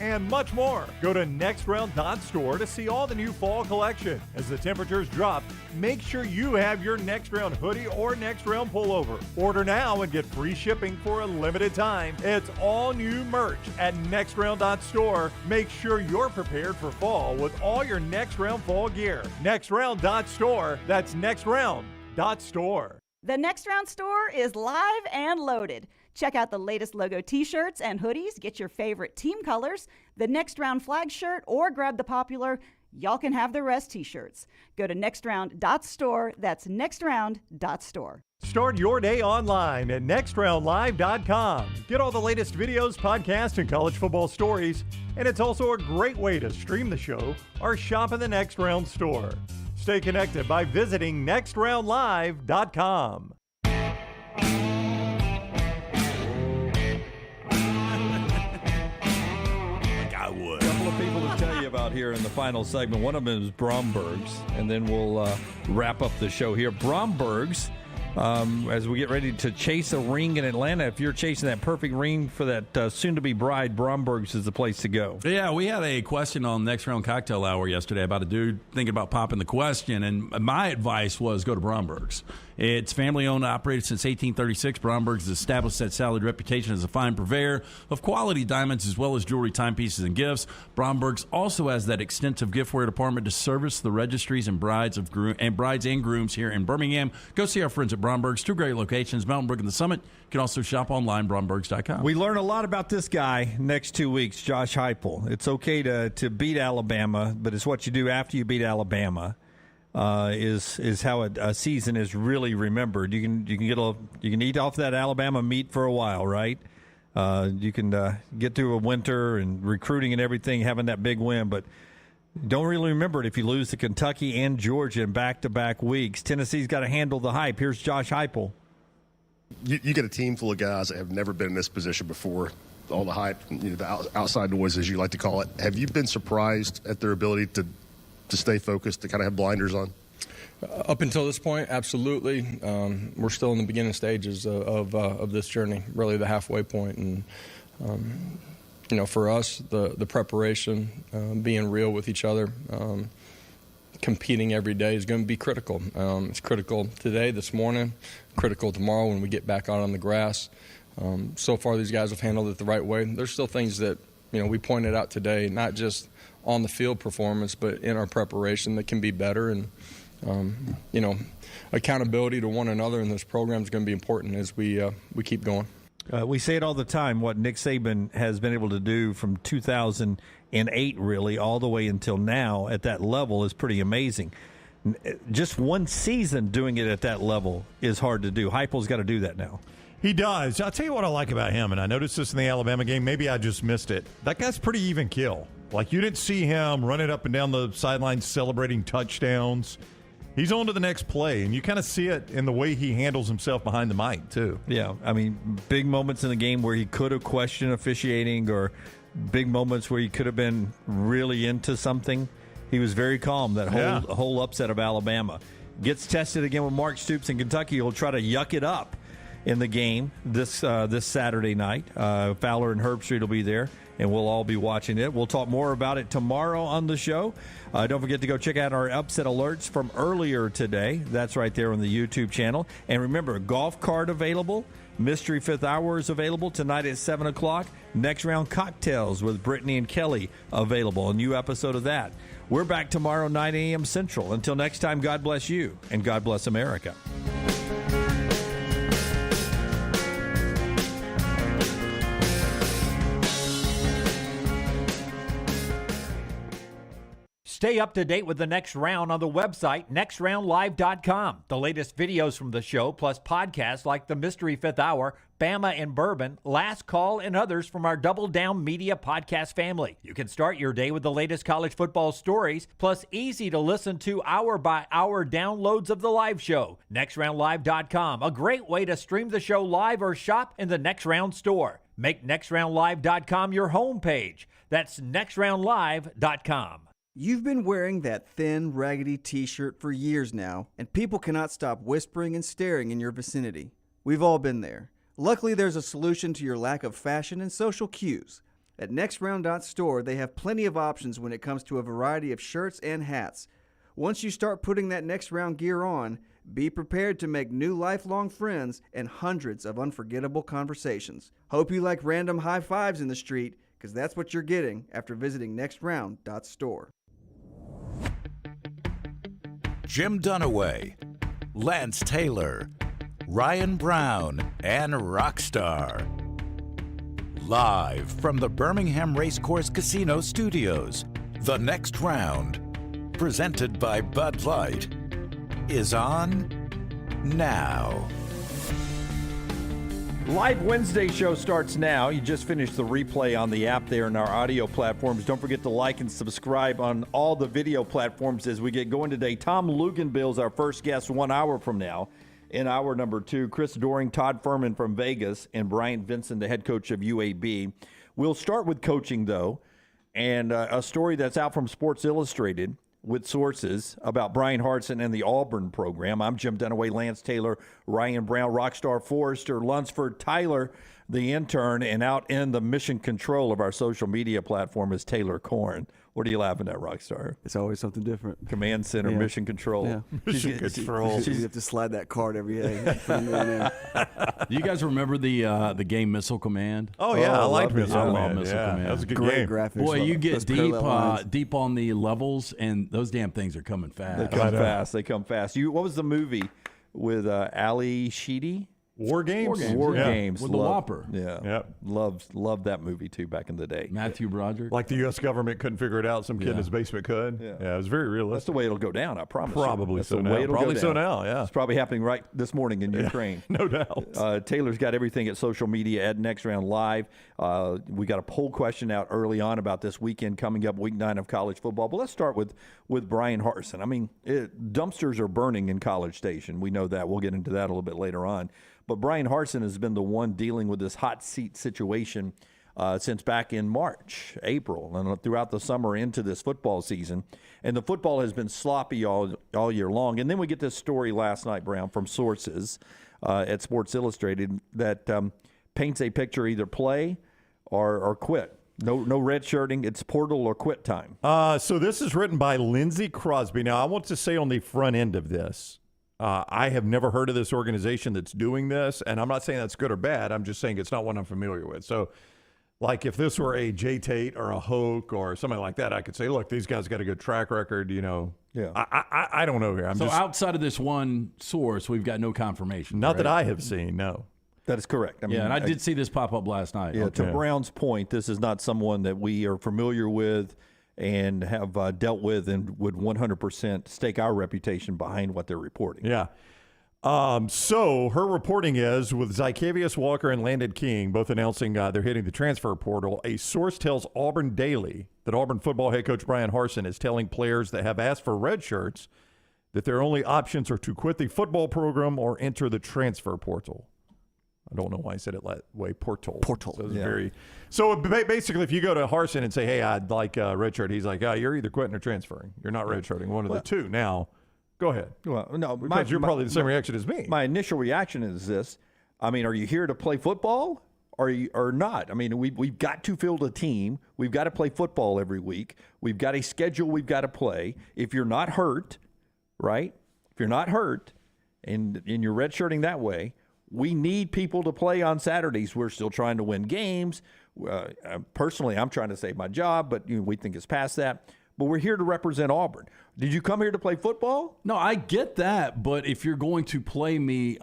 and much more. Go to nextround.store to see all the new fall collection. As the temperatures drop, make sure you have your Next Round hoodie or Next Round pullover. Order now and get free shipping for a limited time. It's all new merch at nextround.store. Make sure you're prepared for fall with all your Next Round fall gear. Nextround.store. That's nextround.store. The Next Round store is live and loaded. Check out the latest logo t-shirts and hoodies. Get your favorite team colors, the Next Round flag shirt, or grab the popular Y'all Can Have the Rest t-shirts. Go to nextround.store. That's nextround.store. Start your day online at nextroundlive.com. Get all the latest videos, podcasts, and college football stories. And it's also a great way to stream the show or shop in the Next Round store. Stay connected by visiting nextroundlive.com. People to tell you about here in the final segment. One of them is Bromberg's, and then we'll wrap up the show here. Bromberg's, as we get ready to chase a ring in Atlanta. If you're chasing that perfect ring for that soon-to-be bride, Bromberg's is the place to go. Yeah, we had a question on Next Round Cocktail Hour yesterday about a dude thinking about popping the question, and my advice was go to Bromberg's. It's family-owned and operated since 1836. Bromberg's has established that solid reputation as a fine purveyor of quality diamonds as well as jewelry, timepieces, and gifts. Bromberg's also has that extensive giftware department to service the registries and brides and grooms here in Birmingham. Go see our friends at Bromberg's. 2 great locations, Mountain Brook and the Summit. You can also shop online, brombergs.com. We learn a lot about this guy next 2 weeks, Josh Heupel. It's okay to beat Alabama, but it's what you do after you beat Alabama. Is how a season is really remembered. You can eat off that Alabama meat for a while, right? You can get through a winter and recruiting and everything, having that big win, but don't really remember it if you lose to Kentucky and Georgia in back-to-back weeks. Tennessee's got to handle the hype. Here's Josh Heupel. You get a team full of guys that have never been in this position before. All the hype, the outside noise, as you like to call it. Have you been surprised at their ability to stay focused, to kind of have blinders on? Up until this point, absolutely. We're still in the beginning stages of this journey, really the halfway point. And, for us, the preparation, being real with each other, competing every day is going to be critical. It's critical today, this morning, critical tomorrow when we get back out on the grass. So far, these guys have handled it the right way. There's still things that, we pointed out today, not just on the field performance, but in our preparation that can be better. And, accountability to one another in this program is going to be important as we keep going. We say it all the time, what Nick Saban has been able to do from 2008 really all the way until now at that level is pretty amazing. Just one season doing it at that level is hard to do. Heupel's got to do that now. He does. I'll tell you what I like about him, and I noticed this in the Alabama game. Maybe I just missed it. That guy's pretty even kill. Like, you didn't see him running up and down the sidelines celebrating touchdowns. He's on to the next play, and you kind of see it in the way he handles himself behind the mic, too. Yeah, I mean, big moments in the game where he could have questioned officiating or big moments where he could have been really into something. He was very calm that whole upset of Alabama. Gets tested again with Mark Stoops in Kentucky. He'll try to yuck it up in the game this Saturday night. Fowler and Herbstreit will be there, and we'll all be watching it. We'll talk more about it tomorrow on the show. Don't forget to go check out our upset alerts from earlier today. That's right there on the YouTube channel. And remember, golf cart available. Mystery Fifth Hour is available tonight at 7 o'clock. Next Round Cocktails with Brittany and Kelly available. A new episode of that. We're back tomorrow, 9 a.m. Central. Until next time, God bless you, and God bless America. Stay up to date with the Next Round on the website, nextroundlive.com. The latest videos from the show, plus podcasts like The Mystery Fifth Hour, Bama and Bourbon, Last Call, and others from our Double Down Media podcast family. You can start your day with the latest college football stories, plus easy to listen to hour-by-hour downloads of the live show. Nextroundlive.com, a great way to stream the show live or shop in the Next Round store. Make nextroundlive.com your homepage. That's nextroundlive.com. You've been wearing that thin, raggedy t-shirt for years now, and people cannot stop whispering and staring in your vicinity. We've all been there. Luckily, there's a solution to your lack of fashion and social cues. At nextround.store, they have plenty of options when it comes to a variety of shirts and hats. Once you start putting that Next Round gear on, be prepared to make new lifelong friends and hundreds of unforgettable conversations. Hope you like random high fives in the street, because that's what you're getting after visiting nextround.store. Jim Dunaway, Lance Taylor, Ryan Brown, and Rockstar. Live from the Birmingham Racecourse Casino Studios, The Next Round, presented by Bud Light, is on now. Live Wednesday show starts now. You just finished the replay on the app there in our audio platforms. Don't forget to like and subscribe on all the video platforms as we get going today. Tom Luginbill is our first guest 1 hour from now. In hour number 2, Chris Doering, Todd Fuhrman from Vegas, and Bryant Vincent, the head coach of UAB. We'll start with coaching, though, and a story that's out from Sports Illustrated with sources about Brian Hartson and the Auburn program. I'm Jim Dunaway, Lance Taylor, Ryan Brown, Rockstar Forrester, Lunsford, Tyler, the intern, and out in the mission control of our social media platform is Taylor Corn. What are you laughing at, Rockstar? It's always something different. Command Center, Yeah. Mission Control. Yeah. Mission Control. You have to slide that card every day. Do you guys remember the game Missile Command? Oh, yeah, I liked loved it. Missile I love Command. Missile Yeah, Command. that was a good Great game. graphics. Boy, you get Those deep parallel lines. deep on the levels, and those damn things are coming fast. They come fast. They come fast. What was the movie with Ali Sheedy? War Games? War Yeah. Games. With the Whopper. Yeah. Yep. Loved that movie, too, back in the day. Matthew Broderick. Like the U.S. government couldn't figure it out. Some kid in his basement could. Yeah, it was very That's realistic. the way it'll go down, I promise. Probably That's so the now. way it'll Probably go so down. now, yeah. It's probably happening right this morning in Ukraine. No doubt. Taylor's got everything at social media at Next Round Live. We got a poll question out early on about this weekend coming up, week 9 of college football. But let's start with Brian Hartson. I mean, dumpsters are burning in College Station. We know that. We'll get into that a little bit later on. But Brian Hartson has been the one dealing with this hot seat situation since back in March, April, and throughout the summer into this football season. And the football has been sloppy all year long. And then we get this story last night, Brown, from sources at Sports Illustrated that paints a picture either play or quit. No red shirting. It's portal or quit time. So this is written by Lindsey Crosby. Now, I want to say on the front end of this, I have never heard of this organization that's doing this, and I'm not saying that's good or bad. I'm just saying it's not one I'm familiar with. So, like, if this were a J. Tate or a Hoke or something like that, I could say, look, these guys got a good track record, you know. Yeah. I don't know here. So outside of this one source, we've got no confirmation. Not that right? I have seen, no. That is correct. I mean, Yeah, and I did see this pop up last night. Yeah, Okay. to Brown's point, this is not someone that we are familiar with and have dealt with and would 100% stake our reputation behind what they're reporting. Yeah. So her reporting is with Zykevius Walker and Landon King both announcing they're hitting the transfer portal. A source tells Auburn Daily that Auburn football head coach Brian Hartson is telling players that have asked for red shirts that their only options are to quit the football program or enter the transfer portal. I don't know why I said it that way. Portal. So, so basically, if you go to Hartson and say, hey, I'd like a red shirt, he's like, you're either quitting or transferring. You're not red shirting. One of the two. Now, go ahead. Well, no, Because you're probably the same reaction as me. My initial reaction is this. I mean, are you here to play football or not? I mean, we've got to field a team. We've got to play football every week. We've got a schedule we've got to play. If you're not hurt, right? If you're not hurt and you're redshirting that way, we need people to play on Saturdays. We're still trying to win games. Personally, I'm trying to save my job, but we think it's past that. But we're here to represent Auburn. Did you come here to play football? No, I get that, but if you're going to play me,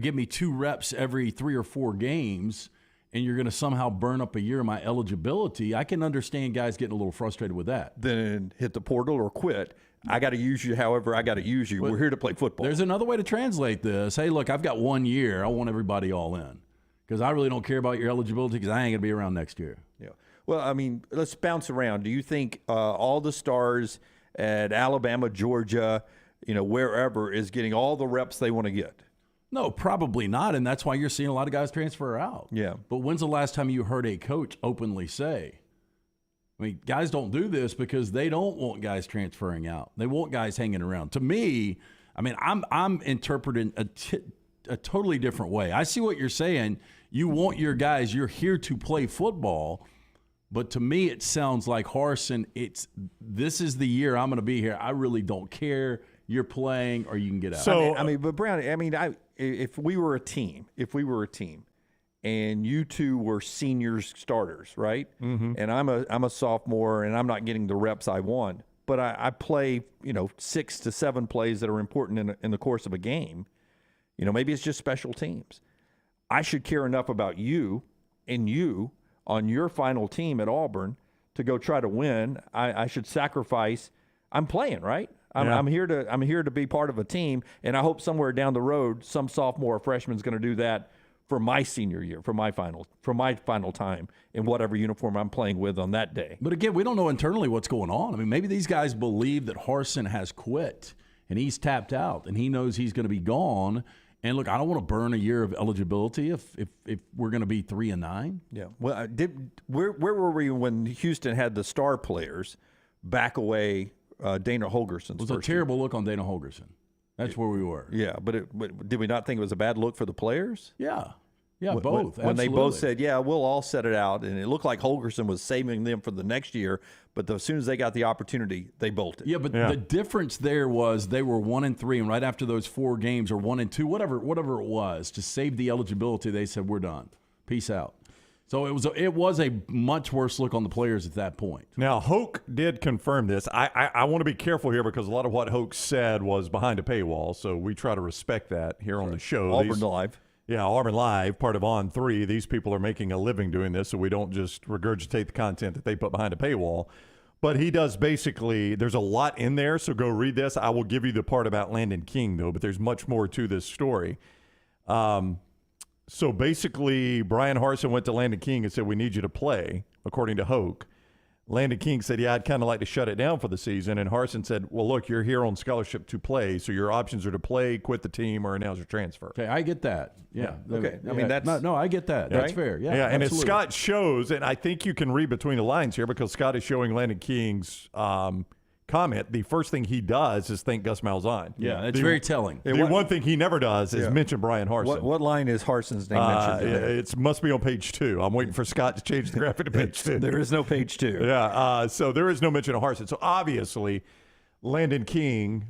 give me 2 reps every 3 or 4 games, and you're going to somehow burn up a year of my eligibility, I can understand guys getting a little frustrated with that. Then hit the portal or quit. I got to use you however I got to use you. We're here to play football. There's another way to translate this. Hey, look, I've got 1 year. I want everybody all in because I really don't care about your eligibility because I ain't going to be around next year. Yeah. Well, I mean, let's bounce around. Do you think all the stars at Alabama, Georgia, wherever is getting all the reps they want to get? No, probably not, and that's why you're seeing a lot of guys transfer out. Yeah. But when's the last time you heard a coach openly say, I mean, guys don't do this because they don't want guys transferring out. They want guys hanging around. To me, I mean, I'm interpreting a totally different way. I see what you're saying. You want your guys. You're here to play football. But to me, it sounds like Harsin, this is the year I'm going to be here. I really don't care. You're playing or you can get out. So, but Brown, if we were a team, and you two were seniors starters, right? Mm-hmm. And I'm a sophomore, and I'm not getting the reps I want, but I play 6 to 7 plays that are important in the course of a game. Maybe it's just special teams. I should care enough about you and you on your final team at Auburn to go try to win. I should sacrifice. I'm playing, right? I'm here to be part of a team, and I hope somewhere down the road some sophomore or freshman is going to do that for my senior year, for my final time in whatever uniform I'm playing with on that day. But again, we don't know internally what's going on. I mean, maybe these guys believe that Harsin has quit and he's tapped out and he knows he's going to be gone. And look, I don't want to burn a year of eligibility if we're going to be 3-9. Yeah. Well, where were we when Houston had the star players back away Dana Holgerson's? It was a terrible look on Dana Holgerson. That's where we were. Yeah, but did we not think it was a bad look for the players? Yeah. Yeah, both. When they both said, yeah, we'll all set it out, and it looked like Holgerson was saving them for the next year, but as soon as they got the opportunity, they bolted. Yeah, but the difference there was they were 1-3, and right after those 4 games, or 1-2, whatever it was, to save the eligibility, they said, we're done. Peace out. So it was a much worse look on the players at that point. Now, Hoke did confirm this. I want to be careful here because a lot of what Hoke said was behind a paywall, so we try to respect that here on the show. Auburn Live. Yeah, Auburn Live, part of On3. These people are making a living doing this, so we don't just regurgitate the content that they put behind a paywall. But he does basically, there's a lot in there, so go read this. I will give you the part about Landon King, though, but there's much more to this story. So basically, Brian Harsin went to Landon King and said, we need you to play, according to Hoke. Landon King said, yeah, I'd kind of like to shut it down for the season. And Harsin said, well, look, you're here on scholarship to play, so your options are to play, quit the team, or announce your transfer. Okay, I get that. Yeah. Okay. I mean, that's... No, I get that. That's fair. Yeah, yeah. And absolutely. as Scott shows, and I think you can read between the lines here because Scott is showing Landon King's comment, the first thing he does is thank Gus Malzahn. Yeah, it's very telling. The one thing he never does is mention Brian Harsin. What line is Harsin's name mentioned? It must be on page 2. I'm waiting for Scott to change the graphic to page 2. There is no page 2. Yeah, so there is no mention of Harsin. So obviously, Landon King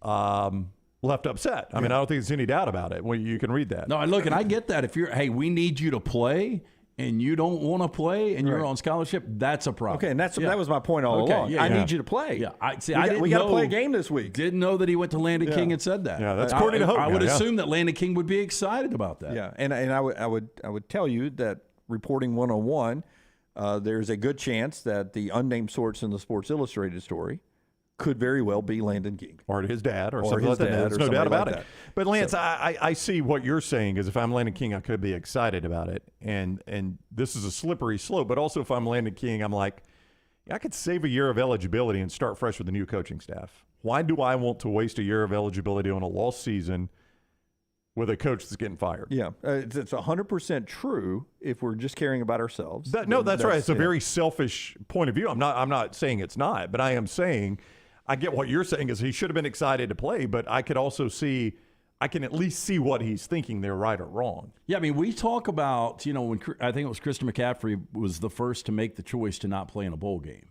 left upset. I mean, I don't think there's any doubt about it. Well, you can read that. No, look, and I get that. If hey, we need you to play, and you don't want to play, and you're on scholarship, that's a problem. Okay, and that was my point all along. Yeah, I need you to play. Yeah, we got to play a game this week. Didn't know that he went to Landon King and said that. Yeah, that's according to Hope. I would assume that Landon King would be excited about that. Yeah, and I would tell you that reporting 101, there's a good chance that the unnamed source in the Sports Illustrated story could very well be Landon King. Or his dad or something like that. There's no doubt about it. But, Lance, I see what you're saying is if I'm Landon King, I could be excited about it. And this is a slippery slope. But also if I'm Landon King, I'm like, I could save a year of eligibility and start fresh with a new coaching staff. Why do I want to waste a year of eligibility on a lost season with a coach that's getting fired? Yeah, it's 100% true if we're just caring about ourselves. That's right. It's a very selfish point of view. I'm not saying it's not, but I am saying I get what you're saying is he should have been excited to play, but I can at least see what he's thinking there, right or wrong. Yeah, I mean, we talk about, when I think it was Christian McCaffrey was the first to make the choice to not play in a bowl game.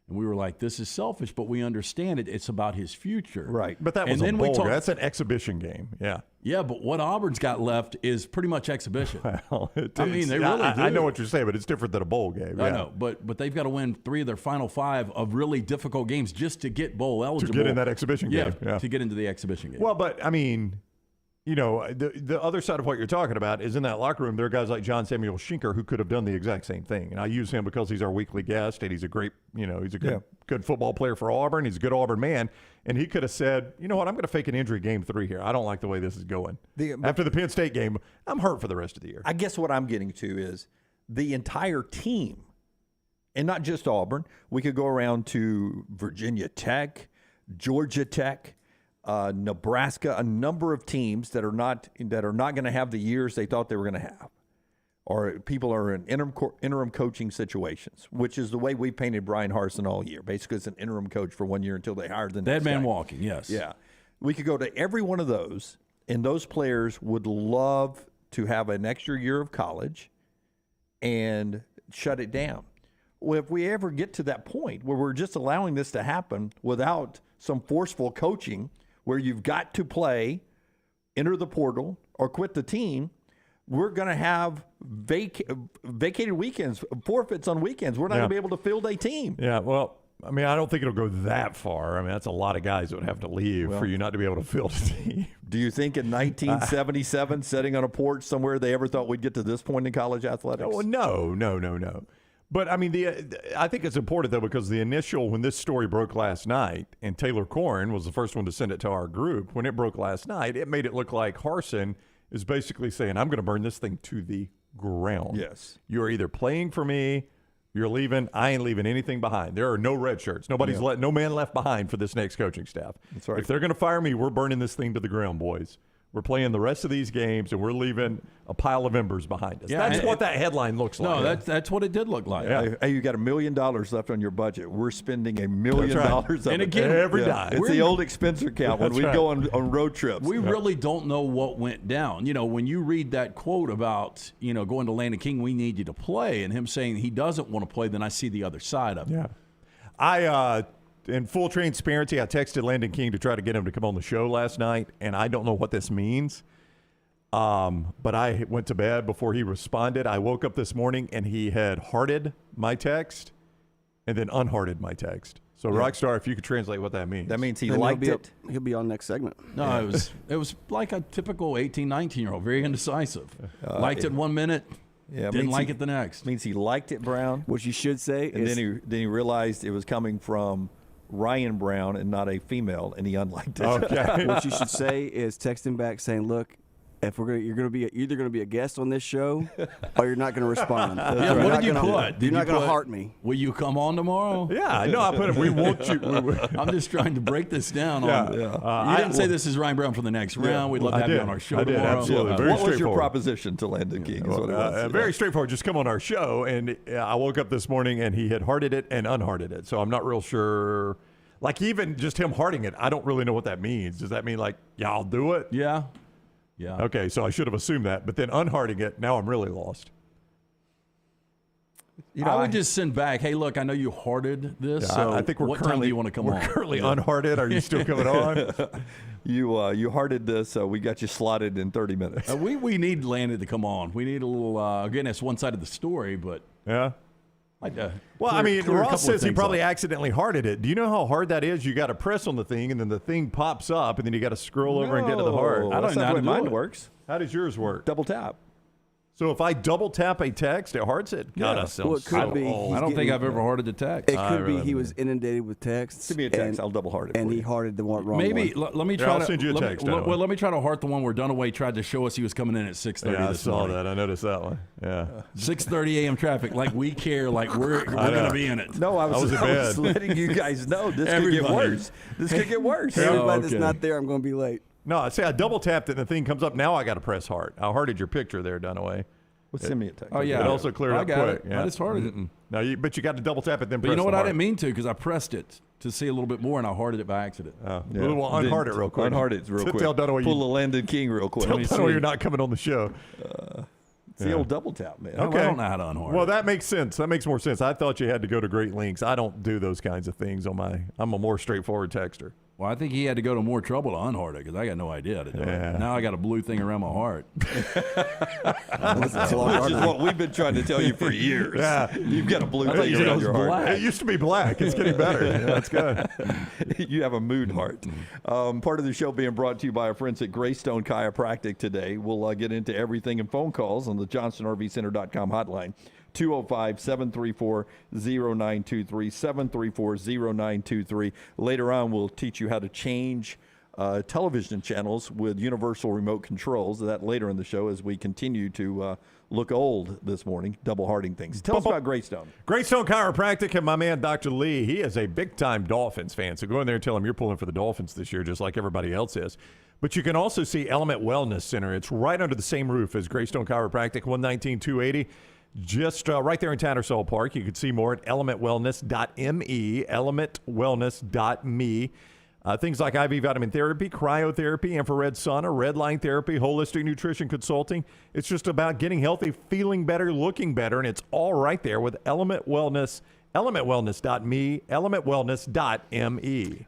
And we were like, this is selfish, but we understand it. It's about his future. Right. But that was a bowl game. That's an exhibition game. Yeah. Yeah, but what Auburn's got left is pretty much exhibition. Well, they really do. I know what you're saying, but it's different than a bowl game. I know, but they've got to win 3 of their final 5 of really difficult games just to get bowl eligible. To get in that exhibition game. Yeah, to get into the exhibition game. Well, but, I mean, the other side of what you're talking about is in that locker room, there are guys like John Samuel Schinker who could have done the exact same thing. And I use him because he's our weekly guest, and he's a great, he's a good football player for Auburn. He's a good Auburn man. And he could have said, you know what, I'm going to fake an injury game 3 here. I don't like the way this is going. After the Penn State game, I'm hurt for the rest of the year. I guess what I'm getting to is the entire team, and not just Auburn. We could go around to Virginia Tech, Georgia Tech, Nebraska, a number of teams that are not going to have the years they thought they were going to have, or people are in interim coaching situations, which is the way we painted Brian Harsin all year. Basically, it's an interim coach for 1 year until they hired the next dead man guy. walking. Yes, yeah. We could go to every one of those, and those players would love to have an extra year of college and shut it down. if we ever get to that point where we're just allowing this to happen without some forceful coaching, where you've got to play, enter the portal, or quit the team, we're going to have vacated weekends, forfeits on weekends. We're not going to be able to field a team. Yeah, well, I mean, I don't think it'll go that far. I mean, that's a lot of guys that would have to leave for you not to be able to field a team. Do you think in 1977, sitting on a porch somewhere, they ever thought we'd get to this point in college athletics? Oh, no. But, I mean, I think it's important, though, because the initial, when this story broke last night, and Taylor Corn was the first one to send it to our group, when it broke last night, it made it look like Harsin is basically saying, I'm going to burn this thing to the ground. Yes. You're either playing for me, you're leaving, I ain't leaving anything behind. There are no red shirts. No man left behind for this next coaching staff. That's right. If they're going to fire me, we're burning this thing to the ground, boys. We're playing the rest of these games, and we're leaving a pile of embers behind us. Yeah, that's what that headline looks like. No, that's what it did look like. Yeah. Hey, you got $1 million left on your budget. We're spending $1 million of And it. again, every dime. It's the old expense account when we go on road trips. We really don't know what went down. You know, when you read that quote about, going to Landon King, we need you to play, and him saying he doesn't want to play, then I see the other side of it. Yeah. I in full transparency, I texted Landon King to try to get him to come on the show last night, and I don't know what this means. But I went to bed before he responded. I woke up this morning, and he had hearted my text and then unhearted my text. So, Rockstar, if you could translate what that means. That means he Then liked it. He'll be on next segment. No, it was like a typical 18, 19-year-old, very indecisive. Liked it 1 minute, didn't like it the next. Means he liked it, Brown. What you should say And is then he realized it was coming from Ryan Brown and not a female, and he unliked it. Okay. what you should say is text him back saying, "Look, if you're going to be either going to be a guest on this show, or you're not going to respond. Yeah, You're what not did you gonna- put? You're not going to heart me. Will you come on tomorrow? Yeah, no, I put it. We want you. I'm just trying to break this down. Yeah. You didn't say this is Ryan Brown for the next round. We'd love to have you on our show I did, tomorrow. absolutely. Very What was your straightforward. proposition to Landon King? Is what it was. Very straightforward. Just come on our show. And I woke up this morning, and he had hearted it and unhearted it. So I'm not real sure. Like, even just him hearting it, I don't really know what that means. Does that mean, like, yeah, I'll do it? Yeah. Yeah. Okay, so I should have assumed that. But then unhearting it, now I'm really lost. I would just send back, hey, look, I know you hearted this, so I think we're what currently, time do you want to come on? We're currently unhearted. Are you still coming on? You hearted this, we got you slotted in 30 minutes. We need Landon to come on. We need a little, again, that's one side of the story, but Yeah. well, I mean, Ross says he probably accidentally hearted it. Do you know how hard that is? You got to press on the thing, and then the thing pops up, and then you got to scroll over and get to the heart. I don't know how the way to do mine it. works. How does yours work? Double tap. So if I double tap a text, it hearts it? God, that sounds Well, it could so be. old. He's I don't think getting- I've ever hearted a text. It could really be he was inundated with texts. Send me a text. and- I'll double heart it And for he you. hearted the wrong Maybe one. let me Yeah, try I'll to send you a let me- text, well, Dunaway. let me try to heart the one where Dunaway tried to show us he was coming in at 6:30 Yeah, I this saw morning. that. I noticed that one. Yeah. 6:30 a.m. traffic, like we care, like we're going to be in it. No, I was in bed. letting you guys know this could get Everybody. worse. This could get worse. Hey, everybody okay. that's not there, I'm going to be late. No, I say I double tapped it, and the thing comes up. Now I got to press heart. I hearted your picture there, Dunaway. Well, send me a text. Oh, yeah. It also cleared I up got quick. it. Yeah. I just hearted it. No, but you got to double tap it, then But press you know the what? I heart. didn't mean to because I pressed it to see a little bit more, and I hearted it by accident. Well, unheart it real quick. Unheart it real quick. Tell Dunaway Pull the Landon King real quick. Tell Let me Dunaway see. you're not coming on the show. It's the old double tap, man. Okay. I don't know how to unheart Well, it. that makes sense. That makes more sense. I thought you had to go to great lengths. I don't do those kinds of things on my. I'm a more straightforward texter. Well, I think he had to go to more trouble to unheart it because I got no idea how to do Yeah. it. Now I got a blue thing around my heart. Which is what we've been trying to tell you for years. Yeah. You've got a blue I thought you thing said it around was your heart. black. It used to be black. It's getting better. Yeah, that's good. You have a mood heart. Part of the show being brought to you by our friends at Greystone Chiropractic today. We'll get into everything in phone calls on the JohnsonRVCenter.com hotline. 205-734-0923, 734-0923. Later on, we'll teach you how to change television channels with universal remote controls. That later in the show as we continue to look old this morning, double hearting things. Tell us about Greystone. Greystone Chiropractic and my man, Dr. Lee. He is a big-time Dolphins fan. So go in there and tell him you're pulling for the Dolphins this year, just like everybody else is. But you can also see Element Wellness Center. It's right under the same roof as Greystone Chiropractic, 119-280. Just right there in Tattersall Park. You can see more at elementwellness.me, elementwellness.me. Things like IV vitamin therapy, cryotherapy, infrared sauna, red line therapy, holistic nutrition consulting. It's just about getting healthy, feeling better, looking better, and it's all right there with Element Wellness. ElementWellness.me, ElementWellness.me.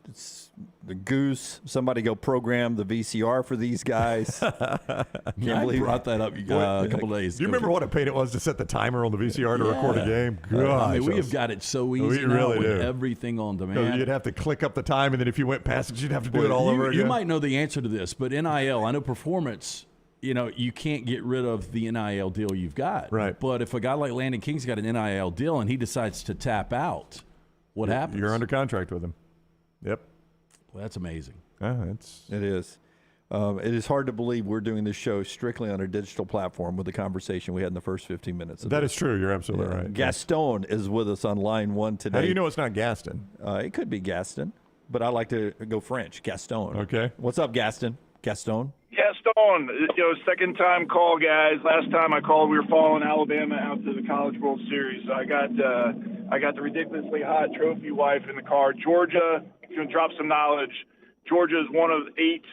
It's the Goose. Somebody go program the VCR for these guys. Can't believe brought that up a couple days Do you ago. remember what a pain it was to set the timer on the VCR to record a game? I mean, we Gosh, have got it so easy We now really with do. everything on So demand. you'd have to click up the time, and then if you went past it, you'd have to do it all over again. You might know the answer to this, but NIL, I know performance, you can't get rid of the NIL deal you've got. Right. But if a guy like Landon King's got an NIL deal and he decides to tap out, what happens? You're under contract with him. Yep. Well, that's amazing. It is. It is hard to believe we're doing this show strictly on a digital platform with the conversation we had in the first 15 minutes. That is true. You're absolutely right. Gaston is with us on line one today. How do you know it's not Gaston? It could be Gaston, but I like to go French. Gaston. Okay. What's up, Gaston? Gaston? Gaston, second time call, guys. Last time I called, we were following Alabama out to the College World Series. So I got the ridiculously hot trophy wife in the car. Georgia, to drop some knowledge, Georgia is one of 8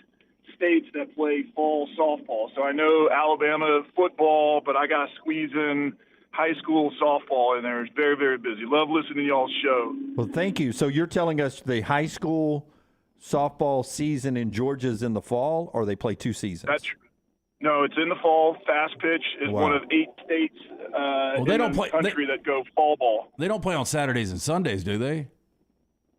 states that play fall softball. So I know Alabama football, but I got to squeeze in high school softball in there. It's very, very busy. Love listening to y'all's show. Well, thank you. So you're telling us the high school softball season in Georgia is in the fall, or they play 2 seasons? No, it's in the fall. Fast pitch is one of 8 states in the country that go fall ball. They don't play on Saturdays and Sundays, do they?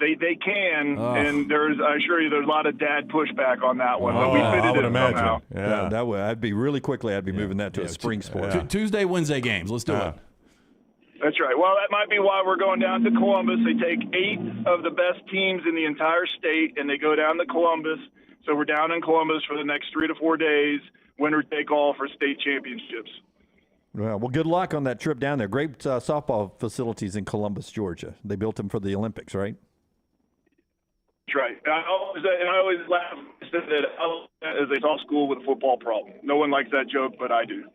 They can, and I assure you there's a lot of dad pushback on that one. But we fit I it would in imagine. somehow. Yeah. That would. I'd be really quickly. I'd be moving that to a spring sport. Tuesday, Wednesday games. Let's do it. That's right. Well, that might be why we're going down to Columbus. They take 8 of the best teams in the entire state, and they go down to Columbus. So we're down in Columbus for the next 3 to 4 days, winner take all for state championships. Well, good luck on that trip down there. Great softball facilities in Columbus, Georgia. They built them for the Olympics, right? That's right. And I always laugh that Alabama is a soft school with a football problem. No one likes that joke, but I do.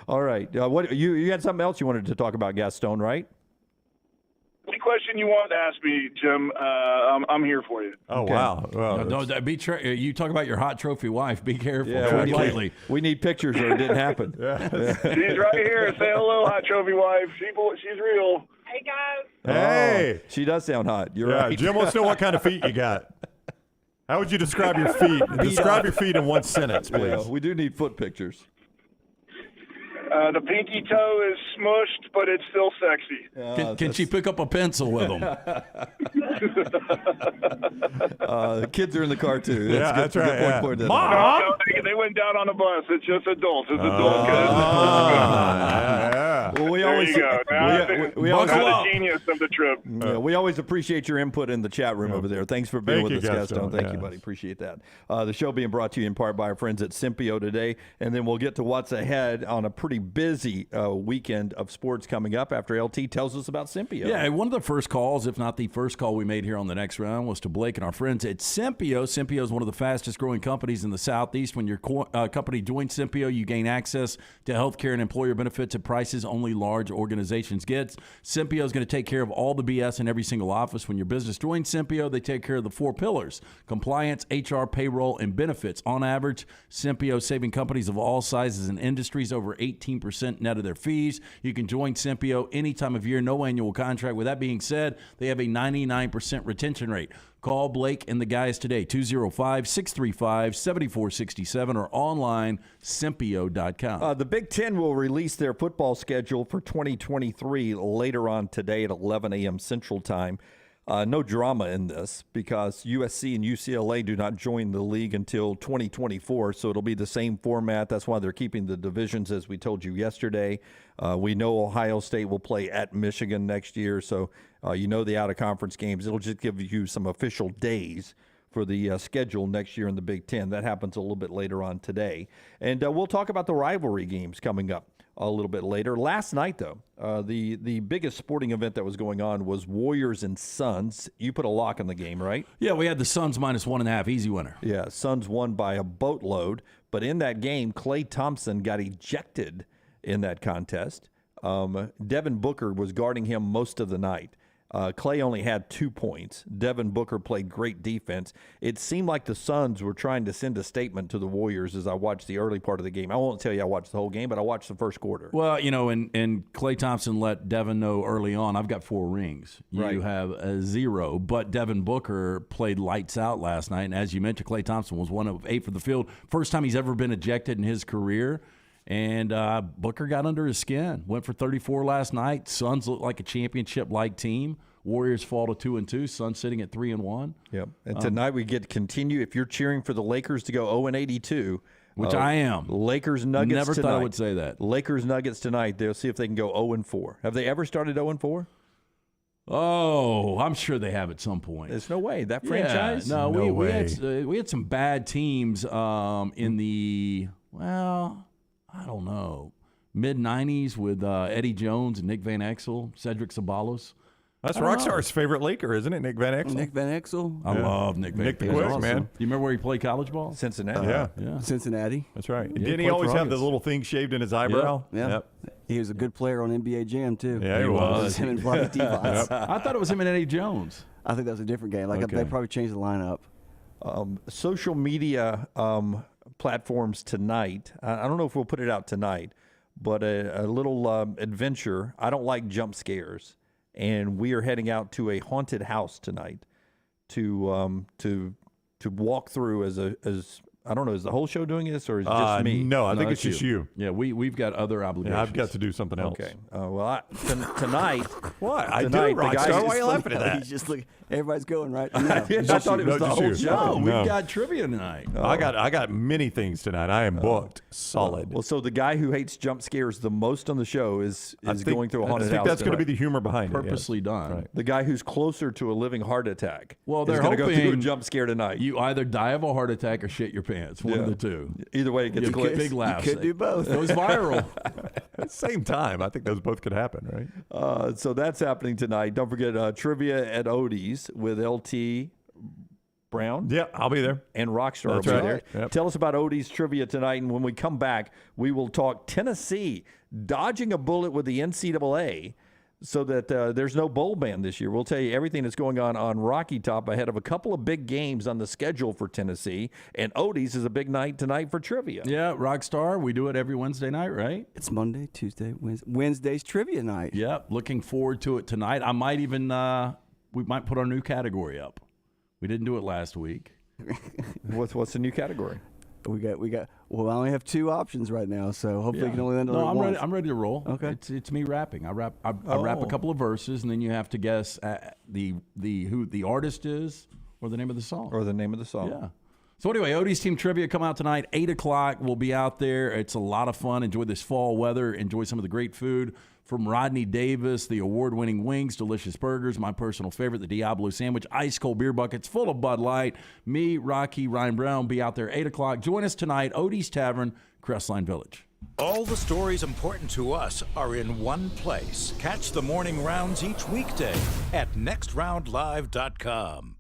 All right. What you had something else you wanted to talk about, Gaston, right? Any question you want to ask me, Jim, I'm here for you. Oh, wow. Well, You talk about your hot trophy wife. Be careful. Yeah, lightly. We need pictures or it didn't happen. She's right here. Say hello, hot trophy wife. She's real. Hey, guys. Hey. She does sound hot. You're Yeah, right. Jim wants to know what kind of feet you got. How would you describe your feet? Describe your feet in one sentence, please. Yeah, we do need foot pictures. The pinky toe is smushed, but it's still sexy. Can she pick up a pencil with them? The kids are in the car, too. That's right. Good point. Yeah. No, they went down on the bus. It's just adults. It's adult kids. Well, we There always you go. we always the genius of the trip. we always appreciate your input in the chat room over there. Thanks for being Thank with you, us, Gaston. Gaston. Thank you, buddy. Appreciate that. The show being brought to you in part by our friends at Simpio today, and then we'll get to what's ahead on a pretty busy weekend of sports coming up after LT tells us about Simpio. Yeah, one of the first calls, if not the first call we made here on the next round, was to Blake and our friends at Simpio. Simpio is one of the fastest growing companies in the Southeast. When your company joins Simpio, you gain access to health care and employer benefits at prices only large organizations get. Simpio is going to take care of all the BS in every single office. When your business joins Simpio, they take care of the 4 pillars: compliance, HR, payroll, and benefits. On average, Simpio is saving companies of all sizes and industries over 18% net of their fees. You can join Simpio any time of year, no annual contract. With that being said, they have a 99% retention rate. Call Blake and the guys today, 205-635-7467 or online, Simpio.com. The Big Ten will release their football schedule for 2023 later on today at 11 a.m. Central Time. No drama in this because USC and UCLA do not join the league until 2024, so it'll be the same format. That's why they're keeping the divisions, as we told you yesterday. We know Ohio State will play at Michigan next year, so you know the out-of-conference games. It'll just give you some official days for the schedule next year in the Big Ten. That happens a little bit later on today. And we'll talk about the rivalry games coming up a little bit later. Last night, though, the biggest sporting event that was going on was Warriors and Suns. You put a lock in the game, right? Yeah, we had the Suns minus 1.5, easy winner. Yeah, Suns won by a boatload. But in that game, Klay Thompson got ejected in that contest. Devin Booker was guarding him most of the night. Clay only had 2 points. Devin Booker played great defense. It seemed like the Suns were trying to send a statement to the Warriors as I watched the early part of the game. I won't tell you I watched the whole game, but I watched the first quarter. Well, and Klay Thompson let Devin know early on, I've got 4 rings. You have a 0. But Devin Booker played lights out last night. And as you mentioned, Klay Thompson was 1 of 8 for the field. First time he's ever been ejected in his career. And Booker got under his skin. Went for 34 last night. Suns look like a championship-like team. Warriors fall to 2-2. Suns sitting at 3-1. Yep. And tonight we get to continue. If you're cheering for the Lakers to go 0-82, which I am. Lakers Nuggets Never tonight. thought I would say that. Lakers Nuggets tonight. They'll see if they can go 0-4. Have they ever started 0-4? Oh, I'm sure they have at some point. There's no way. That franchise? Yeah, No we way. had some bad teams in the, well, I don't know, mid-'90s with Eddie Jones and Nick Van Exel, Cedric Ceballos. That's Rockstar's favorite Laker, isn't it? Nick Van Exel. Nick Van Exel. I love Nick Van Exel. Nick the Quick, awesome. man. You remember where he played college ball? Cincinnati. Yeah. Cincinnati. That's right. Yeah, Didn't he played always for have the August. little thing shaved in his eyebrow? Yeah. Yep. He was a good player on NBA Jam, too. Yeah, he was. Him and Bobby Devos. I thought it was him and Eddie Jones. I think that was a different game. Like Okay. they probably changed the lineup. Social media platforms tonight. I don't know if we'll put it out tonight, but a little adventure. I don't like jump scares, and we are heading out to a haunted house tonight to walk through as I don't know, is the whole show doing this or is it just me? No, I think it's it's just you. Yeah, we've got other obligations. Yeah, I've got to do something else. Okay. Well, tonight. What? I do, Tonight, the guy Rockstar. is Why are you laughing at that? He's just looking. Everybody's going right. No. I thought it was the just whole you. show. No, No. we've got trivia tonight. I got many things tonight. I am booked solid. Well, so the guy who hates jump scares the most on the show is I think- going through a haunted I think house. that's going to be tonight. the humor behind it. Purposely done. Right. The guy who's closer to a living heart attack. Well, is they're going to go through a hoping jump scare tonight. You either die of a heart attack or shit your pants. One of the two. Either way, it gets You clicks. big laughs. could do both. It goes viral. At the same time, I think those both could happen, right? So that's happening tonight. Don't forget trivia at Odie's with LT Brown. Yeah, I'll be there. And Rockstar That's will be right. there. Yep. Tell us about Odie's trivia tonight, and when we come back, we will talk Tennessee dodging a bullet with the NCAA so that there's no bowl ban this year. We'll tell you everything that's going on Rocky Top ahead of a couple of big games on the schedule for Tennessee, and Odie's is a big night tonight for trivia. Yeah, Rockstar. We do it every Wednesday night, right? It's Monday, Tuesday, Wednesday's trivia night. Yep. Looking forward to it tonight. I might even we might put our new category up. We didn't do it last week. What's the new category? We got. Well, I only have 2 options right now, so hopefully you can only land on No, it I'm once. ready. I'm ready to roll. Okay. It's me rapping. I rap a couple of verses, and then you have to guess who the artist is or the name of the song. Or the name of the song. Yeah. So anyway, Odie's Team Trivia come out tonight, 8 o'clock. We'll be out there. It's a lot of fun. Enjoy this fall weather. Enjoy some of the great food from Rodney Davis, the award-winning wings, delicious burgers, my personal favorite, the Diablo sandwich, ice-cold beer buckets full of Bud Light. Me, Rocky, Ryan Brown, be out there 8 o'clock. Join us tonight, Odie's Tavern, Crestline Village. All the stories important to us are in one place. Catch the morning rounds each weekday at nextroundlive.com.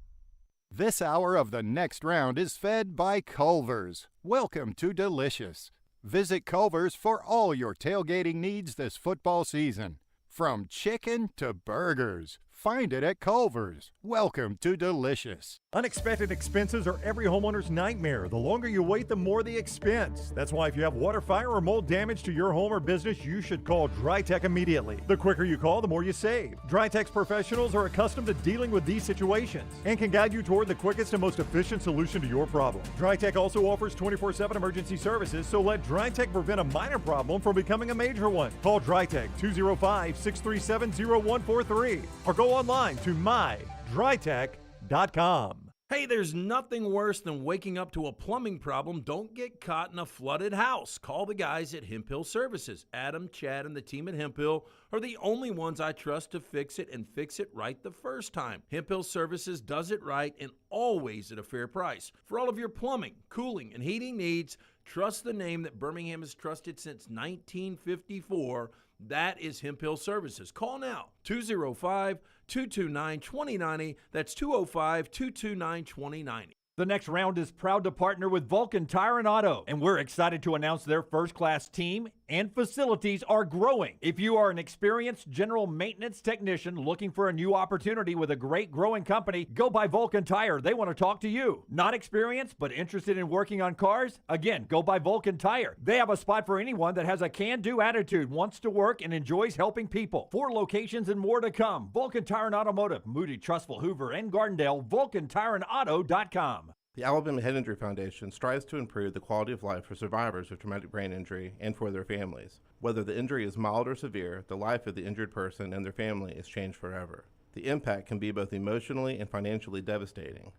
This hour of the next round is fed by Culver's. Welcome to Delicious. Visit Culver's for all your tailgating needs this football season. From chicken to burgers, find it at Culver's. Welcome to Delicious. Unexpected expenses are every homeowner's nightmare. The longer you wait, the more the expense. That's why if you have water, fire, or mold damage to your home or business, you should call DryTech immediately. The quicker you call, the more you save. DryTech's professionals are accustomed to dealing with these situations and can guide you toward the quickest and most efficient solution to your problem. DryTech also offers 24/7 emergency services, so let DryTech prevent a minor problem from becoming a major one. Call DryTech 205-637-0143 or go online to mydrytech.com. Hey, there's nothing worse than waking up to a plumbing problem. Don't get caught in a flooded house. Call the guys at Hemp Hill Services. Adam, Chad, and the team at Hemp Hill are the only ones I trust to fix it and fix it right the first time. Hemp Hill Services does it right and always at a fair price. For all of your plumbing, cooling, and heating needs, trust the name that Birmingham has trusted since 1954. That is Hemp Hill Services. Call now, 205-229-2090. That's 205-229-2090. The next round is proud to partner with Vulcan Tire and Auto, and we're excited to announce their first-class team and facilities are growing. If you are an experienced general maintenance technician looking for a new opportunity with a great growing company, go by Vulcan Tire. They want to talk to you. Not experienced, but interested in working on cars? Again, go by Vulcan Tire. They have a spot for anyone that has a can-do attitude, wants to work, and enjoys helping people. 4 locations and more to come. Vulcan Tire and Automotive, Moody, Trustful, Hoover, and Gardendale, VulcanTireandAuto.com. The Alabama Head Injury Foundation strives to improve the quality of life for survivors of traumatic brain injury and for their families. Whether the injury is mild or severe, the life of the injured person and their family is changed forever. The impact can be both emotionally and financially devastating.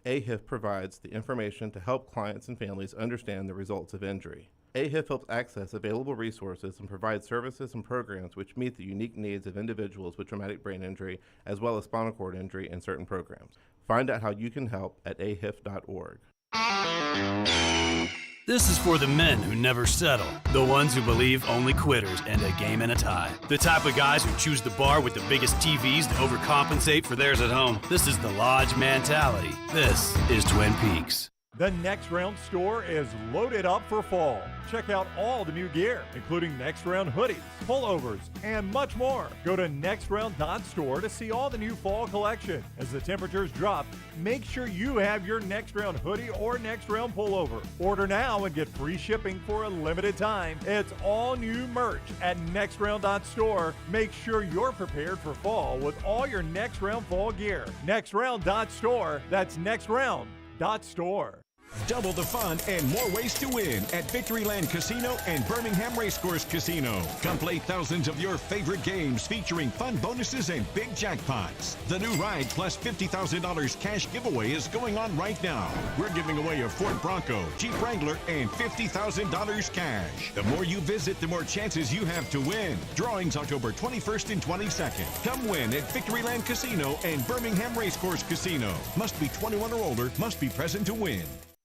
AHIF provides the information to help clients and families understand the results of injury. AHIF helps access available resources and provides services and programs which meet the unique needs of individuals with traumatic brain injury as well as spinal cord injury in certain programs. Find out how you can help at ahif.org. This is for the men who never settle, the ones who believe only quitters end a game in a tie, the type of guys who choose the bar with the biggest TVs to overcompensate for theirs at home. This is the Lodge mentality. This is Twin Peaks. The Next Round store is loaded up for fall. Check out all the new gear, including Next Round hoodies, pullovers, and much more. Go to nextround.store to see all the new fall collection. As the temperatures drop, make sure you have your Next Round hoodie or Next Round pullover. Order now and get free shipping for a limited time. It's all new merch at nextround.store. Make sure you're prepared for fall with all your Next Round fall gear. Nextround.store. That's nextround.store. Double the fun and more ways to win at Victoryland Casino and Birmingham Racecourse Casino. Come play thousands of your favorite games featuring fun bonuses and big jackpots. The new Ride plus $50,000 cash giveaway is going on right now. We're giving away a Ford Bronco, Jeep Wrangler, and $50,000 cash. The more you visit, the more chances you have to win. Drawings October 21st and 22nd. Come win at Victoryland Casino and Birmingham Racecourse Casino. Must be 21 or older, must be present to win.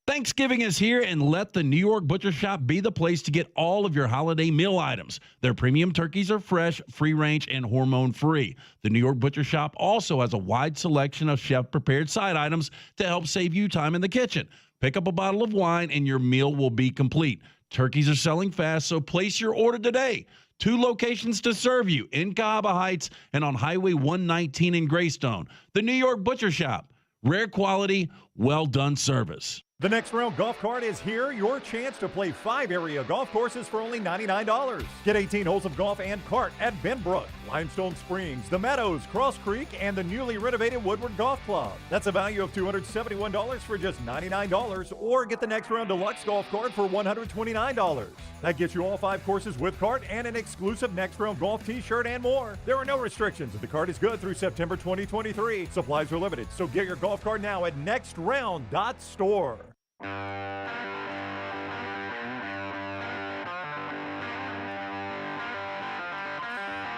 Thanksgiving is here, and let the New York Butcher Shop be the place to get all of your holiday meal items. Their premium turkeys are fresh, free-range, and hormone-free. The New York Butcher Shop also has a wide selection of chef-prepared side items to help save you time in the kitchen. Pick up a bottle of wine, and your meal will be complete. Turkeys are selling fast, so place your order today. 2 locations to serve you, in Cahaba Heights and on Highway 119 in Greystone. The New York Butcher Shop. Rare quality, well-done service. The Next Round Golf Cart is here. Your chance to play 5 area golf courses for only $99. Get 18 holes of golf and cart at Benbrook, Limestone Springs, The Meadows, Cross Creek, and the newly renovated Woodward Golf Club. That's a value of $271 for just $99. Or get the Next Round Deluxe Golf Cart for $129. That gets you all 5 courses with cart and an exclusive Next Round Golf t-shirt and more. There are no restrictions. The cart is good through September 2023. Supplies are limited, so get your golf cart now at nextround.store.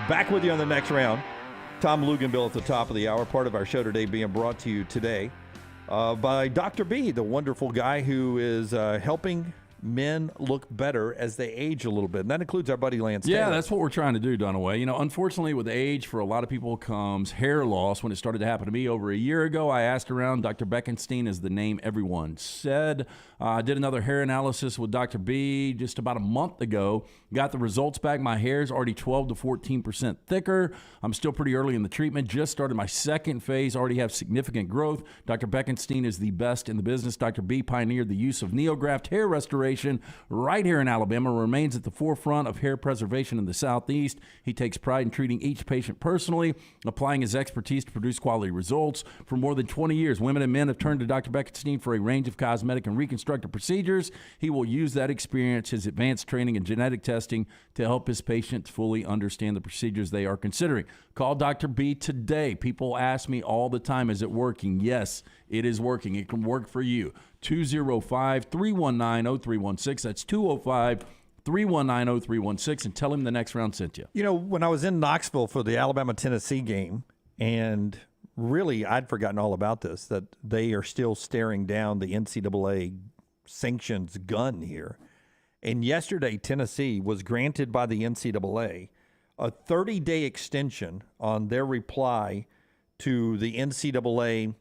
Back with you on the Next Round. Tom Luginbill at the top of the hour. Part of our show today being brought to you today by Dr. B, the wonderful guy who is helping men look better as they age a little bit. And that includes our buddy Lance Taylor. Yeah, that's what we're trying to do, Dunaway. You know, unfortunately, with age, for a lot of people comes hair loss. When it started to happen to me over a year ago, I asked around. Dr. Beckenstein is the name everyone said. I did another hair analysis with Dr. B just about a month ago. Got the results back. My hair is already 12 to 14% thicker. I'm still pretty early in the treatment. Just started my second phase. Already have significant growth. Dr. Beckenstein is the best in the business. Dr. B pioneered the use of NeoGraft hair restoration right here in Alabama, remains at the forefront of hair preservation in the Southeast. He takes pride in treating each patient personally, applying his expertise to produce quality results. For more than 20 years, women and men have turned to Dr. Beckenstein for a range of cosmetic and reconstructive procedures. He will use that experience, his advanced training and genetic testing to help his patients fully understand the procedures they are considering. Call Dr. B today. People ask me all the time, is it working? Yes, it is working. It can work for you. 205-319-0316. That's 205-319-0316, and tell him the Next Round sent you. You know, when I was in Knoxville for the Alabama-Tennessee game, and really I'd forgotten all about this, that they are still staring down the NCAA sanctions gun here. And yesterday, Tennessee was granted by the NCAA a 30-day extension on their reply to the NCAA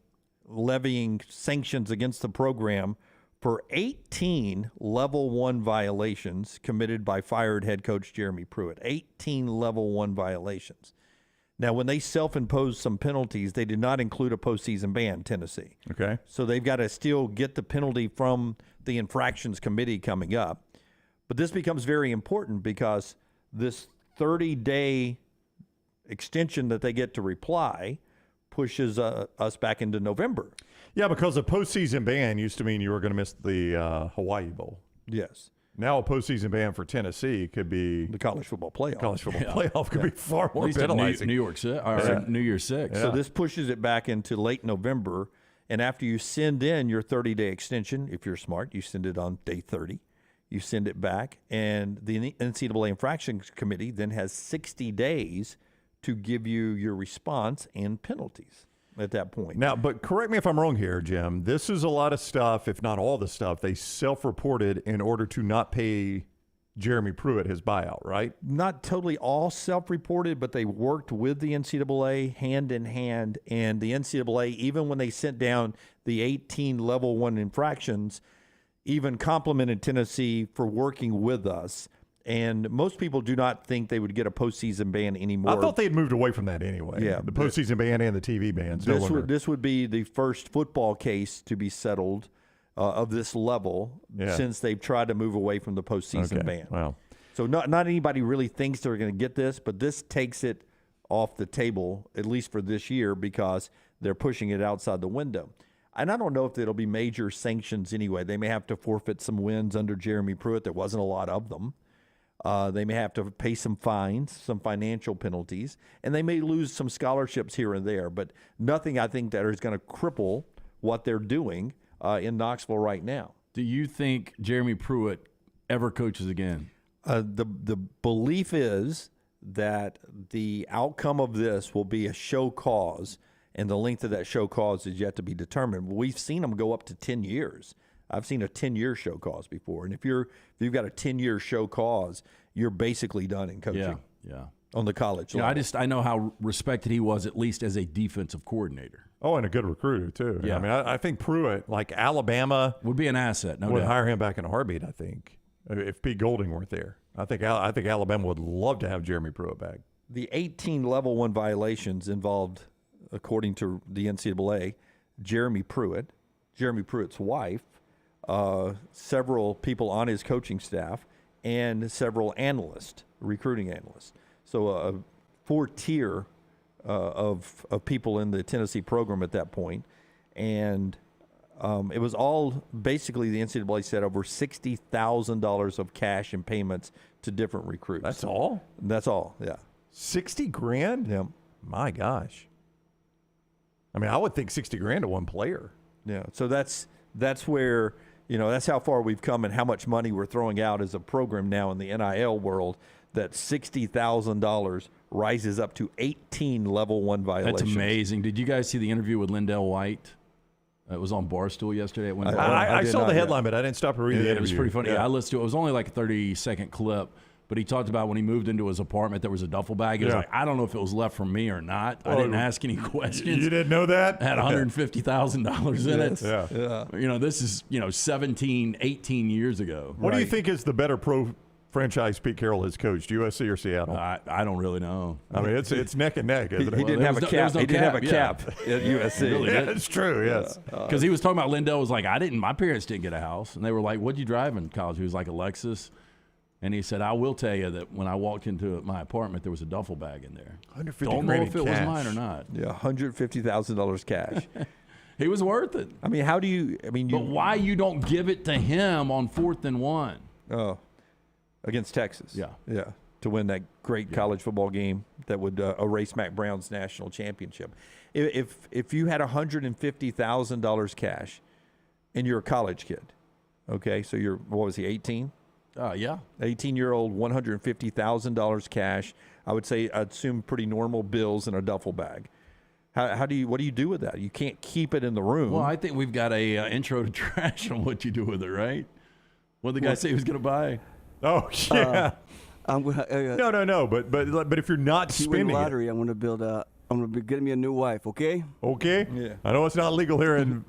levying sanctions against the program for 18 level 1 violations committed by fired head coach Jeremy Pruitt. 18 level 1 violations. Now, when they self-imposed some penalties, they did not include a postseason ban, Tennessee. Okay. So they've got to still get the penalty from the infractions committee coming up. But this becomes very important because this 30-day extension that they get to reply pushes us back into November. Yeah, because a postseason ban used to mean you were going to miss the Hawaii Bowl. Yes. Now a postseason ban for Tennessee could be the college football playoff. College football playoff could be far more At least penalizing. New Year's 6. So this pushes it back into late November. And after you send in your 30-day extension, if you're smart, you send it on day 30. You send it back, and the NCAA Infractions Committee then has 60 days to give you your response and penalties at that point. Now, but correct me if I'm wrong here, Jim. This is a lot of stuff, if not all the stuff, they self-reported in order to not pay Jeremy Pruitt his buyout, right? Not totally all self-reported, but they worked with the NCAA hand in hand. And the NCAA, even when they sent down the 18 level 1 infractions, even complimented Tennessee for working with us. And most people do not think they would get a postseason ban anymore. I thought they had moved away from that anyway. Yeah, the postseason ban and the TV bans. This would be the first football case to be settled of this level since they've tried to move away from the postseason ban. Wow. So not anybody really thinks they're going to get this, but this takes it off the table, at least for this year, because they're pushing it outside the window. And I don't know if it'll be major sanctions anyway. They may have to forfeit some wins under Jeremy Pruitt. There wasn't a lot of them. They may have to pay some fines, some financial penalties, and they may lose some scholarships here and there, but nothing I think that is going to cripple what they're doing in Knoxville right now. Do you think Jeremy Pruitt ever coaches again? The belief is that the outcome of this will be a show cause, and the length of that show cause is yet to be determined. We've seen them go up to 10 years. I've seen a 10-year show cause before, and if you've got a 10-year show cause, you're basically done in coaching. Yeah. On the college level. I know how respected he was, at least as a defensive coordinator. Oh, and a good recruiter too. Yeah. I mean, I think Pruitt, like Alabama, would be an asset. No would doubt. hire him back in a heartbeat. I think if Pete Golding weren't there, I think Alabama would love to have Jeremy Pruitt back. The 18 level 1 violations involved, according to the NCAA, Jeremy Pruitt's wife, several people on his coaching staff, and several recruiting analysts. So a 4-tier of people in the Tennessee program at that point. And it was all basically, the NCAA said, over $60,000 of cash and payments to different recruits. That's all? That's all, yeah. $60,000? Yeah. My gosh. I mean, I would think $60,000 to one player. Yeah. So that's where, that's how far we've come and how much money we're throwing out as a program now in the NIL world, that $60,000 rises up to 18 level 1 violations. That's amazing. Did you guys see the interview with Lindell White? It was on Barstool yesterday. I saw the headline, but I didn't stop to read the interview. It was pretty funny. Yeah. I listened to it. It was only like a 30-second clip, but he talked about when he moved into his apartment, there was a duffel bag. He was like, I don't know if it was left from me or not. I didn't ask any questions. You didn't know that? It had $150,000 in it. Yeah. This is, 17, 18 years ago. What do you think is the better pro franchise Pete Carroll has coached, USC or Seattle? I don't really know. I mean, it's neck and neck, isn't it? He didn't have a cap. He didn't have a cap at USC. Really it's true, yes. Because he was talking about Lindell was like, my parents didn't get a house. And they were like, what'd you drive in college? He was like, a Lexus. And he said, I will tell you that when I walked into my apartment, there was a duffel bag in there. Don't know if it was mine or not. Yeah, $150,000 cash. He was worth it. I mean, but why you don't give it to him on 4th and 1? Oh, against Texas. Yeah, to win that great college football game that would erase Mac Brown's national championship. If you had $150,000 cash and you're a college kid, okay, so what was he, 18? Yeah. 18-year-old, $150,000 cash. I'd assume pretty normal bills in a duffel bag. What do you do with that? You can't keep it in the room. Well, I think we've got a intro to trash on what you do with it, right? What did the guy say he was going to buy? Oh, yeah. I'm gonna, No. But if you're not spending the lottery, I'm going to build I'm going to be getting me a new wife, okay? Okay. Yeah. I know it's not legal here in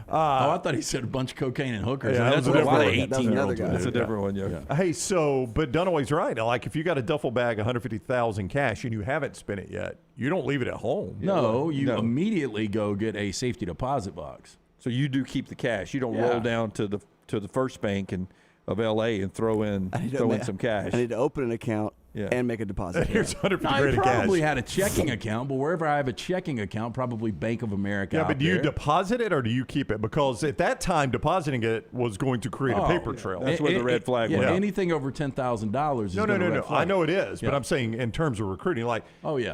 I thought he said a bunch of cocaine and hookers. Yeah, That's that was what a a different one. 18-year-old guy. would That's do. a different one, yeah. Hey, so, but Dunaway's right. Like, if you got a duffel bag, $150,000 cash, and you haven't spent it yet, you don't leave it at home. No, you immediately go get a safety deposit box. So you do keep the cash. You don't roll down to the first bank of L.A. and throw in some cash. I need to open an account and make a deposit. Here's $150,000 I in cash. probably had a checking account, but wherever I have a checking account, probably Bank of America. Yeah, out but do you there. deposit it or do you keep it? Because at that time, depositing it was going to create a paper trail. That's where the red flag yeah, went. anything over $10,000 is No. I know it is, but Yeah. I'm saying in terms of recruiting, like,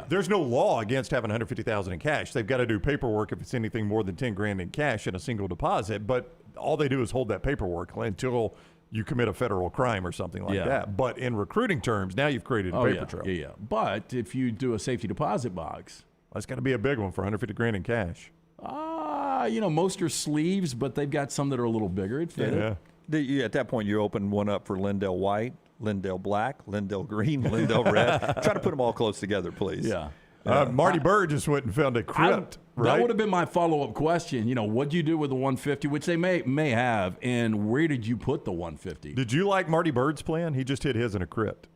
there's no law against having $150,000 in cash. They've got to do paperwork if it's anything more than $10,000 in cash in a single deposit. But all they do is hold that paperwork until you commit a federal crime or something like that. But in recruiting terms, now you've created a paper trail. Yeah. But if you do a safety deposit box, that's got to be a big one for $150,000 in cash. Most are sleeves, but they've got some that are a little bigger. It fit it. At that point, you open one up for Lindell White, Lindell Black, Lindell Green, Lindell Red. Try to put them all close together, please. Yeah. Marty Bird just went and found a crypt, right? That would have been my follow-up question. What do you do with the 150, which they may have, and where did you put the 150? Did you like Marty Bird's plan? He just hid his in a crypt.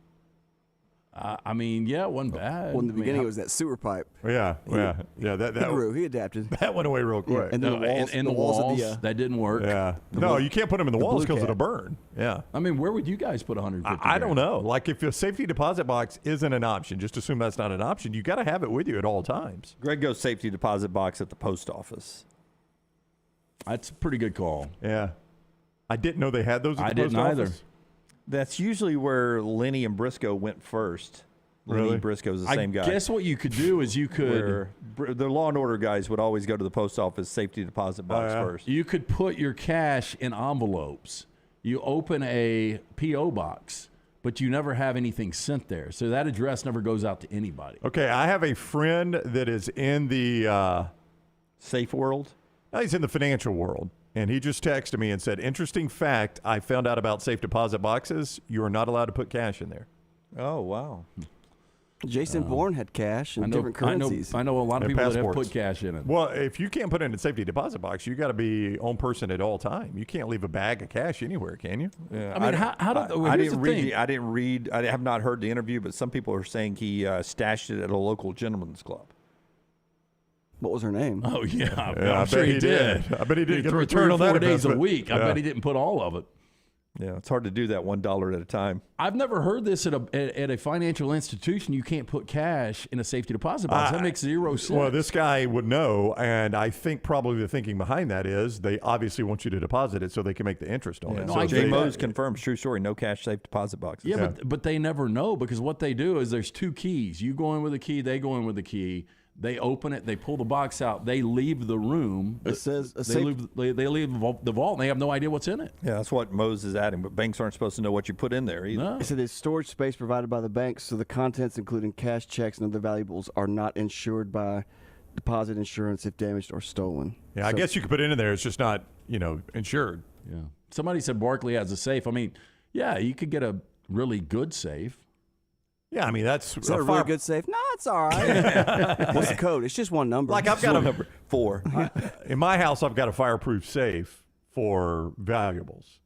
It wasn't bad. Well, in the beginning, it was that sewer pipe. Yeah. That He grew. He adapted. That went away real quick. And then the walls, and the walls of the, that didn't work. Yeah. No, you can't put them in the walls because it'll burn. Yeah. I mean, where would you guys put 150? I don't know. Like, if a safety deposit box isn't an option, just assume that's not an option. You got to have it with you at all times. Greg goes safety deposit box at the post office. That's a pretty good call. Yeah. I didn't know they had those at the post didn't office. either. That's usually where Lenny and Briscoe went first. Really? Lenny Briscoe's the same guy. I guess what you could do is you could the Law and Order guys would always go to the post office safety deposit box first. You could put your cash in envelopes. You open a P.O. box, but you never have anything sent there. So that address never goes out to anybody. Okay, I have a friend that is in the safe world. No, he's in the financial world. And he just texted me and said, interesting fact, I found out about safe deposit boxes. You are not allowed to put cash in there. Oh, wow. Jason Bourne had cash and different currencies. I know a lot of And people that have passports. put cash in it. Well, if you can't put it in a safety deposit box, you got to be on person at all time. You can't leave a bag of cash anywhere, can you? Yeah, I mean, how did I here's didn't the read. thing. I didn't read. I have not heard the interview, but some people are saying he stashed it at a local gentleman's club. What was her name? Oh yeah, I I'm sure bet he he did. did. I bet he did get a 3 return or on 4 that days a investment. week. I Yeah. bet he didn't put all of it. Yeah, it's hard to do that $1 at a time. I've never heard this at a financial institution. You can't put cash in a safety deposit box. That makes zero sense. Well, this guy would know, and I think probably the thinking behind that is they obviously want you to deposit it so they can make the interest on it. No, So I if get they- Jay Mose confirms, true story, no cash safe deposit boxes. yeah, but they never know because what they do is there's 2 keys. You go in with a key, they go in with a key. They open it, they pull the box out, they leave the room. It says a they safe- leave the vault, and they have no idea what's in it. Yeah, that's what Mose is adding, but banks aren't supposed to know what you put in there either. No. It said it's storage space provided by the banks, so the contents, including cash, checks, and other valuables, are not insured by deposit insurance if damaged or stolen. Yeah, I So- guess you could put it in there. It's just not, insured. Yeah. Somebody said Barkley has a safe. I mean, yeah, you could get a really good safe. Yeah, I mean, that's Is that a really good safe? No, it's all right. What's the code? It's just one number. Like I've got a Number 4. in my house, I've got a fireproof safe for valuables,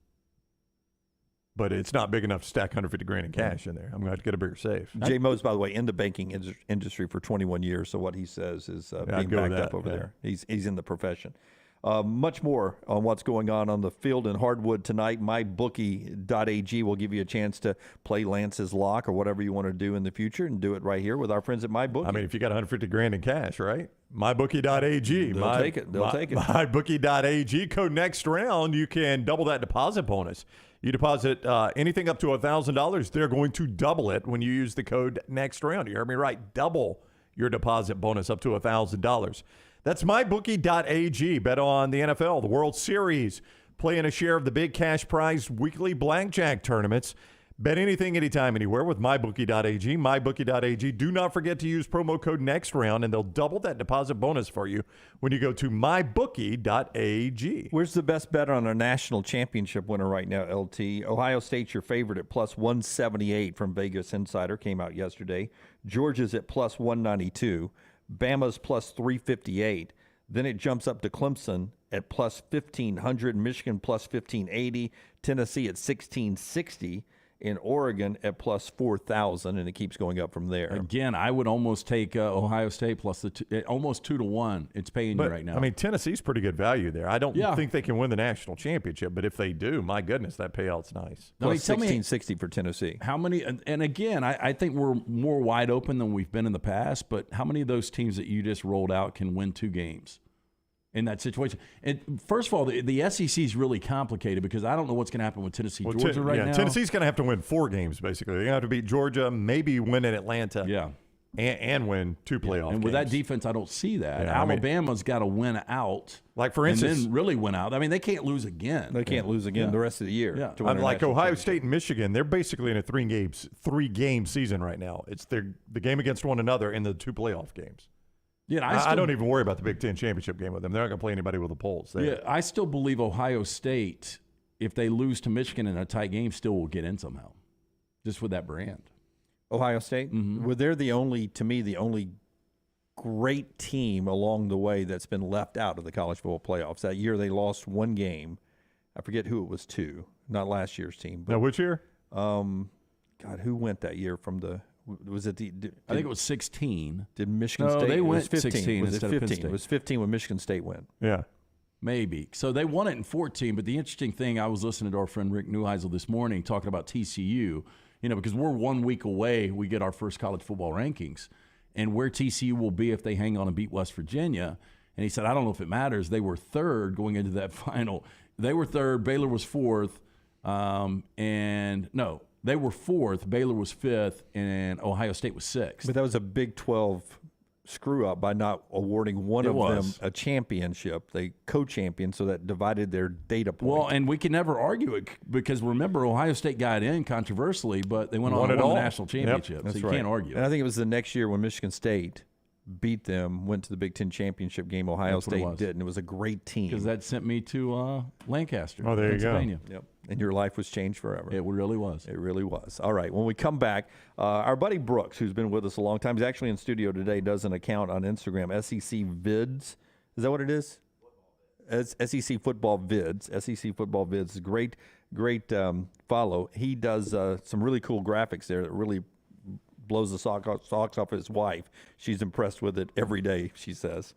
but it's not big enough to stack $150,000 in cash in there. I'm going to have to get a bigger safe. Jay Mose, by the way, in the banking industry for 21 years, so what he says is I'd being go with backed up that, over yeah. there. He's in the profession. Much more on what's going on the field in Hardwood tonight. MyBookie.ag will give you a chance to play Lance's lock or whatever you want to do in the future, and do it right here with our friends at MyBookie. I mean, if you got $150,000 in cash, right? MyBookie.ag. They'll take it. They'll take it. MyBookie.ag. Code next round, you can double that deposit bonus. You deposit anything up to $1,000, they're going to double it when you use the code next round. You heard me right. Double your deposit bonus up to $1,000. That's MyBookie.ag. Bet on the NFL, the World Series, play in a share of the big cash prize weekly blackjack tournaments. Bet anything, anytime, anywhere with MyBookie.ag. MyBookie.ag. Do not forget to use promo code NEXTROUND, and they'll double that deposit bonus for you when you go to MyBookie.ag. Where's the best bet on a national championship winner right now, LT? Ohio State's your favorite at plus 178 from Vegas Insider. Came out yesterday. Georgia's at plus 192. Bama's plus 358. Then it jumps up to Clemson at plus 1,500, Michigan plus 1,580, Tennessee at 1,660, in Oregon at plus 4,000, and it keeps going up from there. Again, I would almost take Ohio State plus almost 2-1. It's paying you right now. I mean, Tennessee's pretty good value there. I don't think they can win the national championship, but if they do, my goodness, that payout's nice. Plus 1,660 for Tennessee. How many? And again, I think we're more wide open than we've been in the past. But how many of those teams that you just rolled out can win 2 games? In that situation. And first of all, the SEC is really complicated because I don't know what's going to happen with Tennessee, Georgia right now. Tennessee's going to have to win 4 games, basically. They're going to have to beat Georgia, maybe win in Atlanta. Yeah. And win 2 playoff games. And with that defense, I don't see that. Yeah, Alabama's got to win out. Like, for instance. And then really win out. I mean, they can't lose again. They can't lose again the rest of the year. Yeah. Like Ohio State and Michigan, they're basically in a 3-game season right now. It's the game against one another in the 2 playoff games. Yeah, I don't even worry about the Big Ten championship game with them. They're not going to play anybody with a pulse. Yeah, I still believe Ohio State, if they lose to Michigan in a tight game, still will get in somehow, just with that brand. Ohio State? Mm-hmm. Well, they're the only great team along the way that's been left out of the college football playoffs. That year they lost 1 game. I forget who it was to. Not last year's team. Now, which year? God, who went that year from the – was it the I think it was 16. Did Michigan State? They went 15. 16 was it instead 15? of Penn State. It was 15 when Michigan State went. Yeah. Maybe. So they won it in 14, but the interesting thing, I was listening to our friend Rick Neuheisel this morning talking about TCU, because we're 1 week away, we get our first college football rankings, and where TCU will be if they hang on and beat West Virginia. And he said, I don't know if it matters. They were 3rd going into that final. They were 3rd. Baylor was 4th. They were 4th, Baylor was 5th, and Ohio State was 6th. But that was a Big 12 screw-up by not awarding one of them a championship. They co-championed, so that divided their data point. Well, and we can never argue it because, remember, Ohio State got in controversially, but they went on to win the national championship, so you can't argue. And I think it was the next year when Michigan State beat them, went to the Big Ten championship game. Ohio State didn't. It was a great team. Because that sent me to Lancaster, there you go. Pennsylvania. Yep. And your life was changed forever. It really was. It really was. All right. When we come back, our buddy Brooks, who's been with us a long time, he's actually in studio today, does an account on Instagram, SEC Vids. Is that what it is? SEC Football Vids. SEC Football Vids. Great follow. He does some really cool graphics there that really blows the socks off his wife. She's impressed with it every day, she says.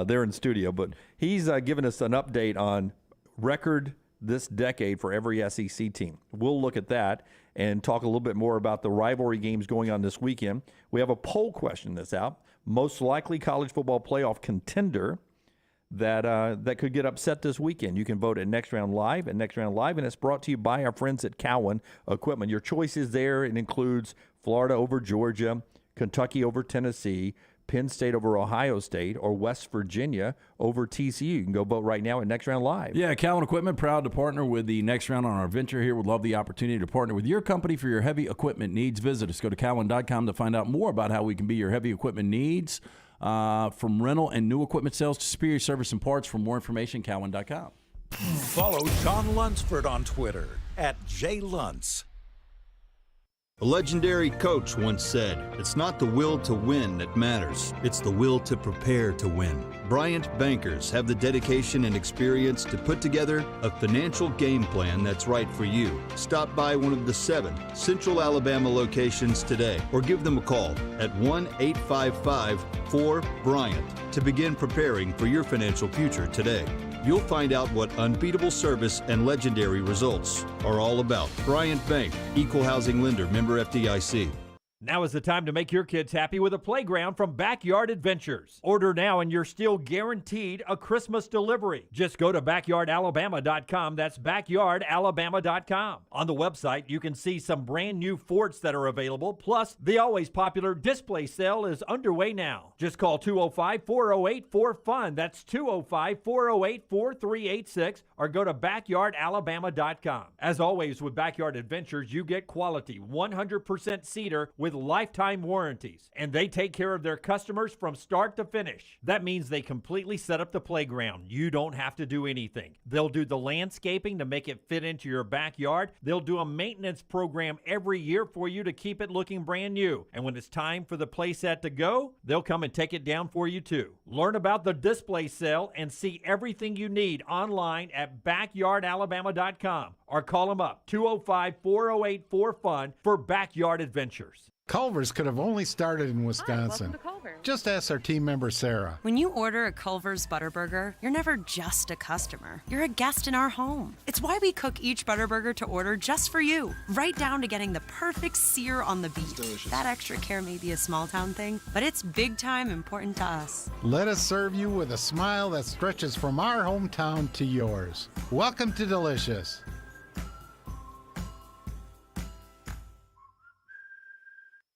They're in studio. But he's given us an update on record this decade for every SEC team. We'll look at that and talk a little bit more about the rivalry games going on this weekend. We have a poll question that's out. Most likely college football playoff contender that could get upset this weekend. You can vote at Next Round Live, and it's brought to you by our friends at Cowan Equipment. Your choice is there. It includes Florida over Georgia, Kentucky over Tennessee, Penn State over Ohio State, or West Virginia over TCU. You can go vote right now at Next Round Live. Yeah, Cowan Equipment, proud to partner with the Next Round on our venture here. Would love the opportunity to partner with your company for your heavy equipment needs. Visit us. Go to Cowan.com to find out more about how we can be your heavy equipment needs, from rental and new equipment sales to superior service and parts. For more information, Cowan.com. Follow John Lunsford on Twitter @JLuntz. A legendary coach once said, "It's not the will to win that matters, it's the will to prepare to win." Bryant bankers have the dedication and experience to put together a financial game plan that's right for you. Stop by one of the 7 Central Alabama locations today or give them a call at 1-855-4-BRYANT to begin preparing for your financial future today. You'll find out what unbeatable service and legendary results are all about. Bryant Bank, Equal Housing Lender, member FDIC. Now is the time to make your kids happy with a playground from Backyard Adventures. Order now and you're still guaranteed a Christmas delivery. Just go to backyardalabama.com. That's backyardalabama.com. On the website, you can see some brand new forts that are available. Plus, the always popular display sale is underway now. Just call 205-408-4FUN. That's 205-408-4386 or go to backyardalabama.com. As always with Backyard Adventures, you get quality 100% cedar with with lifetime warranties, and they take care of their customers from start to finish. That means they completely set up the playground. You don't have to do anything. They'll do the landscaping to make it fit into your backyard. They'll do a maintenance program every year for you to keep it looking brand new. And when it's time for the playset to go, they'll come and take it down for you too. Learn about the display sale and see everything you need online at backyardalabama.com or call them up 205-408-4FUN for backyard adventures. Culver's could have only started in Wisconsin. Just ask our team member Sarah. When you order a Culver's Butterburger, you're never just a customer. You're a guest in our home. It's why we cook each Butterburger to order just for you, right down to getting the perfect sear on the beef. That extra care may be a small town thing, but it's big time important to us. Let us serve you with a smile that stretches from our hometown to yours. Welcome to Delicious.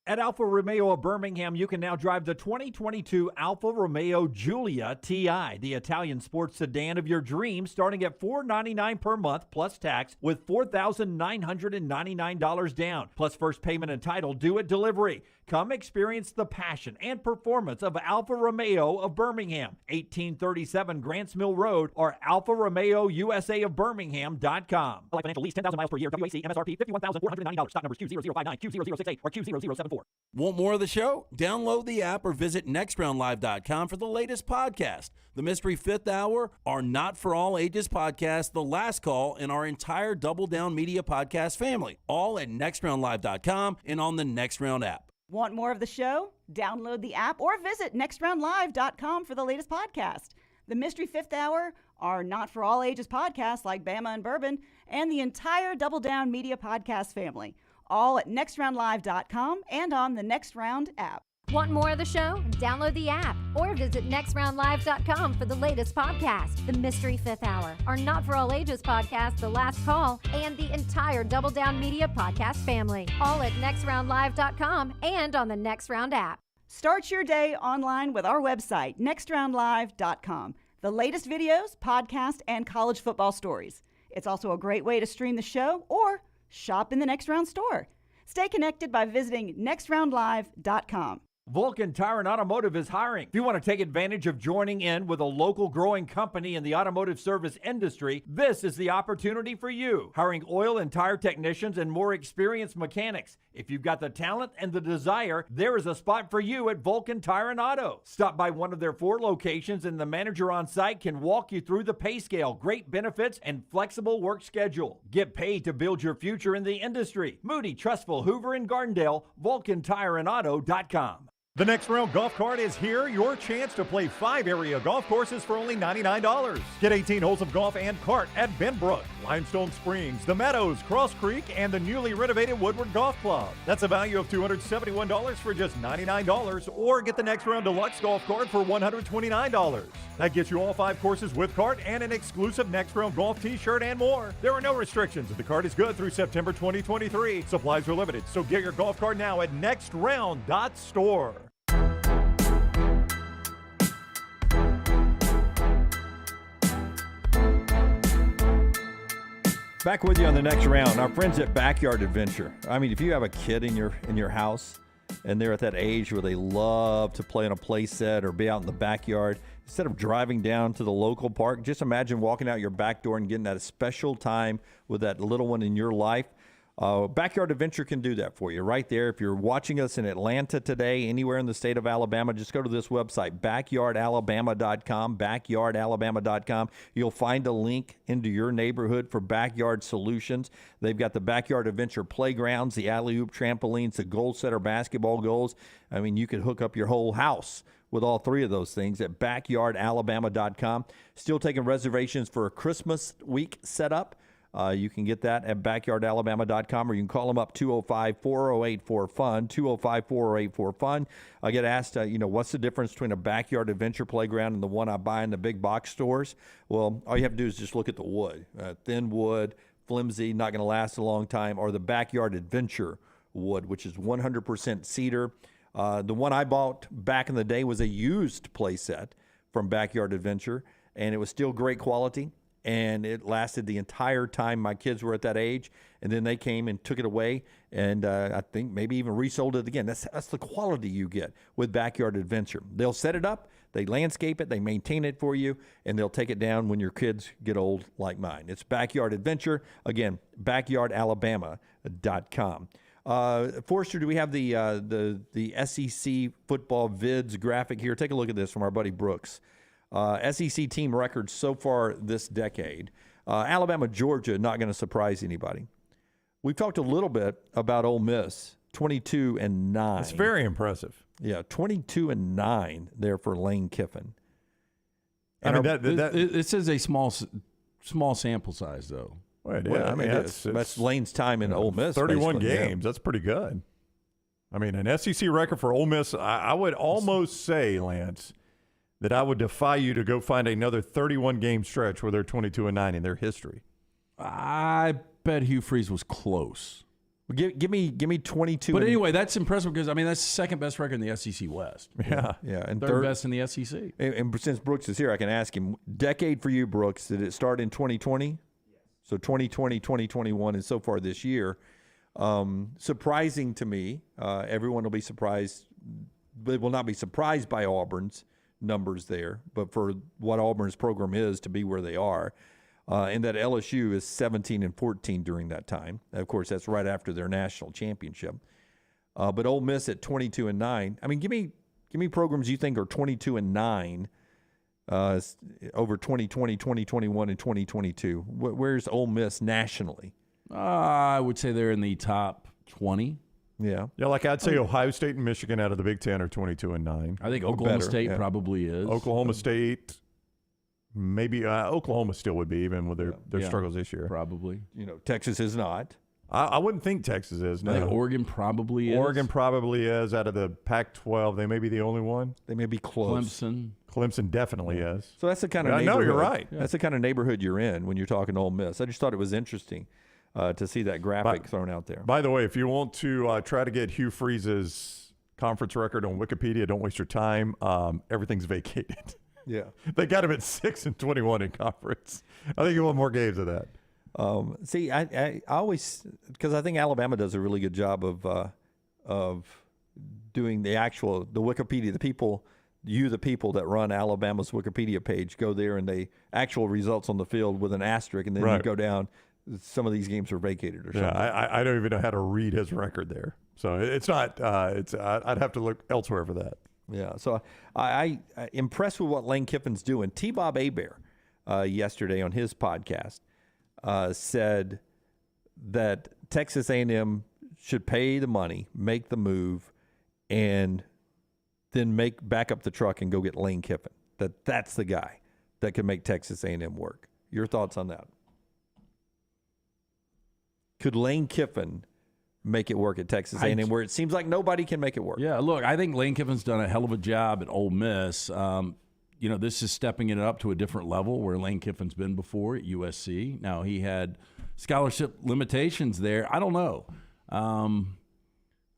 At Alfa Romeo of Birmingham, you can now drive the 2022 Alfa Romeo Giulia TI, the Italian sports sedan of your dreams, starting at $499 per month plus tax with $4,999 down, plus first payment and title due at delivery. Come experience the passion and performance of Alfa Romeo of Birmingham, 1837 Grants Mill Road, or Alfa Romeo USA of Birmingham.com. Life financial lease, 10,000 miles per year, WAC, MSRP, $51,490, stock numbers Q0059, Q0068, or Q0074. Want more of the show? Download the app or visit nextroundlive.com for the latest podcast. The Mystery Fifth Hour, our Not For All Ages podcast, The Last Call, and our entire Double Down Media podcast family, all at nextroundlive.com and on the Next Round app. Want more of the show? Download the app or visit nextroundlive.com for the latest podcast. The Mystery Fifth Hour, our Not For All Ages podcast like Bama and Bourbon, and the entire Double Down Media podcast family, all at nextroundlive.com and on the Next Round app. Want more of the show? Download the app or visit nextroundlive.com for the latest podcast, The Mystery Fifth Hour, our Not For All Ages podcast, The Last Call, and the entire Double Down Media podcast family, all at nextroundlive.com and on the Next Round app. Start your day online with our website, nextroundlive.com. The latest videos, podcasts, and college football stories. It's also a great way to stream the show or shop in the Next Round store. Stay connected by visiting nextroundlive.com. Vulcan Tire and Automotive is hiring. If you want to take advantage of joining in with a local growing company in the automotive service industry, this is the opportunity for you. Hiring oil and tire technicians and more experienced mechanics. If you've got the talent and the desire, there is a spot for you at Vulcan Tire and Auto. Stop by one of their 4 locations and the manager on site can walk you through the pay scale, great benefits, and flexible work schedule. Get paid to build your future in the industry. Moody, Trustful, Hoover, and Gardendale, VulcanTireandAuto.com. The Next Round Golf Cart is here, your chance to play 5 area golf courses for only $99. Get 18 holes of golf and cart at Benbrook, Limestone Springs, The Meadows, Cross Creek, and the newly renovated Woodward Golf Club. That's a value of $271 for just $99, or get the Next Round Deluxe Golf Cart for $129. That gets you all 5 courses with cart and an exclusive Next Round Golf t-shirt and more. There are no restrictions. The cart is good through September 2023. Supplies are limited, so get your golf cart now at nextround.store. Back with you on the Next Round. Our friends at Backyard Adventure. I mean, if you have a kid in your house and they're at that age where they love to play on a play set or be out in the backyard, instead of driving down to the local park, just imagine walking out your back door and getting that special time with that little one in your life. Backyard Adventure can do that for you right there. If you're watching us in Atlanta today, anywhere in the state of Alabama, just go to this website, backyardalabama.com, backyardalabama.com. You'll find a link into your neighborhood for backyard solutions. They've got the Backyard Adventure playgrounds, the alley-oop trampolines, the goal setter basketball goals. I mean, you could hook up your whole house with all 3 of those things at backyardalabama.com. Still taking reservations for a Christmas week setup. You can get that at backyardalabama.com, or you can call them up 205-408-4FUN, 205-408-4FUN. I get asked, what's the difference between a backyard adventure playground and the one I buy in the big box stores? Well, all you have to do is just look at the wood. Thin wood, flimsy, not going to last a long time, or the backyard adventure wood, which is 100% cedar. The one I bought back in the day was a used play set from Backyard Adventure, and it was still great quality. and it lasted the entire time my kids were at that age, and then they came and took it away, and I think maybe even resold it again. That's the quality you get with Backyard Adventure. They'll set it up, they landscape it, they maintain it for you, and they'll take it down when your kids get old like mine. It's Backyard Adventure. Again, backyardalabama.com. Forrester, do we have the SEC football vids graphic here? Take a look at this from our buddy Brooks. SEC team records so far this decade. Alabama, Georgia, not going to surprise anybody. We've talked a little bit about Ole Miss, 22-9. It's very impressive. Yeah, 22-9 there for Lane Kiffin. And this is a small sample size, though. Well, yeah, I mean that's Lane's time in Ole Miss. 31 games. Yeah. That's pretty good. I mean, an SEC record for Ole Miss. I would almost say, Lance, that I would defy you to go find another 31-game stretch where they're 22-9 in their history. I bet Hugh Freeze was close. Give me 22. But anyway, that's impressive because, I mean, that's the second best record in the SEC West. Yeah. And third best in the SEC. And since Brooks is here, I can ask him, decade for you, Brooks, did it start in 2020? Yes. So 2020, 2021, and so far this year. Surprising to me. Everyone will be surprised, but will not be surprised by Auburn's numbers there, but for what Auburn's program is to be where they are. And that LSU is 17-14 during that time. Of course, that's right after their national championship. But Ole Miss at 22-9. I mean, give me programs you think are 22-9 over 2020, 2021, and 2022. Where's Ole Miss nationally? I would say they're in the top 20. Yeah. Yeah, like I'd say Ohio State and Michigan out of the Big Ten are 22-9. I think Oklahoma State probably is. Oklahoma State, maybe Oklahoma still would be, even with their struggles this year. Probably. Texas is not. I wouldn't think Texas is. No. I think Oregon probably is. Oregon probably is out of the Pac-12. They may be the only one. They may be close. Clemson definitely is. So that's the kind of neighborhood. No, you're right. That's the kind of neighborhood you're in when you're talking Ole Miss. I just thought it was interesting to see that graphic thrown out there. By the way, if you want to try to get Hugh Freeze's conference record on Wikipedia, don't waste your time. Everything's vacated. Yeah. They got him at 6-21 in conference. I think he won more games than that. See, I always, because I think Alabama does a really good job of doing the Wikipedia. The people that run Alabama's Wikipedia page go there and they actual results on the field with an asterisk, and then you go down. Some of these games are vacated or something. Yeah, I don't even know how to read his record there. So it's not. I'd have to look elsewhere for that. Yeah. So I impressed with what Lane Kiffin's doing. T-Bob Hebert yesterday on his podcast said that Texas A&M should pay the money, make the move, and then back up the truck and go get Lane Kiffin. That's the guy that can make Texas A&M work. Your thoughts on that? Could Lane Kiffin make it work at Texas A&M, where it seems like nobody can make it work? Yeah, look, I think Lane Kiffin's done a hell of a job at Ole Miss. This is stepping it up to a different level where Lane Kiffin's been before at USC. Now, he had scholarship limitations there. I don't know.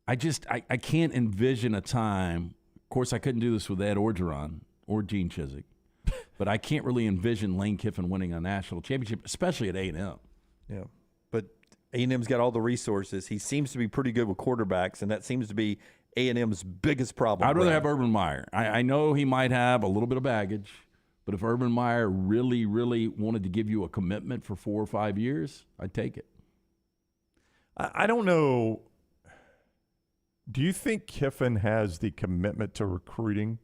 I can't envision a time. Of course, I couldn't do this with Ed Orgeron or Gene Chizik, but I can't really envision Lane Kiffin winning a national championship, especially at A&M. Yeah, but A&M's got all the resources. He seems to be pretty good with quarterbacks, and that seems to be A&M's biggest problem. I'd rather have Urban Meyer. I know he might have a little bit of baggage, but if Urban Meyer really, really wanted to give you a commitment for 4 or 5 years, I'd take it. I don't know. Do you think Kiffin has the commitment to recruiting?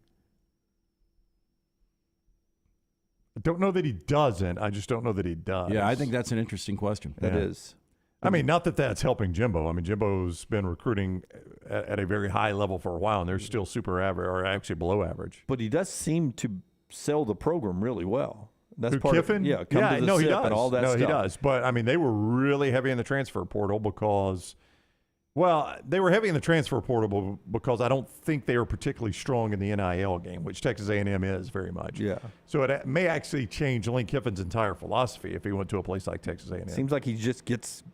I don't know that he doesn't. I just don't know that he does. Yeah, I think that's an interesting question. That is. I mean, not that that's helping Jimbo. I mean, Jimbo's been recruiting at a very high level for a while, and they're still super average, or actually below average. But he does seem to sell the program really well. That's part Kiffin? Of, yeah, come to the he SIP does. and all that stuff. He does. But, I mean, they were really heavy in the transfer portal because, well, they were heavy in the transfer portal because I don't think they were particularly strong in the NIL game, which Texas A&M is very much. Yeah. So it may actually change Lane Kiffin's entire philosophy if he went to a place like Texas A&M. Seems like he just gets –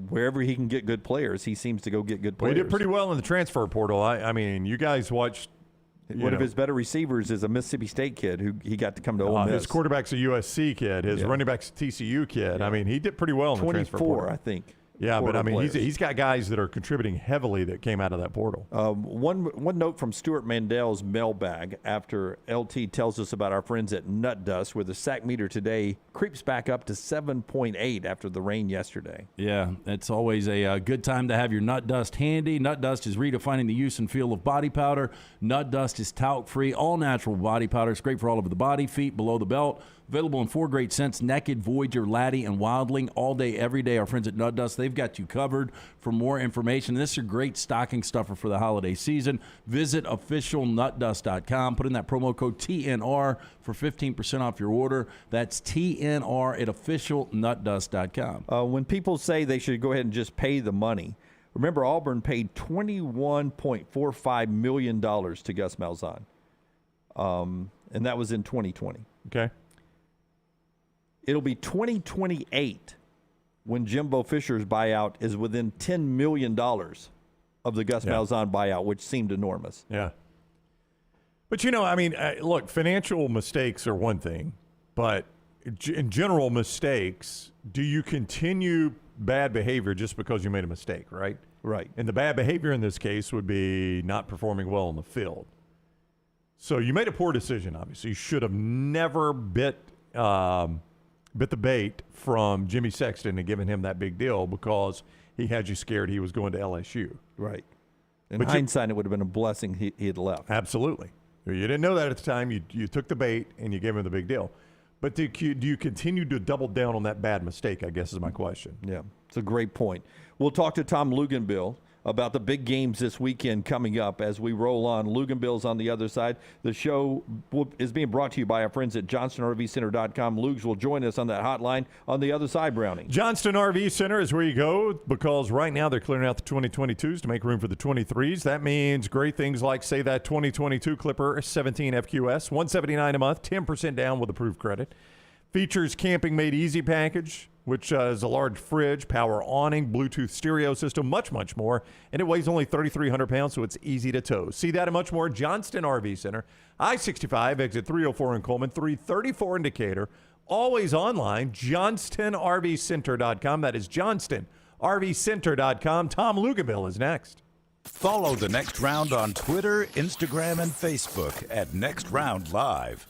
wherever he can get good players, he seems to go get good players. Well, he did pretty well in the transfer portal. I mean, you guys watched One of his better receivers is a Mississippi State kid who he got to come to Ole Miss. His quarterback's a USC kid. His running back's a TCU kid. I mean, he did pretty well in the transfer portal. 24, I think. Yeah, but I mean, players. he's got guys that are contributing heavily that came out of that portal. One note from Stuart Mandel's mailbag after LT tells us about our friends at Nut Dust, where the sack meter today creeps back up to 7.8 after the rain yesterday. Yeah, it's always a good time to have your Nut Dust handy. Nut Dust is redefining the use and feel of body powder. Nut Dust is talc-free, all-natural body powder. It's great for all over the body, feet, below the belt. Available in 4 great scents: Naked, Voyager, Laddie, and Wildling. All day, every day, our friends at Nut Dust, they've got you covered. For more information, this is a great stocking stuffer for the holiday season. Visit officialnutdust.com. Put in that promo code TNR for 15% off your order. That's TNR at officialnutdust.com. When people say they should go ahead and just pay the money, remember Auburn paid $21.45 million to Gus Malzahn. And that was in 2020. Okay. It'll be 2028 when Jimbo Fisher's buyout is within $10 million of the Gus Malzahn buyout, which seemed enormous. Yeah. But, I mean, look, financial mistakes are one thing, but in general mistakes, do you continue bad behavior just because you made a mistake, right? Right. And the bad behavior in this case would be not performing well on the field. So you made a poor decision, obviously. You should have never bit the bait from Jimmy Sexton and given him that big deal because he had you scared he was going to LSU. Right. In hindsight, it would have been a blessing he had left. Absolutely. You didn't know that at the time. You took the bait and you gave him the big deal. But do you continue to double down on that bad mistake, I guess is my question. Yeah, it's a great point. We'll talk to Tom Luginbill about the big games this weekend coming up as we roll on. Luginbill's on the other side. The show is being brought to you by our friends at JohnstonRVCenter.com. Lugs will join us on that hotline on the other side, Brownie. Johnston RV Center is where you go because right now they're clearing out the 2022s to make room for the 23s. That means great things like, say, that 2022 Clipper 17 FQS, $179 a month, 10% down with approved credit. Features Camping Made Easy package, which is a large fridge, power awning, Bluetooth stereo system, much, much more. And it weighs only 3,300 pounds, so it's easy to tow. See that and much more. Johnston RV Center, I-65, exit 304 in Coleman, 334 in Decatur. Always online, JohnstonRVCenter.com. That is JohnstonRVCenter.com. Tom Luginbill is next. Follow the Next Round on Twitter, Instagram, and Facebook at Next Round Live.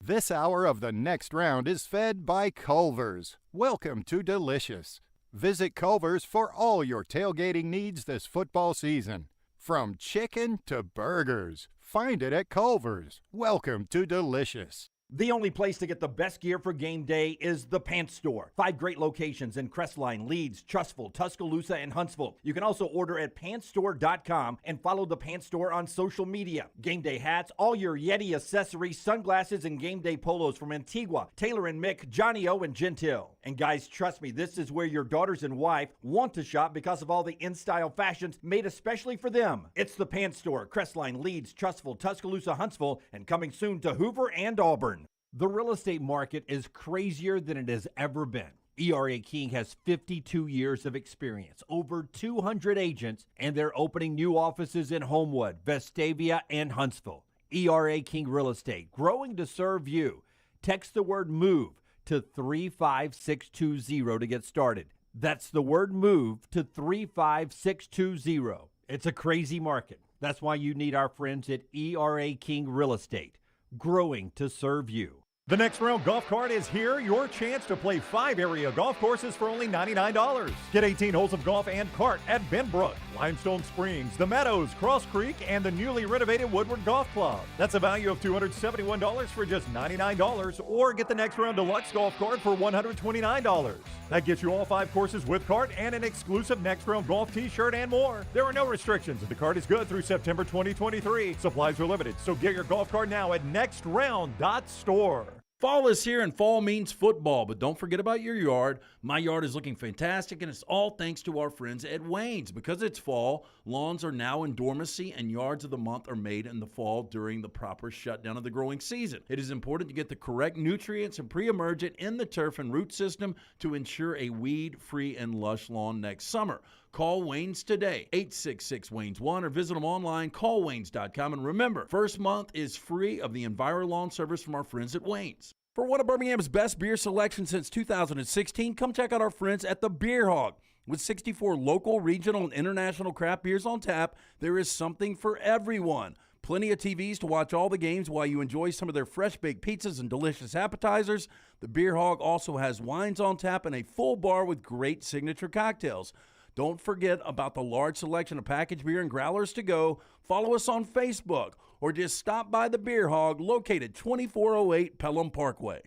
This hour of the Next Round is fed by Culver's. Welcome to Delicious. Visit Culver's for all your tailgating needs this football season. From chicken to burgers, find it at Culver's. Welcome to Delicious. The only place to get the best gear for game day is the Pants Store. 5 great locations in Crestline, Leeds, Trussville, Tuscaloosa, and Huntsville. You can also order at PantsStore.com and follow the Pants Store on social media. Game day hats, all your Yeti accessories, sunglasses, and game day polos from Antigua, Taylor and Mick, Johnny O, and Gentile. And guys, trust me, this is where your daughters and wife want to shop because of all the in-style fashions made especially for them. It's the Pants Store, Crestline, Leeds, Trussville, Tuscaloosa, Huntsville, and coming soon to Hoover and Auburn. The real estate market is crazier than it has ever been. ERA King has 52 years of experience, over 200 agents, and they're opening new offices in Homewood, Vestavia, and Huntsville. ERA King Real Estate, growing to serve you. Text the word MOVE to 35620 to get started. That's the word MOVE to 35620. It's a crazy market. That's why you need our friends at ERA King Real Estate, growing to serve you. The Next Round Golf Cart is here. Your chance to play 5 area golf courses for only $99. Get 18 holes of golf and cart at Benbrook, Limestone Springs, The Meadows, Cross Creek, and the newly renovated Woodward Golf Club. That's a value of $271 for just $99, or get the Next Round Deluxe Golf Cart for $129. That gets you all 5 courses with cart and an exclusive Next Round Golf t-shirt and more. There are no restrictions, and the cart is good through September 2023. Supplies are limited, so get your golf cart now at nextround.store. Fall is here, and fall means football, but don't forget about your yard. My yard is looking fantastic, and it's all thanks to our friends at Wayne's. Because it's fall, lawns are now in dormancy, and yards of the month are made in the fall during the proper shutdown of the growing season. It is important to get the correct nutrients and pre-emergent in the turf and root system to ensure a weed-free and lush lawn next summer. Call Wayne's today, 866-WAYNES-1, or visit them online, callwaynes.com. And remember, first month is free of the EnviroLawn service from our friends at Wayne's. For one of Birmingham's best beer selections since 2016, come check out our friends at the Beer Hog. With 64 local, regional, and international craft beers on tap, there is something for everyone. Plenty of TVs to watch all the games while you enjoy some of their fresh-baked pizzas and delicious appetizers. The Beer Hog also has wines on tap and a full bar with great signature cocktails. Don't forget about the large selection of packaged beer and growlers to go. Follow us on Facebook or just stop by the Beer Hog located 2408 Pelham Parkway.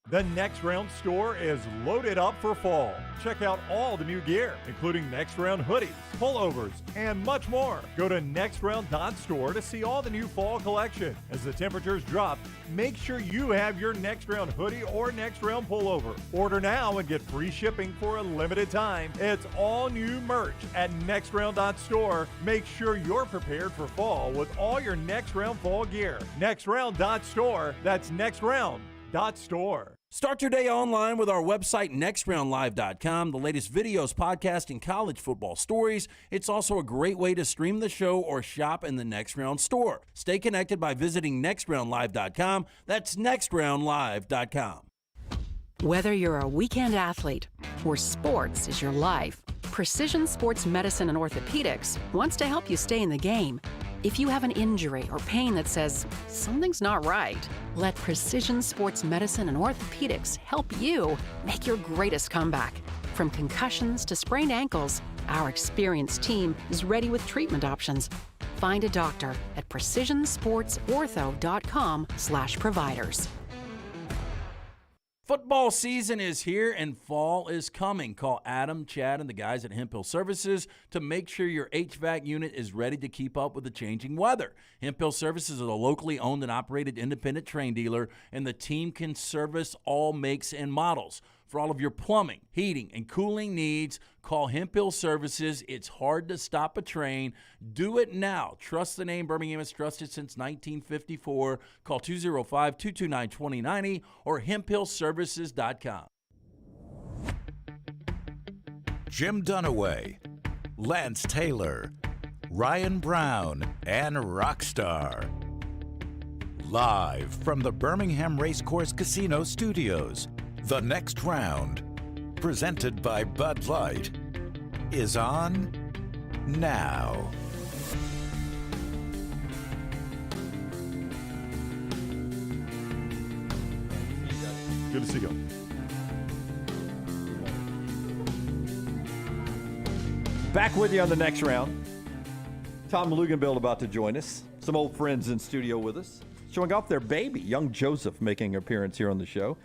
The Next Round store is loaded up for fall. Check out all the new gear, including Next Round hoodies, pullovers, and much more. Go to nextround.store to see all the new fall collection. As the temperatures drop, make sure you have your Next Round hoodie or Next Round pullover. Order now and get free shipping for a limited time. It's all new merch at nextround.store. Make sure you're prepared for fall with all your Next Round fall gear. Nextround.store. That's nextround.store. Start your day online with our website, nextroundlive.com. The latest videos, podcasts, and college football stories. It's also a great way to stream the show or shop in the Next Round store. Stay connected by visiting nextroundlive.com. That's nextroundlive.com. Whether you're a weekend athlete or sports is your life, Precision Sports Medicine and Orthopedics wants to help you stay in the game. If you have an injury or pain that says something's not right, let Precision Sports Medicine and Orthopedics help you make your greatest comeback. From concussions to sprained ankles, our experienced team is ready with treatment options. Find a doctor at precisionsportsortho.com/providers. Football season is here and fall is coming. Call Adam, Chad, and the guys at Hemp Hill Services to make sure your HVAC unit is ready to keep up with the changing weather. Hemp Hill Services is a locally owned and operated independent train dealer, and the team can service all makes and models. For all of your plumbing, heating, and cooling needs, call Hemp Hill Services. It's hard to stop a train. Do it now. Trust the name. Birmingham has trusted since 1954. Call 205-229-2090 or hemphillservices.com. Jim Dunaway, Lance Taylor, Ryan Brown, and Rockstar. Live from the Birmingham Racecourse Casino Studios, The Next Round, presented by Bud Light, is on now. Good to see you. Back with you on the Next Round. Tom Luginbill about to join us. Some old friends in studio with us, showing off their baby, young Joseph, making an appearance here on the show.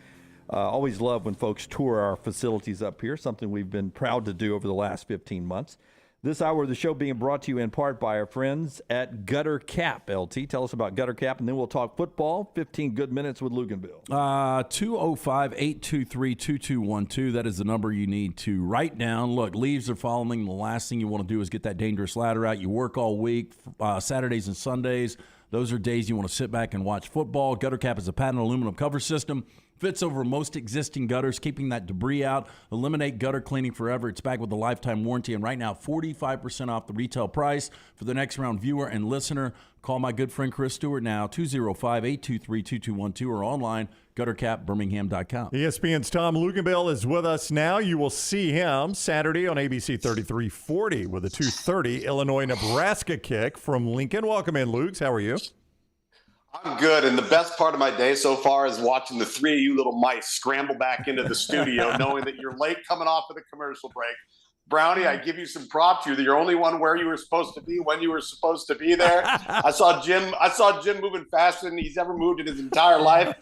Always love when folks tour our facilities up here, something we've been proud to do over the last 15 months. This hour of the show being brought to you in part by our friends at Gutter Cap. LT, tell us about Gutter Cap, and then we'll talk football. 15 good minutes with Luginbill. 205-823-2212. That is the number you need to write down. Look, leaves are falling. The last thing you want to do is get that dangerous ladder out. You work all week, Saturdays and Sundays. Those are days you want to sit back and watch football. Gutter Cap is a patented aluminum cover system. Fits over most existing gutters, keeping that debris out. Eliminate gutter cleaning forever. It's back with a lifetime warranty. And right now, 45% off the retail price. For the Next Round viewer and listener, call my good friend Chris Stewart now, 205-823-2212, or online, guttercapbirmingham.com. ESPN's Tom Luginbill is with us now. You will see him Saturday on ABC 3340 with a 2:30 Illinois-Nebraska kick from Lincoln. Welcome in, Luke. How are you? I'm good, and the best part of my day so far is watching the three of you little mice scramble back into the studio, knowing that you're late coming off of the commercial break. Brownie, I give you some props. You're the only one where you were supposed to be when you were supposed to be there. I saw Jim moving faster than he's ever moved in his entire life.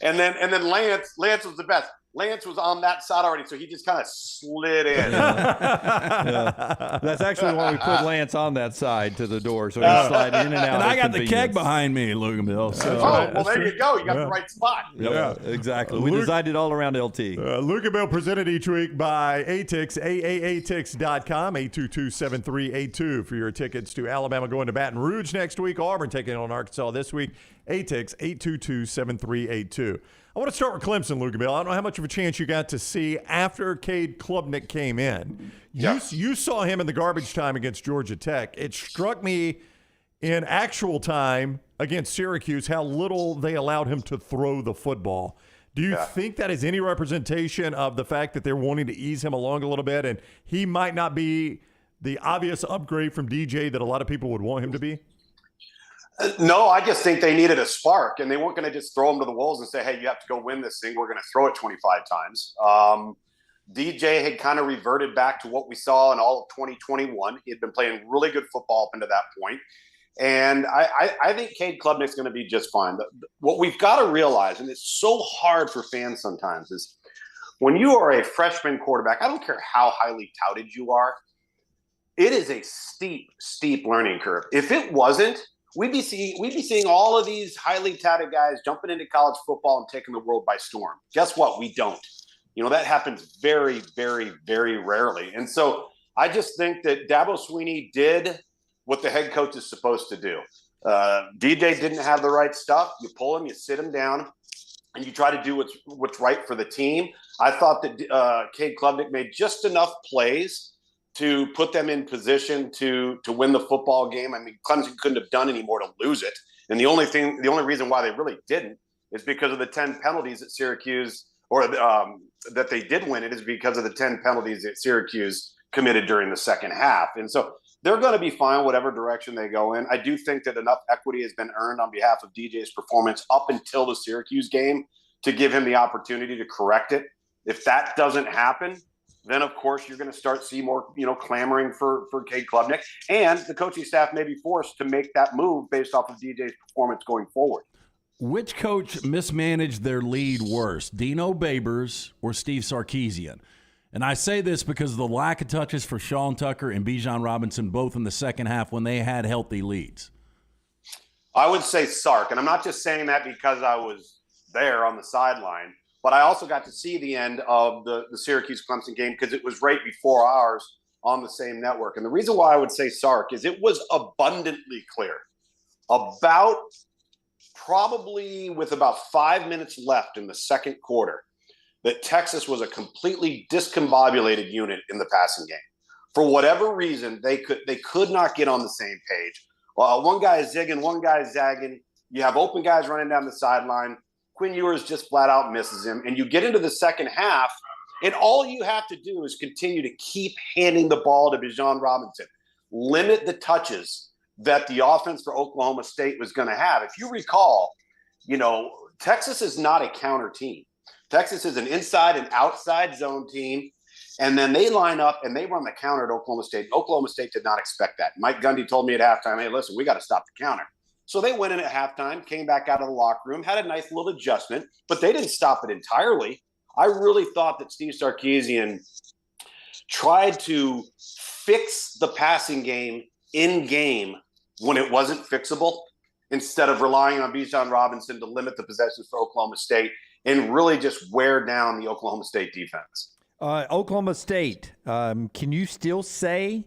And then Lance was the best. Lance was on that side already, so he just kind of slid in. Yeah. That's actually why we put Lance on that side to the door, so he's sliding in and out. And I got the keg behind me, Luginbill. So. Well, there you go. You got the right spot. Yeah, exactly. We designed it all around LT. Luginbill presented each week by ATIX, AAATix.com, 822-7382 for your tickets to Alabama going to Baton Rouge next week. Auburn taking on Arkansas this week. ATIX 822-7382. I want to start with Clemson, Luginbill. I don't know how much of a chance you got to see after Cade Klubnik came in. You saw him in the garbage time against Georgia Tech. It struck me in actual time against Syracuse how little they allowed him to throw the football. Do you think that is any representation of the fact that they're wanting to ease him along a little bit and he might not be the obvious upgrade from DJ that a lot of people would want him to be? No, I just think they needed a spark, and they weren't going to just throw him to the wolves and say, hey, you have to go win this thing. We're going to throw it 25 times. DJ had kind of reverted back to what we saw in all of 2021. He had been playing really good football up into that point. And I think Cade Klubnik's going to be just fine. What we've got to realize, and it's so hard for fans sometimes, is when you are a freshman quarterback, I don't care how highly touted you are, it is a steep, steep learning curve. If it wasn't, we'd be seeing all of these highly touted guys jumping into college football and taking the world by storm. Guess what? We don't. That happens very, very, very rarely. And so I just think that Dabo Swinney did what the head coach is supposed to do. DJ didn't have the right stuff. You pull him, you sit him down, and you try to do what's right for the team. I thought that Cade Klubnik made just enough plays to put them in position to win the football game. I mean, Clemson couldn't have done any more to lose it. And the only reason why they really didn't is because of the 10 penalties at Syracuse, or that they did win it is because of the 10 penalties that Syracuse committed during the second half. And so they're going to be fine whatever direction they go in. I do think that enough equity has been earned on behalf of DJ's performance up until the Syracuse game to give him the opportunity to correct it. If that doesn't happen, then of course you're going to start see more, clamoring for Cade Klubnik, and the coaching staff may be forced to make that move based off of DJ's performance going forward. Which coach mismanaged their lead worse, Dino Babers or Steve Sarkisian? And I say this because of the lack of touches for Sean Tucker and Bijan Robinson, both in the second half when they had healthy leads. I would say Sark, and I'm not just saying that because I was there on the sideline, but I also got to see the end of the Syracuse-Clemson game because it was right before ours on the same network. And the reason why I would say Sark is it was abundantly clear, probably with about 5 minutes left in the second quarter, that Texas was a completely discombobulated unit in the passing game. For whatever reason, they could not get on the same page. One guy is zigging, one guy is zagging. You have open guys running down the sideline. Quinn Ewers just flat out misses him. And you get into the second half, and all you have to do is continue to keep handing the ball to Bijan Robinson. Limit the touches that the offense for Oklahoma State was going to have. If you recall, Texas is not a counter team. Texas is an inside and outside zone team. And then they line up and they run the counter at Oklahoma State. Oklahoma State did not expect that. Mike Gundy told me at halftime, hey, listen, we got to stop the counter. So they went in at halftime, came back out of the locker room, had a nice little adjustment, but they didn't stop it entirely. I really thought that Steve Sarkisian tried to fix the passing game in game when it wasn't fixable, instead of relying on Bijan Robinson to limit the possessions for Oklahoma State and really just wear down the Oklahoma State defense. Oklahoma State, can you still say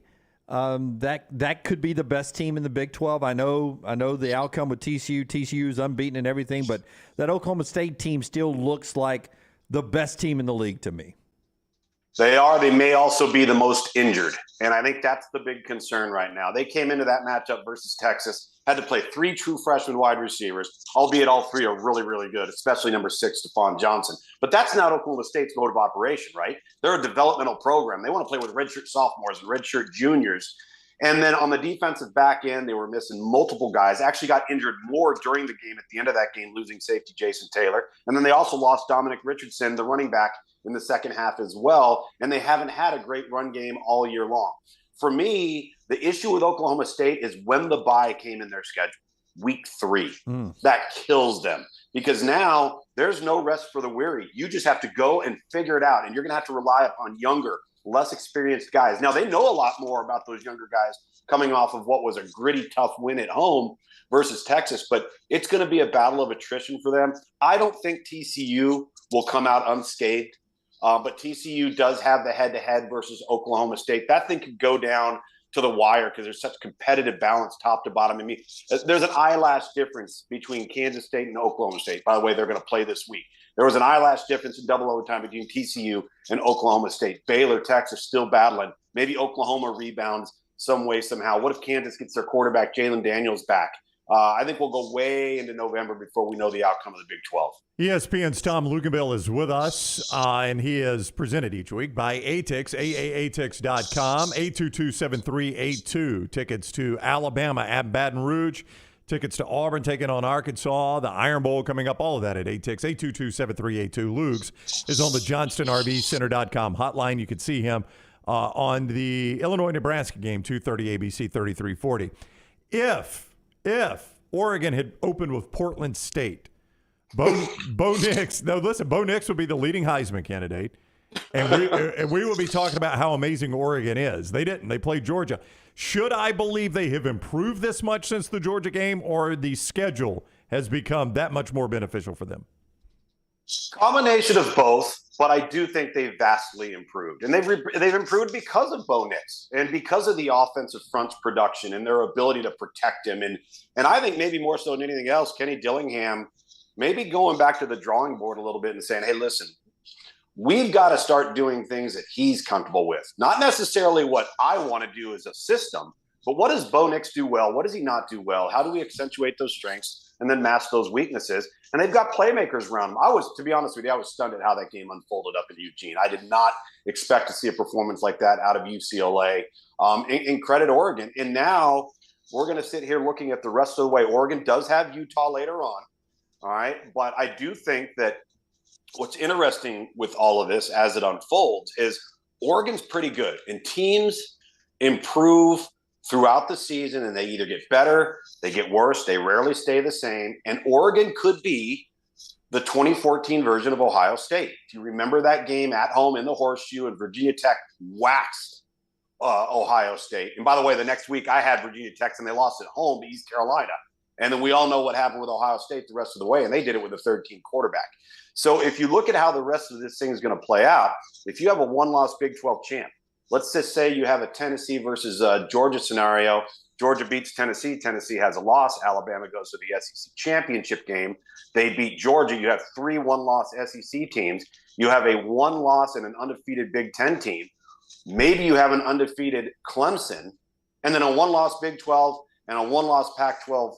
that could be the best team in the Big 12? I know the outcome with TCU. TCU is unbeaten and everything, but that Oklahoma State team still looks like the best team in the league to me. They are. They may also be the most injured, and I think that's the big concern right now. They came into that matchup versus Texas, had to play 3 true freshman wide receivers, albeit all 3 are really, really good, especially number 6, Stephon Johnson. But that's not Oklahoma State's mode of operation, right? They're a developmental program. They want to play with redshirt sophomores and redshirt juniors. And then on the defensive back end, they were missing multiple guys, actually got injured more during the game at the end of that game, losing safety Jason Taylor. And then they also lost Dominic Richardson, the running back, in the second half as well. And they haven't had a great run game all year long. For me, the issue with Oklahoma State is when the bye came in their schedule, week 3. That kills them because now there's no rest for the weary. You just have to go and figure it out. And you're going to have to rely upon younger, less experienced guys. Now, they know a lot more about those younger guys coming off of what was a gritty, tough win at home versus Texas, but it's going to be a battle of attrition for them. I don't think TCU will come out unscathed, but TCU does have the head-to-head versus Oklahoma State. That thing could go down to the wire because there's such competitive balance top to bottom. I mean, there's an eyelash difference between Kansas State and Oklahoma State. By the way, they're going to play this week. There was an eyelash difference in double overtime between TCU and Oklahoma State. Baylor, Texas still battling. Maybe Oklahoma rebounds some way, somehow. What if Kansas gets their quarterback, Jalen Daniels, back? I think we'll go way into November before we know the outcome of the Big 12. ESPN's Tom Luginbill is with us, and he is presented each week by ATIX, AAATix.com, 822-7382. Tickets to Alabama at Baton Rouge, tickets to Auburn taking on Arkansas, the Iron Bowl coming up, all of that at ATIX, 822-7382. Lugs is on the JohnstonRVCenter.com hotline. You can see him on the Illinois-Nebraska game, 2:30 ABC 3340. If Oregon had opened with Portland State, Bo Nix, no, listen, Bo Nix would be the leading Heisman candidate, and we would be talking about how amazing Oregon is. They didn't. They played Georgia. Should I believe they have improved this much since the Georgia game, or the schedule has become that much more beneficial for them? Combination of both, but I do think they've vastly improved. And they've improved because of Bo Nix and because of the offensive front's production and their ability to protect him. And I think maybe more so than anything else, Kenny Dillingham maybe going back to the drawing board a little bit and saying, hey, listen, we've got to start doing things that he's comfortable with. Not necessarily what I want to do as a system, but what does Bo Nix do well? What does he not do well? How do we accentuate those strengths and then mask those weaknesses? And they've got playmakers around them. To be honest with you, I was stunned at how that game unfolded up in Eugene. I did not expect to see a performance like that out of UCLA. And credit Oregon. And now we're going to sit here looking at the rest of the way. Oregon does have Utah later on. All right. But I do think that what's interesting with all of this as it unfolds is Oregon's pretty good. And teams improve throughout the season, and they either get better, they get worse, they rarely stay the same. And Oregon could be the 2014 version of Ohio State. Do you remember that game at home in the Horseshoe, and Virginia Tech waxed Ohio State? And by the way, the next week I had Virginia Tech, and they lost at home to East Carolina. And then we all know what happened with Ohio State the rest of the way, and they did it with a third-team quarterback. So if you look at how the rest of this thing is going to play out, if you have a one-loss Big 12 champ, let's just say you have a Tennessee versus Georgia scenario. Georgia beats Tennessee. Tennessee has a loss. Alabama goes to the SEC championship game. They beat Georgia. You have 3 one-loss SEC teams. You have a one-loss and an undefeated Big 10 team. Maybe you have an undefeated Clemson, and then a one-loss Big 12 and a one-loss Pac-12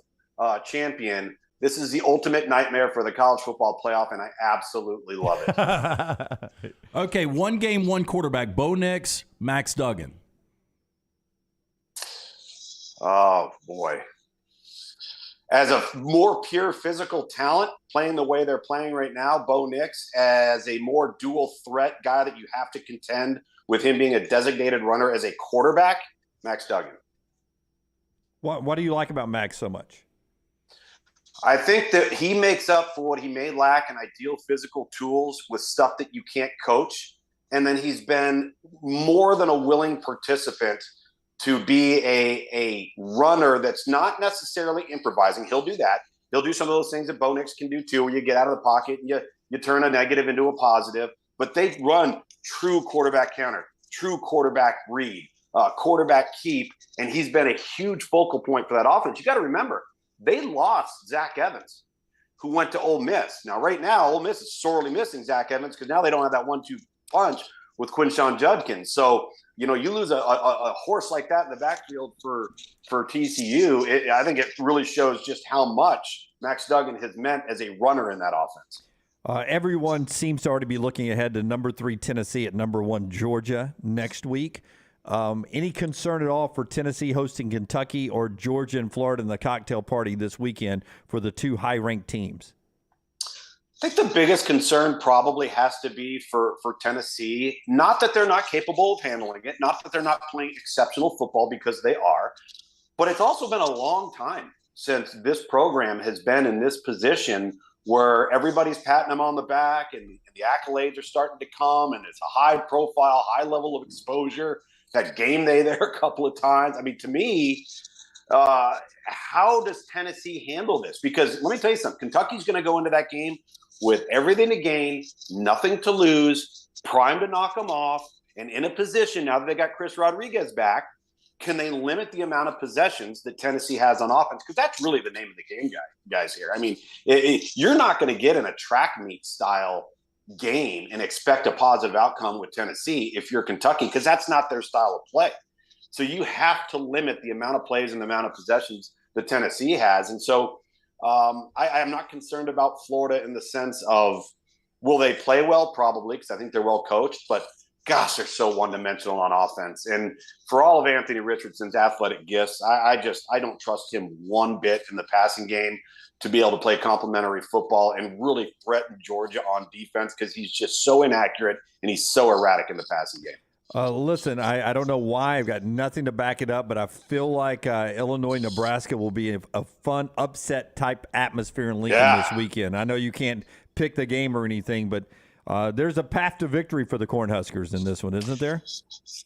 champion. This is the ultimate nightmare for the college football playoff, and I absolutely love it. Okay, one game, one quarterback. Bo Nix, Max Duggan. Oh, boy. As a more pure physical talent, playing the way they're playing right now, Bo Nix, as a more dual threat guy that you have to contend with him being a designated runner as a quarterback, Max Duggan. What do you like about Max so much? I think that he makes up for what he may lack in ideal physical tools with stuff that you can't coach. And then he's been more than a willing participant to be a runner that's not necessarily improvising. He'll do that. He'll do some of those things that Bo Nix can do too, where you get out of the pocket and you turn a negative into a positive. But they run true quarterback counter, true quarterback read, quarterback keep, and he's been a huge focal point for that offense. You got to remember, they lost Zach Evans, who went to Ole Miss. Now, right now, Ole Miss is sorely missing Zach Evans because now they don't have that 1-2 punch with Quinshon Judkins. So, you lose a horse like that in the backfield for TCU. I think it really shows just how much Max Duggan has meant as a runner in that offense. Everyone seems to already be looking ahead to number 3 Tennessee at number 1 Georgia next week. Any concern at all for Tennessee hosting Kentucky or Georgia and Florida in the cocktail party this weekend for the 2 high-ranked teams? I think the biggest concern probably has to be for Tennessee. Not that they're not capable of handling it, not that they're not playing exceptional football, because they are, but it's also been a long time since this program has been in this position where everybody's patting them on the back and the accolades are starting to come, and it's a high-profile, high level of exposure. Had game day there a couple of times. I mean, to me, how does Tennessee handle this? Because let me tell you something. Kentucky's going to go into that game with everything to gain, nothing to lose, primed to knock them off, and in a position now that they got Chris Rodriguez back can they limit the amount of possessions that Tennessee has on offense? Because that's really the name of the game, guys here. I mean, you're not going to get in a track meet style game and expect a positive outcome with Tennessee if you're Kentucky, because that's not their style of play. So you have to limit the amount of plays and the amount of possessions that Tennessee has. And so I am not concerned about Florida in the sense of, will they play well? Probably, because I think they're well coached, but gosh, they're so one-dimensional on offense. And for all of Anthony Richardson's athletic gifts, I don't trust him one bit in the passing game to be able to play complementary football and really threaten Georgia on defense, because he's just so inaccurate and he's so erratic in the passing game. Listen, I don't know why. I've got nothing to back it up, but I feel like Illinois-Nebraska will be a fun upset-type atmosphere in Lincoln this weekend. I know you can't pick the game or anything, but there's a path to victory for the Cornhuskers in this one, isn't there?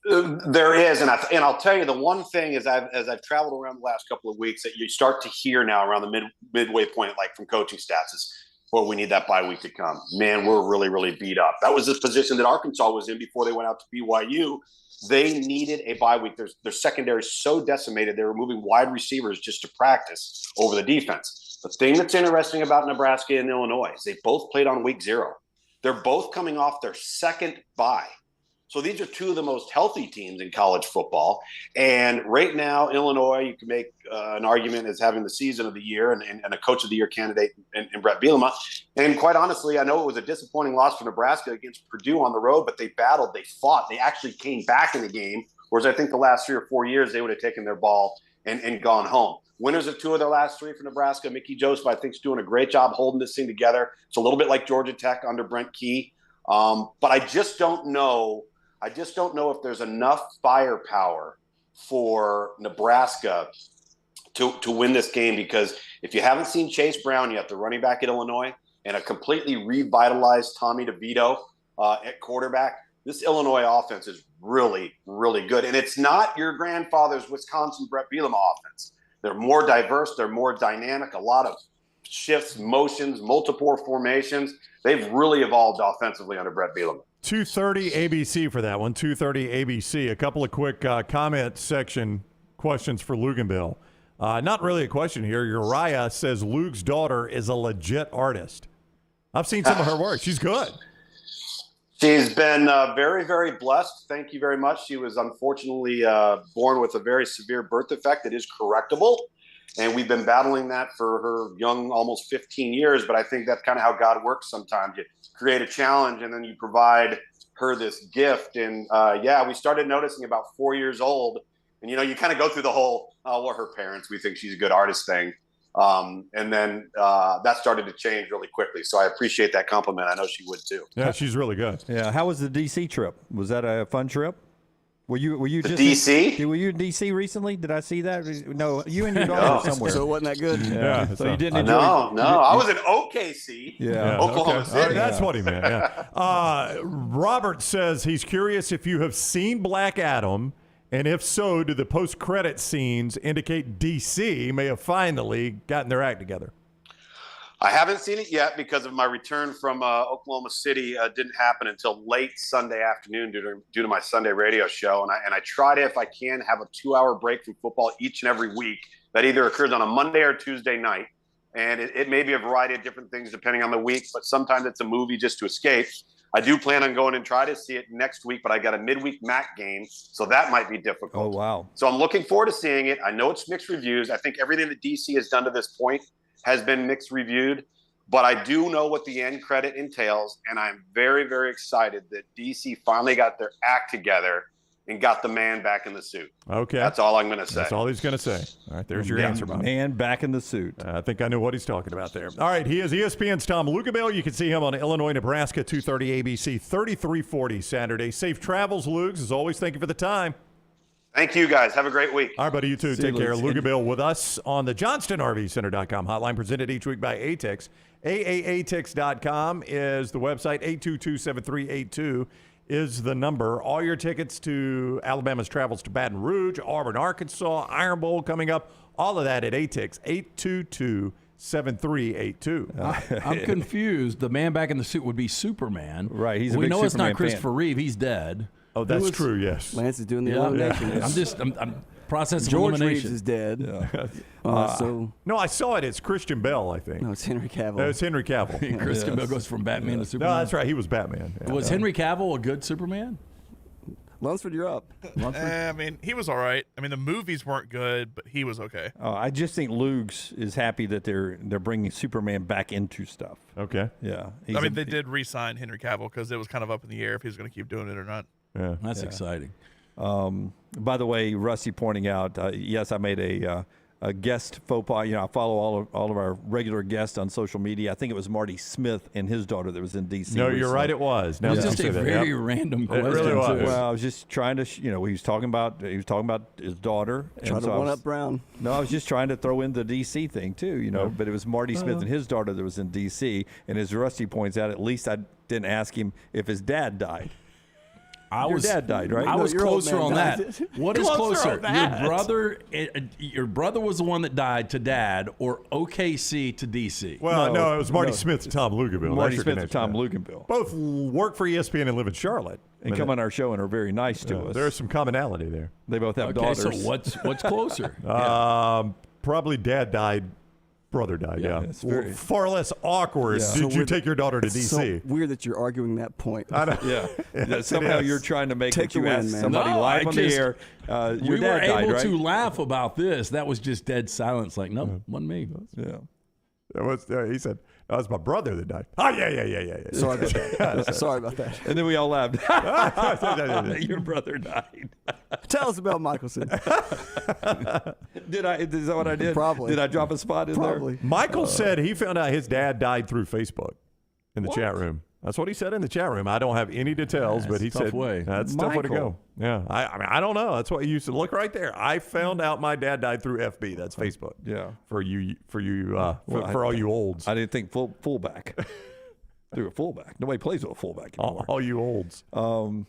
There is, and I'll tell you the one thing is, as I've traveled around the last couple of weeks, that you start to hear now around the midway point, like from coaching staffs, is, well, we need that bye week to come. Man, we're really, really beat up. That was the position that Arkansas was in before they went out to BYU. They needed a bye week. Their secondary is so decimated, they were moving wide receivers just to practice over the defense. The thing that's interesting about Nebraska and Illinois is they both played on week 0. They're both coming off their second bye. So these are two of the most healthy teams in college football. And right now, Illinois, you can make an argument as having the season of the year and a coach of the year candidate in Brett Bielema. And quite honestly, I know it was a disappointing loss for Nebraska against Purdue on the road, but they battled, they fought, they actually came back in the game. Whereas I think the last 3 or 4 years, they would have taken their ball and gone home. Winners of 2 of their last 3 for Nebraska. Mickey Joseph, I think, is doing a great job holding this thing together. It's a little bit like Georgia Tech under Brent Key. But I just don't know. I just don't know if there's enough firepower for Nebraska to win this game, because if you haven't seen Chase Brown yet, the running back at Illinois, and a completely revitalized Tommy DeVito at quarterback, this Illinois offense is really, really good. And it's not your grandfather's Wisconsin Brett Bielema offense. They're more diverse. They're more dynamic. A lot of shifts, motions, multiple formations. They've really evolved offensively under Brett Bielema. 2:30 ABC for that one. 2:30 ABC. A couple of quick comment section questions for Luginbill. Not really a question here. Uriah says Luke's daughter is a legit artist. I've seen some of her work. She's good. She's been very, very blessed. Thank you very much. She was unfortunately born with a very severe birth defect that is correctable. And we've been battling that for her young, almost 15 years. But I think that's kind of how God works sometimes. You create a challenge and then you provide her this gift. And we started noticing about 4 years old. And, you kind of go through the whole, her parents, we think she's a good artist thing. And then that started to change really quickly. So I appreciate that compliment. I know she would too. Yeah, she's really good. Yeah. How was the DC trip? Was that a fun trip? Were you just DC? Were you in DC recently? Did I see that? No, you and your daughter somewhere. So it wasn't that good? Yeah. So you didn't enjoy No. I was in OKC. Yeah. Oklahoma City. That's what he meant. Yeah. Robert says he's curious if you have seen Black Adam, and if so, do the post-credit scenes indicate DC may have finally gotten their act together? I haven't seen it yet because of my return from Oklahoma City. Didn't happen until late Sunday afternoon due to my Sunday radio show. And I try to, if I can, have a 2-hour break from football each and every week. That either occurs on a Monday or Tuesday night. And it may be a variety of different things depending on the week, but sometimes it's a movie just to escape. I do plan on going and try to see it next week, but I got a midweek MAC game, so that might be difficult. Oh, wow. So I'm looking forward to seeing it. I know it's mixed reviews. I think everything that DC has done to this point has been mixed reviewed, but I do know what the end credit entails, and I'm very, very excited that DC finally got their act together and got the man back in the suit. Okay. That's all I'm going to say. That's all he's going to say. All right, there's your answer, Bob. Man back in the suit. I think I know what he's talking about there. All right, he is ESPN's Tom Luginbill. You can see him on Illinois, Nebraska, 2:30 ABC, 3340 Saturday. Safe travels, Lugs. As always, thank you for the time. Thank you, guys. Have a great week. All right, buddy, you too. See Take you, care. Luke. Luginbill with us on the JohnstonRVCenter.com hotline, presented each week by ATIX. AAATix.com is the website. 822-7382 is the number. All your tickets to Alabama's travels to Baton Rouge, Auburn, Arkansas, Iron Bowl coming up, all of that at ATIX, 822-7382. I'm confused. The man back in the suit would be Superman. Right, he's a we big know Superman it's not Christopher fan. Reeve. He's dead. Oh, that's true, yes. Lance is doing the elimination. I'm Process of George elimination. Reeves is dead. Yeah. So No, I saw it. It's Christian Bell, I think. no, it's Henry Cavill. It's Henry Cavill. Christian Bale goes from Batman to Superman. No, that's right. He was Batman. Yeah. Was Henry Cavill a good Superman? Lunsford, you're up. I mean, he was all right. I mean, the movies weren't good, but he was okay. I just think Lugs is happy that they're bringing Superman back into stuff. Okay. Yeah. I mean, they did re-sign Henry Cavill because it was kind of up in the air if he was going to keep doing it or not. Yeah. That's exciting. By the way, Rusty pointing out, yes, I made a guest faux pas. I follow all of our regular guests on social media. I think it was Marty Smith and his daughter that was in D.C. No, you're recently. right. It was. Now It was that just you a say that, very yep. random question. It really was. Well, I was just trying to, he was talking about his daughter. Trying to one up Brown. No, I was just trying to throw in the D.C. thing too, But it was Marty Smith and his daughter that was in D.C. And as Rusty points out, at least I didn't ask him if his dad died. Your dad died, right? I was closer on that. What is closer? Your brother was the one that died to Dad, or OKC to DC? Well, no, it was Marty Smith to Tom Luginbill. Marty That's your Smith and connection. Tom Luginbill. Both work for ESPN and live in Charlotte. And come on our show and are very nice to us. There's some commonality there. They both have Okay, daughters. so what's closer? Probably dad died. Brother died, yeah. it's very- Far less awkward. Yeah. Did you take your daughter to It's D.C.? so weird that you're arguing that point. I know. Yeah. Yes, Somehow it is. you're trying to make Take that you the win, ask man. somebody No, live I on the just- air. Your We were dad died, able right? to laugh about this. That was just dead silence. Like, no, wasn't me. Yeah. He said, that was my brother that died. Oh, yeah. Sorry about that. Sorry about that. And then we all laughed. Your brother died. Tell us about Michelson. Did I? Is that what I did? Probably. Did I drop a spot in Probably. there? Michael said he found out his dad died through Facebook in the chat room. That's what he said in the chat room. I don't have any details, but he That's a tough said way. that's a tough way to go. Michael. Yeah, I mean, I don't know. That's what he used to look right there. I found out my dad died through FB. That's Facebook. Yeah. For Well, all you olds. I didn't think fullback. Through a fullback. Nobody plays with a fullback anymore. All you olds. Well,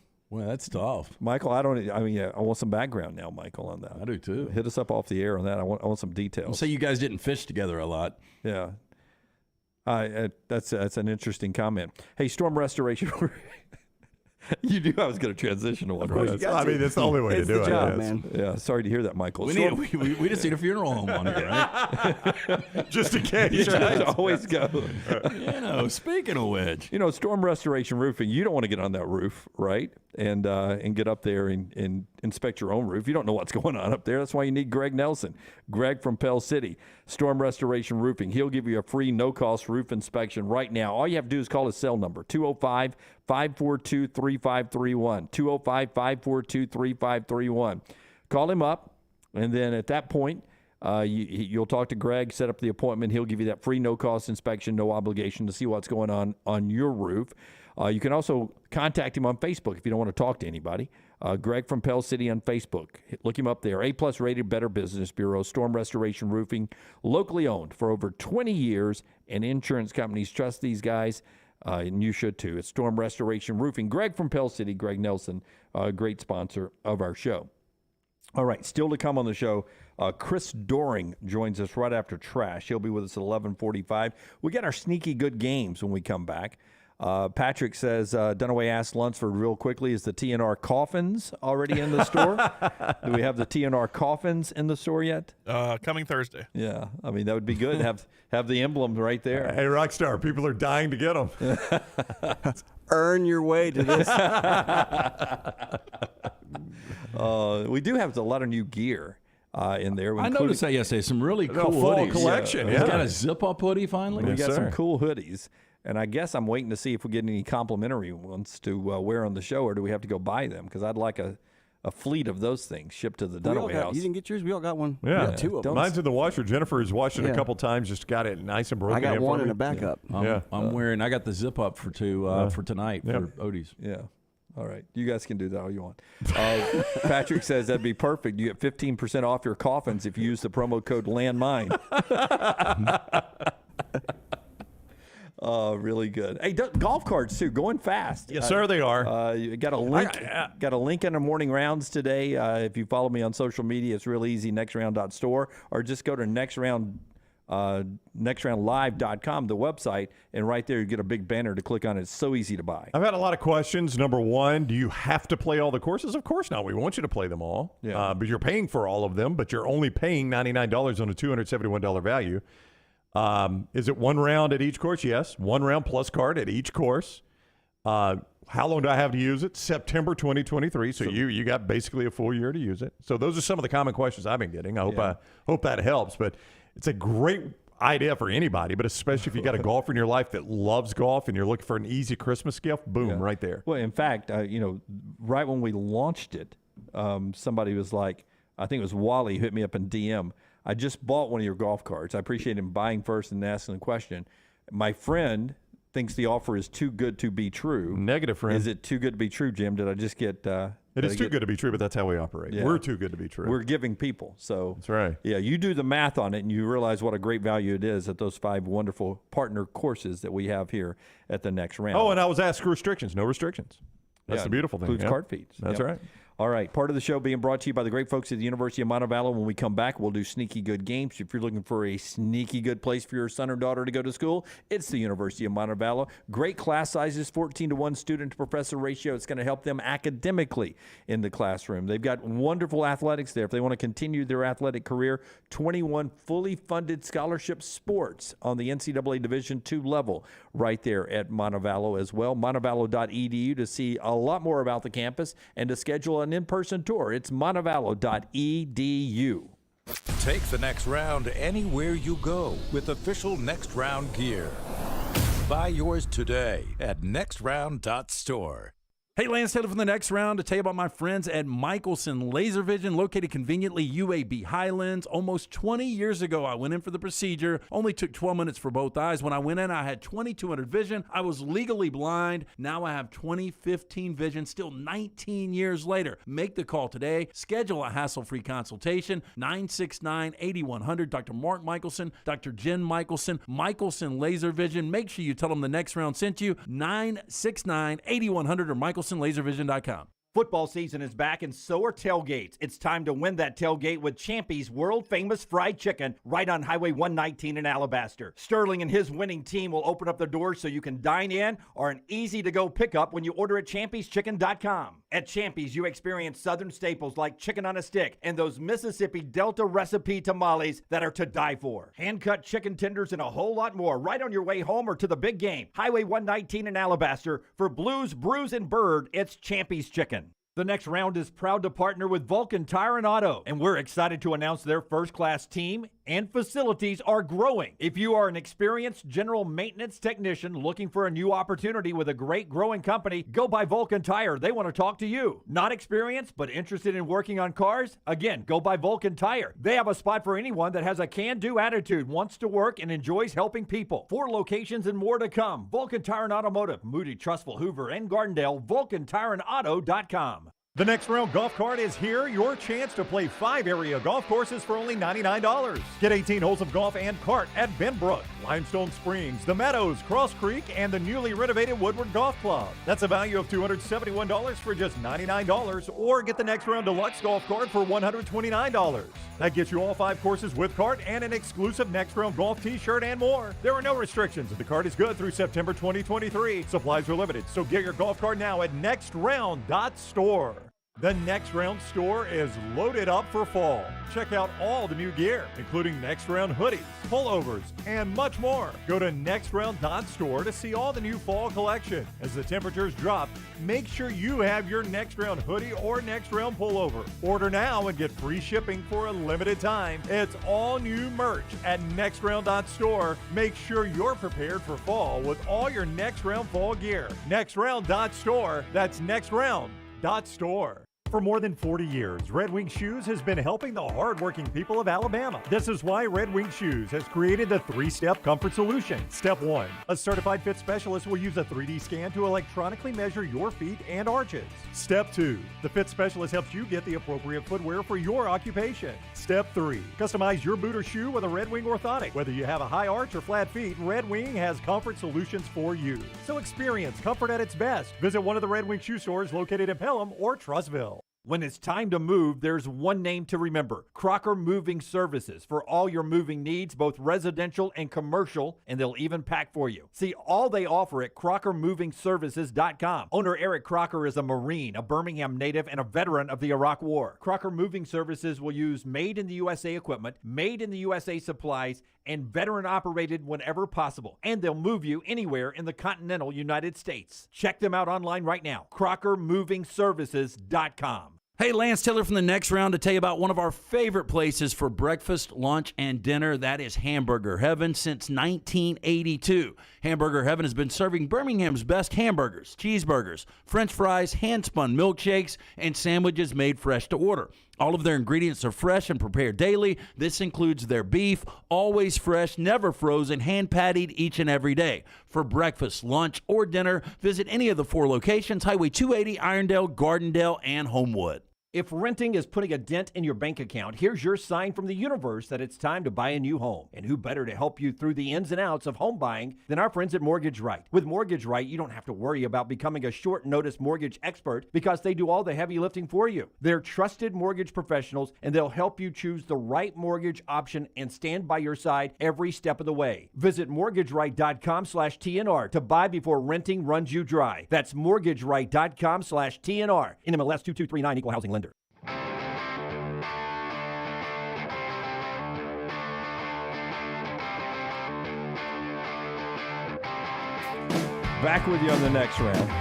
that's tough. Michael, I want some background now, Michael, on that. I do too. Hit us up off the air on that. I want some details. Say you guys didn't fish together a lot. Yeah. That's an interesting comment. Hey, storm restoration. You knew I was going to transition to one, right? I mean, that's the only way to do it. Job, yes. man. Yeah, sorry to hear that, Michael. We just need a funeral home on here, right? Just in case. You right? just always go. Speaking of which. Storm restoration roofing, you don't want to get on that roof, right? And get up there and inspect your own roof. You don't know what's going on up there. That's why you need Greg Nelson. Greg from Pell City, Storm Restoration Roofing. He'll give you a free, no-cost roof inspection right now. All you have to do is call his cell number, 205-542-3531, 205-542-3531. Call him up, and then at that point, you'll talk to Greg, set up the appointment. He'll give you that free, no-cost inspection, no obligation to see what's going on your roof. You can also contact him on Facebook if you don't want to talk to anybody. Greg from Pell City on Facebook. Look him up there. A-plus rated, Better Business Bureau, Storm Restoration Roofing, locally owned for over 20 years, and insurance companies trust these guys, and you should too. It's Storm Restoration Roofing. Greg from Pell City, Greg Nelson, great sponsor of our show. All right, still to come on the show, Chris Doering joins us right after Trash. He'll be with us at 11:45. We got our sneaky good games when we come back. Patrick says, Dunaway asked Lunsford real quickly, is the TNR coffins already in the store? Do we have the TNR coffins in the store yet? Coming Thursday. Yeah, I mean, that would be good. Have the emblem right there. Hey, Rockstar, people are dying to get them. Earn your way to this. We do have a lot of new gear in there. I noticed that yesterday. Some really cool fall hoodies. collection, He's yeah. got a zip-up hoodie finally. We Yes, got sir. some cool hoodies. And I guess I'm waiting to see if we get any complimentary ones to wear on the show, or do we have to go buy them? Because I'd like a fleet of those things shipped to the Dunaway house. You didn't get yours? We all got one. Yeah. We got two of them. Mine's in the washer. Jennifer has washed it Yeah. a couple times, just got it nice and broken. I got in one for and me. a backup. I'm wearing. I got the zip-up for tonight for Odie's. Yeah. All right. You guys can do that all you want. Patrick says that'd be perfect. You get 15% off your coffins if you use the promo code LANDMINE. Really good. Hey, golf carts too, going fast. Yes, sir, they are. You got a link. Got a link in the morning rounds today. If you follow me on social media, it's real easy. Nextround.store, or just go to nextroundlive.com, the website, and right there you get a big banner to click on. It's so easy to buy. I've had a lot of questions. Number one, do you have to play all the courses? Of course not. We want you to play them all. Yeah. But you're paying for all of them, but you're only paying $99 on a $271 value. Is it one round at each course? Yes. One round plus card at each course. How long do I have to use it? September 2023. So you got basically a full year to use it. So those are some of the common questions I've been getting. I hope that helps. But it's a great idea for anybody, but especially if you got a golfer in your life that loves golf and you're looking for an easy Christmas gift, boom, right there. Well, in fact, right when we launched it, somebody was like, I think it was Wally who hit me up in DM. I just bought one of your golf carts. I appreciate him buying first and asking the question. My friend thinks the offer is too good to be true. Negative, friend. Is it too good to be true, Jim? Did I just get... It is too good to be true, but that's how we operate. Yeah. We're too good to be true. We're giving people. So that's right. Yeah, you do the math on it, and you realize what a great value it is at those 5 wonderful partner courses that we have here at the next round. Oh, and I was asked restrictions. No restrictions. That's the beautiful thing. Includes card fees. That's right. All right, part of the show being brought to you by the great folks at the University of Montevallo. When we come back, we'll do sneaky good games. If you're looking for a sneaky good place for your son or daughter to go to school, it's the University of Montevallo. Great class sizes, 14-to-1 student-to-professor ratio. It's going to help them academically in the classroom. They've got wonderful athletics there. If they want to continue their athletic career, 21 fully funded scholarship sports on the NCAA Division II level right there at Montevallo as well. Montevallo.edu to see a lot more about the campus and to schedule an in-person tour. It's montevallo.edu. Take the next round anywhere you go with official Next Round gear. Buy yours today at nextround.store. Hey, Lance Taylor from the Next Round to tell you about my friends at Michelson Laser Vision, located conveniently UAB Highlands. Almost 20 years ago, I went in for the procedure. Only took 12 minutes for both eyes. When I went in, I had 20/200 vision. I was legally blind. Now I have 20/15 vision, still 19 years later. Make the call today. Schedule a hassle-free consultation, 969-8100. Dr. Mark Michelson, Dr. Jen Michelson, Michelson Laser Vision. Make sure you tell them the Next Round sent you, 969-8100 or MichelsonLaserVision.com. Football season is back, and so are tailgates. It's time to win that tailgate with Champy's world-famous fried chicken right on Highway 119 in Alabaster. Sterling and his winning team will open up the doors so you can dine in or an easy-to-go pickup when you order at Champy'sChicken.com. At Champy's, you experience southern staples like chicken on a stick and those Mississippi Delta recipe tamales that are to die for. Hand-cut chicken tenders and a whole lot more right on your way home or to the big game. Highway 119 in Alabaster. For Blues, Brews, and Bird, it's Champy's Chicken. The Next Round is proud to partner with Vulcan Tire and Auto, and we're excited to announce their first-class team and facilities are growing. If you are an experienced general maintenance technician looking for a new opportunity with a great growing company, go by Vulcan Tire. They want to talk to you. Not experienced, but interested in working on cars? Again, go by Vulcan Tire. They have a spot for anyone that has a can-do attitude, wants to work, and enjoys helping people. 4 locations and more to come. Vulcan Tire and Automotive, Moody, Trustful, Hoover, and Gardendale, VulcanTireandAuto.com. The Next Round golf cart is here. Your chance to play 5 area golf courses for only $99. Get 18 holes of golf and cart at Benbrook, Limestone Springs, The Meadows, Cross Creek, and the newly renovated Woodward Golf Club. That's a value of $271 for just $99, or get the Next Round Deluxe golf cart for $129. That gets you all 5 courses with cart and an exclusive Next Round golf t-shirt and more. There are no restrictions. The cart is good through September 2023. Supplies are limited, so get your golf cart now at nextround.store. The Next Round store is loaded up for fall. Check out all the new gear, including Next Round hoodies, pullovers, and much more. Go to nextround.store to see all the new fall collection. As the temperatures drop, make sure you have your Next Round hoodie or Next Round pullover. Order now and get free shipping for a limited time. It's all new merch at nextround.store. Make sure you're prepared for fall with all your Next Round fall gear. Nextround.store. That's nextround.store. For more than 40 years, Red Wing Shoes has been helping the hardworking people of Alabama. This is why Red Wing Shoes has created the 3-step comfort solution. Step 1, a certified fit specialist will use a 3D scan to electronically measure your feet and arches. Step 2, the fit specialist helps you get the appropriate footwear for your occupation. Step 3, customize your boot or shoe with a Red Wing orthotic. Whether you have a high arch or flat feet, Red Wing has comfort solutions for you. So experience comfort at its best. Visit one of the Red Wing shoe stores located in Pelham or Trussville. When it's time to move, there's one name to remember: Crocker Moving Services, for all your moving needs, both residential and commercial, and they'll even pack for you. See all they offer at CrockerMovingServices.com. Owner Eric Crocker is a Marine, a Birmingham native, and a veteran of the Iraq War. Crocker Moving Services will use made-in-the-USA equipment, made-in-the-USA supplies, and veteran-operated whenever possible. And they'll move you anywhere in the continental United States. Check them out online right now, CrockerMovingServices.com. Hey, Lance Taylor from the Next Round to tell you about one of our favorite places for breakfast, lunch, and dinner. That is Hamburger Heaven since 1982. Hamburger Heaven has been serving Birmingham's best hamburgers, cheeseburgers, French fries, hand-spun milkshakes, and sandwiches made fresh to order. All of their ingredients are fresh and prepared daily. This includes their beef, always fresh, never frozen, hand-pattied each and every day. For breakfast, lunch, or dinner, visit any of the 4 locations: Highway 280, Irondale, Gardendale, and Homewood. If renting is putting a dent in your bank account, here's your sign from the universe that it's time to buy a new home. And who better to help you through the ins and outs of home buying than our friends at Mortgage Right. With Mortgage Right, you don't have to worry about becoming a short-notice mortgage expert because they do all the heavy lifting for you. They're trusted mortgage professionals, and they'll help you choose the right mortgage option and stand by your side every step of the way. Visit mortgageright.com/TNR to buy before renting runs you dry. That's mortgageright.com/TNR. NMLS 2239, Equal Housing Lender. Back with you on the Next Round.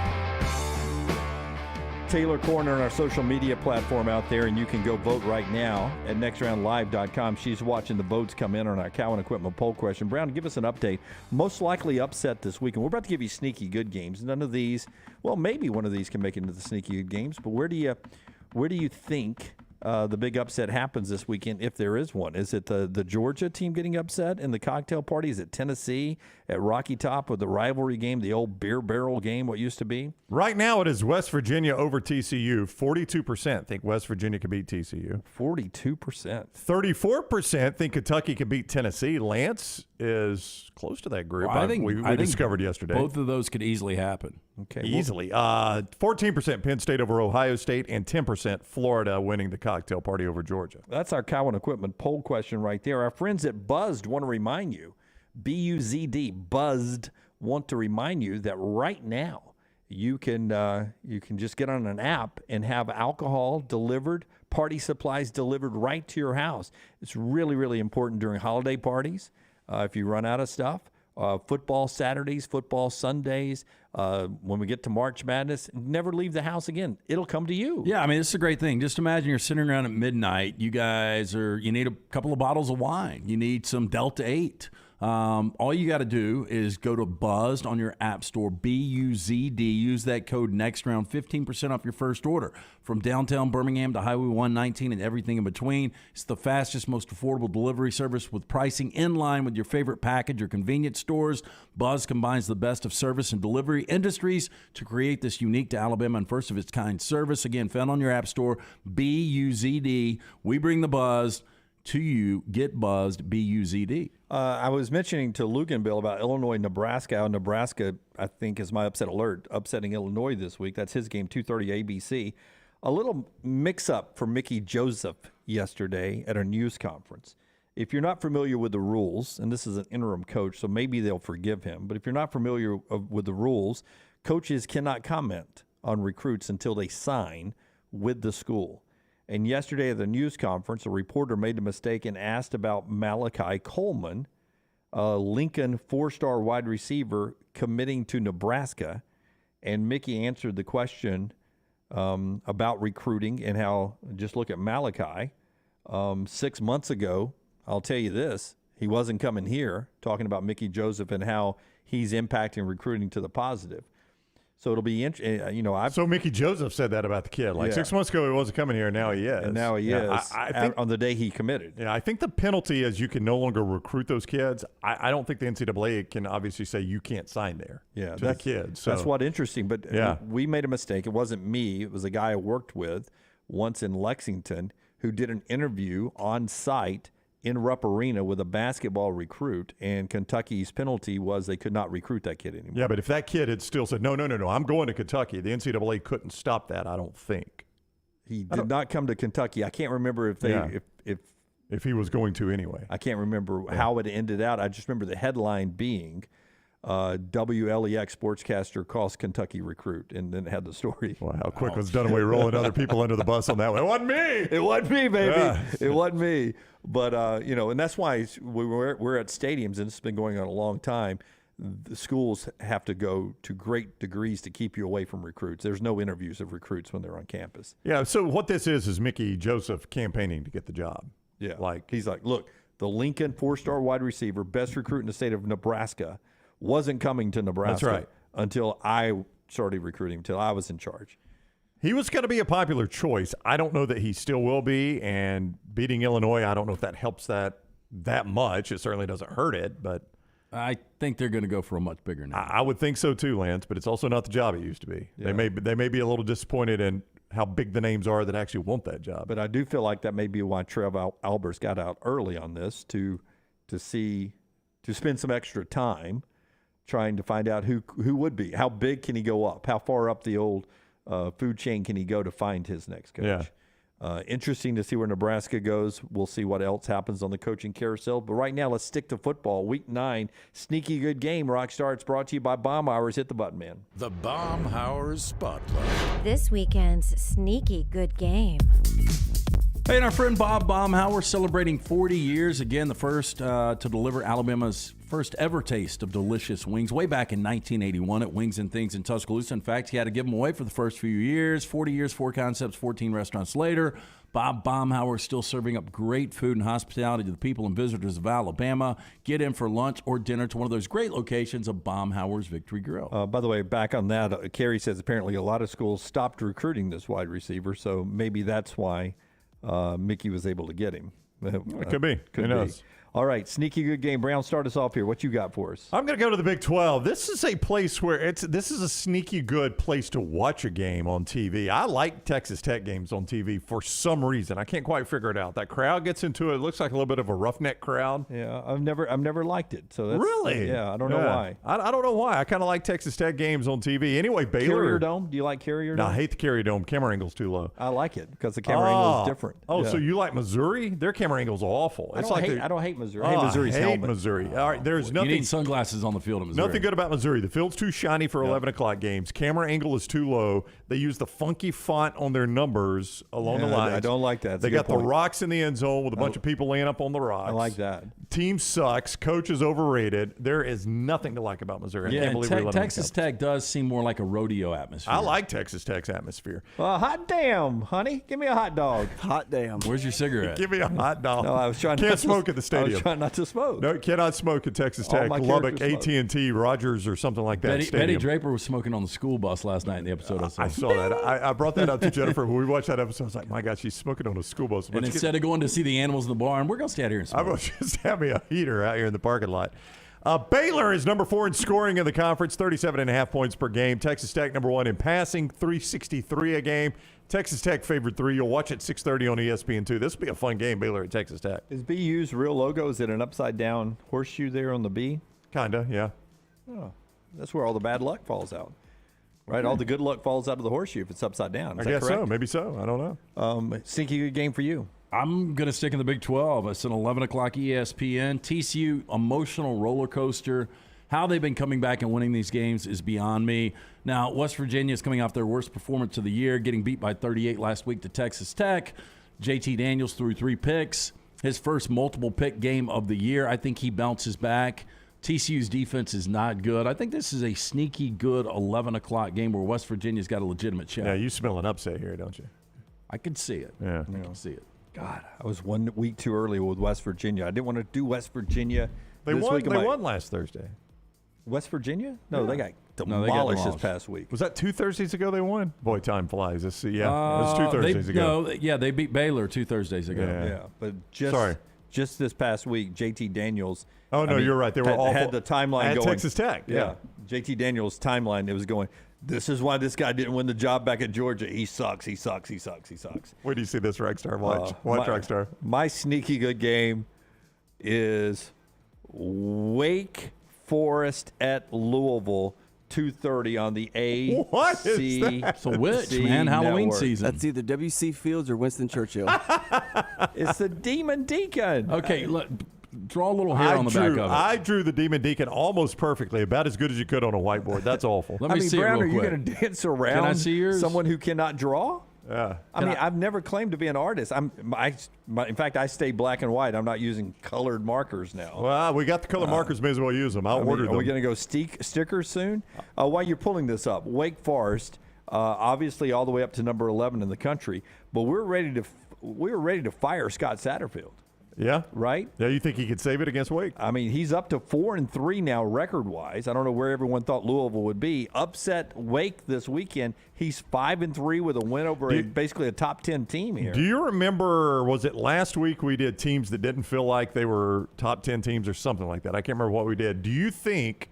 Taylor Corner on our social media platform out there, and you can go vote right now at nextroundlive.com. She's watching the votes come in on our Cowan Equipment poll question. Brown, give us an update. Most likely upset this weekend. We're about to give you sneaky good games. None of these, well, maybe one of these can make it into the sneaky good games, but where do you think the big upset happens this weekend, if there is one? Is it the Georgia team getting upset in the cocktail party? Is it Tennessee at Rocky Top with the rivalry game, the old beer barrel game, what used to be? Right now it is West Virginia over TCU. 42% think West Virginia can beat TCU. 42%. 34% think Kentucky can beat Tennessee. Lance is close to that group. Well, I think we discovered yesterday. Both of those could easily happen. Okay, easily. 14% Penn State over Ohio State, and 10% Florida winning the cocktail party over Georgia. That's our Cowan Equipment poll question right there. Our friends at Buzzed want to remind you, B-U-Z-D, Buzzed, want to remind you that right now you can just get on an app and have alcohol delivered, party supplies delivered right to your house. It's really, really important during holiday parties. If you run out of stuff, football Saturdays, football Sundays, when we get to March Madness, never leave the house again. It'll come to you. Yeah, I mean, it's a great thing. Just imagine you're sitting around at midnight. You need a couple of bottles of wine. You need some Delta 8. All you got to do is go to Buzzed on your app store, B-U-Z-D. Use that code NEXTROUND, 15% off your first order. From downtown Birmingham to Highway 119 and everything in between, it's the fastest, most affordable delivery service with pricing in line with your favorite package or convenience stores. Buzz combines the best of service and delivery industries to create this unique to Alabama and first of its kind service. Again, found on your app store, B-U-Z-D. We bring the buzz to you. Get Buzzed, B-U-Z-D. I was mentioning to Luginbill about Illinois, Nebraska. Nebraska, I think, is my upset alert, upsetting Illinois this week. That's his game, 2:30 ABC. A little mix-up for Mickey Joseph yesterday at a news conference. If you're not familiar with the rules, and this is an interim coach, so maybe they'll forgive him, but if you're not familiar with the rules, coaches cannot comment on recruits until they sign with the school. And yesterday at the news conference, a reporter made a mistake and asked about Malachi Coleman, a Lincoln four-star wide receiver committing to Nebraska. And Mickey answered the question about recruiting and how, just look at Malachi. 6 months ago, I'll tell you this, he wasn't coming here, talking about Mickey Joseph and how he's impacting recruiting to the positive. So it'll be interesting. So Mickey Joseph said that about the kid. Like 6 months ago, he wasn't coming here, and now he is. And now he is. I think on the day he committed. Yeah, I think the penalty is you can no longer recruit those kids. I don't think the NCAA can obviously say you can't sign there. Yeah, to the kids. So. That's what interesting. But we made a mistake. It wasn't me. It was a guy I worked with once in Lexington who did an interview on site in Rupp Arena with a basketball recruit, and Kentucky's penalty was they could not recruit that kid anymore. Yeah, but if that kid had still said, no, I'm going to Kentucky, the NCAA couldn't stop that, I don't think. He did not come to Kentucky. I can't remember if they if he was going to anyway. I can't remember how it ended out. I just remember the headline being WLEX sportscaster cost Kentucky recruit, and then it had the story. Wow, how quick was Dunaway rolling other people under the bus on that one. It wasn't me. It wasn't me, baby. Yeah. It wasn't me. But, and that's why we're at stadiums, and it's been going on a long time. The schools have to go to great degrees to keep you away from recruits. There's no interviews of recruits when they're on campus. Yeah, so what this is Mickey Joseph campaigning to get the job. Yeah. He's like, look, the Lincoln 4-star wide receiver, best recruit in the state of Nebraska, wasn't coming to Nebraska That's right. until I started recruiting, until I was in charge. He was going to be a popular choice. I don't know that he still will be, and beating Illinois, I don't know if that helps that much. It certainly doesn't hurt it, but I think they're going to go for a much bigger name. I would think so too, Lance, but it's also not the job it used to be. Yeah. They may be a little disappointed in how big the names are that actually want that job. But I do feel like that may be why Trev Albers got out early on this to spend some extra time trying to find out who would be. How big can he go up? How far up the old food chain can he go to find his next coach? Yeah. Interesting to see where Nebraska goes. We'll see what else happens on the coaching carousel. But right now, let's stick to football. Week 9, sneaky good game. Rockstar, it's brought to you by Baumhower's. Hit the button, man. The Baumhower's Spotlight. This weekend's sneaky good game. Hey, and our friend Bob Baumhauer celebrating 40 years. Again, the first to deliver Alabama's first ever taste of delicious wings way back in 1981 at Wings and Things in Tuscaloosa. In fact, he had to give them away for the first few years. 40 years, 4 concepts, 14 restaurants later. Bob Baumhauer is still serving up great food and hospitality to the people and visitors of Alabama. Get in for lunch or dinner to one of those great locations of Baumhauer's Victory Grill. By the way, back on that, Kerry says apparently a lot of schools stopped recruiting this wide receiver, so maybe that's why Mickey was able to get him. It could be. Who knows? All right, sneaky good game. Brown, start us off here. What you got for us? I'm going to go to the Big 12. This is a place where this is a sneaky good place to watch a game on TV. I like Texas Tech games on TV for some reason. I can't quite figure it out. That crowd gets into it. It looks like a little bit of a roughneck crowd. Yeah, I've never liked it. So that's, really? Yeah, I don't know why. I don't know why. I kind of like Texas Tech games on TV. Anyway, Baylor. Carrier Dome? Do you like Carrier Dome? No, I hate the Carrier Dome. Camera angle's too low. I like it because the camera angle is different. Oh, yeah. So you like Missouri? Their camera angle's awful. I don't hate Missouri. I hate Missouri's helmet. Missouri. All right, there's nothing. You need sunglasses on the field in Missouri. Nothing good about Missouri. The field's too shiny for 11 o'clock games. Camera angle is too low. They use the funky font on their numbers along the lines. I don't like that. They got the rocks in the end zone with a bunch of people laying up on the rocks. I like that. Team sucks. Coach is overrated. There is nothing to like about Missouri. I can't believe we're letting Texas Tech does seem more like a rodeo atmosphere. I like Texas Tech's atmosphere. Hot damn, honey. Give me a hot dog. Hot damn. Where's your cigarette? Give me a hot dog. No, I was trying. Can't smoke at the stadium. I was trying not to smoke. No, cannot smoke at Texas Tech, Lubbock, AT&T, Rogers, or something like that. Betty Draper was smoking on the school bus last night in the episode. I saw that. I brought that up to Jennifer when we watched that episode. I was like, my God, she's smoking on a school bus. And instead of going to see the animals in the barn, we're going to stay out here and smoke. I'm going to just have me a heater out here in the parking lot. Baylor is number 4 in scoring in the conference, 37.5 points per game. Texas Tech number 1 in passing, 363 a game. Texas Tech favored 3. You'll watch at 6:30 on ESPN2. This will be a fun game, Baylor at Texas Tech. Is BU's real logo, is it an upside-down horseshoe there on the B? Kind of, yeah. Oh, that's where all the bad luck falls out, right? Okay. All the good luck falls out of the horseshoe if it's upside down. Is I that guess correct? so. Maybe so. I don't know. Sneaky good game for you. I'm going to stick in the Big 12. It's an 11 o'clock ESPN. TCU, emotional roller coaster. How they've been coming back and winning these games is beyond me. Now, West Virginia is coming off their worst performance of the year, getting beat by 38 last week to Texas Tech. JT Daniels threw 3 picks. His first multiple pick game of the year. I think he bounces back. TCU's defense is not good. I think this is a sneaky good 11 o'clock game where West Virginia's got a legitimate shot. Yeah, you smell an upset here, don't you? I can see it. Yeah. I can see it. God, I was 1 week too early with West Virginia. I didn't want to do West Virginia this week. They won last Thursday. West Virginia? No, Yeah. they got demolished this past week. Was that 2 Thursdays ago they won? Boy, time flies. It was 2 Thursdays ago. They beat Baylor 2 Thursdays ago. Yeah, but just this past week, JT Daniels. Oh, no, you're right. They were awful. Had the timeline at going. Texas Tech. Yeah. JT Daniels' timeline, it was going, this is why this guy didn't win the job back at Georgia. He sucks. He sucks. He sucks. He sucks. Where do you see this, Rockstar? Watch Rockstar. My sneaky good game is Wake Forest at Louisville 2:30 on the AC. What is that? It's a witch, man. Halloween season. That's either W.C. Fields or Winston Churchill. It's the Demon Deacon. Okay, look, draw a little hair on the back of it. I drew the Demon Deacon almost perfectly, about as good as you could on a whitebboard. That's awful. Let me see Brown, it are real you quick. going to dance around Can I see yours? someone who cannot draw? Yeah. I've never claimed to be an artist. In fact, I stay black and white. I'm not using colored markers now. Well, we got the color markers. May as well use them. I'll order them. Are we going to go stickers soon? While you're pulling this up, Wake Forest, obviously all the way up to number 11 in the country, but we're ready to fire Scott Satterfield. Yeah. Right? Yeah, you think he could save it against Wake? I mean, he's up to 4-3 now record-wise. I don't know where everyone thought Louisville would be. Upset Wake this weekend. He's 5-3 with a win over basically a top 10 team here. Do you remember, was it last week we did teams that didn't feel like they were top 10 teams or something like that? I can't remember what we did. Do you think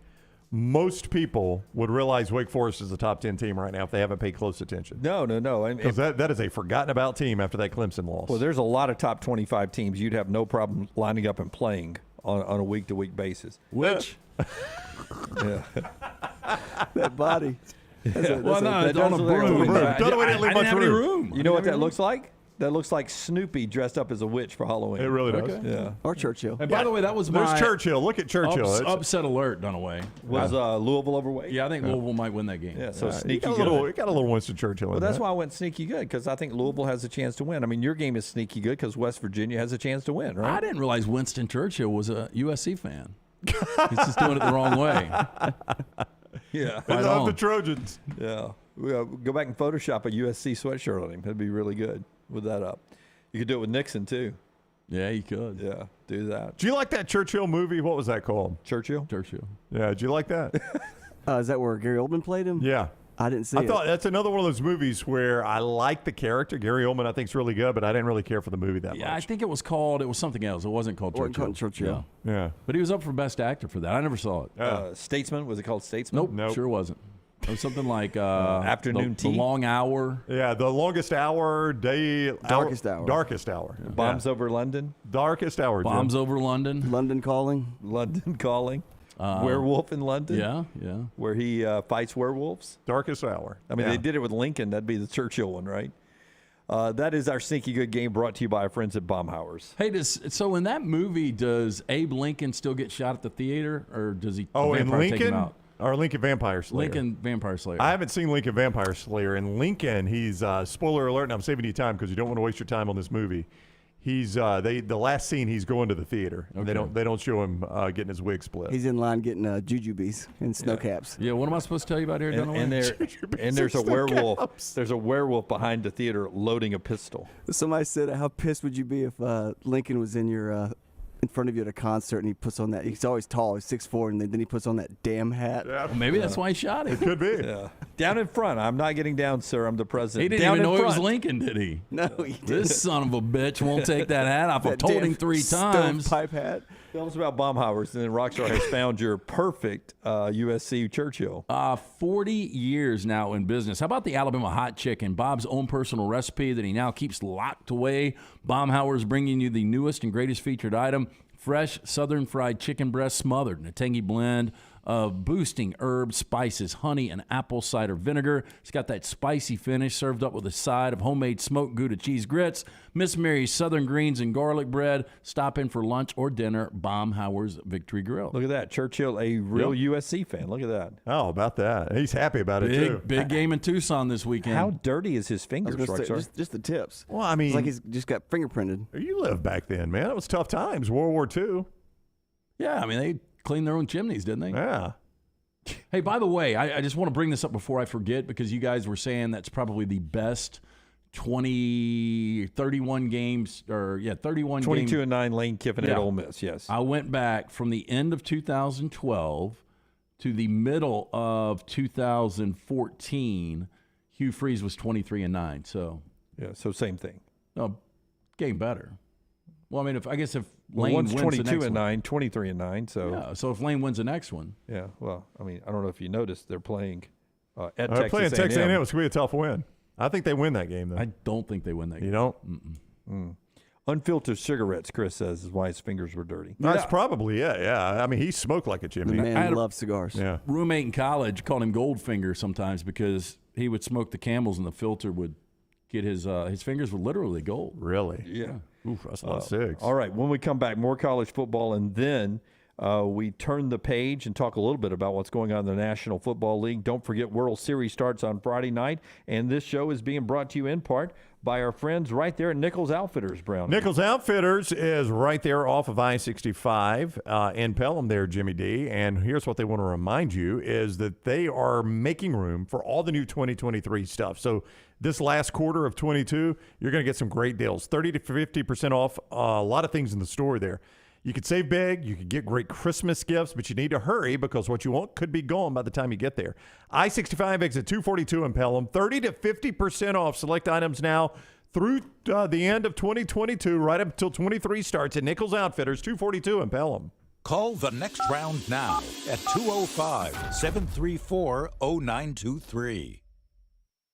most people would realize Wake Forest is a top 10 team right now if they haven't paid close attention? No. Because that is a forgotten-about team after that Clemson loss. Well, there's a lot of top 25 teams you'd have no problem lining up and playing on a week-to-week basis. Which? Yeah. That body. It's on a broom. I didn't have any room. You know what that looks like? That looks like Snoopy dressed up as a witch for Halloween. It really does. Okay. Yeah. Or Churchill. And by the way, that was There's my Churchill. Look at Churchill. upset alert done away. Was Louisville overweight? Yeah, I think Louisville might win that game. Yeah, so You sneaky got a little Winston Churchill Well, in that's that. why I went sneaky good, because I think Louisville has a chance to win. I mean, your game is sneaky good because West Virginia has a chance to win, right? I didn't realize Winston Churchill was a USC fan. He's just doing it the wrong way. Yeah. They Right love on. the Trojans. Yeah. Go back and Photoshop a USC sweatshirt on him. That'd be really good with that up. You could do it with Nixon, too. Yeah, you could. Yeah, do that. Do you like that Churchill movie? What was that called? Churchill? Yeah, did you like that? Is that where Gary Oldman played him? Yeah. I didn't see I it. thought that's another one of those movies where I like the character. Gary Oldman, I think, is really good, but I didn't really care for the movie that Yeah, I much. think it was something else. It wasn't called Wasn't Churchill. called Churchill. Yeah. But he was up for Best Actor for that. I never saw it. Statesman? Was it called Statesman? Nope, sure wasn't. It was something like Afternoon the Tea? Long Hour. Yeah, the longest hour, Darkest hour. Darkest hour. Bombs over London? Darkest hour, Jim. Bombs over London. London Calling. London Calling. Werewolf in London? Yeah. Where he fights werewolves? Darkest hour. I mean, Yeah. they did it with Lincoln. That'd be the Churchill one, right? That is our Sneaky Good game brought to you by our friends at Baumhauer's. Hey, so in that movie, does Abe Lincoln still get shot at the theater, or does he? Oh, the in vampire take him Lincoln? out? Or Lincoln Vampire Slayer. Lincoln Vampire Slayer. I haven't seen Lincoln Vampire Slayer. In Lincoln, he's spoiler alert, and I'm saving you time because you don't want to waste your time on this movie. He's the last scene he's going to the theater. Okay. They don't show him getting his wig split. He's in line getting jujubes and snow caps. Yeah, what am I supposed to tell you about here, Dunaway? And there's a werewolf. There's a werewolf behind the theater loading a pistol. Somebody said, "How pissed would you be if Lincoln was in your in front of you at a concert and he puts on that? He's always tall. He's 6'4", and then he puts on that damn hat." Yeah. Well, maybe that's why he shot him. It could be. Yeah. Down in front. I'm not getting down, sir. I'm the president. He didn't down even know in it was front. Lincoln, did he? No, he didn't. This son of a bitch won't take that hat off. I've That told damn him 3 times. stovepipe hat. Tell us about Baumhauer's, and then Rockstar has found your perfect USC Churchill. 40 years now in business. How about the Alabama hot chicken? Bob's own personal recipe that he now keeps locked away. Baumhauer's bringing you the newest and greatest featured item. Fresh southern fried chicken breast smothered in a tangy blend of boosting herbs, spices, honey, and apple cider vinegar. It's got that spicy finish served up with a side of homemade smoked Gouda cheese grits, Miss Mary's southern greens and garlic bread. Stop in for lunch or dinner. Baumhauer's Victory Grill. Look at that. Churchill, a real USC fan. Look at that. Oh, about that. He's happy about it, too. Big game in Tucson this weekend. How dirty is his fingers, I was gonna say, Rockstar? just the tips. Well, I mean, It's like he's just got fingerprinted. You lived back then, man. It was tough times. World War II. Yeah, I mean, they cleaned their own chimneys, didn't they? Yeah. Hey, by the way, I just want to bring this up before I forget, because you guys were saying that's probably the best 31 games, or 31 22 and 9 Lane Kiffin at Ole Miss, yes. I went back from the end of 2012 to the middle of 2014. Hugh Freeze was 23 and 9, so yeah, so same thing. No, game better. Well, I mean, if Lane one's wins 22 the next and one. 9, 23 and 9, so Yeah, so if Lane wins the next one. yeah. Well, I mean, I don't know if you noticed they're playing at They're Texas playing A&M. Texas A&M. It's going to be a tough win. I think they win that game, though. I don't think they win that game. You don't? Mm-mm. Unfiltered cigarettes, Chris says, is why his fingers were dirty. That's probably it, yeah. I mean, he smoked like a chimney. The man loves cigars. Yeah. Roommate in college called him Goldfinger sometimes because he would smoke the Camels and the filter would get his fingers were literally gold. Really? Yeah. Oof, that's a lot of cigs. All right, when we come back, more college football, and then we turn the page and talk a little bit about what's going on in the National Football League. Don't forget, World Series starts on Friday night, and this show is being brought to you in part by our friends right there at Nichols Outfitters, Brown. Nichols Outfitters is right there off of I-65 in Pelham there, Jimmy D. And here's what they want to remind you is that they are making room for all the new 2023 stuff. So this last quarter of 22, you're going to get some great deals, 30 to 50% off a lot of things in the store there. You could save big, you could get great Christmas gifts, but you need to hurry because what you want could be gone by the time you get there. I-65 exit 242 in Pelham, 30 to 50% off select items now through the end of 2022, right up until 23 starts at Nichols Outfitters, 242 in Pelham. Call the next round now at 205-734-0923.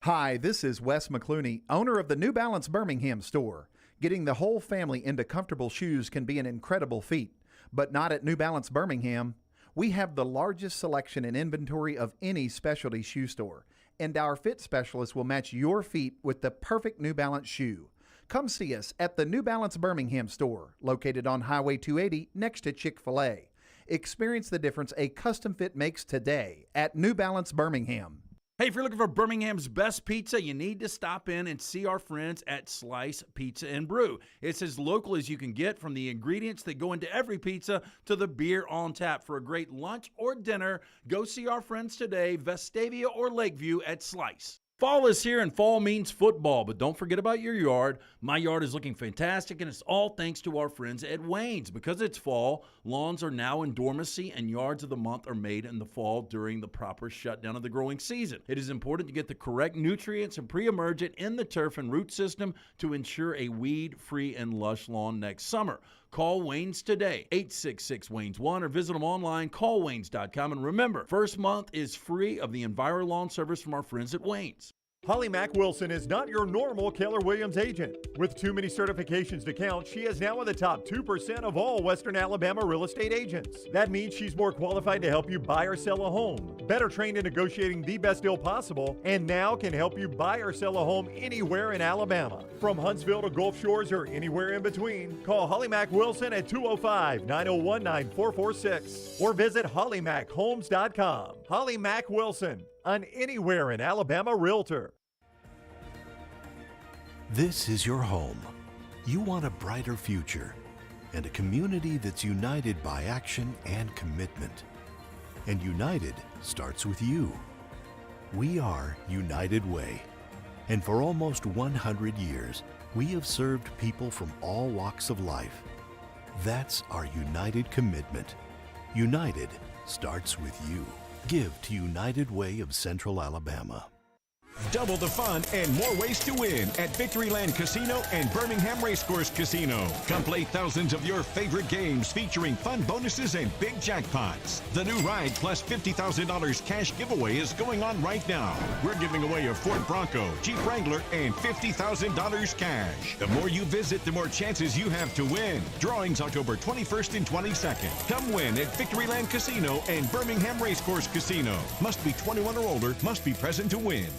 Hi, this is Wes McClooney, owner of the New Balance Birmingham store. Getting the whole family into comfortable shoes can be an incredible feat, but not at New Balance Birmingham. We have the largest selection and inventory of any specialty shoe store, and our fit specialist will match your feet with the perfect New Balance shoe. Come see us at the New Balance Birmingham store, located on Highway 280 next to Chick-fil-A. Experience the difference a custom fit makes today at New Balance Birmingham. Hey, if you're looking for Birmingham's best pizza, you need to stop in and see our friends at Slice Pizza and Brew. It's as local as you can get, from the ingredients that go into every pizza to the beer on tap. For a great lunch or dinner, go see our friends today, Vestavia or Lakeview at Slice. Fall is here, and fall means football, but don't forget about your yard. My yard is looking fantastic, and it's all thanks to our friends at Wayne's. Because it's fall, lawns are now in dormancy, and yards of the month are made in the fall during the proper shutdown of the growing season. It is important to get the correct nutrients and pre-emergent in the turf and root system to ensure a weed-free and lush lawn next summer. Call Wayne's today, 866-WAYNES1, or visit them online, callwaynes.com. And remember, first month is free of the EnviroLawn service from our friends at Wayne's. Holly Mack Wilson is not your normal Keller Williams agent. With too many certifications to count, she is now in the top 2% of all Western Alabama real estate agents. That means she's more qualified to help you buy or sell a home, better trained in negotiating the best deal possible, and now can help you buy or sell a home anywhere in Alabama. From Huntsville to Gulf Shores or anywhere in between, call Holly Mack Wilson at 205-901-9446 or visit hollymachomes.com. Holly Mack Wilson, an anywhere in Alabama realtor. This is your home. You want a brighter future and a community that's united by action and commitment. And united starts with you. We are United Way. And for almost 100 years, we have served people from all walks of life. That's our united commitment. United starts with you. Give to United Way of Central Alabama. Double the fun and more ways to win at Victoryland Casino and Birmingham Racecourse Casino. Come play thousands of your favorite games featuring fun bonuses and big jackpots. The new ride plus $50,000 cash giveaway is going on right now. We're giving away a Ford Bronco, Jeep Wrangler, and $50,000 cash. The more you visit, the more chances you have to win. Drawings October 21st and 22nd. Come win at Victoryland Casino and Birmingham Racecourse Casino. Must be 21 or older, must be present to win.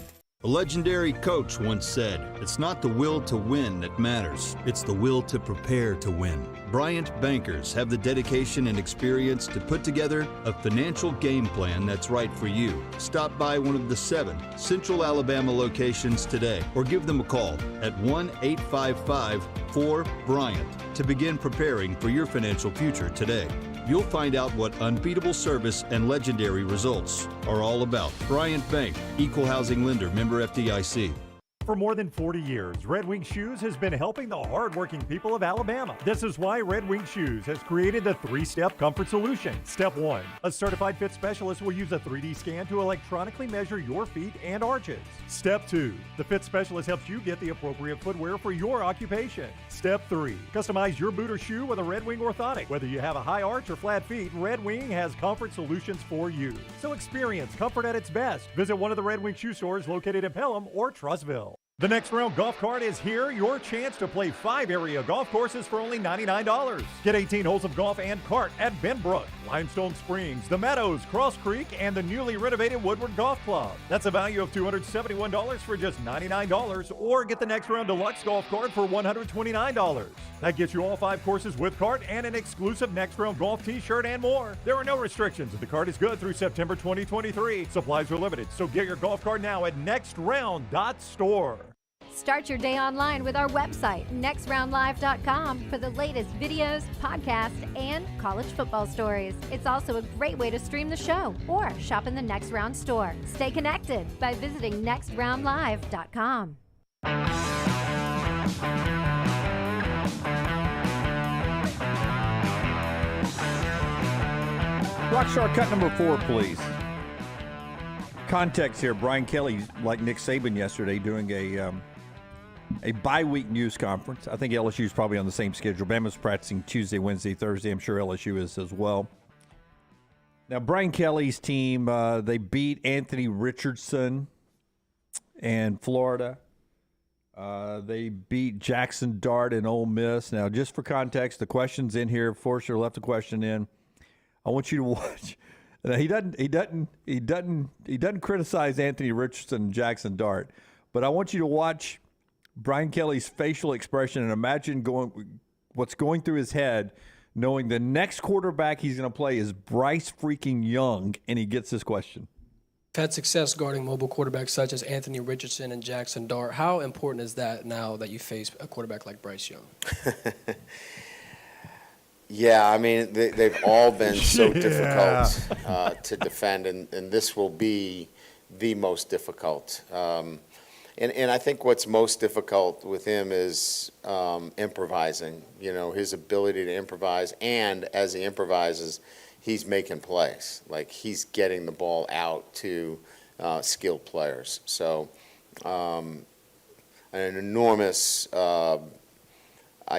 A legendary coach once said, "It's not the will to win that matters, it's the will to prepare to win." Bryant bankers have the dedication and experience to put together a financial game plan that's right for you. Stop by one of the 7 Central Alabama locations today or give them a call at 1-855-4-BRYANT to begin preparing for your financial future today. You'll find out what unbeatable service and legendary results are all about. Bryant Bank, Equal Housing Lender, member FDIC. For more than 40 years, Red Wing Shoes has been helping the hardworking people of Alabama. This is why Red Wing Shoes has created the 3-step comfort solution. Step 1, a certified fit specialist will use a 3D scan to electronically measure your feet and arches. Step 2, the fit specialist helps you get the appropriate footwear for your occupation. Step 3, customize your boot or shoe with a Red Wing orthotic. Whether you have a high arch or flat feet, Red Wing has comfort solutions for you. So experience comfort at its best. Visit one of the Red Wing shoe stores located in Pelham or Trussville. The Next Round Golf Cart is here. Your chance to play 5 area golf courses for only $99. Get 18 holes of golf and cart at Benbrook, Limestone Springs, The Meadows, Cross Creek, and the newly renovated Woodward Golf Club. That's a value of $271 for just $99, or get the Next Round Deluxe Golf Cart for $129. That gets you all 5 courses with cart and an exclusive Next Round Golf t-shirt and more. There are no restrictions. The cart is good through September 2023. Supplies are limited, so get your golf cart now at nextround.store. Start your day online with our website, nextroundlive.com, for the latest videos, podcasts, and college football stories. It's also a great way to stream the show or shop in the Next Round store. Stay connected by visiting nextroundlive.com. Rockstar cut number 4, please. Context here. Brian Kelly, like Nick Saban yesterday, doing a bye-week news conference. I think LSU is probably on the same schedule. Bama's practicing Tuesday, Wednesday, Thursday. I'm sure LSU is as well. Now, Brian Kelly's team, they beat Anthony Richardson and Florida. They beat Jackson Dart and Ole Miss. Now, just for context, the question's in here. Forster left the question in. I want you to watch. Now, he doesn't criticize Anthony Richardson and Jackson Dart, but I want you to watch Brian Kelly's facial expression and imagine what's going through his head, knowing the next quarterback he's going to play is Bryce freaking Young, and he gets this question. You've had success guarding mobile quarterbacks such as Anthony Richardson and Jackson Dart. How important is that now that you face a quarterback like Bryce Young? Yeah, I mean, they've all been so difficult to defend, and this will be the most difficult. And I think what's most difficult with him is improvising, his ability to improvise. And as he improvises, he's making plays. Like, he's getting the ball out to skilled players. So an enormous, I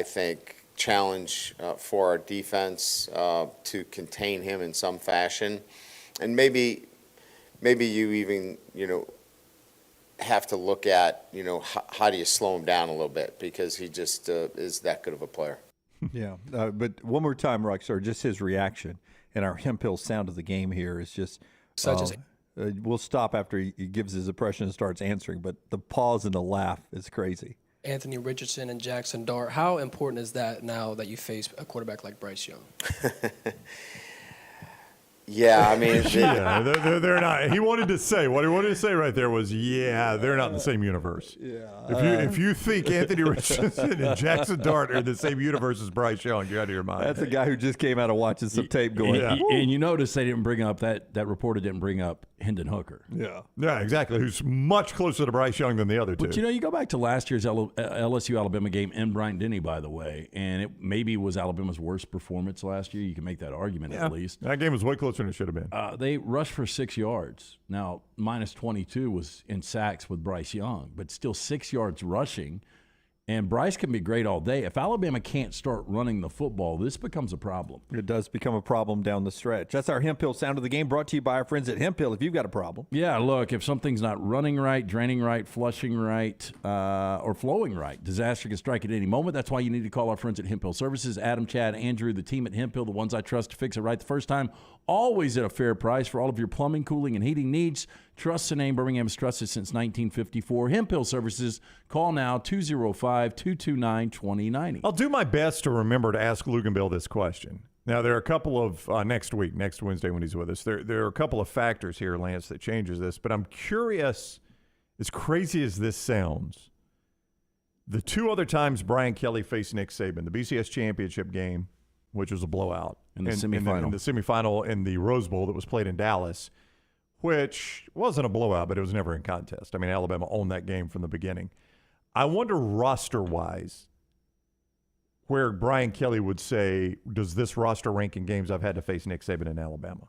think, challenge for our defense to contain him in some fashion. And maybe you even, have to look at, how do you slow him down a little bit, because he just is that good of a player. Yeah, but one more time, Rockstar, just his reaction and our Hemphill sound of the game here is just we'll stop after he gives his impression and starts answering, but the pause and the laugh is crazy. Anthony Richardson and Jackson Dart. How important is that now that you face a quarterback like Bryce Young? Yeah, I mean, they're not. He wanted to say what he wanted to say right there was, they're not in the same universe. Yeah. If you think Anthony Richardson and Jackson Dart are in the same universe as Bryce Young, you're out of your mind. That's a guy who just came out of watching some tape going. And you notice they didn't bring up that reporter didn't bring up Hendon Hooker. Yeah, exactly. Who's much closer to Bryce Young than the other two. But you go back to last year's LSU Alabama game in Bryant-Denny, by the way, and it maybe was Alabama's worst performance last year. You can make that argument at least. That game was way closer than it should have been. They rushed for 6 yards. Now, minus 22 was in sacks with Bryce Young, but still 6 yards rushing. And Bryce can be great all day. If Alabama can't start running the football, this becomes a problem. It does become a problem down the stretch. That's our Hemphill sound of the game, brought to you by our friends at Hemphill. If you've got a problem. Yeah, look, if something's not running right, draining right, flushing right, or flowing right, disaster can strike at any moment. That's why you need to call our friends at Hemphill Services. Adam, Chad, Andrew, the team at Hemphill, the ones I trust to fix it right the first time. Always at a fair price for all of your plumbing, cooling, and heating needs. Trust the name. Birmingham's trusted since 1954. Hemphill Services. Call now, 205-229-2090. I'll do my best to remember to ask Luginbill this question. Now, there are a couple of, next Wednesday when he's with us, there are a couple of factors here, Lance, that changes this. But I'm curious, as crazy as this sounds, the 2 other times Brian Kelly faced Nick Saban, the BCS championship game, which was a blowout. In the semifinal. In the semifinal in the Rose Bowl that was played in Dallas, which wasn't a blowout, but it was never in contest. I mean, Alabama owned that game from the beginning. I wonder roster-wise where Brian Kelly would say, does this roster rank in games I've had to face Nick Saban in Alabama?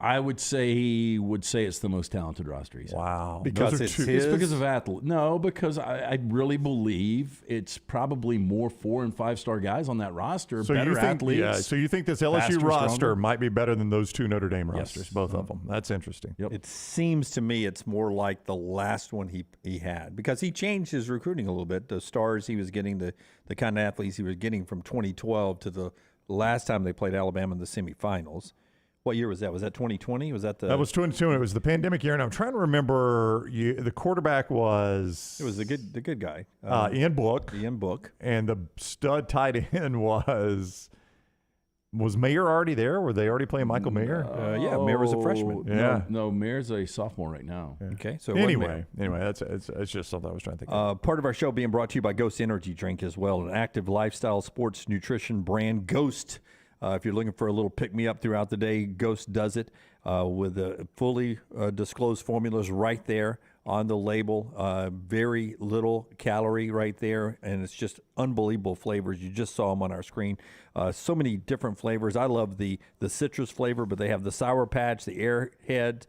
I would say it's the most talented roster he's had. Wow. Because it's his? It's because of athlete. No, because I really believe it's probably more 4- and 5-star guys on that roster, better athletes. Yeah, so you think this LSU faster, roster stronger? might be better than those two Notre Dame Yes. rosters, both of them. That's interesting. Yep. It seems to me it's more like the last one he had, because he changed his recruiting a little bit. The stars he was getting, the kind of athletes he was getting from 2012 to the last time they played Alabama in the semifinals. What year was that? Was that 2020? Was that That was 2020. It was the pandemic year, and I'm trying to remember. The quarterback was. It was the good guy. Ian Book. Ian Book. And the stud tight end was Mayer already there? Were they already playing Michael Mayer? Yeah, Mayer was a freshman. Yeah. No, Mayer's a sophomore right now. Okay, so it wasn't anyway, Mayer. that's just something I was trying to think of. Part of our show being brought to you by Ghost Energy Drink as well, an active lifestyle sports nutrition brand. Ghost. If you're looking for a little pick-me-up throughout the day, Ghost does it with fully disclosed formulas right there on the label. Very little calorie right there, and it's just unbelievable flavors. You just saw them on our screen. So many different flavors. I love the citrus flavor, but they have the Sour Patch, the Airhead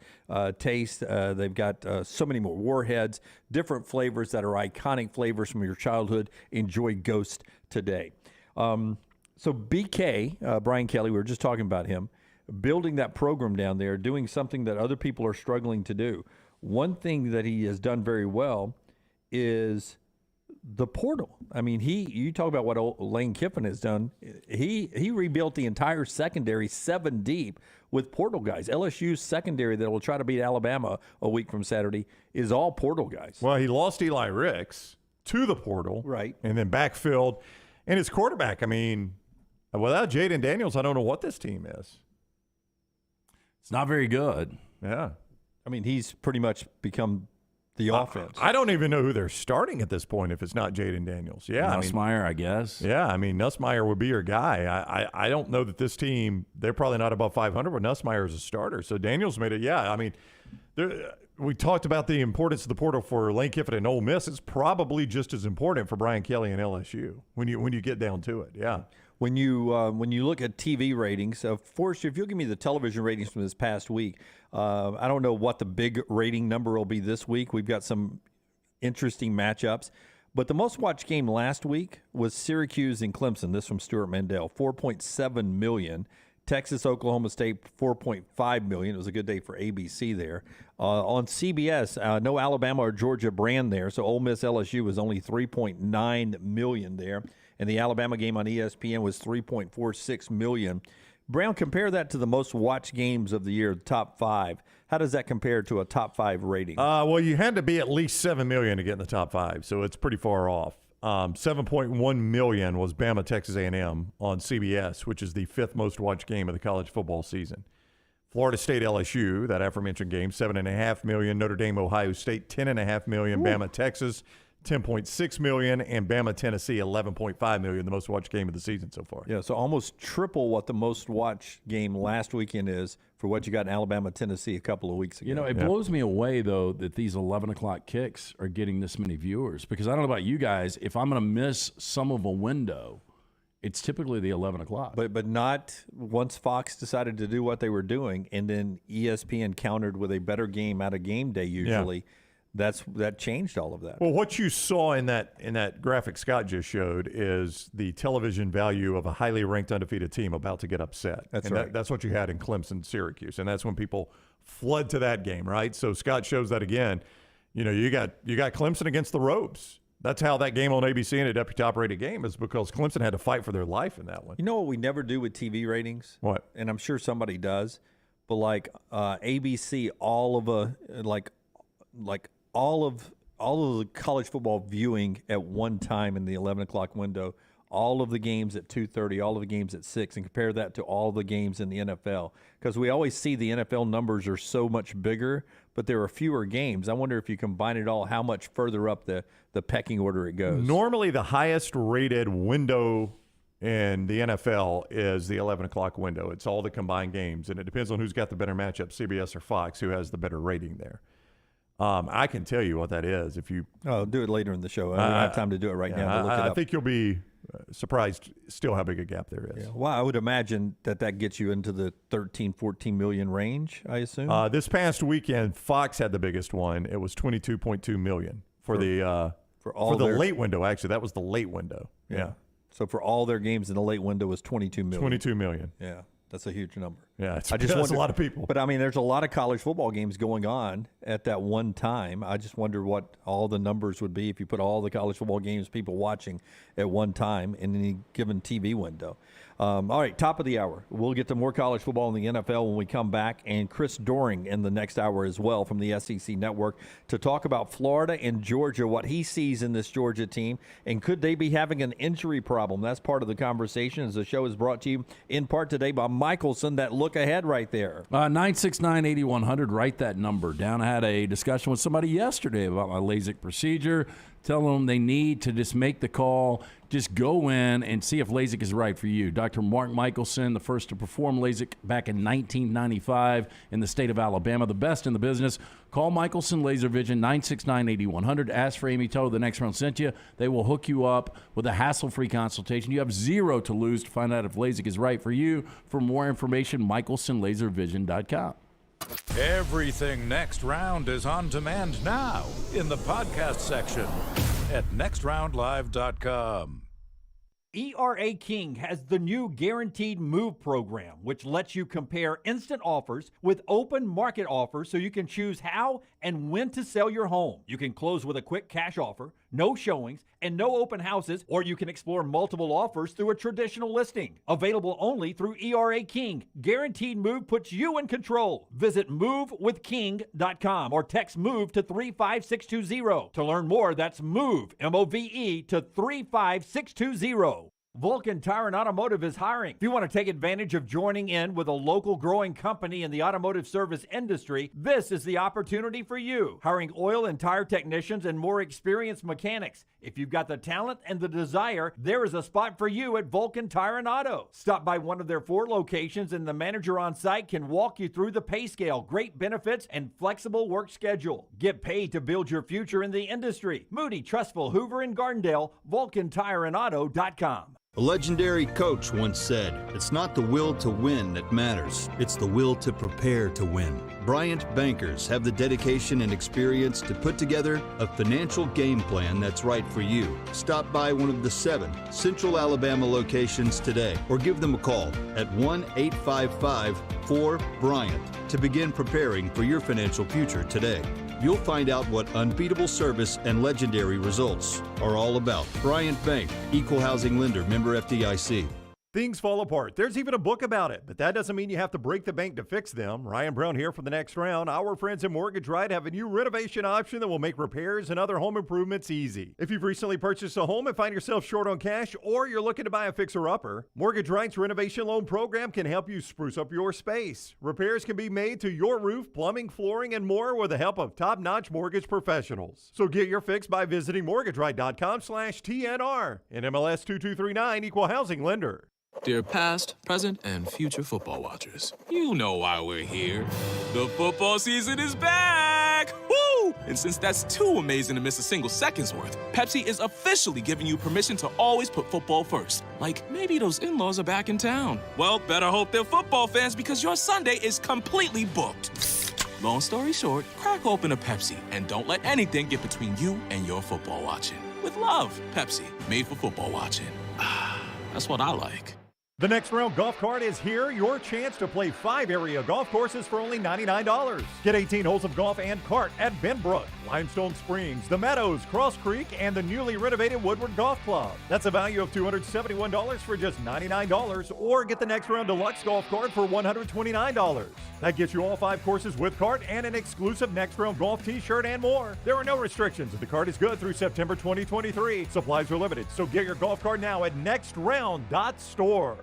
taste. They've got so many more Warheads, different flavors that are iconic flavors from your childhood. Enjoy Ghost today. So BK, Brian Kelly, we were just talking about him, building that program down there, doing something that other people are struggling to do. One thing that he has done very well is the portal. I mean, you talk about what Lane Kiffin has done. He rebuilt the entire secondary 7 deep with portal guys. LSU's secondary that will try to beat Alabama a week from Saturday is all portal guys. Well, he lost Eli Ricks to the portal. Right. And then backfilled. And his quarterback, I mean, without Jaden Daniels, I don't know what this team is. It's not very good. Yeah. I mean, he's pretty much become the offense. I don't even know who they're starting at this point if it's not Jaden Daniels. Yeah. Nussmeier, I guess. Yeah, I mean, Nussmeier would be your guy. I don't know that this team, they're probably not above 500, but Nussmeier is a starter. So Daniels made it. Yeah, I mean, we talked about the importance of the portal for Lane Kiffin and Ole Miss. It's probably just as important for Brian Kelly and LSU when you get down to it. Yeah. When you look at TV ratings, Forrest, if you'll give me the television ratings from this past week, I don't know what the big rating number will be this week. We've got some interesting matchups. But the most watched game last week was Syracuse and Clemson. This from Stuart Mandel, 4.7 million. Texas, Oklahoma State, 4.5 million. It was a good day for ABC there. On CBS, no Alabama or Georgia brand there, so Ole Miss LSU was only 3.9 million there. And the Alabama game on ESPN was 3.46 million. Brown, compare that to the most watched games of the year, the top 5. How does that compare to a top 5 rating? Well, you had to be at least 7 million to get in the top 5, so it's pretty far off. 7.1 million was Bama Texas A&M on CBS, which is the 5th most watched game of the college football season. Florida State LSU, that aforementioned game, 7.5 million. Notre Dame Ohio State, 10.5 million. Ooh. Bama Texas, 10.6 million, and Bama Tennessee, 11.5 million, the most watched game of the season so far. Yeah, so almost triple what the most watched game last weekend is for what you got in Alabama Tennessee a couple of weeks ago. You know, it blows me away, though, that these 11 o'clock kicks are getting this many viewers, because I don't know about you guys, if I'm going to miss some of a window, it's typically the 11 o'clock. But not once Fox decided to do what they were doing, and then ESPN countered with a better game out of game day usually. Yeah. That changed all of that. Well, what you saw in that graphic Scott just showed is the television value of a highly ranked undefeated team about to get upset. That's and right. That's what you had in Clemson, Syracuse, and that's when people flood to that game, right? So Scott shows that again. You know, you got Clemson against the ropes. That's how that game on ABC ended up your top-rated game, is because Clemson had to fight for their life in that one. You know what we never do with TV ratings? What? And I'm sure somebody does, but like ABC, all of the college football viewing at one time in the 11 o'clock window, all of the games at 2:30, all of the games at 6, and compare that to all the games in the NFL. Because we always see the NFL numbers are so much bigger, but there are fewer games. I wonder if you combine it all, how much further up the pecking order it goes. Normally the highest rated window in the NFL is the 11 o'clock window. It's all the combined games, and it depends on who's got the better matchup, CBS or Fox, who has the better rating there. I can tell you what that is if you. Oh, do it later in the show. I don't have time to do it right now. But look it up. I think you'll be surprised still how big a gap there is. Yeah. Well, I would imagine that gets you into the 13, 14 million range, I assume. This past weekend, Fox had the biggest one. It was 22.2 million for the late window. Actually, that was the late window. Yeah. So for all their games in the late window was 22 million. 22 million. Yeah. That's a huge number. Yeah, that's a lot of people. But, I mean, there's a lot of college football games going on at that one time. I just wonder what all the numbers would be if you put all the college football games people watching at one time in any given TV window. All right, top of the hour. We'll get to more college football in the NFL when we come back, and Chris Doering in the next hour as well from the SEC Network to talk about Florida and Georgia, what he sees in this Georgia team, and could they be having an injury problem? That's part of the conversation as the show is brought to you in part today by Michelson. That look ahead right there. 969-8100, write that number down. I had a discussion with somebody yesterday about my LASIK procedure. Tell them they need to just make the call. Just go in and see if LASIK is right for you. Dr. Mark Michelson, the first to perform LASIK back in 1995 in the state of Alabama, the best in the business. Call Michelson Laser Vision, 969-8100. Ask for Amy Toe. The Next Round sent you. They will hook you up with a hassle-free consultation. You have zero to lose to find out if LASIK is right for you. For more information, michelsonlaservision.com. Everything Next Round is on demand now in the podcast section at nextroundlive.com. ERA King has the new Guaranteed Move program, which lets you compare instant offers with open market offers so you can choose how and when to sell your home. You can close with a quick cash offer, no showings, and no open houses, or you can explore multiple offers through a traditional listing. Available only through ERA King. Guaranteed Move puts you in control. Visit movewithking.com or text MOVE to 35620. To learn more, that's MOVE, M-O-V-E, to 35620. Vulcan Tire and Automotive is hiring. If you want to take advantage of joining in with a local growing company in the automotive service industry, this is the opportunity for you. Hiring oil and tire technicians and more experienced mechanics. If you've got the talent and the desire, there is a spot for you at Vulcan Tire and Auto. Stop by one of their 4 locations and the manager on site can walk you through the pay scale, great benefits, and flexible work schedule. Get paid to build your future in the industry. Moody, Trustful, Hoover, and Gardendale, VulcanTireandAuto.com. A legendary coach once said, "It's not the will to win that matters, it's the will to prepare to win." Bryant bankers have the dedication and experience to put together a financial game plan that's right for you. Stop by one of the 7 Central Alabama locations today or give them a call at 1-855-4-BRYANT to begin preparing for your financial future today. You'll find out what unbeatable service and legendary results are all about. Bryant Bank, Equal Housing Lender, member FDIC. Things fall apart. There's even a book about it, but that doesn't mean you have to break the bank to fix them. Ryan Brown here for the Next Round. Our friends at Mortgage Right have a new renovation option that will make repairs and other home improvements easy. If you've recently purchased a home and find yourself short on cash, or you're looking to buy a fixer-upper, Mortgage Right's renovation loan program can help you spruce up your space. Repairs can be made to your roof, plumbing, flooring, and more with the help of top-notch mortgage professionals. So get your fix by visiting mortgageright.com/TNR. And MLS 2239, Equal Housing Lender. Dear past, present, and future football watchers, you know why we're here. The football season is back! Woo! And since that's too amazing to miss a single second's worth, Pepsi is officially giving you permission to always put football first. Like, maybe those in-laws are back in town. Well, better hope they're football fans because your Sunday is completely booked. Long story short, crack open a Pepsi and don't let anything get between you and your football watching. With love, Pepsi, made for football watching. That's what I like. The Next Round Golf Cart is here. Your chance to play 5 area golf courses for only $99. Get 18 holes of golf and cart at Benbrook, Limestone Springs, The Meadows, Cross Creek, and the newly renovated Woodward Golf Club. That's a value of $271 for just $99, or get the Next Round Deluxe Golf Cart for $129. That gets you all 5 courses with cart and an exclusive Next Round Golf t-shirt and more. There are no restrictions. The cart is good through September 2023. Supplies are limited, so get your golf cart now at nextround.store.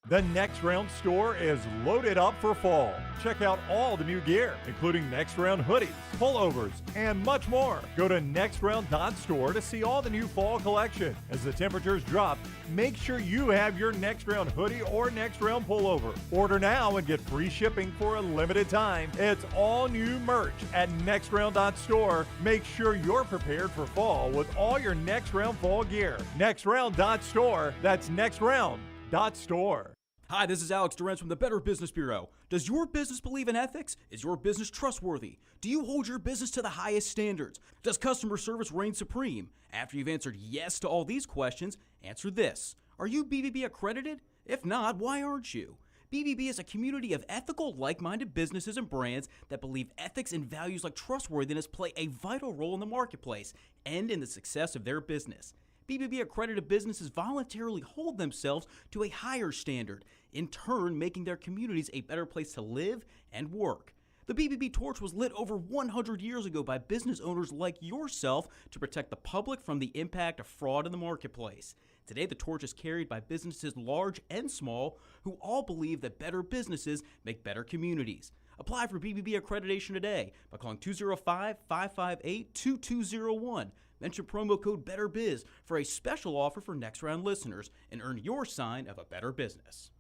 The Next Round store is loaded up for fall. Check out all the new gear, including Next Round hoodies, pullovers, and much more. Go to nextround.store to see all the new fall collection. As the temperatures drop, make sure you have your Next Round hoodie or Next Round pullover. Order now and get free shipping for a limited time. It's all new merch at nextround.store. Make sure you're prepared for fall with all your Next Round fall gear. Nextround.store. That's nextround.store. Hi, this is Alex Durant from the Better Business Bureau. Does your business believe in ethics? Is your business trustworthy? Do you hold your business to the highest standards? Does customer service reign supreme? After you've answered yes to all these questions, answer this. Are you BBB accredited? If not, why aren't you? BBB is a community of ethical, like-minded businesses and brands that believe ethics and values like trustworthiness play a vital role in the marketplace and in the success of their business. BBB accredited businesses voluntarily hold themselves to a higher standard, in turn making their communities a better place to live and work. The BBB torch was lit over 100 years ago by business owners like yourself to protect the public from the impact of fraud in the marketplace. Today, the torch is carried by businesses large and small who all believe that better businesses make better communities. Apply for BBB accreditation today by calling 205-558-2201. Mention promo code BETTERBIZ for a special offer for Next Round listeners and earn your sign of a better business.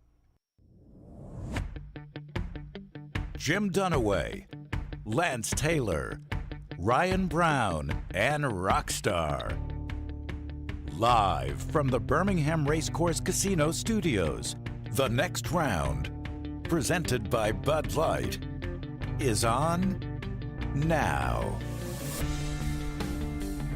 Jim Dunaway, Lance Taylor, Ryan Brown, and Rockstar. Live from the Birmingham Racecourse Casino Studios, the Next Round, presented by Bud Light, is on now.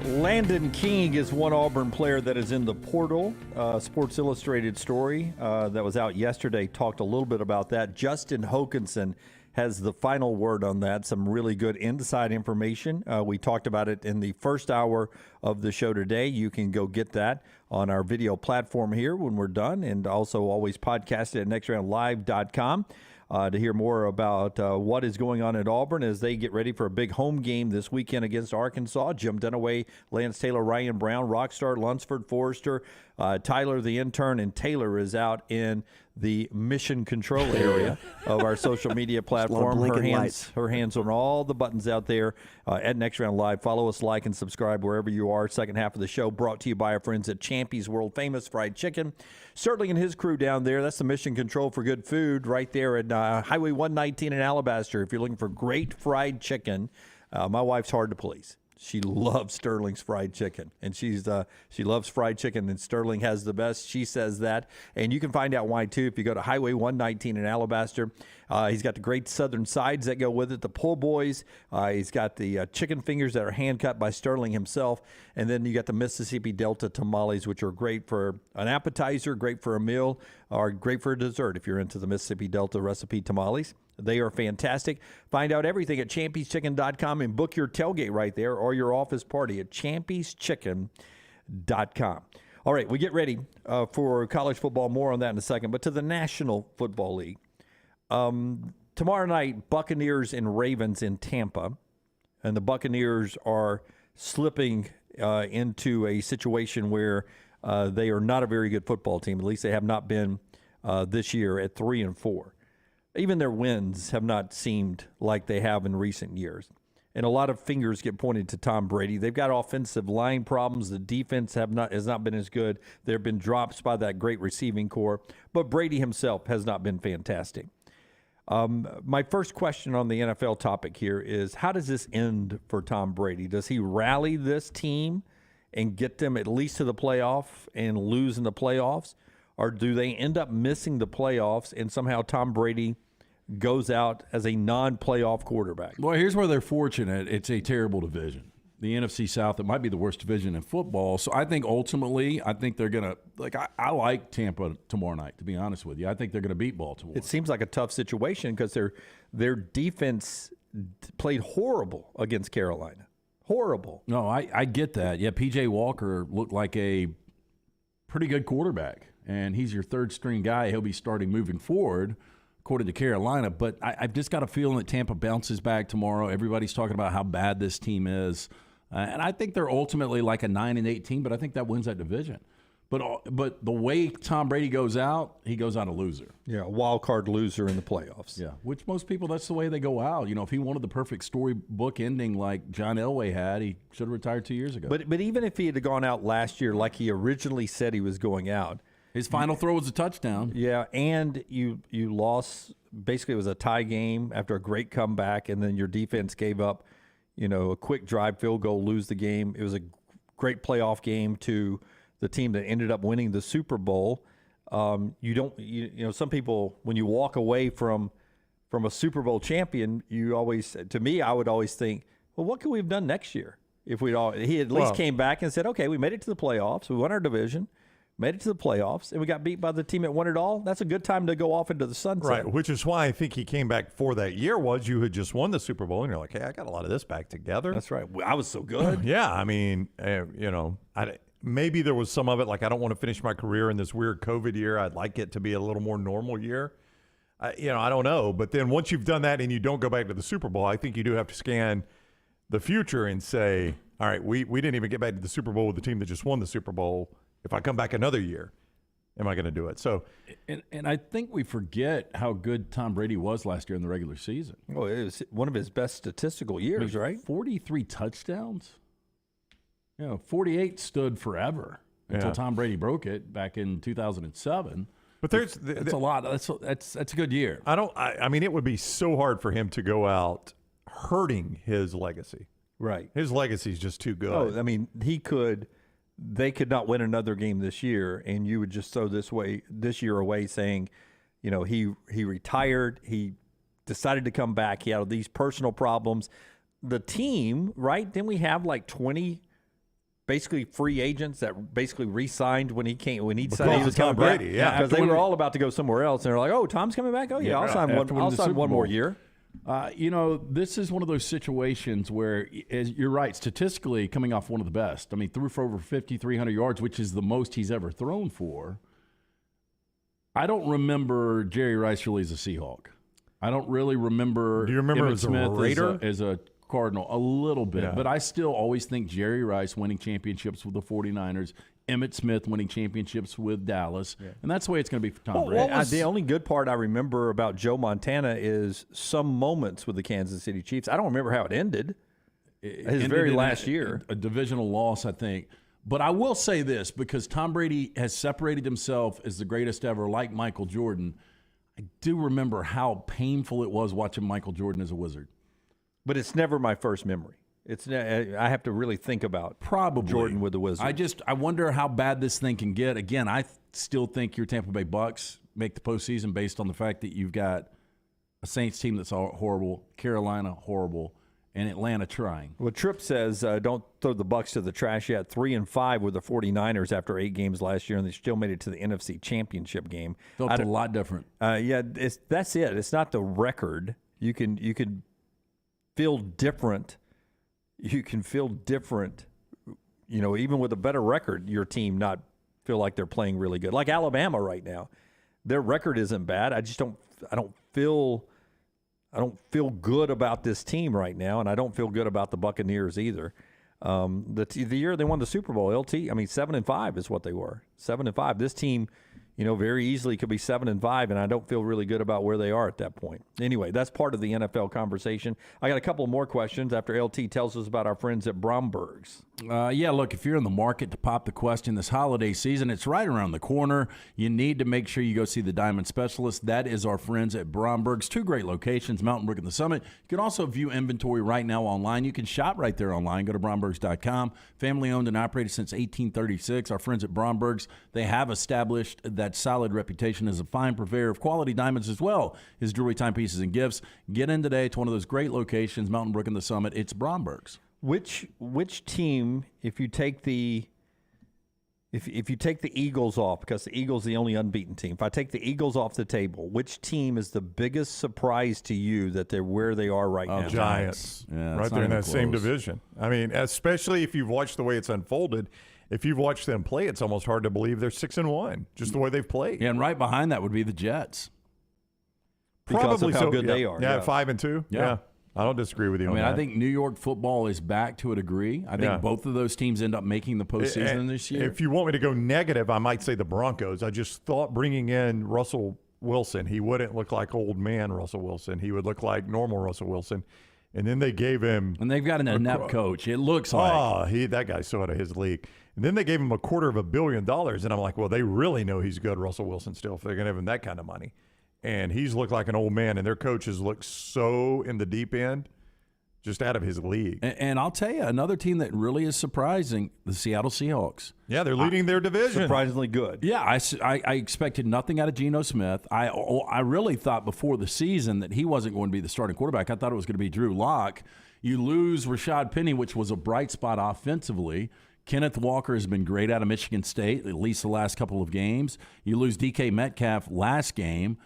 Landon King is one Auburn player that is in the portal. Sports Illustrated story that was out yesterday talked a little bit about that. Justin Hokanson has the final word on that. Some really good inside information. We talked about it in the first hour of the show today. You can go get that on our video platform here when we're done, and also always podcast it at nextroundlive.com. To hear more about what is going on at Auburn as they get ready for a big home game this weekend against Arkansas. Jim Dunaway, Lance Taylor, Ryan Brown, Rockstar, Lunsford, Forrester, Tyler the intern, and Taylor is out in the mission control area of our social media platform. Her hands on all the buttons out there at Next Round Live. Follow us, like, and subscribe wherever you are. Second half of the show brought to you by our friends at Champy's World Famous Fried Chicken. Sterling and his crew down there, that's the mission control for good food right there at Highway 119 in Alabaster. If you're looking for great fried chicken, my wife's hard to please. She loves Sterling's fried chicken, and she loves fried chicken, and Sterling has the best. She says that, and you can find out why, too, if you go to Highway 119 in Alabaster. He's got the great southern sides that go with it, the po' boys. He's got the chicken fingers that are hand-cut by Sterling himself, and then you got the Mississippi Delta tamales, which are great for an appetizer, great for a meal, or great for a dessert if you're into the Mississippi Delta recipe tamales. They are fantastic. Find out everything at champyschicken.com and book your tailgate right there or your office party at champyschicken.com. All right, we get ready for college football. More on that in a second. But to the National Football League. Tomorrow night, Buccaneers and Ravens in Tampa. And the Buccaneers are slipping into a situation where they are not a very good football team. At least they have not been this year at 3-4. Even their wins have not seemed like they have in recent years. And a lot of fingers get pointed to Tom Brady. They've got offensive line problems. The defense has not been as good. There have been drops by that great receiving core. But Brady himself has not been fantastic. My first question on the NFL topic here is, how does this end for Tom Brady? Does he rally this team and get them at least to the playoff and lose in the playoffs? Or do they end up missing the playoffs and somehow Tom Brady goes out as a non-playoff quarterback? Well, here's where they're fortunate. It's a terrible division. The NFC South, it might be the worst division in football. So I think ultimately, they're going to, I like Tampa tomorrow night, to be honest with you. I think they're going to beat Baltimore. It seems like a tough situation because their defense played horrible against Carolina. Horrible. No, I get that. Yeah, P.J. Walker looked like a pretty good quarterback. And he's your third-string guy. He'll be starting moving forward, according to Carolina. But I've just got a feeling that Tampa bounces back tomorrow. Everybody's talking about how bad this team is. And I think they're ultimately like a 9-8 team, but I think that wins that division. But the way Tom Brady goes out, he goes out a loser. Yeah, a wild card loser in the playoffs. Yeah, which most people, that's the way they go out. You know, if he wanted the perfect storybook ending like John Elway had, he should have retired 2 years ago. But even if he had gone out last year like he originally said he was going out, his final throw was a touchdown. Yeah, and you lost. Basically, it was a tie game after a great comeback, and then your defense gave up, a quick drive field goal, lose the game. It was a great playoff game to the team that ended up winning the Super Bowl. Some people, when you walk away from a Super Bowl champion, I would always think, well, what could we have done next year if he at least came back and said, okay, we made it to the playoffs, we won our division, made it to the playoffs, and we got beat by the team that won it all. That's a good time to go off into the sunset. Right, which is why I think he came back for that year was you had just won the Super Bowl, and you're like, hey, I got a lot of this back together. That's right. I was so good. Yeah, I mean, maybe there was some of it, like I don't want to finish my career in this weird COVID year. I'd like it to be a little more normal year. I don't know. But then once you've done that and you don't go back to the Super Bowl, I think you do have to scan the future and say, all right, we didn't even get back to the Super Bowl with the team that just won the Super Bowl. If I come back another year, am I going to do it? So, and I think we forget how good Tom Brady was last year in the regular season. Well, it was one of his best statistical years, right? 43 touchdowns. 48 stood forever until Tom Brady broke it back in 2007. But that's a lot. That's a good year. I mean, it would be so hard for him to go out hurting his legacy. Right. His legacy is just too good. Oh, I mean, they could not win another game this year, and you would just throw this year away saying, he retired, he decided to come back, he had these personal problems. The team, right? Then we have like 20 basically free agents that basically re-signed when he decided he was coming back. Brady, yeah. Because they were all about to go somewhere else, and they're like, "Oh, Tom's coming back. Oh yeah, I'll sign one more year." This is one of those situations where, as you're right, statistically coming off one of the best. I mean, threw for over 5,300 yards, which is the most he's ever thrown for. I don't remember Jerry Rice really as a Seahawk. I don't really remember. Do you remember Emmitt as a Smith Raider? as a Cardinal? A little bit, Yeah. but I still always think Jerry Rice winning championships with the 49ers, Emmitt Smith winning championships with Dallas, and that's the way it's going to be for Tom Brady. The only good part I remember about Joe Montana is some moments with the Kansas City Chiefs. I don't remember how it ended. His very last year. A divisional loss, I think. But I will say this, because Tom Brady has separated himself as the greatest ever, like Michael Jordan. I do remember how painful it was watching Michael Jordan as a Wizard. But it's never my first memory. I have to really think about probably Jordan with the Wizards. I wonder how bad this thing can get. Again, I still think your Tampa Bay Bucks make the postseason based on the fact that you've got a Saints team that's horrible, Carolina horrible, and Atlanta trying. Well, Tripp says don't throw the Bucks to the trash yet. 3-5 with the 49ers after 8 games last year, and they still made it to the NFC Championship game. Felt a lot different. That's it. It's not the record. You can feel different. You can feel different, even with a better record, your team not feel like they're playing really good. Like Alabama right now, their record isn't bad. I don't feel good about this team right now, and I don't feel good about the Buccaneers either. The year they won the Super Bowl, 7-5 is what they were. 7-5. This team, very easily could be 7-5, and I don't feel really good about where they are at that point. Anyway, that's part of the NFL conversation. I got a couple more questions after LT tells us about our friends at Bromberg's. Look, if you're in the market to pop the question this holiday season, it's right around the corner. You need to make sure you go see the Diamond Specialist. That is our friends at Bromberg's. 2 great locations, Mountain Brook and the Summit. You can also view inventory right now online. You can shop right there online. Go to brombergs.com. Family owned and operated since 1836. Our friends at Bromberg's, they have established that solid reputation as a fine purveyor of quality diamonds as well as jewelry, timepieces, and gifts. Get in today to one of those great locations, Mountain Brook and the Summit. It's Bromberg's. Which team, if you take the Eagles off, because the Eagles are the only unbeaten team, if I take the Eagles off the table, which team is the biggest surprise to you that they're where they are right now? Giants. Yeah, right there in that same division. I mean, especially if you've watched the way it's unfolded. If you've watched them play, it's almost hard to believe they're 6-1, just the way they've played. Yeah, and right behind that would be the Jets. Because of how good they are. Yeah, 5-2. Yeah. I don't disagree with you I on mean, that. I think New York football is back to a degree. I think both of those teams end up making the postseason this year. If you want me to go negative, I might say the Broncos. I just thought bringing in Russell Wilson, he wouldn't look like old man Russell Wilson. He would look like normal Russell Wilson. And then they gave him... And they've got an inept coach. It looks like... Oh, that guy's so out of his league. And then they gave him $250 million. And I'm like, well, they really know he's good, Russell Wilson, still, if they're going to have him that kind of money. And he's looked like an old man, and their coaches look so in the deep end, just out of his league. And I'll tell you, another team that really is surprising, the Seattle Seahawks. Yeah, they're leading their division. Surprisingly good. Yeah, I expected nothing out of Geno Smith. I really thought before the season that he wasn't going to be the starting quarterback. I thought it was going to be Drew Lock. You lose Rashad Penny, which was a bright spot offensively. Kenneth Walker has been great out of Michigan State, at least the last couple of games. You lose DK Metcalf last game.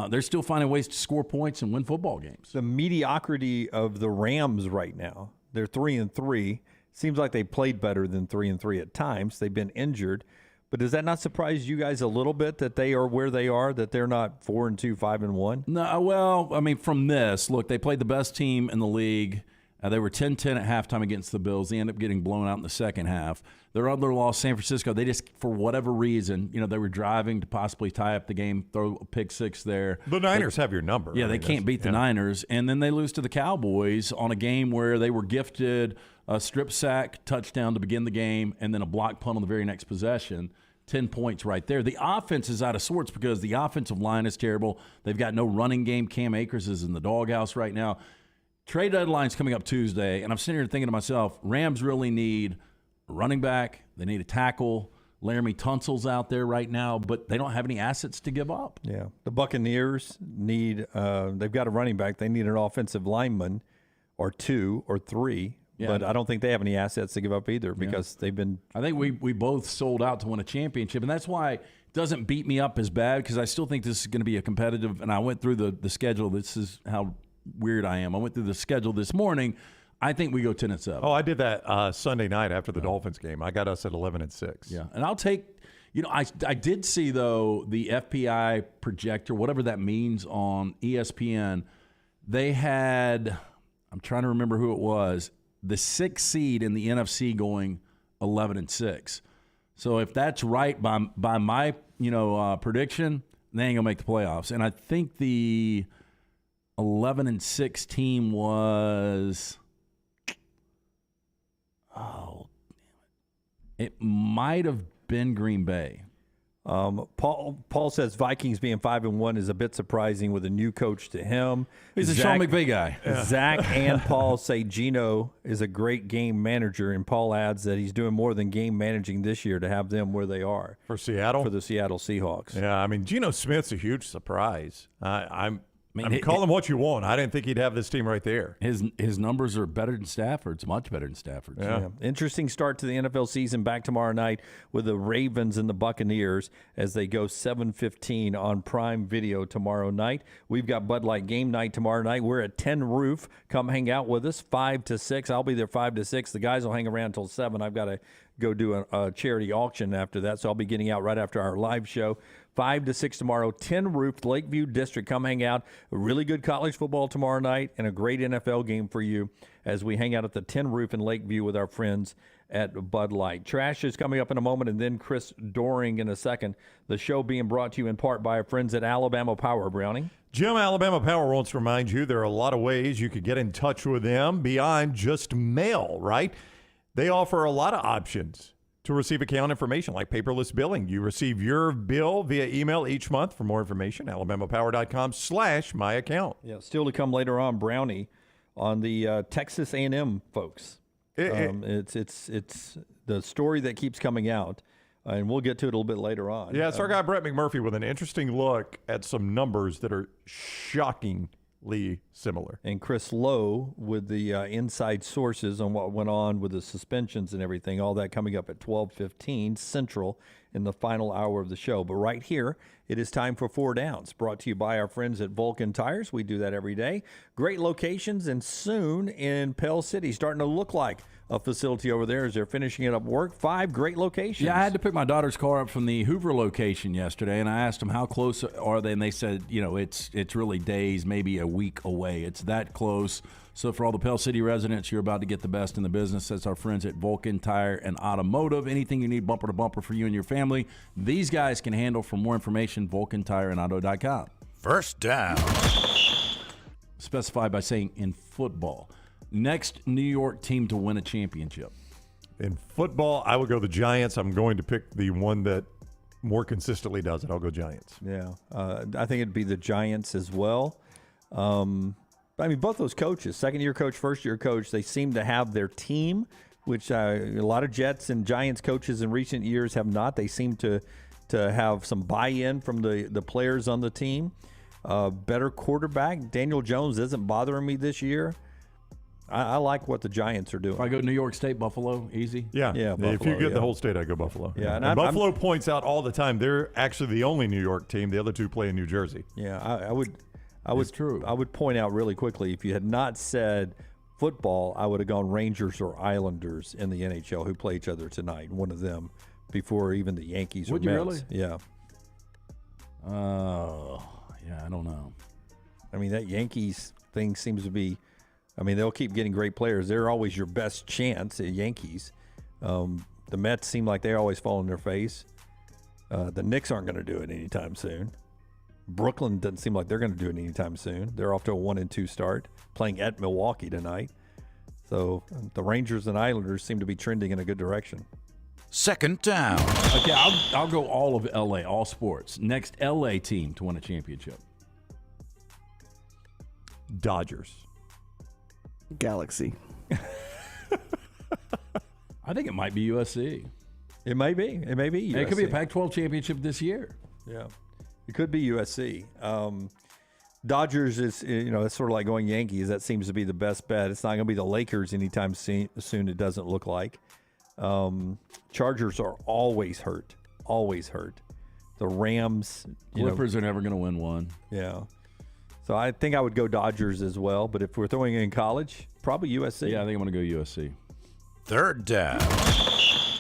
They're still finding ways to score points and win football games. The mediocrity of the Rams right now, they're 3-3. Seems like they played better than 3-3 at times. They've been injured. But does that not surprise you guys a little bit that they are where they are, that they're not 4-2, 5-1? No, well, I mean, from this, look, they played the best team in the league. They were 10-10 at halftime against the Bills. They ended up getting blown out in the second half. Their other loss, San Francisco, they just, for whatever reason, they were driving to possibly tie up the game, throw a pick six there. The Niners have your number. Yeah, they can't beat the Niners. And then they lose to the Cowboys on a game where they were gifted a strip sack touchdown to begin the game and then a block punt on the very next possession. 10 points right there. The offense is out of sorts because the offensive line is terrible. They've got no running game. Cam Akers is in the doghouse right now. Trade deadline's coming up Tuesday, and I'm sitting here thinking to myself, Rams really need a running back. They need a tackle. Laramie Tunsil's out there right now, but they don't have any assets to give up. Yeah. The Buccaneers need they've got a running back. They need an offensive lineman or two or three, but I don't think they have any assets to give up either because they've been – I think we both sold out to win a championship, and that's why it doesn't beat me up as bad because I still think this is going to be a competitive – and I went through the schedule. This is how – weird I am. I went through the schedule this morning. I think we go 10-7. Oh, I did that Sunday night after the Dolphins game. I got us at 11-6. Yeah, and I'll take. I did see though the FPI projector, whatever that means, on ESPN. They had. I'm trying to remember who it was. The 6th seed in the NFC going 11-6. So if that's right by my prediction, they ain't gonna make the playoffs. And I think the 11-6 team was, it might have been Green Bay. Paul says Vikings being 5-1 is a bit surprising with a new coach to him. He's a Sean McVay guy. Zach and Paul say Geno is a great game manager, and Paul adds that he's doing more than game managing this year to have them where they are. For Seattle? For the Seattle Seahawks. Yeah, I mean, Geno Smith's a huge surprise. Call him what you want. I didn't think he'd have this team right there. His numbers are better than Stafford's, much better than Stafford's. Yeah. Interesting start to the NFL season. Back tomorrow night with the Ravens and the Buccaneers as they go 7:15 on Prime Video tomorrow night. We've got Bud Light game night tomorrow night. We're at 10 Roof. Come hang out with us 5 to 6. I'll be there 5 to 6. The guys will hang around until 7. I've got to go do a charity auction after that, so I'll be getting out right after our live show. 5 to 6 tomorrow, 10 Roof, Lakeview District. Come hang out. A really good college football tomorrow night and a great NFL game for you as we hang out at the 10 Roof in Lakeview with our friends at Bud Light. Trash is coming up in a moment, and then Chris Doering in a second. The show being brought to you in part by our friends at Alabama Power. Browning? Jim, Alabama Power wants to remind you there are a lot of ways you could get in touch with them beyond just mail, right? They offer a lot of options to receive account information like paperless billing. You receive your bill via email each month. For more information, alabamapower.com/myaccount. Yeah, still to come later on, Brownie, on the Texas A&M folks. It's the story that keeps coming out, and we'll get to it a little bit later on. Yeah, it's our guy Brett McMurphy with an interesting look at some numbers that are shockingly similar. And Chris Lowe with the inside sources on what went on with the suspensions and everything, all that coming up at 12:15 Central in the final hour of the show. But right here, it is time for 4 Downs, brought to you by our friends at Vulcan Tires. We do that every day. Great locations, and soon in Pell City, starting to look like a facility over there as they're finishing it up work. 5 great locations. Yeah, I had to pick my daughter's car up from the Hoover location yesterday, and I asked them how close are they, and they said, it's really days, maybe a week away. It's that close. So for all the Pell City residents, you're about to get the best in the business. That's our friends at Vulcan Tire and Automotive. Anything you need bumper to bumper for you and your family, these guys can handle. For more information, VulcanTireandAuto.com. First down. Specify by saying in football. Next New York team to win a championship. In football, I would go the Giants. I'm going to pick the one that more consistently does it. I'll go Giants. Yeah, I think it'd be the Giants as well. I mean, both those coaches, second-year coach, first-year coach, they seem to have their team, which a lot of Jets and Giants coaches in recent years have not. They seem to have some buy-in from the players on the team. Better quarterback. Daniel Jones isn't bothering me this year. I like what the Giants are doing. If I go New York State, Buffalo, easy? Yeah. Buffalo, if you get the whole state, I go Buffalo. Yeah, and Buffalo points out all the time they're actually the only New York team. The other two play in New Jersey. Yeah, I would point out really quickly, if you had not said football, I would have gone Rangers or Islanders in the NHL who play each other tonight. One of them before even the Yankees Would or you Mets. really? Yeah. Yeah, I don't know. I mean, that Yankees thing seems to be, I mean, they'll keep getting great players. They're always your best chance, the Yankees. The Mets seem like they always fall on their face. The Knicks aren't going to do it anytime soon. Brooklyn doesn't seem like they're going to do it anytime soon. They're off to a 1-2 start, playing at Milwaukee tonight. So the Rangers and Islanders seem to be trending in a good direction. Second down. Okay, I'll go all of L.A., all sports. Next L.A. team to win a championship. Dodgers. Galaxy. I think it might be USC. It may be. It may be USC. It could be a Pac-12 championship this year. Yeah. It could be USC. Dodgers is, it's sort of like going Yankees. That seems to be the best bet. It's not going to be the Lakers anytime soon, it doesn't look like. Chargers are always hurt. Always hurt. The Rams. Clippers are never going to win one. Yeah. So I think I would go Dodgers as well. But if we're throwing it in college, probably USC. Yeah, I think I'm going to go USC. Third down.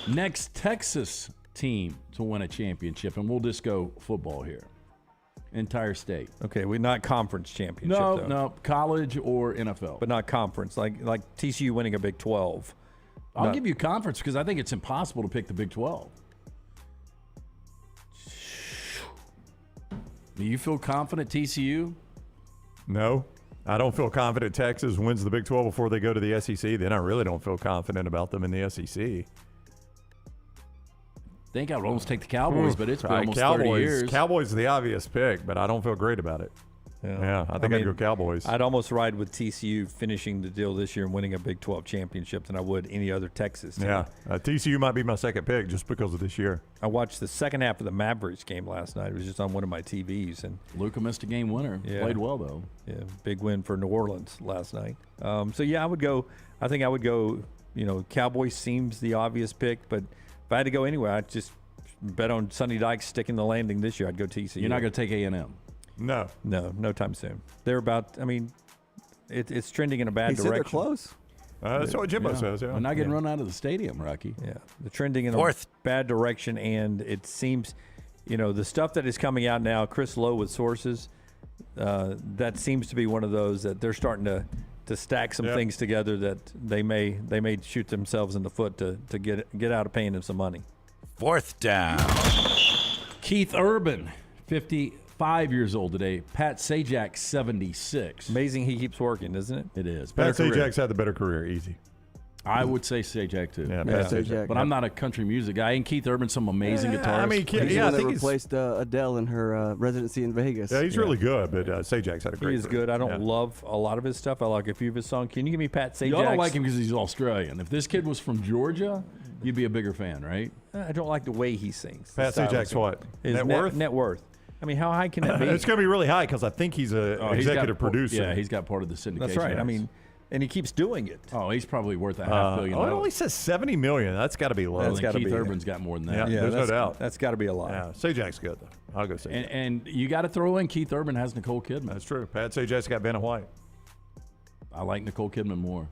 Next Texas team to win a championship, and we'll just go football here. Entire state. Okay, we're not conference championship. No, college or NFL. But not conference, like TCU winning a Big 12. I'll give you conference because I think it's impossible to pick the Big 12. Do you feel confident TCU? No. I don't feel confident Texas wins the Big 12 before they go to the SEC. Then I really don't feel confident about them in the SEC. I think I would almost take the Cowboys, but it's been almost 30 years. Cowboys are the obvious pick, but I don't feel great about it. Yeah, I think I'd go Cowboys. I'd almost ride with TCU finishing the deal this year and winning a Big 12 championship than I would any other Texas team. Yeah, TCU might be my second pick just because of this year. I watched the second half of the Mavericks game last night. It was just on one of my TVs. And Luka missed a game winner. Yeah. Played well, though. Yeah, big win for New Orleans last night. So, yeah, I think I would go, Cowboys seems the obvious pick, but if I had to go anywhere, I'd just bet on Sonny Dykes sticking the landing this year. I'd go TCU. You're not going to take A&M? No time soon. They're about, it's trending in a bad direction. Said they're close. That's what Jimbo says, yeah. They're not getting run out of the stadium, Rocky. Yeah, they're trending in a bad direction, and it seems, the stuff that is coming out now, Chris Lowe with sources, that seems to be one of those that they're starting to stack some things together that they may shoot themselves in the foot to get out of paying them some money. Fourth down. Keith Urban, 55 years old today. Pat Sajak, 76. Amazing he keeps working, isn't it? It is. Pat Sajak's had the better career, easy. I would say Sajak, too. Yeah, Pat Sajak. But I'm not a country music guy. And Keith Urban's some amazing guitarist. He's the one that replaced Adele in her residency in Vegas. Yeah, he's really good, but Sajak's had a great He is career. good. I don't love a lot of his stuff. I like a few of his songs. Can you give me Pat Sajak? Y'all don't like him because he's Australian. If this kid was from Georgia, you'd be a bigger fan, right? I don't like the way he sings. Pat Sajak's what? Net worth? Net worth. I mean, how high can that be? It's going to be really high because I think he's an executive producer. Yeah, he's got part of the syndication. That's right. rights. I mean, and he keeps doing it. Oh, he's probably worth a $500 million. It only says $70 million. That's got to be low. That's got to be. Keith Urban's got more than that. Yeah, there's no doubt. That's got to be a lot. Yeah, Sajak's good though. I'll go Sajak. And you got to throw in Keith Urban has Nicole Kidman. That's true. Pat Sajak's got Vanna White. I like Nicole Kidman more.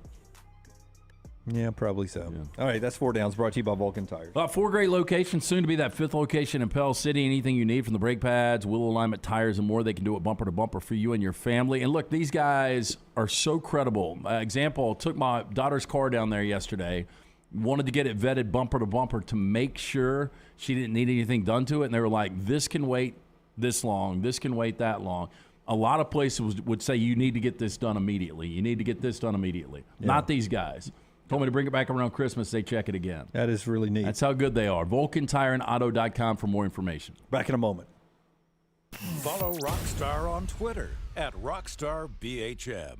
Yeah, probably so. All right, that's 4 Downs brought to you by Vulcan Tires. 4 great locations, soon to be that 5th location in Pell City. Anything you need from the brake pads, wheel alignment, tires, and more, they can do it bumper to bumper for you and your family. And look, these guys are so credible. Example, took my daughter's car down there yesterday, wanted to get it vetted bumper to bumper to make sure she didn't need anything done to it. And they were like, this can wait this long, this can wait that long. A lot of places would say you need to get this done immediately. You need to get this done immediately. Yeah. Not these guys. Told me to bring it back around Christmas. They check it again. That is really neat. That's how good they are. VulcanTireandAuto.com for more information. Back in a moment. Follow Rockstar on Twitter @RockstarBHM.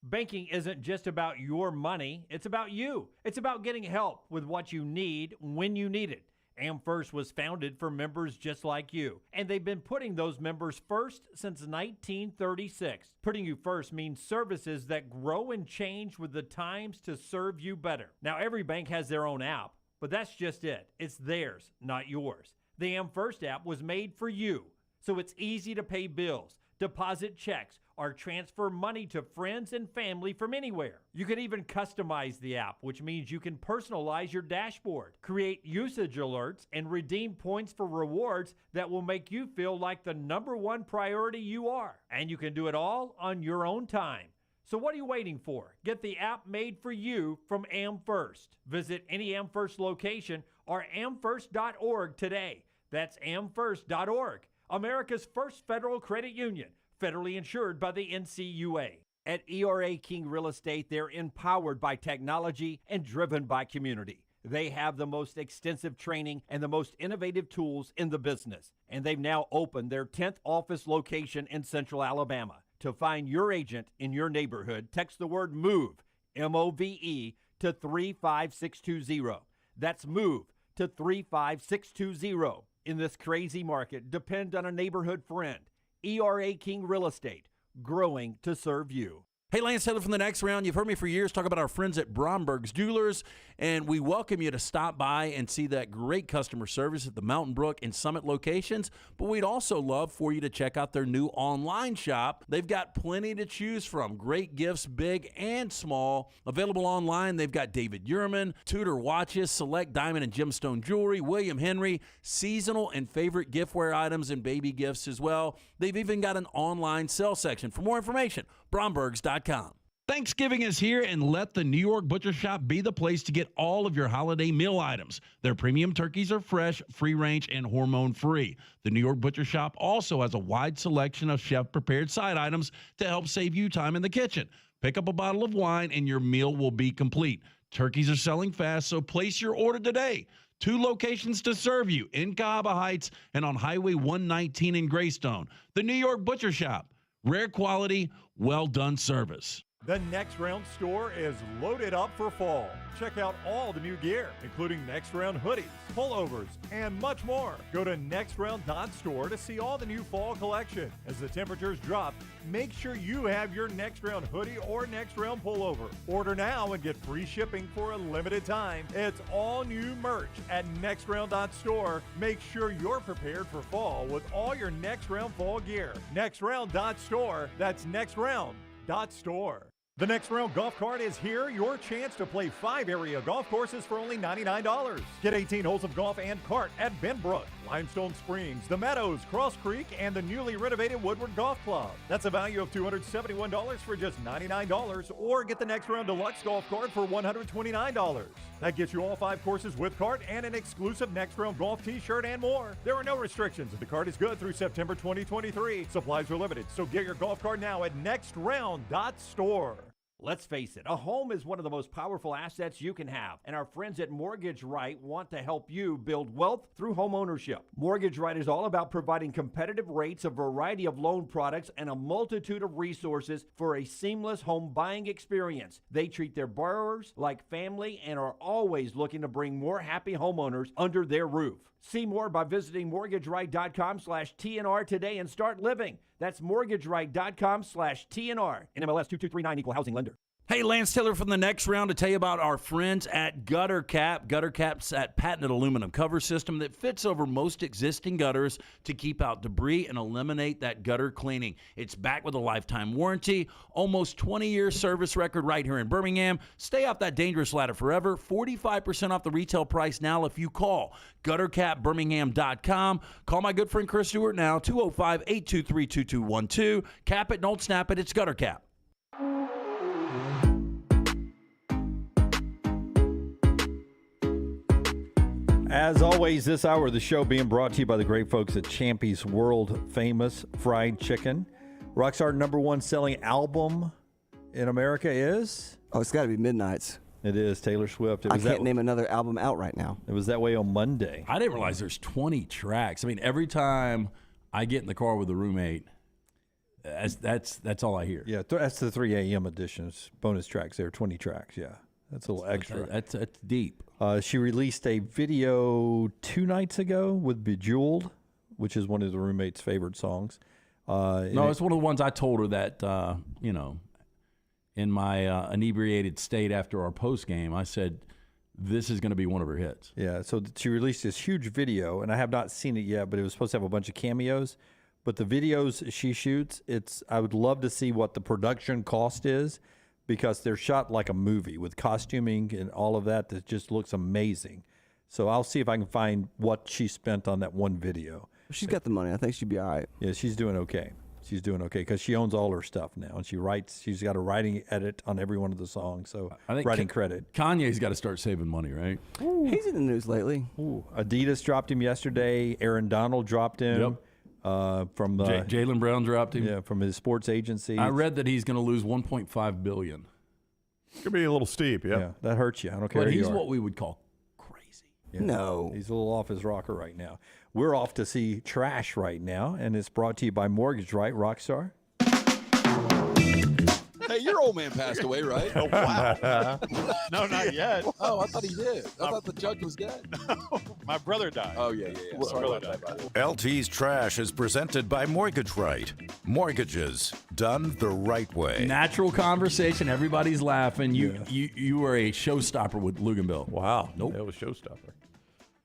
Banking isn't just about your money. It's about you. It's about getting help with what you need when you need it. AmFirst was founded for members just like you, and they've been putting those members first since 1936. Putting you first means services that grow and change with the times to serve you better. Now, every bank has their own app, but that's just it. It's theirs, not yours. The AmFirst app was made for you, so it's easy to pay bills, deposit checks, or transfer money to friends and family from anywhere. You can even customize the app, which means you can personalize your dashboard, create usage alerts, and redeem points for rewards that will make you feel like the #1 priority you are. And you can do it all on your own time. So what are you waiting for? Get the app made for you from AmFirst. Visit any AmFirst location or amfirst.org today. That's amfirst.org, America's first federal credit union, federally insured by the NCUA. At ERA King Real Estate, they're empowered by technology and driven by community. They have the most extensive training and the most innovative tools in the business. And they've now opened their 10th office location in Central Alabama. To find your agent in your neighborhood, text the word MOVE, M-O-V-E, to 35620. That's MOVE to 35620. In this crazy market, depend on a neighborhood friend. ERA King Real Estate, growing to serve you. Hey, Lance Taylor from the Next Round. You've heard me for years talk about our friends at Bromberg's Jewelers, and we welcome you to stop by and see that great customer service at the Mountain Brook and Summit locations. But we'd also love for you to check out their new online shop. They've got plenty to choose from. Great gifts, big and small. Available online, they've got David Yurman, Tudor watches, select diamond and gemstone jewelry, William Henry, seasonal and favorite giftware items and baby gifts as well. They've even got an online sale section. For more information, Brombergs.com. Thanksgiving is here, and let the New York Butcher Shop be the place to get all of your holiday meal items. Their premium turkeys are fresh, free-range, and hormone-free. The New York Butcher Shop also has a wide selection of chef-prepared side items to help save you time in the kitchen. Pick up a bottle of wine, and your meal will be complete. Turkeys are selling fast, so place your order today. 2 locations to serve you, in Cahaba Heights and on Highway 119 in Greystone. The New York Butcher Shop. Rare quality, well-done service. The Next Round store is loaded up for fall. Check out all the new gear, including Next Round hoodies, pullovers, and much more. Go to nextround.store to see all the new fall collection. As the temperatures drop, make sure you have your Next Round hoodie or Next Round pullover. Order now and get free shipping for a limited time. It's all new merch at nextround.store. Make sure you're prepared for fall with all your Next Round fall gear. Nextround.store. That's nextround.store. The Next Round golf cart is here. Your chance to play 5 area golf courses for only $99. Get 18 holes of golf and cart at Benbrook, Limestone Springs, The Meadows, Cross Creek, and the newly renovated Woodward Golf Club. That's a value of $271 for just $99. Or get the Next Round Deluxe golf cart for $129. That gets you all 5 courses with cart and an exclusive Next Round golf t-shirt and more. There are no restrictions. The cart is good through September 2023. Supplies are limited, so get your golf cart now at nextround.store. Let's face it, a home is one of the most powerful assets you can have, and our friends at Mortgage Right want to help you build wealth through home ownership. Mortgage Right is all about providing competitive rates, a variety of loan products, and a multitude of resources for a seamless home buying experience. They treat their borrowers like family and are always looking to bring more happy homeowners under their roof. See more by visiting mortgageright.com/TNR today and start living. That's mortgageright.com/TNR. NMLS 2239, equal housing lender. Hey, Lance Taylor from the Next Round to tell you about our friends at Gutter Cap. Gutter Cap's that patented aluminum cover system that fits over most existing gutters to keep out debris and eliminate that gutter cleaning. It's backed with a lifetime warranty, almost 20-year service record right here in Birmingham. Stay off that dangerous ladder forever. 45% off the retail price now if you call guttercapbirmingham.com. Call my good friend Chris Stewart now, 205-823-2212. Cap it, don't snap it. It's Gutter Cap. As always, this hour of the show being brought to you by the great folks at Champy's World Famous Fried Chicken. Rockstar #1 selling album in America is? Oh, it's got to be Midnight's. It is Taylor Swift. I can't name another album out right now. It was that way on Monday. I didn't realize there's 20 tracks. I mean, every time I get in the car with a roommate, that's all I hear. Yeah, that's the 3 a.m. editions. Bonus tracks there, 20 tracks, yeah. That's a little extra. That's deep. She released a video 2 nights ago with Bejeweled, which is one of the roommate's favorite songs. No, it's one of the ones I told her that, in my inebriated state after our post game, I said, this is going to be one of her hits. Yeah, so she released this huge video, and I have not seen it yet, but it was supposed to have a bunch of cameos. But the videos she shoots, I would love to see what the production cost is, because they're shot like a movie with costuming and all of that just looks amazing. So I'll see if I can find what she spent on that one video. She's got the money. I think she'd be all right. Yeah, she's doing okay. She's doing okay because she owns all her stuff now, and she writes. She's got a writing edit on every one of the songs, so I think writing credit. Kanye's got to start saving money, right? Ooh. He's in the news lately. Ooh. Adidas dropped him yesterday. Aaron Donald dropped him. Yep. From Jaylen Brown dropped him. Yeah, from his sports agency. I read that he's going to lose $1.5 billion. Could be a little steep, yeah. Yeah, that hurts you. I don't care. But who he's you are. what we would call crazy. Yeah. No. He's a little off his rocker right now. We're off to see Trash right now, and it's brought to you by Mortgage Right, Rockstar. Hey, your old man passed away, right? Oh, wow. No, not yet. Oh, I thought he did. I thought the judge was dead. My brother died. Oh, yeah. Sorry about that. LT's Trash is presented by Mortgage Right. Mortgages done the right way. Natural conversation. Everybody's laughing. You were a showstopper with Luginbill. Wow. Nope. That was showstopper.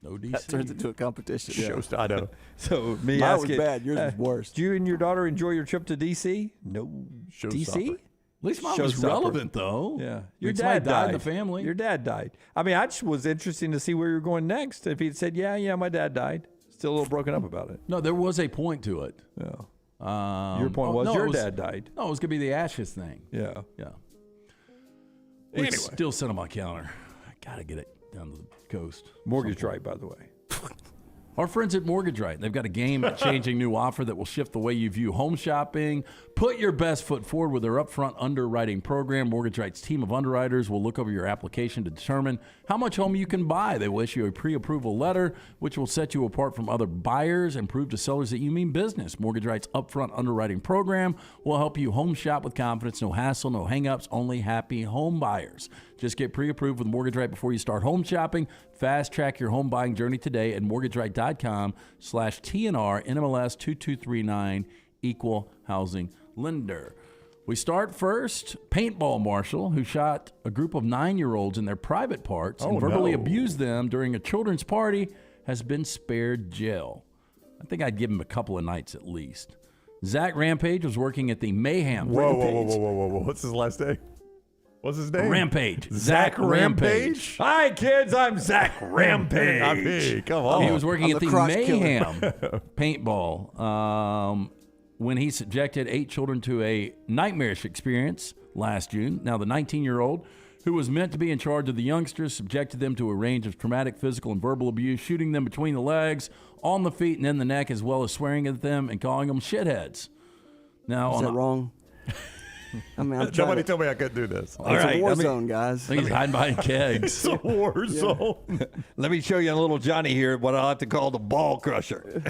No DC. That turns into a competition. Showstopper. I know. So Mine was bad. Yours was worse. Did you and your daughter enjoy your trip to D.C.? No. DC? At least mine was relevant, though. Yeah. Your dad died in the family. Your dad died. I mean, I just was interesting to see where you were going next. If he'd said, yeah, my dad died. Still a little broken up about it. No, there was a point to it. Yeah. Your point was your dad died. No, it was going to be the ashes thing. Yeah. Yeah. Anyway. It's still set on my calendar. I got to get it down to the coast. Mortgage Right, by the way. Our friends at Mortgage Right, they've got a game-changing new offer that will shift the way you view home shopping. Put your best foot forward with their upfront underwriting program. Mortgage Right's team of underwriters will look over your application to determine how much home you can buy. They will issue a pre-approval letter, which will set you apart from other buyers and prove to sellers that you mean business. Mortgage Right's upfront underwriting program will help you home shop with confidence. No hassle, no hang-ups, only happy home buyers. Just get pre-approved with Mortgage Right before you start home shopping. Fast-track your home buying journey today at mortgageright.com/TNR NMLS 2239 Equal Housing Lender. We start first. Paintball Marshal, who shot a group of 9-year-olds in their private parts and verbally abused them during a children's party, has been spared jail. I think I'd give him a couple of nights at least. Zach Rampage was working at the Mayhem. Whoa. What's his last name? What's his name? Rampage. Zach Rampage? Hi, kids. I'm Zach Rampage. Not me. Come on. He was working at the Mayhem killer. paintball when he subjected 8 children to a nightmarish experience last June. Now, the 19-year-old, who was meant to be in charge of the youngsters, subjected them to a range of traumatic physical and verbal abuse, shooting them between the legs, on the feet, and in the neck, as well as swearing at them and calling them shitheads. Now, Is that wrong? I mean, Somebody told me I couldn't do this. It's a war zone, guys. I think he's hiding behind kegs. It's a war zone. Let me show you a little Johnny here, what I like to call the ball crusher.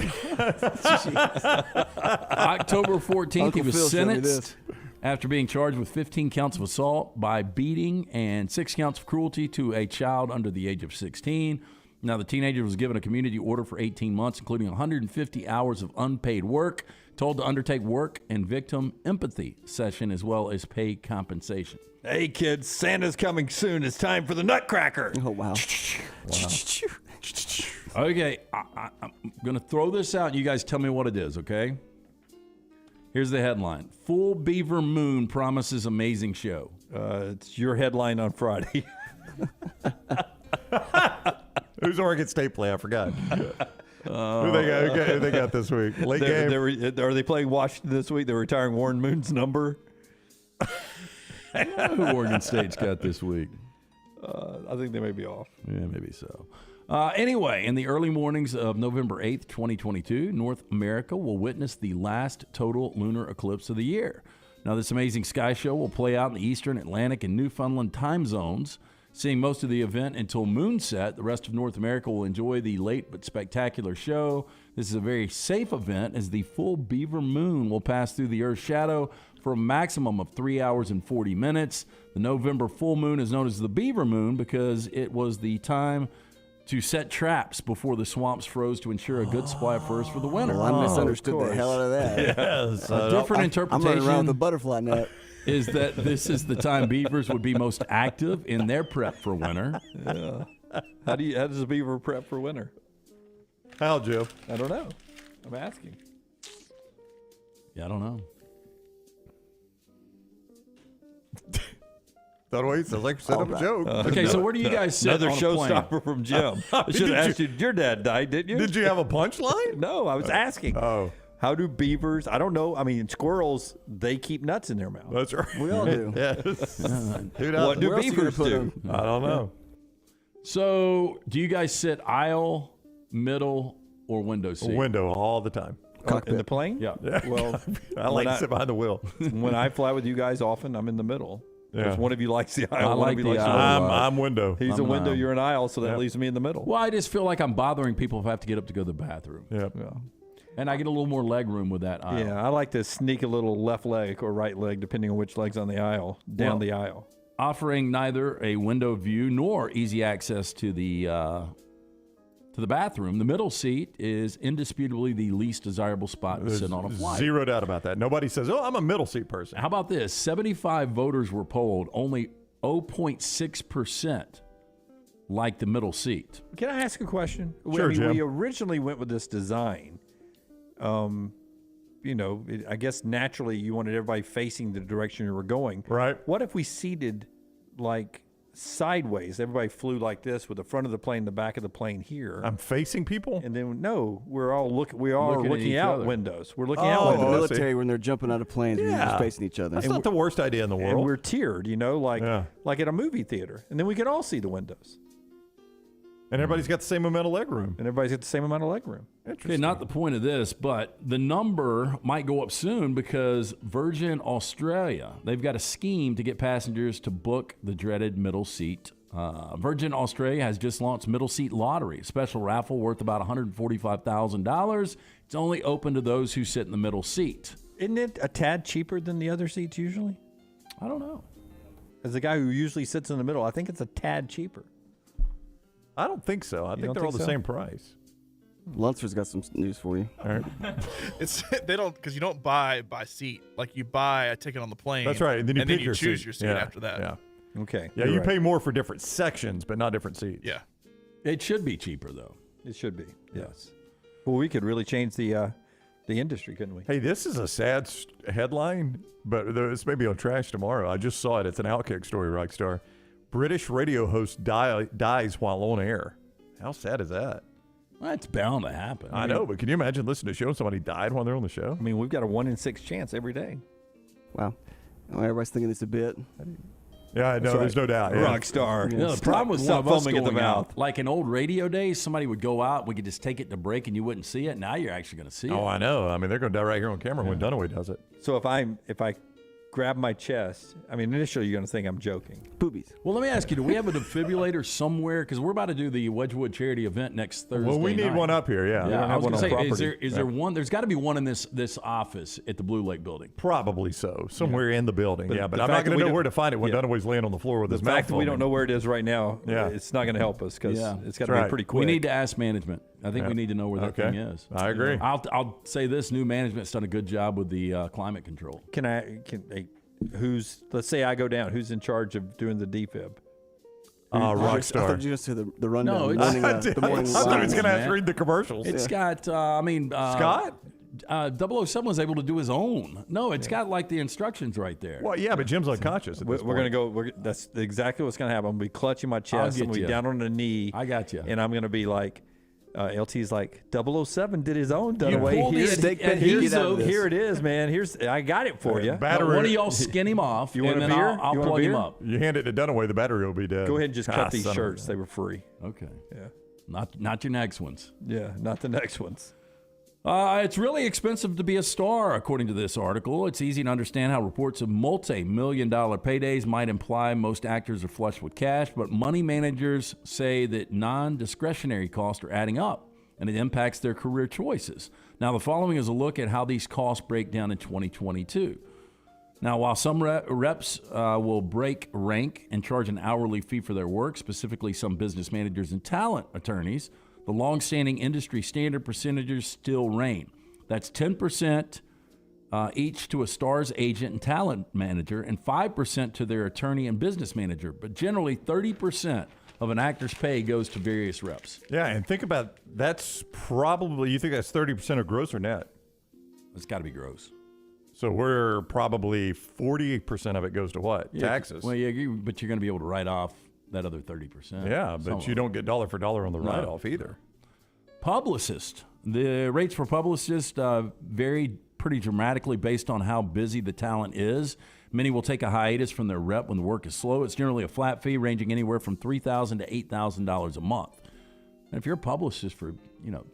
October 14th, Uncle he was Phil showed me sentenced after being charged with 15 counts of assault by beating and 6 counts of cruelty to a child under the age of 16. Now, the teenager was given a community order for 18 months, including 150 hours of unpaid work, told to undertake work and victim empathy session, as well as pay compensation. Hey, kids, Santa's coming soon. It's time for the Nutcracker. Oh, wow. Okay, I'm going to throw this out, and you guys tell me what it is, okay? Here's the headline. Full beaver moon promises amazing show. It's your headline on Friday. Who's Oregon State play? I forgot. Who they got this week? Late game. Are they playing Washington this week? They're retiring Warren Moon's number. Who Oregon State's got this week? I think they may be off. Yeah, maybe so. Anyway, in the early mornings of November 8th, 2022, North America will witness the last total lunar eclipse of the year. Now, this amazing sky show will play out in the Eastern, Atlantic, and Newfoundland time zones. Seeing most of the event until moonset, the rest of North America will enjoy the late but spectacular show. This is a very safe event as the full beaver moon will pass through the Earth's shadow for a maximum of 3 hours and 40 minutes. The November full moon is known as the beaver moon because it was the time to set traps before the swamps froze to ensure a good supply of furs for the winter. Well, I misunderstood the hell out of that. Yes. A different interpretation. I'm running around with a butterfly net. Is that this is the time beavers would be most active in their prep for winter. Yeah. How does a beaver prep for winter? How, Jeff? I don't know. I'm asking. Yeah, I don't know. That way, sounds like set up a joke. Okay, so where do you guys sit Another on a plane? showstopper from Jim. I should have asked you. Your dad died, didn't you? Did you have a punchline? No, I was asking. Oh. How do beavers? I don't know. I mean, squirrels, they keep nuts in their mouth. That's right. We all do. Yes. What do Where else you beavers gonna put do? 'em? I don't know. So, do you guys sit aisle, middle, or window seat? Window all the time. In the plane? Yeah. Well, I like to sit behind the wheel. when I fly with you guys, often I'm in the middle. Because Yeah. one of you likes the aisle. I one like of you the likes aisle. I'm window. He's I'm a window. an aisle. You're an aisle, so that Yep. leaves me in the middle. Well, I just feel like I'm bothering people if I have to get up to go to the bathroom. Yep. Yeah. And I get a little more leg room with that aisle. Yeah, I like to sneak a little left leg or right leg, depending on which leg's on the aisle, down Well, the aisle. Offering neither a window view nor easy access to the bathroom, the middle seat is indisputably the least desirable spot to sit on a flight. Zero doubt about that. Nobody says, "Oh, I'm a middle seat person." How about this? 75 voters were polled, only 0.6% like the middle seat. Can I ask a question? Sure, Jim. We originally went with this design. I guess naturally you wanted everybody facing the direction you were going. Right. What if we seated like sideways? Everybody flew like this with the front of the plane, the back of the plane here. I'm facing people. And then we're all looking at each out other. windows. We're looking Oh, out Like the windows. military when they're jumping out of planes, we're just facing each other. That's not the worst idea in the And world. we're tiered, like at a movie theater. And then we could all see the windows. And everybody's got the same amount of leg room. And everybody's got the same amount of leg room. Okay, not the point of this, but the number might go up soon because Virgin Australia, they've got a scheme to get passengers to book the dreaded middle seat. Virgin Australia has just launched Middle Seat Lottery, a special raffle worth about $145,000. It's only open to those who sit in the middle seat. Isn't it a tad cheaper than the other seats usually? I don't know. As the guy who usually sits in the middle, I think it's a tad cheaper. I don't think so. I think don't they're all think the so? same price. Lunsford's got some news for you. All right. They don't, because you don't buy by seat. Like you buy a ticket on the plane. That's right. And then you pick your choose seat. your seat Yeah. after that. Yeah. Okay. Yeah, you're you right. pay more for different sections, but not different seats. Yeah. It should be cheaper, though. It should be. Yes. Well, we could really change the industry, couldn't we? Hey, this is a sad headline, but this may be on Trash tomorrow. I just saw it. It's an Outkick story, Rockstar. British radio host dies while on air. How sad is that? Well, it's bound to happen. I know, but can you imagine listening to a show and somebody died while they're on the show? I mean, we've got a 1 in 6 chance every day. Wow. Oh, everybody's thinking it's a bit. Yeah, I know. That's There's right. no doubt. Yeah. Rock star. Yeah, the problem with some of us foaming at the going mouth. out, like in old radio days, somebody would go out, we could just take it to break and you wouldn't see it. Now you're actually going to see it. Oh, I know. I mean, they're going to die right here on camera when Dunaway does it. So if I grab my chest. I mean, initially you're going to think I'm joking. Boobies. Well, let me ask you, do we have a defibrillator somewhere? Because we're about to do the Wedgwood charity event next Thursday Well, we need night. one up here, yeah. Yeah, I was going to say, is there Yeah. one? There's got to be one in this office at the Blue Lake building. Probably so, somewhere in the building. But but the I'm not fact that going we to know don't- where to find it when Yeah. Dunaway's laying on the floor with The his mouth fact that we don't foaming. know where it is right now, Yeah. it's not going to help us because it's got to That's be pretty quick. We need to ask management. I think Yeah. we need to know where that Okay. thing is. I agree. I'll say this: new management's done a good job with the climate control. Let's say I go down, who's in charge of doing the defib? I thought Rockstar. you were going to say the rundown. No, the it's- morning, the morning I thought he was live. going to have to read the commercials. It's got, Scott? 007 was able to do his own. No, it's got like the instructions right there. Well, yeah, but Jim's unconscious at We're this going to point. go. That's exactly what's going to happen. I'm going to be clutching my chest. get I'm going to you. be down on the knee. I got you. And I'm going to be like, LT's like, 007 did his own You Dunaway. pulled Here, the stick pin, here's- get out of this. here it is, man. I got it for you. Now, one of y'all skin him off, You want and a then beer? I'll You want a plug him beer? up. You hand it to Dunaway, the battery will be dead. Go ahead and just cut these son of a- shirts. They were free. Okay. Yeah. Not your next ones. Yeah, not the next ones. It's really expensive to be a star, according to this article. It's easy to understand how reports of multi-million-dollar paydays might imply most actors are flush with cash, but money managers say that non-discretionary costs are adding up, and it impacts their career choices. Now, the following is a look at how these costs break down in 2022. Now, while some reps will break rank and charge an hourly fee for their work, specifically some business managers and talent attorneys, the long-standing industry standard percentages still reign. That's 10% each to a star's agent and talent manager and 5% to their attorney and business manager. But generally, 30% of an actor's pay goes to various reps. Yeah, and think about that's probably, you think that's 30% of gross or net? It's got to be gross. So we're probably 40% of it goes to what? Yeah, Taxes. Well, yeah, but you're going to be able to write off that other 30%. Yeah, but you don't get dollar for dollar on the No. write-off either. Publicist. The rates for publicists vary pretty dramatically based on how busy the talent is. Many will take a hiatus from their rep when the work is slow. It's generally a flat fee ranging anywhere from $3,000 to $8,000 a month. And if you're a publicist for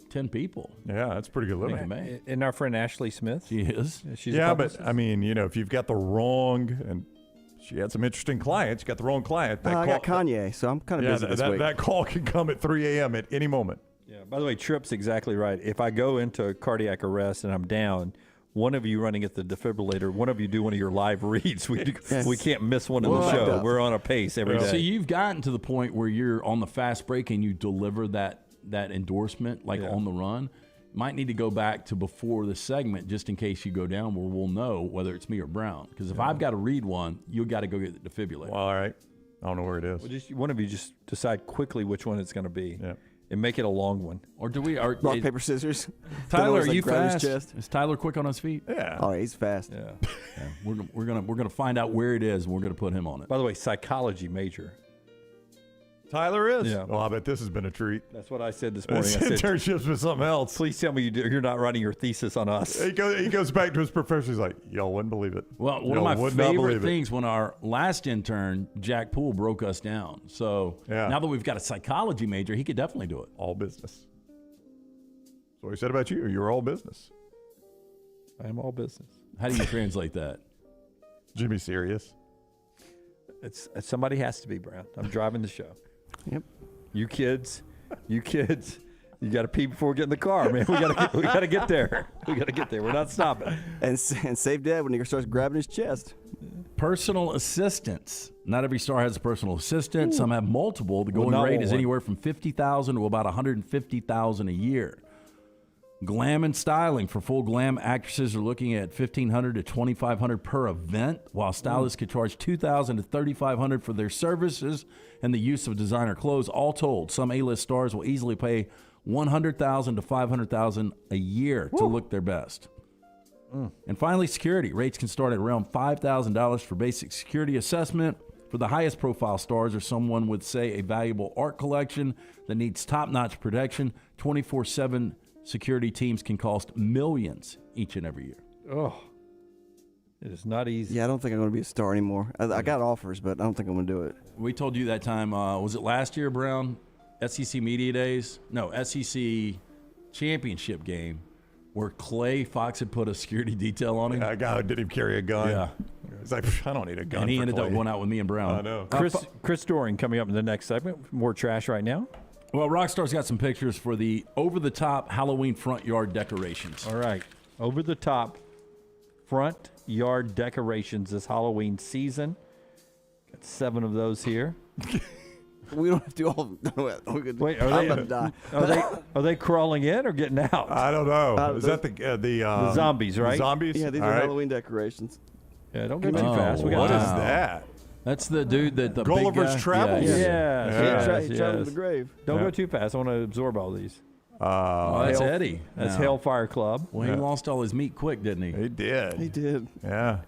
10 people, yeah, that's pretty good living. And our friend Ashley Smith, she is. She's yeah, a but publicist. I mean, if you've got the wrong, and she had some interesting clients, you got the wrong client. I got Kanye, so I'm kind of busy this week. That call can come at 3 a.m. at any moment. Yeah. By the way, Tripp's exactly right. If I go into cardiac arrest and I'm down, one of you running at the defibrillator, one of you do one of your live reads. We can't miss one in the show. We're on a pace every day. So you've gotten to the point where you're on the fast break and you deliver that endorsement on the run. Might need to go back to before the segment just in case you go down, where we'll know whether it's me or Brown. Because if I've got to read one, you got to go get the defibrillator. Well, all right. I don't know where it is. Well, one of you just decide quickly which one it's going to be. Yeah. And make it a long one. Or do we? Rock, paper, scissors. Tyler, are you grab his fast? chest. Is Tyler quick on his feet? Yeah. Oh, he's fast. Yeah. We're gonna find out where it is, and we're gonna put him on it. By the way, psychology major. Tyler is? Yeah. Well, I bet this has been a treat. That's what I said this morning. This I said, internship's been something else. Please tell me you're not writing your thesis on us. He goes back to his professor. He's like, y'all wouldn't believe it. Well, one of my favorite things when our last intern, Jack Poole, broke us down. So now that we've got a psychology major, he could definitely do it. All business. That's what he said about you. You're all business. I am all business. How do you translate that? Jimmy serious. It's somebody has to be, Brown. I'm driving the show. Yep. You kids, you got to pee before we get in the car, man. We got to get there. We got to get there. We're not stopping. And save Dad when he starts grabbing his chest. Personal assistants. Not every star has a personal assistant. Some have multiple. The going rate is anywhere from $50,000 to about $150,000 a year. Glam and styling. For full glam, actresses are looking at $1,500 to $2,500 per event, while stylists could charge $2,000 to $3,500 for their services and the use of designer clothes. All told, some A-list stars will easily pay $100,000 to $500,000 a year to look their best. And finally, security. Rates can start at around $5,000 for basic security assessment. For the highest profile stars or someone with, say, a valuable art collection that needs top-notch protection, 24/7 security teams can cost millions each and every year. Oh, it is not easy. Yeah, I don't think I'm going to be a star anymore. I got offers, but I don't think I'm going to do it. We told you that time, was it last year, Brown? SEC Media Days? No, SEC Championship game where Clay Fox had put a security detail on him. That guy didn't even carry a gun. Yeah. He's like, I don't need a gun. And he for ended Clay. up going out with me and Brown. I know. Chris Doering coming up in the next segment. More trash right now. Well, Rockstar's got some pictures for the over-the-top Halloween front yard decorations. All right. Over-the-top front yard decorations this Halloween season. Got 7 of those here. We don't have to do all of them. Wait, I'm about to die. Are they crawling in or getting out? I don't know. Is that the zombies, right? The zombies? Yeah, these All are right. Halloween decorations. Yeah, don't go too fast. We got What is that? That's the dude that the Gulliver's big guy, Travels? Yes. He traveled to the grave. Don't go too fast. I want to absorb all these. Oh, that's Eddie. That's now. Hellfire Club. Well, he lost all his meat quick, didn't he? He did. He did. Yeah.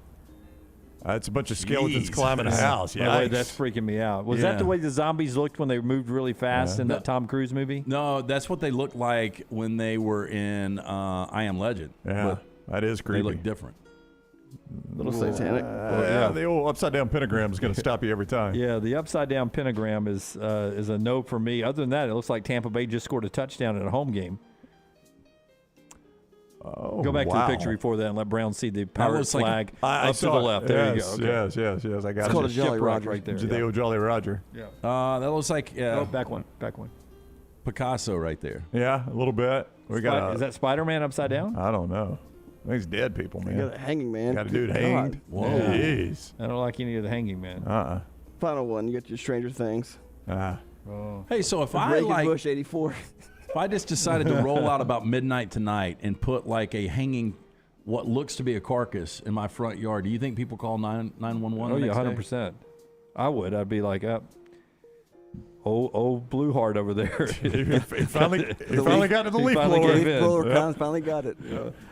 That's a bunch of skeletons climbing a house. By the way, Yeah. that's freaking me out. Was that the way the zombies looked when they moved really fast in that Tom Cruise movie? No, that's what they looked like when they were in I Am Legend. Yeah, that is creepy. They look different. Little satanic. The old upside down pentagram is going to stop you every time. Yeah, the upside down pentagram is a no for me. Other than that, it looks like Tampa Bay just scored a touchdown in a home game. Oh, go back to wow. the picture before that and let Brown see the pirate flag I up to the saw it. left. There Yes, you go. Okay. Yes. I got It's it. called a Jolly Shipwreck Roger. right there. The old Jolly Roger. Yeah. That looks like Oh, back one. Picasso right there. Yeah, a little bit. We got. Is that Spider-Man upside down? I don't know. I think it's dead people, man. You got a hanging man. Got a dude Good hanged. God. Whoa. Jeez. I don't like any of the hanging men. Final one. You got your Stranger Things. Oh. Hey, so if I Reagan like, Bush 84. if I just decided to roll out about midnight tonight and put like a hanging, what looks to be a carcass in my front yard, do you think people call 911? Oh, yeah, the next day? 100%. I would. I'd be like, old blue heart over there. He finally got to the leaf blower. Finally got it.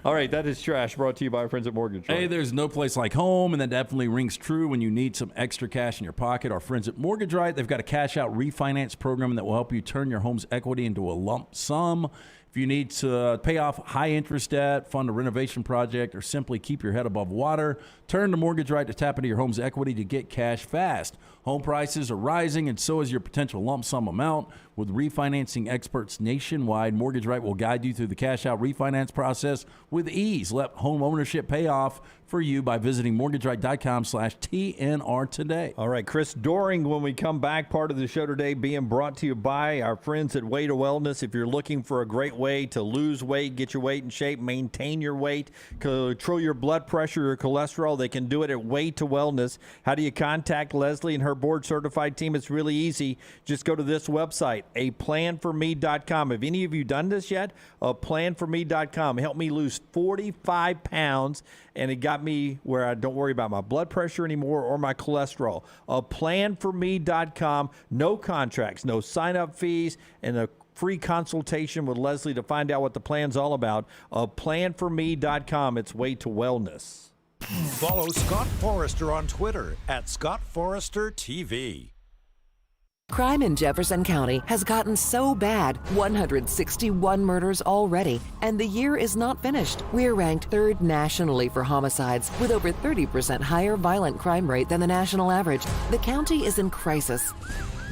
All right, that is trash brought to you by our friends at Mortgage Right. Hey, there's no place like home, and that definitely rings true when you need some extra cash in your pocket. Our friends at Mortgage Right, they've got a cash-out refinance program that will help you turn your home's equity into a lump sum. If you need to pay off high-interest debt, fund a renovation project, or simply keep your head above water, turn to Mortgage Right to tap into your home's equity to get cash fast. Home prices are rising, and so is your potential lump sum amount. With refinancing experts nationwide, Mortgage Right will guide you through the cash-out refinance process with ease. Let home ownership pay off for you by visiting mortgageright.com/TNR today. All right, Chris Doering, when we come back, part of the show today being brought to you by our friends at Way to Wellness. If you're looking for a great way to lose weight, get your weight in shape, maintain your weight, control your blood pressure, your cholesterol, they can do it at Way to Wellness. How do you contact Leslie and her board-certified team? It's really easy. Just go to this website, aplanforme.com. Have any of you done this yet? Planforme.com. Helped me lose 45 pounds, and it got me where I don't worry about my blood pressure anymore or my cholesterol. Planforme.com. No contracts, no sign-up fees, and a free consultation with Leslie to find out what the plan's all about. Planforme.com. It's Way to Wellness. Follow Scott Forrester on Twitter @ScottForresterTV. Crime in Jefferson County has gotten so bad, 161 murders already, and the year is not finished. We're ranked 3rd nationally for homicides, with over 30% higher violent crime rate than the national average. The county is in crisis.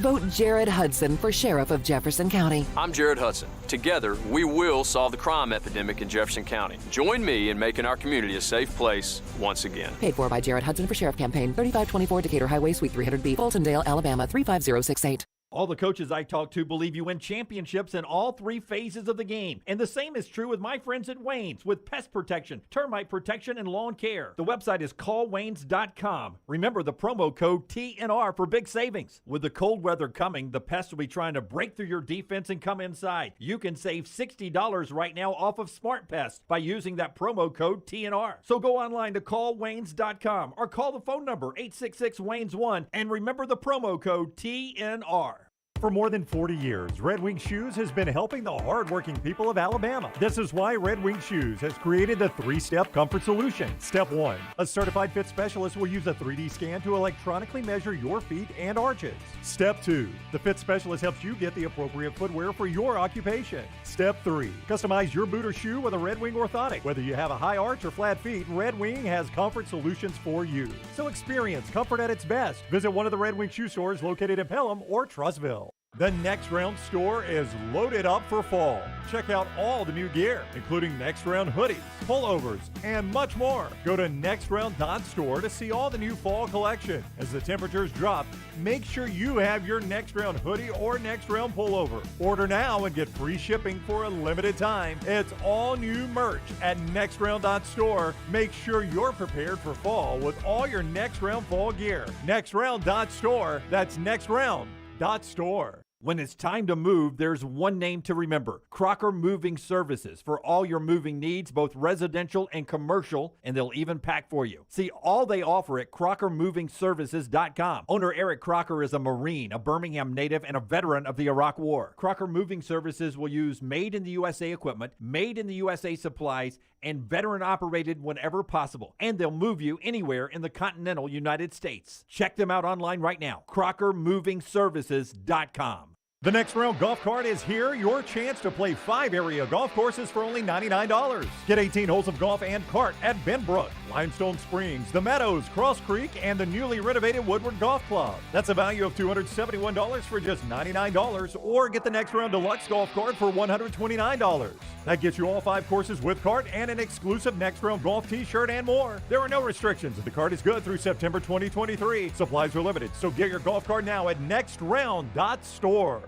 Vote Jared Hudson for Sheriff of Jefferson County. I'm Jared Hudson. Together, we will solve the crime epidemic in Jefferson County. Join me in making our community a safe place once again. Paid for by Jared Hudson for Sheriff Campaign, 3524 Decatur Highway, Suite 300B, Fultondale, Alabama, 35068. All the coaches I talk to believe you win championships in all 3 phases of the game. And the same is true with my friends at Wayne's with pest protection, termite protection, and lawn care. The website is callwaynes.com. Remember the promo code TNR for big savings. With the cold weather coming, the pests will be trying to break through your defense and come inside. You can save $60 right now off of Smart Pest by using that promo code TNR. So go online to callwaynes.com or call the phone number 866-WAYNES1 and remember the promo code TNR. For more than 40 years, Red Wing Shoes has been helping the hardworking people of Alabama. This is why Red Wing Shoes has created the 3-step comfort solution. Step 1, a certified fit specialist will use a 3D scan to electronically measure your feet and arches. Step 2, the fit specialist helps you get the appropriate footwear for your occupation. Step 3, customize your boot or shoe with a Red Wing orthotic. Whether you have a high arch or flat feet, Red Wing has comfort solutions for you. So experience comfort at its best. Visit one of the Red Wing shoe stores located in Pelham or Trussville. The Next Round store is loaded up for fall. Check out all the new gear, including Next Round hoodies, pullovers, and much more. Go to nextround.store to see all the new fall collection. As the temperatures drop, make sure you have your Next Round hoodie or Next Round pullover. Order now and get free shipping for a limited time. It's all new merch at nextround.store. Make sure you're prepared for fall with all your Next Round fall gear. Nextround.store. That's nextround.store. When it's time to move, there's one name to remember: Crocker Moving Services, for all your moving needs, both residential and commercial, and they'll even pack for you. See all they offer at crockermovingservices.com. Owner Eric Crocker is a Marine, a Birmingham native, and a veteran of the Iraq War. Crocker Moving Services will use made-in-the-USA equipment, made-in-the-USA supplies, and veteran-operated whenever possible. And they'll move you anywhere in the continental United States. Check them out online right now, crockermovingservices.com. The Next Round golf cart is here. Your chance to play 5 area golf courses for only $99. Get 18 holes of golf and cart at Benbrook, Limestone Springs, The Meadows, Cross Creek, and the newly renovated Woodward Golf Club. That's a value of $271 for just $99. Or get the Next Round Deluxe golf cart for $129. That gets you all 5 courses with cart and an exclusive Next Round golf t-shirt and more. There are no restrictions. The cart is good through September 2023. Supplies are limited, so get your golf cart now at nextround.store.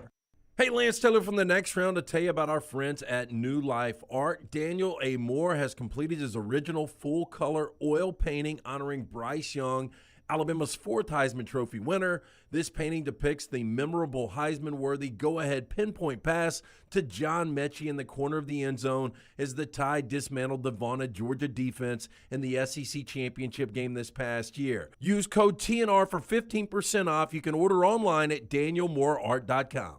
Hey, Lance Taylor from the Next Round to tell you about our friends at New Life Art. Daniel A. Moore has completed his original full-color oil painting honoring Bryce Young, Alabama's 4th Heisman Trophy winner. This painting depicts the memorable Heisman-worthy go-ahead pinpoint pass to John Mechie in the corner of the end zone as the Tide dismantled the vaunted Georgia defense in the SEC championship game this past year. Use code TNR for 15% off. You can order online at danielmooreart.com.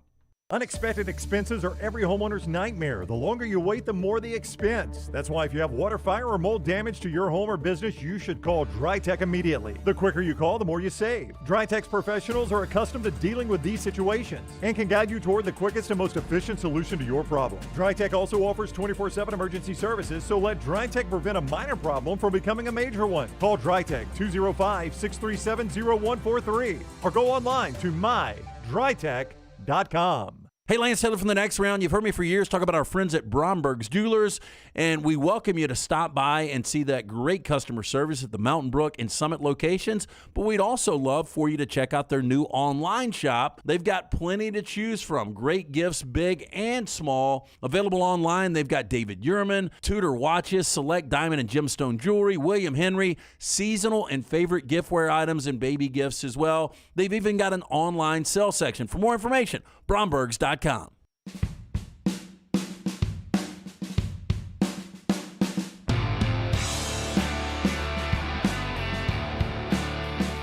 Unexpected expenses are every homeowner's nightmare. The longer you wait, the more the expense. That's why if you have water, fire, or mold damage to your home or business, you should call DryTech immediately. The quicker you call, the more you save. DryTech's professionals are accustomed to dealing with these situations and can guide you toward the quickest and most efficient solution to your problem. DryTech also offers 24/7 emergency services, so let DryTech prevent a minor problem from becoming a major one. Call DryTech 205-637-0143 or go online to mydrytech.com. Hey, Lance Taylor from the Next Round. You've heard me for years talk about our friends at Bromberg's Jewelers, and we welcome you to stop by and see that great customer service at the Mountain Brook and Summit locations. But we'd also love for you to check out their new online shop. They've got plenty to choose from. Great gifts, big and small. Available online, they've got David Yurman, Tudor watches, select diamond and gemstone jewelry, William Henry, seasonal and favorite giftware items, and baby gifts as well. They've even got an online sale section. For more information, Brombergs.com.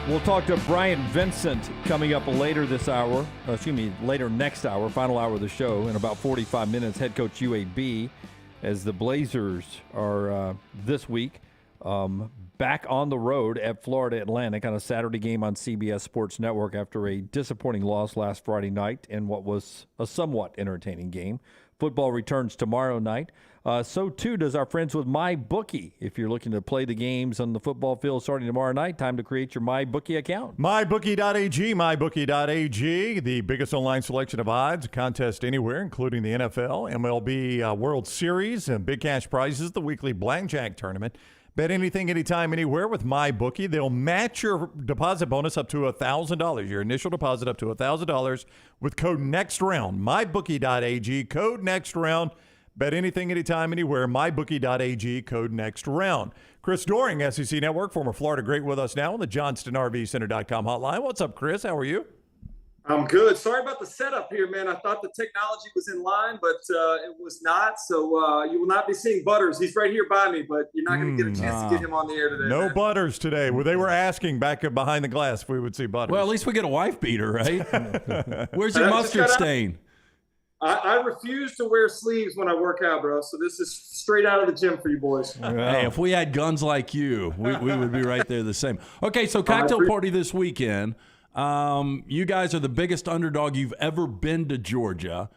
We'll talk to Bryant Vincent coming up later this hour, later next hour, final hour of the show, in about 45 minutes. Head coach UAB, as the Blazers are this week back on the road at Florida Atlantic on a Saturday game on CBS Sports Network after a disappointing loss last Friday night in what was a somewhat entertaining game. Football returns tomorrow night. So, too, does our friends with MyBookie. If you're looking to play the games on the football field starting tomorrow night, time to create your MyBookie account. MyBookie.ag, MyBookie.ag, the biggest online selection of odds, contest anywhere, including the NFL, MLB World Series, and big cash prizes, the weekly blackjack tournament. Bet anything, anytime, anywhere with MyBookie. They'll match your deposit bonus up to $1,000, your initial deposit up to $1,000 with code NEXTROUND. MyBookie.ag, code NEXTROUND. Bet anything, anytime, anywhere. MyBookie.ag, code NEXTROUND. Chris Doering, SEC Network, former Florida great, with us now on the JohnstonRVCenter.com hotline. What's up, Chris? How are you? I'm good. Sorry about the setup here, man. I thought the technology was in line, but it was not. So you will not be seeing Butters. He's right here by me, but you're not going to get a chance to get him on the air today. No man. Butters today. Well, they were asking back behind the glass if we would see Butters. Well, at least we get a wife beater, right? Where's your mustard stain? I refuse to wear sleeves when I work out, bro. So this is straight out of the gym for you boys. Hey, if we had guns like you, we would be right there the same. Okay, so cocktail party this weekend. You guys are the biggest underdog you've ever been to Georgia.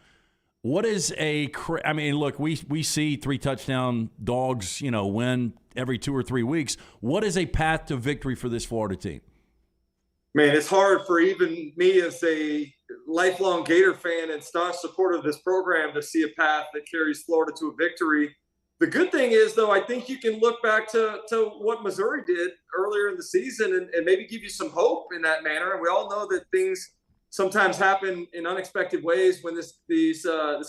What is I mean, look, we see 3-touchdown dogs, win every 2 or 3 weeks. What is a path to victory for this Florida team? Man, it's hard for even me as a lifelong Gator fan and staunch supporter of this program to see a path that carries Florida to a victory. The good thing is, though, I think you can look back to what Missouri did earlier in the season and maybe give you some hope in that manner. And we all know that things sometimes happen in unexpected ways when this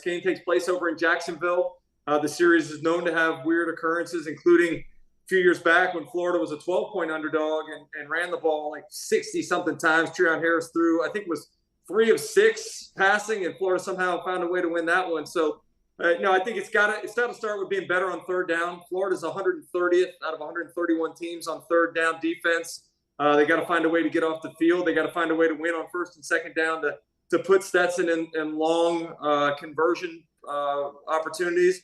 game takes place over in Jacksonville. The series is known to have weird occurrences, including a few years back when Florida was a 12-point underdog and ran the ball like 60-something times. Treon Harris threw, I think it was 3 of 6 passing, and Florida somehow found a way to win that one. So, I think it's got to start with being better on third down. Florida's 130th out of 131 teams on third down defense. They got to find a way to get off the field. They got to find a way to win on first and second down to put Stetson in long conversion opportunities.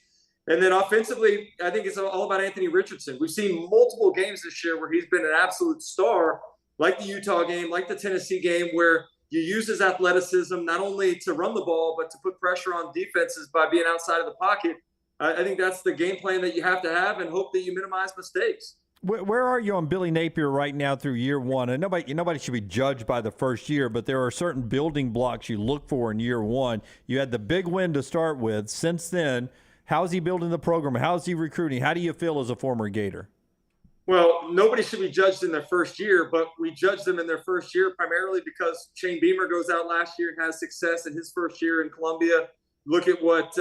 And then offensively, I think it's all about Anthony Richardson. We've seen multiple games this year where he's been an absolute star, like the Utah game, like the Tennessee game, where you use his athleticism not only to run the ball, but to put pressure on defenses by being outside of the pocket. I think that's the game plan that you have to have and hope that you minimize mistakes. Where are you on Billy Napier right now through year one? And nobody should be judged by the first year, but there are certain building blocks you look for in year one. You had the big win to start with. Since then, how is he building the program? How is he recruiting? How do you feel as a former Gator? Well, nobody should be judged in their first year, but we judge them in their first year primarily because Shane Beamer goes out last year and has success in his first year in Columbia. Look at what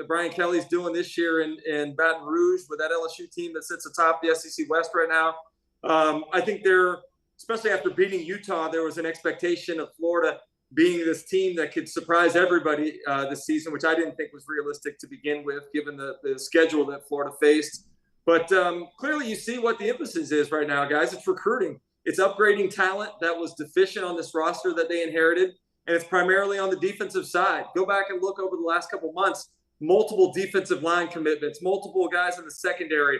Brian Kelly's doing this year in Baton Rouge with that LSU team that sits atop the SEC West right now. I think especially after beating Utah, there was an expectation of Florida being this team that could surprise everybody this season, which I didn't think was realistic to begin with, given the schedule that Florida faced. But clearly you see what the emphasis is right now, guys. It's recruiting. It's upgrading talent that was deficient on this roster that they inherited. And it's primarily on the defensive side. Go back and look over the last couple months, multiple defensive line commitments, multiple guys in the secondary.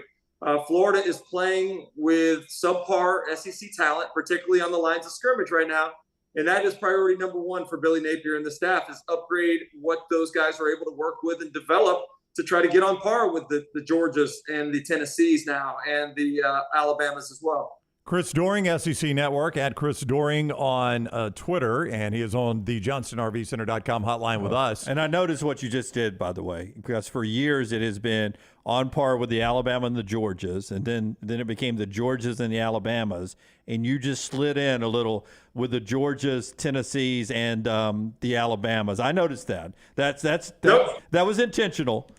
Florida is playing with subpar SEC talent, particularly on the lines of scrimmage right now. And that is priority number one for Billy Napier and the staff, is upgrade what those guys are able to work with and develop to try to get on par with the Georgias and the Tennessees now and the Alabamas as well. Chris Doering, SEC Network, at Chris Doering on Twitter, and he is on the JohnstonRVCenter.com hotline with us. And I noticed what you just did, by the way, because for years it has been on par with the Alabama and the Georgias, and then it became the Georgias and the Alabamas, and you just slid in a little with the Georgias, Tennessees, and the Alabamas. I noticed that. That was intentional.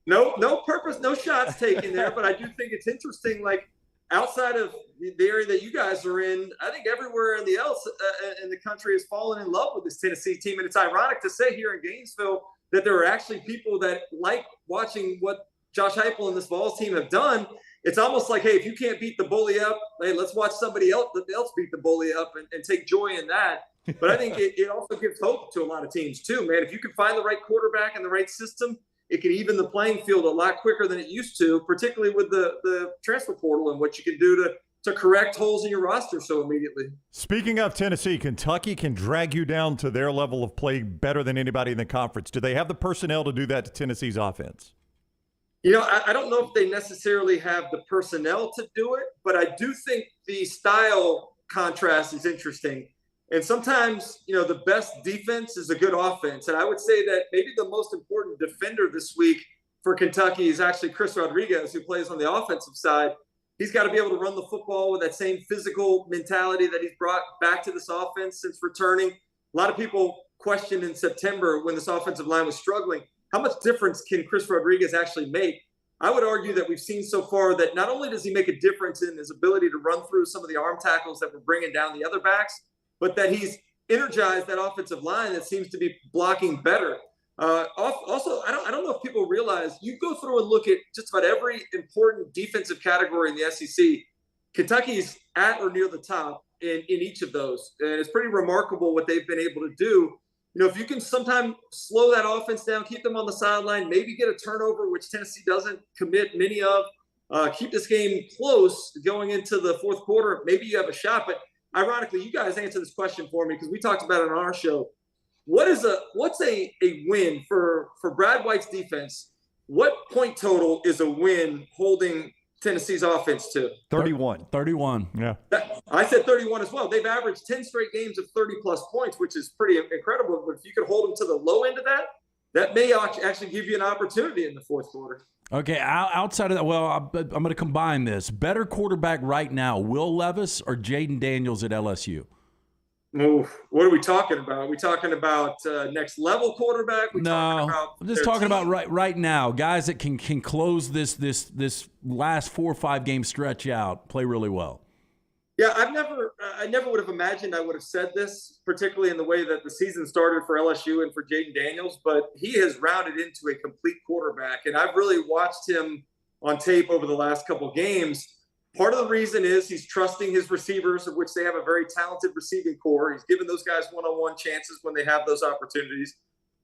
No purpose, no shots taken there, but I do think it's interesting, like, outside of the area that you guys are in, I think everywhere in the country has fallen in love with this Tennessee team. And it's ironic to say here in Gainesville that there are actually people that like watching what Josh Heupel and this Vols team have done. It's almost like, hey, if you can't beat the bully up, hey, let's watch somebody else beat the bully up and take joy in that. But I think it also gives hope to a lot of teams too, man. If you can find the right quarterback and the right system, it can even the playing field a lot quicker than it used to, particularly with the transfer portal and what you can do to correct holes in your roster so immediately. Speaking of Tennessee, Kentucky can drag you down to their level of play better than anybody in the conference. Do they have the personnel to do that to Tennessee's offense? I don't know if they necessarily have the personnel to do it, but I do think the style contrast is interesting. And sometimes, the best defense is a good offense. And I would say that maybe the most important defender this week for Kentucky is actually Chris Rodriguez, who plays on the offensive side. He's got to be able to run the football with that same physical mentality that he's brought back to this offense since returning. A lot of people questioned in September when this offensive line was struggling, how much difference can Chris Rodriguez actually make? I would argue that we've seen so far that not only does he make a difference in his ability to run through some of the arm tackles that were bringing down the other backs, but that he's energized that offensive line that seems to be blocking better. Also, I don't know if people realize, you go through and look at just about every important defensive category in the SEC. Kentucky's at or near the top in each of those. And it's pretty remarkable what they've been able to do. If you can sometimes slow that offense down, keep them on the sideline, maybe get a turnover, which Tennessee doesn't commit many of, keep this game close going into the fourth quarter, maybe you have a shot. But ironically, you guys answer this question for me because we talked about it on our show. What's a win for Brad White's defense? What point total is a win holding Tennessee's offense to? 31. 31. Yeah. I said 31 as well. They've averaged 10 straight games of 30-plus points, which is pretty incredible. But if you could hold them to the low end of that, that may actually give you an opportunity in the fourth quarter. Okay, outside of that, well, I'm going to combine this. Better quarterback right now, Will Levis or Jaden Daniels at LSU? Oof. What are we talking about? Are we talking about next level quarterback? I'm just talking about right now, guys that can close this last 4 or 5 game stretch out, play really well. Yeah, I never would have imagined I would have said this, particularly in the way that the season started for LSU and for Jaden Daniels, but he has rounded into a complete quarterback, and I've really watched him on tape over the last couple games. Part of the reason is he's trusting his receivers, of which they have a very talented receiving core. He's giving those guys one-on-one chances when they have those opportunities.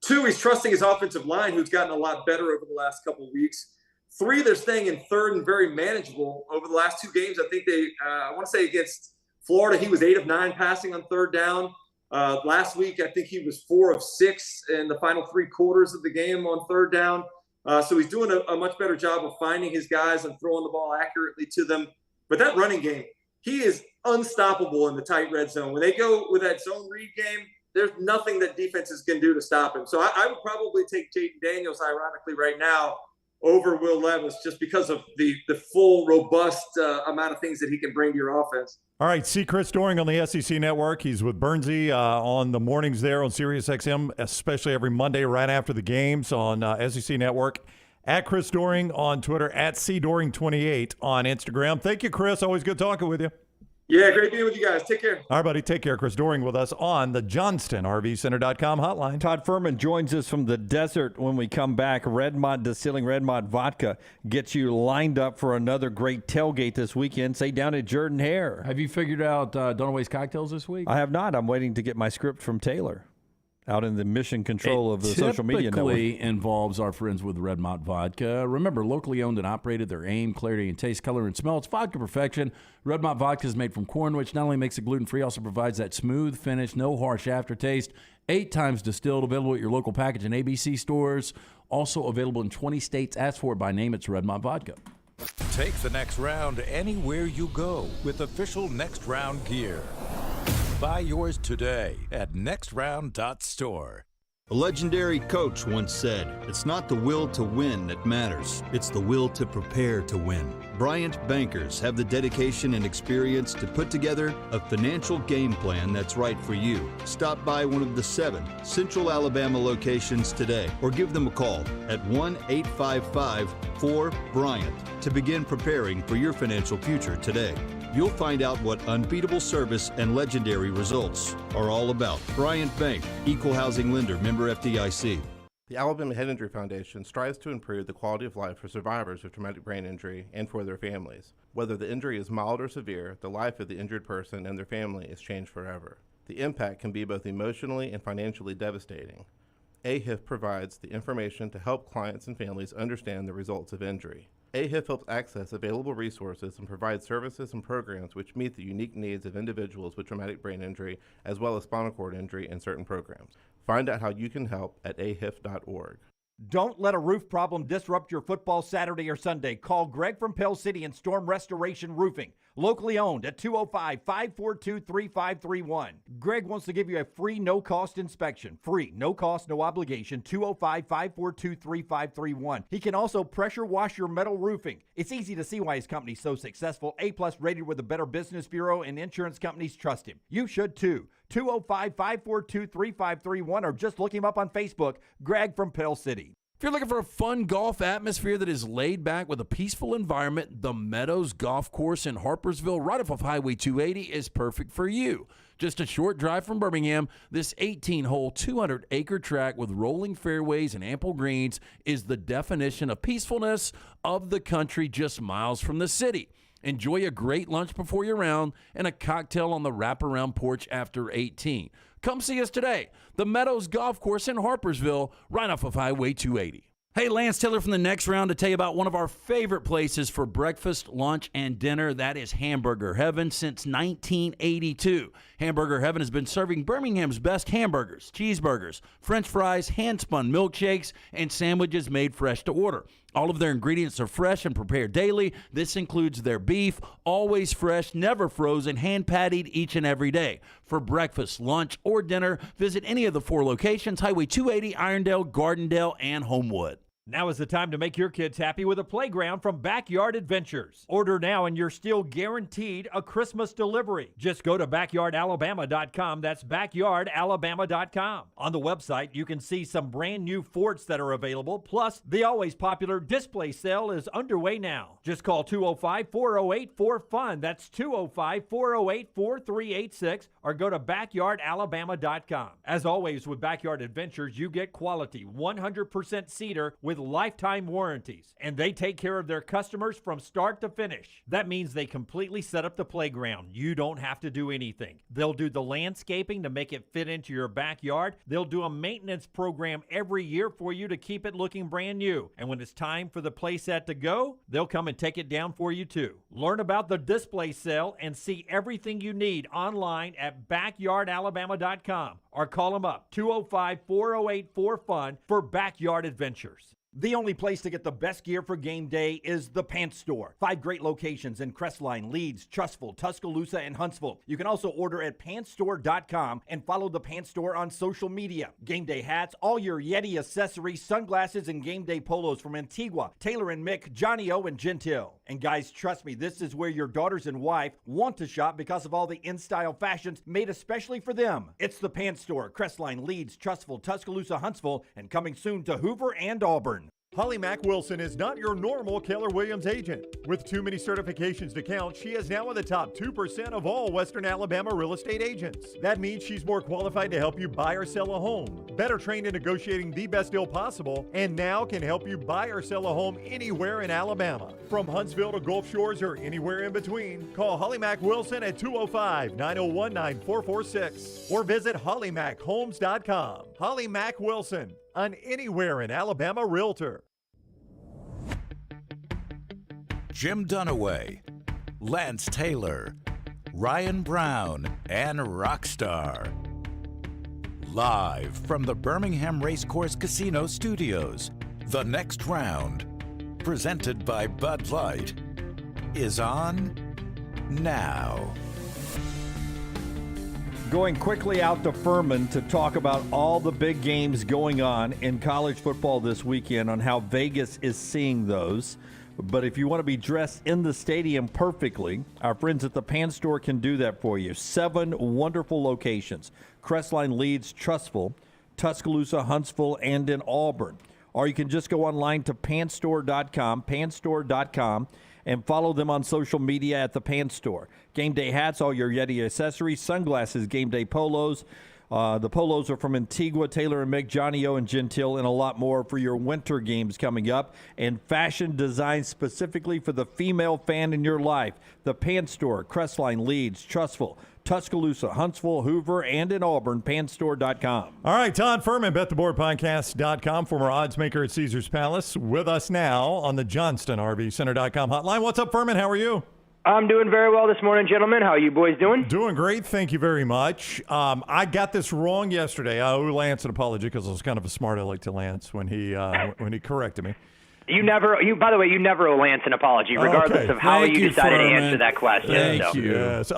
2, he's trusting his offensive line, who's gotten a lot better over the last couple of weeks. 3, they're staying in third and very manageable. Over the last 2 games, I think I want to say against Florida, he was 8 of 9 passing on third down. Last week, I think he was 4 of 6 in the final 3 quarters of the game on third down. So he's doing a much better job of finding his guys and throwing the ball accurately to them. But that running game, he is unstoppable in the tight red zone. When they go with that zone read game, there's nothing that defenses can do to stop him. So I would probably take Jaden Daniels, ironically, right now over Will Levis just because of the full, robust amount of things that he can bring to your offense. All right, see Chris Doering on the SEC Network. He's with Bernsey on the mornings there on SiriusXM, especially every Monday right after the games on SEC Network. At Chris Doering on Twitter, at CDoering28 on Instagram. Thank you, Chris. Always good talking with you. Yeah, great being with you guys. Take care. All right, buddy. Take care. Chris Doering with us on the JohnstonRVCenter.com hotline. Todd Fuhrman joins us from the desert when we come back. Redmont Distilling, Redmont Vodka gets you lined up for another great tailgate this weekend, say down at Jordan Hare. Have you figured out Dunaway's cocktails this week? I have not. I'm waiting to get my script from Taylor out in the mission control of the social media network. Typically involves our friends with Redmont Vodka. Remember, locally owned and operated, their aim, clarity, and taste, color, and smell. It's vodka perfection. Redmont Vodka is made from corn, which not only makes it gluten-free, also provides that smooth finish, no harsh aftertaste. 8 times distilled, available at your local package and ABC stores. Also available in 20 states. Ask for it by name. It's Redmont Vodka. Take the next round anywhere you go with official Next Round gear. Buy yours today at nextround.store. A legendary coach once said, "It's not the will to win that matters, it's the will to prepare to win." Bryant bankers have the dedication and experience to put together a financial game plan that's right for you. Stop by one of the 7 Central Alabama locations today or give them a call at 1-855-4-BRYANT to begin preparing for your financial future today. You'll find out what unbeatable service and legendary results are all about. Bryant Bank, Equal Housing Lender, member FDIC. The Alabama Head Injury Foundation strives to improve the quality of life for survivors of traumatic brain injury and for their families. Whether the injury is mild or severe, the life of the injured person and their family is changed forever. The impact can be both emotionally and financially devastating. AHIF provides the information to help clients and families understand the results of injury. AHIF helps access available resources and provides services and programs which meet the unique needs of individuals with traumatic brain injury as well as spinal cord injury in certain programs. Find out how you can help at ahif.org. Don't let a roof problem disrupt your football Saturday or Sunday. Call Greg from Pell City and Storm Restoration Roofing. Locally owned at 205-542-3531. Greg wants to give you a free, no-cost inspection. Free, no cost, no obligation. 205-542-3531. He can also pressure wash your metal roofing. It's easy to see why his company's so successful. A-plus rated with the Better Business Bureau, and insurance companies trust him. You should too. 205-542-3531 or just look him up on Facebook, Greg from Pell City. If you're looking for a fun golf atmosphere that is laid back with a peaceful environment, the Meadows Golf Course in Harpersville, right off of Highway 280, is perfect for you. Just a short drive from Birmingham, this 18-hole, 200-acre track with rolling fairways and ample greens is the definition of peacefulness of the country just miles from the city. Enjoy a great lunch before your round and a cocktail on the wraparound porch after 18. Come see us today. The Meadows Golf Course in Harpersville, right off of Highway 280. Hey, Lance Taylor from the Next Round to tell you about one of our favorite places for breakfast, lunch, and dinner. That is Hamburger Heaven since 1982. Hamburger Heaven has been serving Birmingham's best hamburgers, cheeseburgers, French fries, hand-spun milkshakes, and sandwiches made fresh to order. All of their ingredients are fresh and prepared daily. This includes their beef, always fresh, never frozen, hand-pattied each and every day. For breakfast, lunch, or dinner, visit any of the 4 locations, Highway 280, Irondale, Gardendale, and Homewood. Now is the time to make your kids happy with a playground from Backyard Adventures. Order now and you're still guaranteed a Christmas delivery. Just go to backyardalabama.com. That's backyardalabama.com. On the website, you can see some brand new forts that are available. Plus, the always popular display sale is underway now. Just call 205-408-4FUN. That's 205-408-4386 or go to backyardalabama.com. As always with Backyard Adventures, you get quality 100% cedar with lifetime warranties, and they take care of their customers from start to finish. That means they completely set up the playground. You don't have to do anything. They'll do the landscaping to make it fit into your backyard. They'll do a maintenance program every year for you to keep it looking brand new. And when it's time for the playset to go, they'll come and take it down for you too. Learn about the display sale and see everything you need online at backyardalabama.com or call them up 205-408-4FUN for Backyard Adventures. The only place to get the best gear for game day is the Pants Store. 5 great locations in Crestline, Leeds, Trustful, Tuscaloosa, and Huntsville. You can also order at pantsstore.com and follow the Pants Store on social media. Game day hats, all your Yeti accessories, sunglasses, and game day polos from Antigua, Taylor and Mick, Johnny O, and Gentile. And guys, trust me, this is where your daughters and wife want to shop because of all the in-style fashions made especially for them. It's the Pants Store, Crestline, Leeds, Trustful, Tuscaloosa, Huntsville, and coming soon to Hoover and Auburn. Holly Mack Wilson is not your normal Keller Williams agent. With too many certifications to count, she is now in the top 2% of all Western Alabama real estate agents. That means she's more qualified to help you buy or sell a home, better trained in negotiating the best deal possible, and now can help you buy or sell a home anywhere in Alabama. From Huntsville to Gulf Shores or anywhere in between, call Holly Mack Wilson at 205-901-9446 or visit hollymachomes.com. Holly Mack Wilson, an anywhere in Alabama realtor. Jim Dunaway, Lance Taylor, Ryan Brown, and Rockstar. Live from the Birmingham Racecourse Casino Studios, The Next Round, presented by Bud Light, is on now. Going quickly out to Fuhrman to talk about all the big games going on in college football this weekend on how Vegas is seeing those. But if you want to be dressed in the stadium perfectly, our friends at the Pants Store can do that for you. 7 wonderful locations: Crestline, Leeds, Trustful, Tuscaloosa, Huntsville, and in Auburn. Or you can just go online to pantsstore.com, and follow them on social media at the Pants Store. Game day hats, all your Yeti accessories, sunglasses, game day polos. The polos are from Antigua, Taylor and Mick, Johnny O, and Gentile, and a lot more for your winter games coming up. And fashion designed specifically for the female fan in your life. The Pants Store, Crestline, Leeds, Trustful, Tuscaloosa, Huntsville, Hoover, and in Auburn, pantsstore.com. All right, Todd Fuhrman, BetTheBoardPodcast.com, former odds maker at Caesars Palace, with us now on the JohnstonRVCenter.com hotline. What's up, Fuhrman? How are you? I'm doing very well this morning, gentlemen. How are you boys doing? Doing great. Thank you very much. I got this wrong yesterday. I owe Lance an apology because I was kind of a smart aleck to Lance when he corrected me. By the way, you never owe Lance an apology, regardless of how you decided to answer that question. Thank you. Yes.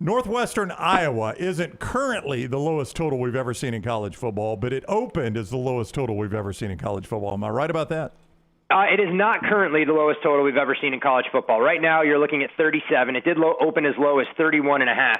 Northwestern Iowa isn't currently the lowest total we've ever seen in college football, but it opened as the lowest total we've ever seen in college football. Am I right about that? It is not currently the lowest total we've ever seen in college football. Right now, you're looking at 37. It did open as low as 31.5.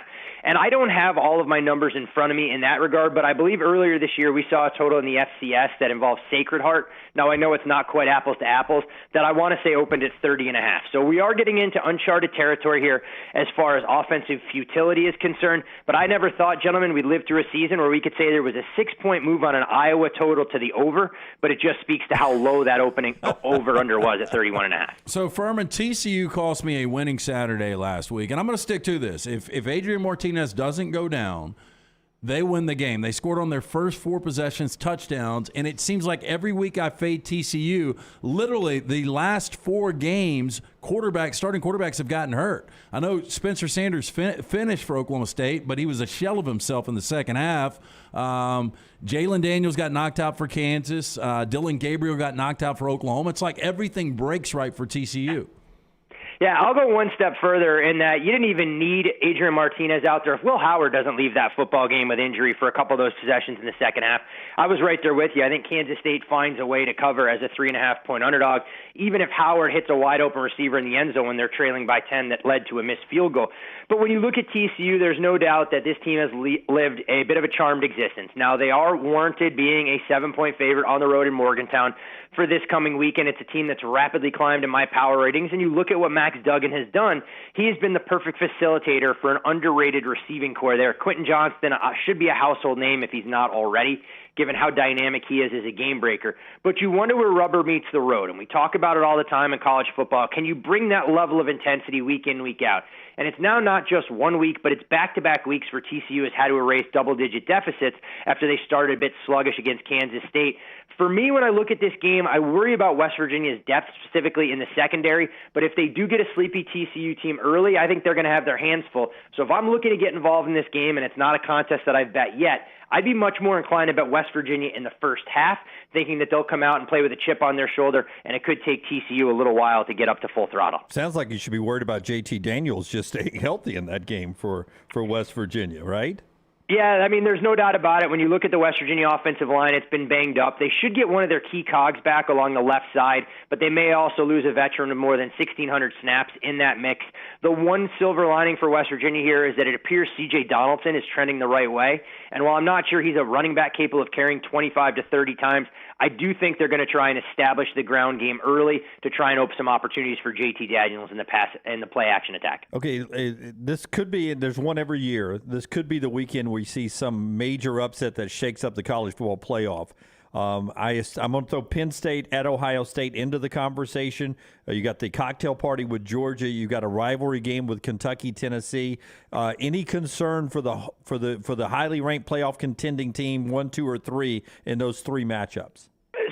And I don't have all of my numbers in front of me in that regard, but I believe earlier this year we saw a total in the FCS that involved Sacred Heart. Now, I know it's not quite apples to apples, that I want to say opened at 30.5. So we are getting into uncharted territory here as far as offensive futility is concerned. But I never thought, gentlemen, we'd live through a season where we could say there was a 6-point move on an Iowa total to the over, but it just speaks to how low that opening over-under was at 31.5. So, Fuhrman, TCU cost me a winning Saturday last week, and I'm going to stick to this. If Adrian Martinez doesn't go down, They win the game. They scored on their first 4 possessions, touchdowns, and it seems like every week I fade TCU. Literally, the last 4 games, starting quarterbacks have gotten hurt. I know Spencer Sanders finished for Oklahoma State, but he was a shell of himself in the second half. Jalen Daniels got knocked out for Kansas. Dylan Gabriel got knocked out for Oklahoma. It's like everything breaks right for TCU. Yeah, I'll go one step further in that you didn't even need Adrian Martinez out there. If Will Howard doesn't leave that football game with injury for a couple of those possessions in the second half, I was right there with you. I think Kansas State finds a way to cover as a 3.5-point underdog, even if Howard hits a wide-open receiver in the end zone when they're trailing by 10 that led to a missed field goal. But when you look at TCU, there's no doubt that this team has lived a bit of a charmed existence. Now, they are warranted being a 7-point favorite on the road in Morgantown for this coming weekend. It's a team that's rapidly climbed in my power ratings, and you look at what Max Duggan has done. He has been the perfect facilitator for an underrated receiving core there. Quentin Johnston should be a household name if he's not already, given how dynamic he is as a game breaker. But you wonder where rubber meets the road, and we talk about it all the time in college football. Can you bring that level of intensity week in, week out? And it's now not just 1 week, but it's back-to-back weeks where TCU has had to erase double-digit deficits after they started a bit sluggish against Kansas State. For me, when I look at this game, I worry about West Virginia's depth, specifically in the secondary. But if they do get a sleepy TCU team early, I think they're going to have their hands full. So if I'm looking to get involved in this game, and it's not a contest that I've bet yet, I'd be much more inclined to bet West Virginia in the first half, thinking that they'll come out and play with a chip on their shoulder, and it could take TCU a little while to get up to full throttle. Sounds like you should be worried about JT Daniels just staying healthy in that game for West Virginia, right? Yeah, I mean, there's no doubt about it. When you look at the West Virginia offensive line, it's been banged up. They should get one of their key cogs back along the left side, but they may also lose a veteran of more than 1,600 snaps in that mix. The one silver lining for West Virginia here is that it appears C.J. Donaldson is trending the right way. And while I'm not sure he's a running back capable of carrying 25 to 30 times, I do think they're going to try and establish the ground game early to try and open some opportunities for J.T. Daniels in the pass and the play action attack. Okay, this could be, there's one every year. This could be the weekend we see some major upset that shakes up the college football playoff. I'm going to throw Penn State at Ohio State into the conversation. You got the cocktail party with Georgia. You got a rivalry game with Kentucky, Tennessee. Any concern for the highly ranked playoff contending team, 1, 2, or 3 in those 3 matchups?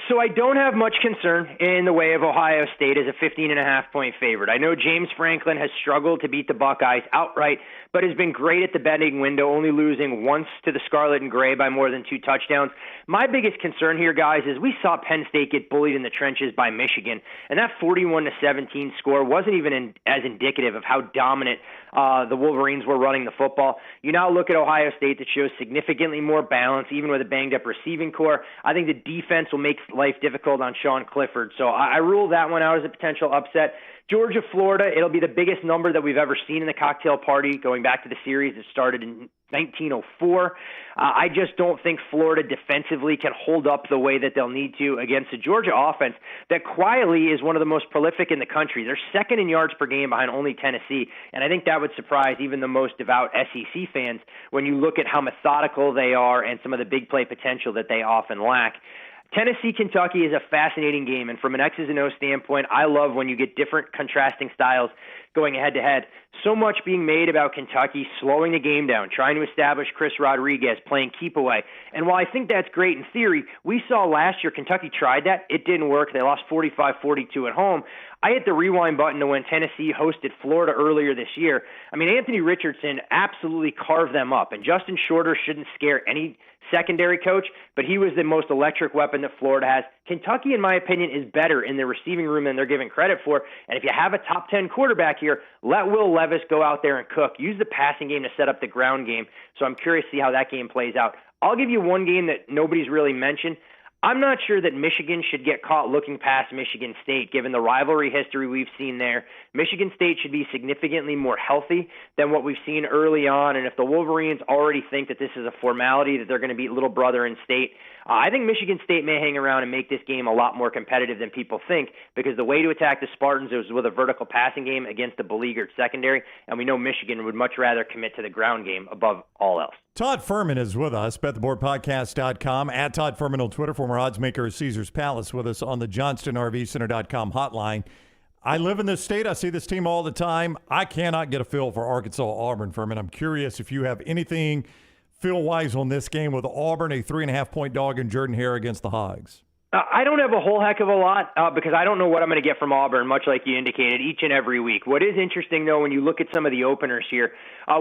So I don't have much concern in the way of Ohio State as a 15.5-point favorite. I know James Franklin has struggled to beat the Buckeyes outright, but has been great at the betting window, only losing once to the Scarlet and Gray by more than 2 touchdowns. My biggest concern here, guys, is we saw Penn State get bullied in the trenches by Michigan, and that 41-17 score wasn't even as indicative of how dominant the Wolverines were running the football. You now look at Ohio State that shows significantly more balance, even with a banged-up receiving core. I think the defense will make life difficult on Sean Clifford, so I rule that one out as a potential upset. Georgia, Florida, it'll be the biggest number that we've ever seen in the cocktail party going back to the series that started in 1904. I just don't think Florida defensively can hold up the way that they'll need to against a Georgia offense that quietly is one of the most prolific in the country. They're second in yards per game behind only Tennessee, and I think that would surprise even the most devout SEC fans when you look at how methodical they are and some of the big play potential that they often lack. Tennessee-Kentucky is a fascinating game, and from an X's and O's standpoint, I love when you get different contrasting styles going head-to-head. So much being made about Kentucky slowing the game down, trying to establish Chris Rodriguez, playing keep away. And while I think that's great in theory, we saw last year Kentucky tried that. It didn't work. They lost 45-42 at home. I hit the rewind button to when Tennessee hosted Florida earlier this year. I mean, Anthony Richardson absolutely carved them up, and Justin Shorter shouldn't scare any secondary coach, but he was the most electric weapon that Florida has. Kentucky, in my opinion, is better in their receiving room than they're given credit for, and if you have a top 10 quarterback here, let Will Levis go out there and cook. Use the passing game to set up the ground game, so I'm curious to see how that game plays out. I'll give you one game that nobody's really mentioned. I'm not sure that Michigan should get caught looking past Michigan State, given the rivalry history we've seen there. Michigan State should be significantly more healthy than what we've seen early on, and if the Wolverines already think that this is a formality, that they're going to beat little brother in state, I think Michigan State may hang around and make this game a lot more competitive than people think, because the way to attack the Spartans is with a vertical passing game against a beleaguered secondary, and we know Michigan would much rather commit to the ground game above all else. Todd Fuhrman is with us, bettheboardpodcast.com, at Todd Fuhrman on Twitter, former odds maker of Caesars Palace, with us on the JohnstonRVCenter.com hotline. I live in this state. I see this team all the time. I cannot get a feel for Arkansas Auburn, Fuhrman. I'm curious if you have anything feel-wise on this game with Auburn, a 3.5-point dog, and Jordan Hare against the Hogs? I don't have a whole heck of a lot because I don't know what I'm going to get from Auburn, much like you indicated, each and every week. What is interesting, though, when you look at some of the openers here,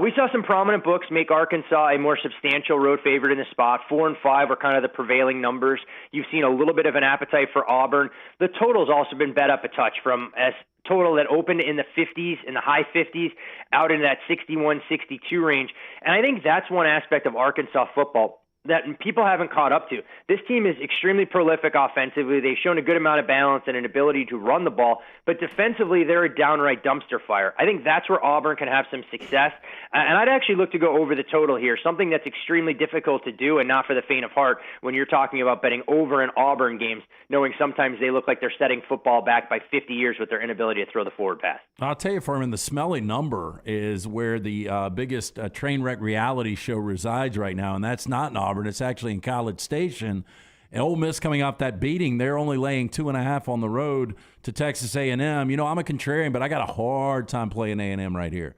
we saw some prominent books make Arkansas a more substantial road favorite in the spot. 4 and 5 are kind of the prevailing numbers. You've seen a little bit of an appetite for Auburn. The total's also been bet up a touch from a total that opened in the 50s, in the high 50s, out into that 61, 62 range. And I think that's one aspect of Arkansas football that people haven't caught up to. This team is extremely prolific offensively. They've shown a good amount of balance and an ability to run the ball, but defensively, they're a downright dumpster fire. I think that's where Auburn can have some success, and I'd actually look to go over the total here, something that's extremely difficult to do and not for the faint of heart when you're talking about betting over in Auburn games, knowing sometimes they look like they're setting football back by 50 years with their inability to throw the forward pass. I'll tell you, Fuhrman, the smelly number is where the biggest train wreck reality show resides right now, and that's not in Auburn. It's actually in College Station. And Ole Miss coming off that beating, they're only laying 2.5 on the road to Texas A&M. You know, I'm a contrarian, but I got a hard time playing A&M right here.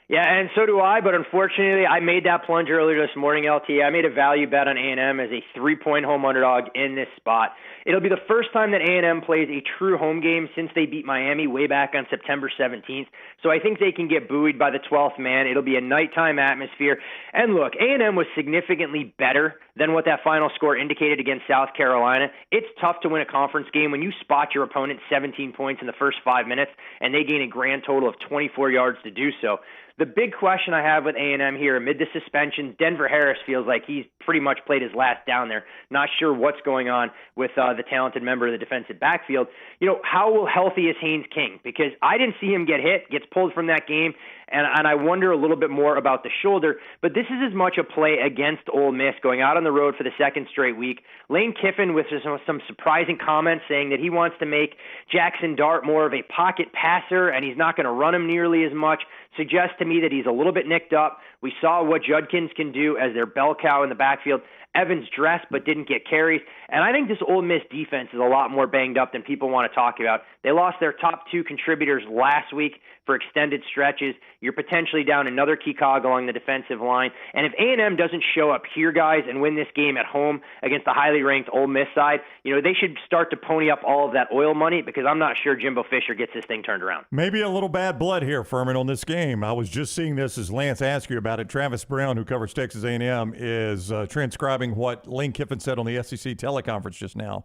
Yeah, and so do I, but unfortunately, I made that plunge earlier this morning, LT. I made a value bet on A&M as a 3-point home underdog in this spot. It'll be the first time that A&M plays a true home game since they beat Miami way back on September 17th, so I think they can get buoyed by the 12th man. It'll be a nighttime atmosphere. And look, A&M was significantly better than what that final score indicated against South Carolina. It's tough to win a conference game when you spot your opponent 17 points in the first 5 minutes and they gain a grand total of 24 yards to do so. The big question I have with A&M here, amid the suspension, Denver Harris feels like he's pretty much played his last down there. Not sure what's going on with the talented member of the defensive backfield. You know, how healthy is Haynes King? Because I didn't see him get hit, gets pulled from that game, and I wonder a little bit more about the shoulder. But this is as much a play against Ole Miss, going out on the road for the second straight week. Lane Kiffin with some surprising comments saying that he wants to make Jackson Dart more of a pocket passer, and he's not going to run him nearly as much. Suggests to me that he's a little bit nicked up. We saw what Judkins can do as their bell cow in the backfield. Evans dressed but didn't get carries. And I think this Ole Miss defense is a lot more banged up than people want to talk about. They lost their top 2 contributors last week for extended stretches. You're potentially down another key cog along the defensive line. And if A&M doesn't show up here, guys, and win this game at home against the highly ranked Ole Miss side, you know, they should start to pony up all of that oil money, because I'm not sure Jimbo Fisher gets this thing turned around. Maybe a little bad blood here, Fuhrman, on this game. I was just seeing this as Lance asked you about it. Travis Brown, who covers Texas A&M, is transcribing what Lane Kiffin said on the SEC teleconference just now.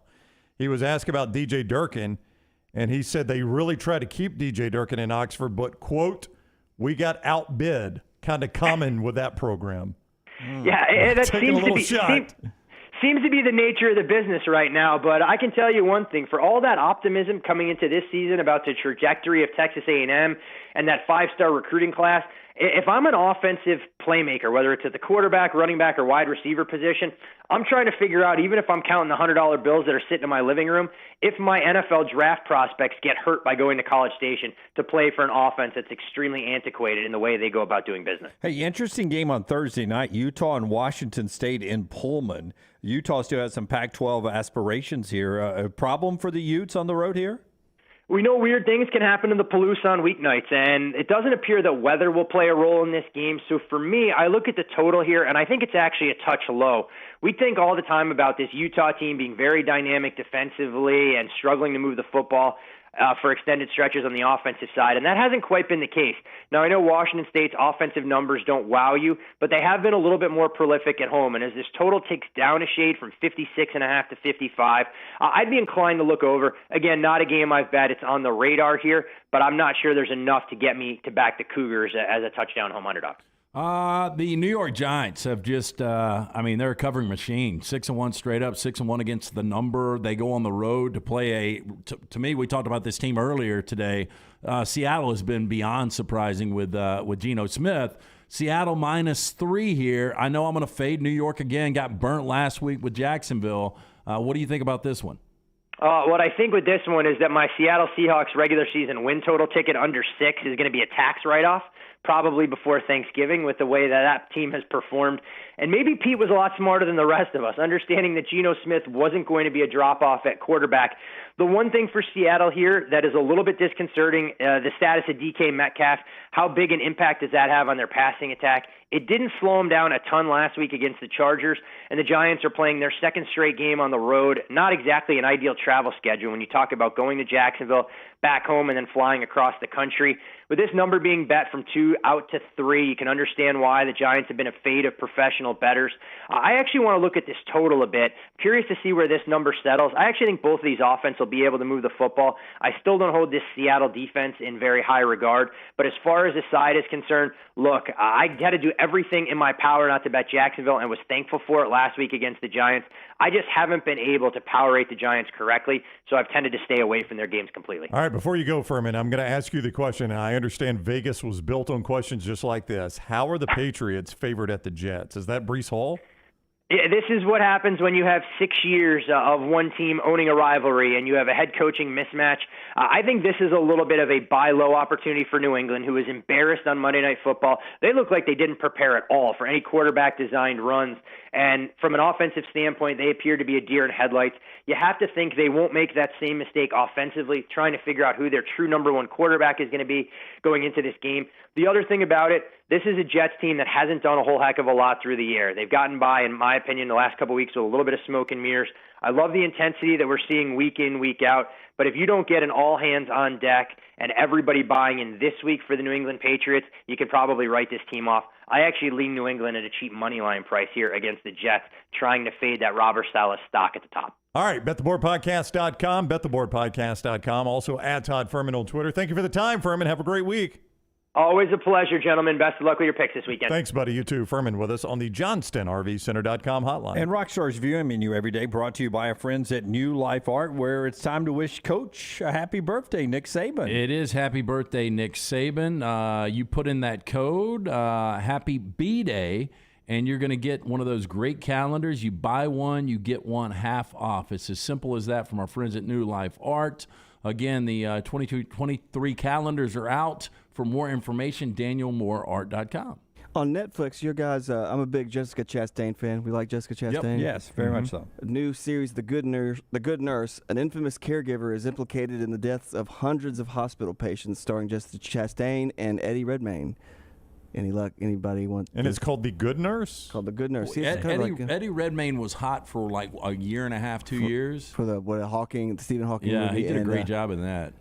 He was asked about DJ Durkin, and he said they really tried to keep DJ Durkin in Oxford, but, quote, we got outbid, kind of common with that program. Yeah, that Taking seems a little shot. Seems to be the nature of the business right now, but I can tell you one thing. For all that optimism coming into this season about the trajectory of Texas A&M and that 5-star recruiting class, if I'm an offensive playmaker, whether it's at the quarterback, running back, or wide receiver position, I'm trying to figure out, even if I'm counting the $100 bills that are sitting in my living room, if my NFL draft prospects get hurt by going to College Station to play for an offense that's extremely antiquated in the way they go about doing business. Hey, interesting game on Thursday night. Utah and Washington State in Pullman. Utah still has some Pac-12 aspirations here. A problem for the Utes on the road here? We know weird things can happen in the Palouse on weeknights, and it doesn't appear that weather will play a role in this game. So for me, I look at the total here, and I think it's actually a touch low. We think all the time about this Utah team being very dynamic defensively and struggling to move the football for extended stretches on the offensive side, and that hasn't quite been the case. Now, I know Washington State's offensive numbers don't wow you, but they have been a little bit more prolific at home, and as this total takes down a shade from 56.5 to 55, I'd be inclined to look over. Again, not a game I've bet. It's on the radar here, but I'm not sure there's enough to get me to back the Cougars as a touchdown home underdog. The New York Giants have just, they're a covering machine. 6-1 straight up, 6-1 against the number. They go on the road to play to me, we talked about this team earlier today. Seattle has been beyond surprising with Geno Smith. Seattle -3 here. I know I'm going to fade New York again. Got burnt last week with Jacksonville. What do you think about this one? What I think with this one is that my Seattle Seahawks regular season win total ticket under 6 is going to be a tax write-off, probably before Thanksgiving, with the way that team has performed. And maybe Pete was a lot smarter than the rest of us, understanding that Geno Smith wasn't going to be a drop-off at quarterback. The one thing for Seattle here that is a little bit disconcerting, the status of DK Metcalf, how big an impact does that have on their passing attack? It didn't slow them down a ton last week against the Chargers, and the Giants are playing their second straight game on the road. Not exactly an ideal travel schedule when you talk about going to Jacksonville, back home, and then flying across the country. With this number being bet from 2 out to 3, you can understand why the Giants have been a fate of professional bettors. I actually want to look at this total a bit. Curious to see where this number settles. I actually think both of these offenses will be able to move the football. I still don't hold this Seattle defense in very high regard, but as far as the side is concerned, look, I had to do everything in my power not to bet Jacksonville and was thankful for it last week against the Giants. I just haven't been able to power rate the Giants correctly, so I've tended to stay away from their games completely. All right, before you go, Fuhrman, I'm going to ask you the question. I understand Vegas was built on questions just like this. How are the Patriots favored at the Jets? Is that Breece Hall? This is what happens when you have 6 years of one team owning a rivalry and you have a head coaching mismatch. I think this is a little bit of a buy low opportunity for New England, who was embarrassed on Monday Night Football. They look like they didn't prepare at all for any quarterback-designed runs. And from an offensive standpoint, they appear to be a deer in headlights. You have to think they won't make that same mistake offensively, trying to figure out who their true number one quarterback is going to be going into this game. The other thing about it, this is a Jets team that hasn't done a whole heck of a lot through the year. They've gotten by, in my opinion, the last couple of weeks with a little bit of smoke and mirrors. I love the intensity that we're seeing week in, week out. But if you don't get an all-hands-on-deck and everybody buying in this week for the New England Patriots, you could probably write this team off. I actually lean New England at a cheap money line price here against the Jets, trying to fade that Robert Saleh stock at the top. All right, bettheboardpodcast.com, bettheboardpodcast.com. Also, at Todd Fuhrman on Twitter. Thank you for the time, Fuhrman. Have a great week. Always a pleasure, gentlemen. Best of luck with your picks this weekend. Thanks, buddy. You too. Fuhrman with us on the JohnstonRVCenter.com hotline. And Rockstar's viewing menu every day brought to you by our friends at New Life Art, where it's time to wish Coach a happy birthday, Nick Saban. It is happy birthday, Nick Saban. You put in that code, Happy B-Day, and you're going to get one of those great calendars. You buy one, you get one half off. It's as simple as that from our friends at New Life Art. Again, the 22-23 calendars are out. For more information, DanielMooreArt.com. On Netflix, your guys, I'm a big Jessica Chastain fan. We like Jessica Chastain. Yep. Yes, very much so. A new series, The Good Nurse, an infamous caregiver is implicated in the deaths of hundreds of hospital patients, starring Jessica Chastain and Eddie Redmayne. Any luck? Anybody want? And it's called The Good Nurse? Called The Good Nurse. Eddie Redmayne was hot for like a year and a half, 2 years. For the Stephen Hawking movie. Yeah, he did a great job in that.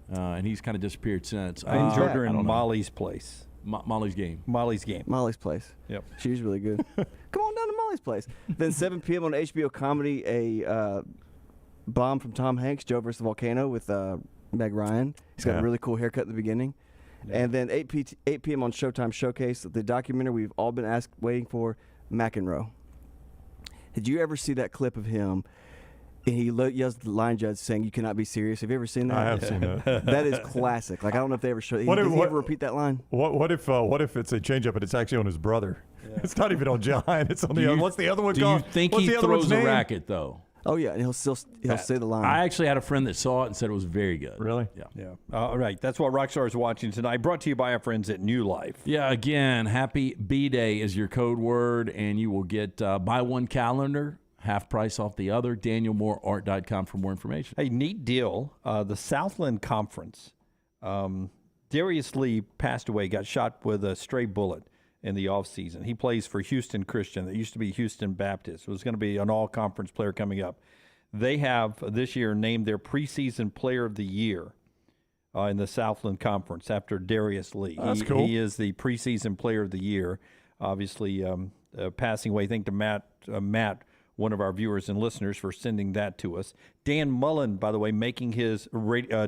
And he's kind of disappeared since. I enjoyed her in Molly's Place. Molly's Game. Molly's Game. Molly's Place. Yep. She's really good. Come on down to Molly's Place. Then 7 p.m. on HBO comedy, a bomb from Tom Hanks, Joe vs. Volcano with Meg Ryan. He's got a really cool haircut at the beginning. Yeah. And then 8 p.m. on Showtime Showcase, the documentary we've all been waiting for, McEnroe. Did you ever see that clip of him? And he yells at the line judge saying, "You cannot be serious." Have you ever seen that? I have seen that. That is classic. Like, I don't know if they ever show it. Does he ever repeat that line? What if it's a changeup and it's actually on his brother? Yeah. It's not even on John. It's on the other. What's the other one called? Do you think he throws a racket, though? Oh, yeah. And he'll say the line. I actually had a friend that saw it and said it was very good. Really? Yeah. All right. That's what Rockstar is watching tonight. Brought to you by our friends at New Life. Yeah, again, Happy B-Day is your code word, and you will get buy one calendar, half price off the other. DanielMooreArt.com for more information. Hey, neat deal. The Southland Conference. Darius Lee passed away, got shot with a stray bullet in the offseason. He plays for Houston Christian. That used to be Houston Baptist. It was going to be an all-conference player coming up. They have this year named their preseason player of the year in the Southland Conference after Darius Lee. That's cool. He is the preseason player of the year. Obviously, passing away. Thank to Matt, one of our viewers and listeners, for sending that to us. Dan Mullen, by the way, making his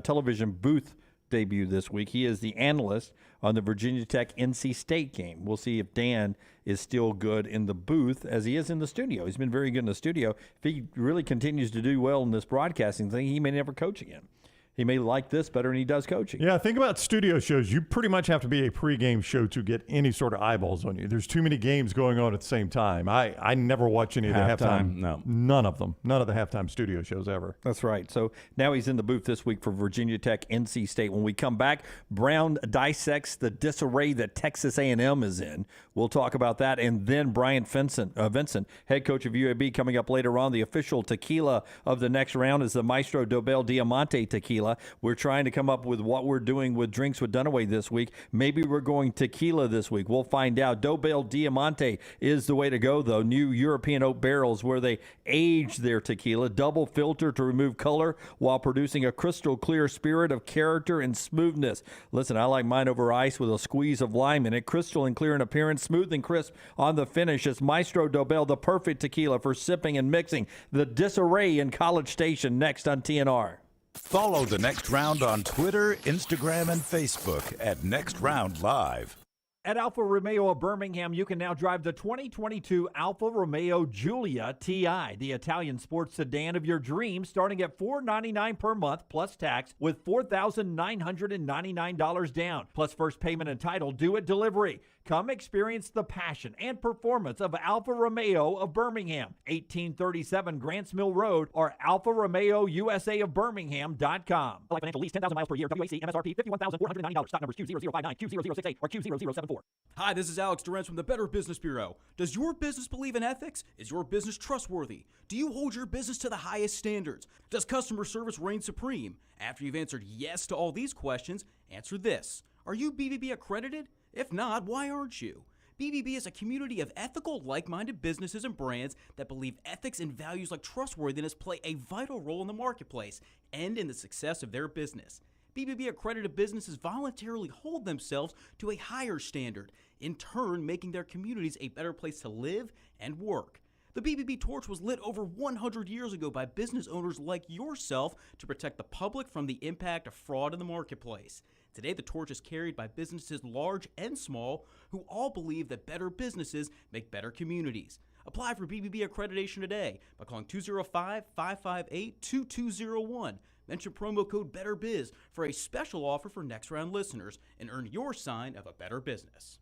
television booth debut this week. He is the analyst on the Virginia Tech NC State game. We'll see if Dan is still good in the booth as he is in the studio. He's been very good in the studio. If he really continues to do well in this broadcasting thing, he may never coach again. he may like this better than he does coaching. Yeah, think about studio shows. You pretty much have to be a pregame show to get any sort of eyeballs on you. There's too many games going on at the same time. I never watch any of the halftime. No. None of them. None of the halftime studio shows ever. That's right. So now he's in the booth this week for Virginia Tech, NC State. When we come back, Brown dissects the disarray that Texas A&M is in. We'll talk about that. And then Bryant Vincent, head coach of UAB, coming up later on. The official tequila of the next round is the Maestro Dobel Diamante tequila. We're trying to come up with what we're doing with Drinks with Dunaway this week. Maybe we're going tequila this week. We'll find out. Dobel Diamante is the way to go, though. New European oak barrels where they age their tequila, double filter to remove color while producing a crystal clear spirit of character and smoothness. Listen, I like mine over ice with a squeeze of lime in it. Crystal and clear in appearance, smooth and crisp on the finish. It's Maestro Dobel, the perfect tequila for sipping and mixing. The disarray in College Station next on TNR. Follow The Next Round on Twitter, Instagram, and Facebook at Next Round Live. At Alfa Romeo of Birmingham, you can now drive the 2022 Alfa Romeo Giulia TI, the Italian sports sedan of your dreams, starting at $499 per month plus tax with $4,999 down, plus first payment and title due at delivery. Come experience the passion and performance of Alfa Romeo of Birmingham, 1837 Grants Mill Road, or AlfaRomeoUSAofBirmingham.com. Like financial lease, 10,000 miles per year, WAC, MSRP, $51,499. Stock numbers Q0059, Q0068, or Q0074. Hi, this is Alex Durant from the Better Business Bureau. Does your business believe in ethics? Is your business trustworthy? Do you hold your business to the highest standards? Does customer service reign supreme? After you've answered yes to all these questions, answer this. Are you BBB accredited? If not, why aren't you? BBB is a community of ethical, like-minded businesses and brands that believe ethics and values like trustworthiness play a vital role in the marketplace and in the success of their business. BBB accredited businesses voluntarily hold themselves to a higher standard, in turn making their communities a better place to live and work. The BBB torch was lit over 100 years ago by business owners like yourself to protect the public from the impact of fraud in the marketplace. Today, the torch is carried by businesses large and small who all believe that better businesses make better communities. Apply for BBB accreditation today by calling 205-558-2201. Mention promo code BETTERBIZ for a special offer for Next Round listeners and earn your sign of a better business.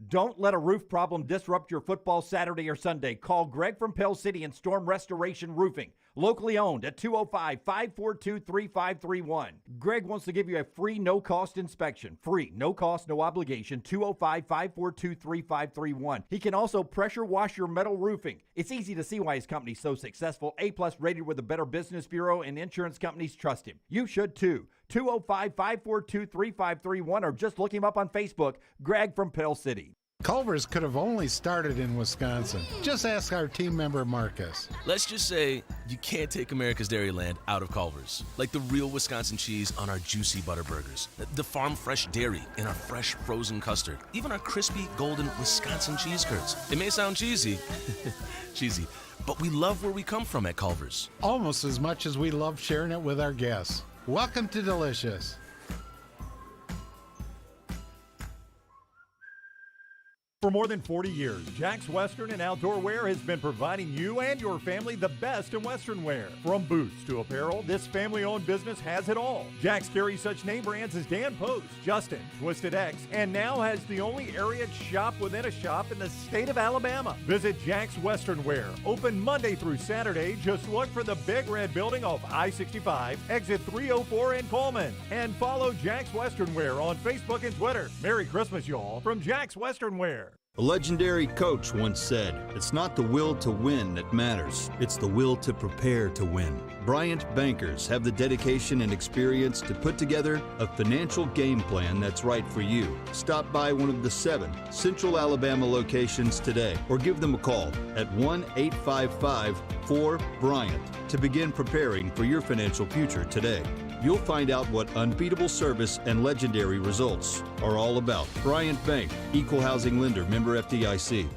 Don't let a roof problem disrupt your football Saturday or Sunday. Call Greg from Pell City and Storm Restoration Roofing. Locally owned at 205-542-3531. Greg wants to give you a free, no-cost inspection. Free, no cost, no obligation. 205-542-3531. He can also pressure wash your metal roofing. It's easy to see why his company's so successful. A-plus rated with the Better Business Bureau, and insurance companies trust him. You should too. 205-542-3531, or just look him up on Facebook, Greg from Pell City. Culver's could have only started in Wisconsin. Just ask our team member Marcus. Let's just say you can't take America's Dairyland out of Culver's. Like the real Wisconsin cheese on our juicy butter burgers, the farm fresh dairy in our fresh frozen custard, even our crispy golden Wisconsin cheese curds. It may sound cheesy, but we love where we come from at Culver's. Almost as much as we love sharing it with our guests. Welcome to Delicious. For more than 40 years, Jack's Western and Outdoor Wear has been providing you and your family the best in Western wear. From boots to apparel, this family-owned business has it all. Jack's carries such name brands as Dan Post, Justin, Twisted X, and now has the only area shop within a shop in the state of Alabama. Visit Jack's Western Wear, open Monday through Saturday. Just look for the big red building off I-65, exit 304 in Coleman. And follow Jack's Western Wear on Facebook and Twitter. Merry Christmas, y'all, from Jack's Western Wear. A legendary coach once said, "It's not the will to win that matters, it's the will to prepare to win." Bryant bankers have the dedication and experience to put together a financial game plan that's right for you. Stop by one of the 7 Central Alabama locations today or give them a call at 1-855-4-BRYANT to begin preparing for your financial future today. You'll find out what unbeatable service and legendary results are all about. Bryant Bank, Equal Housing Lender, member FDIC.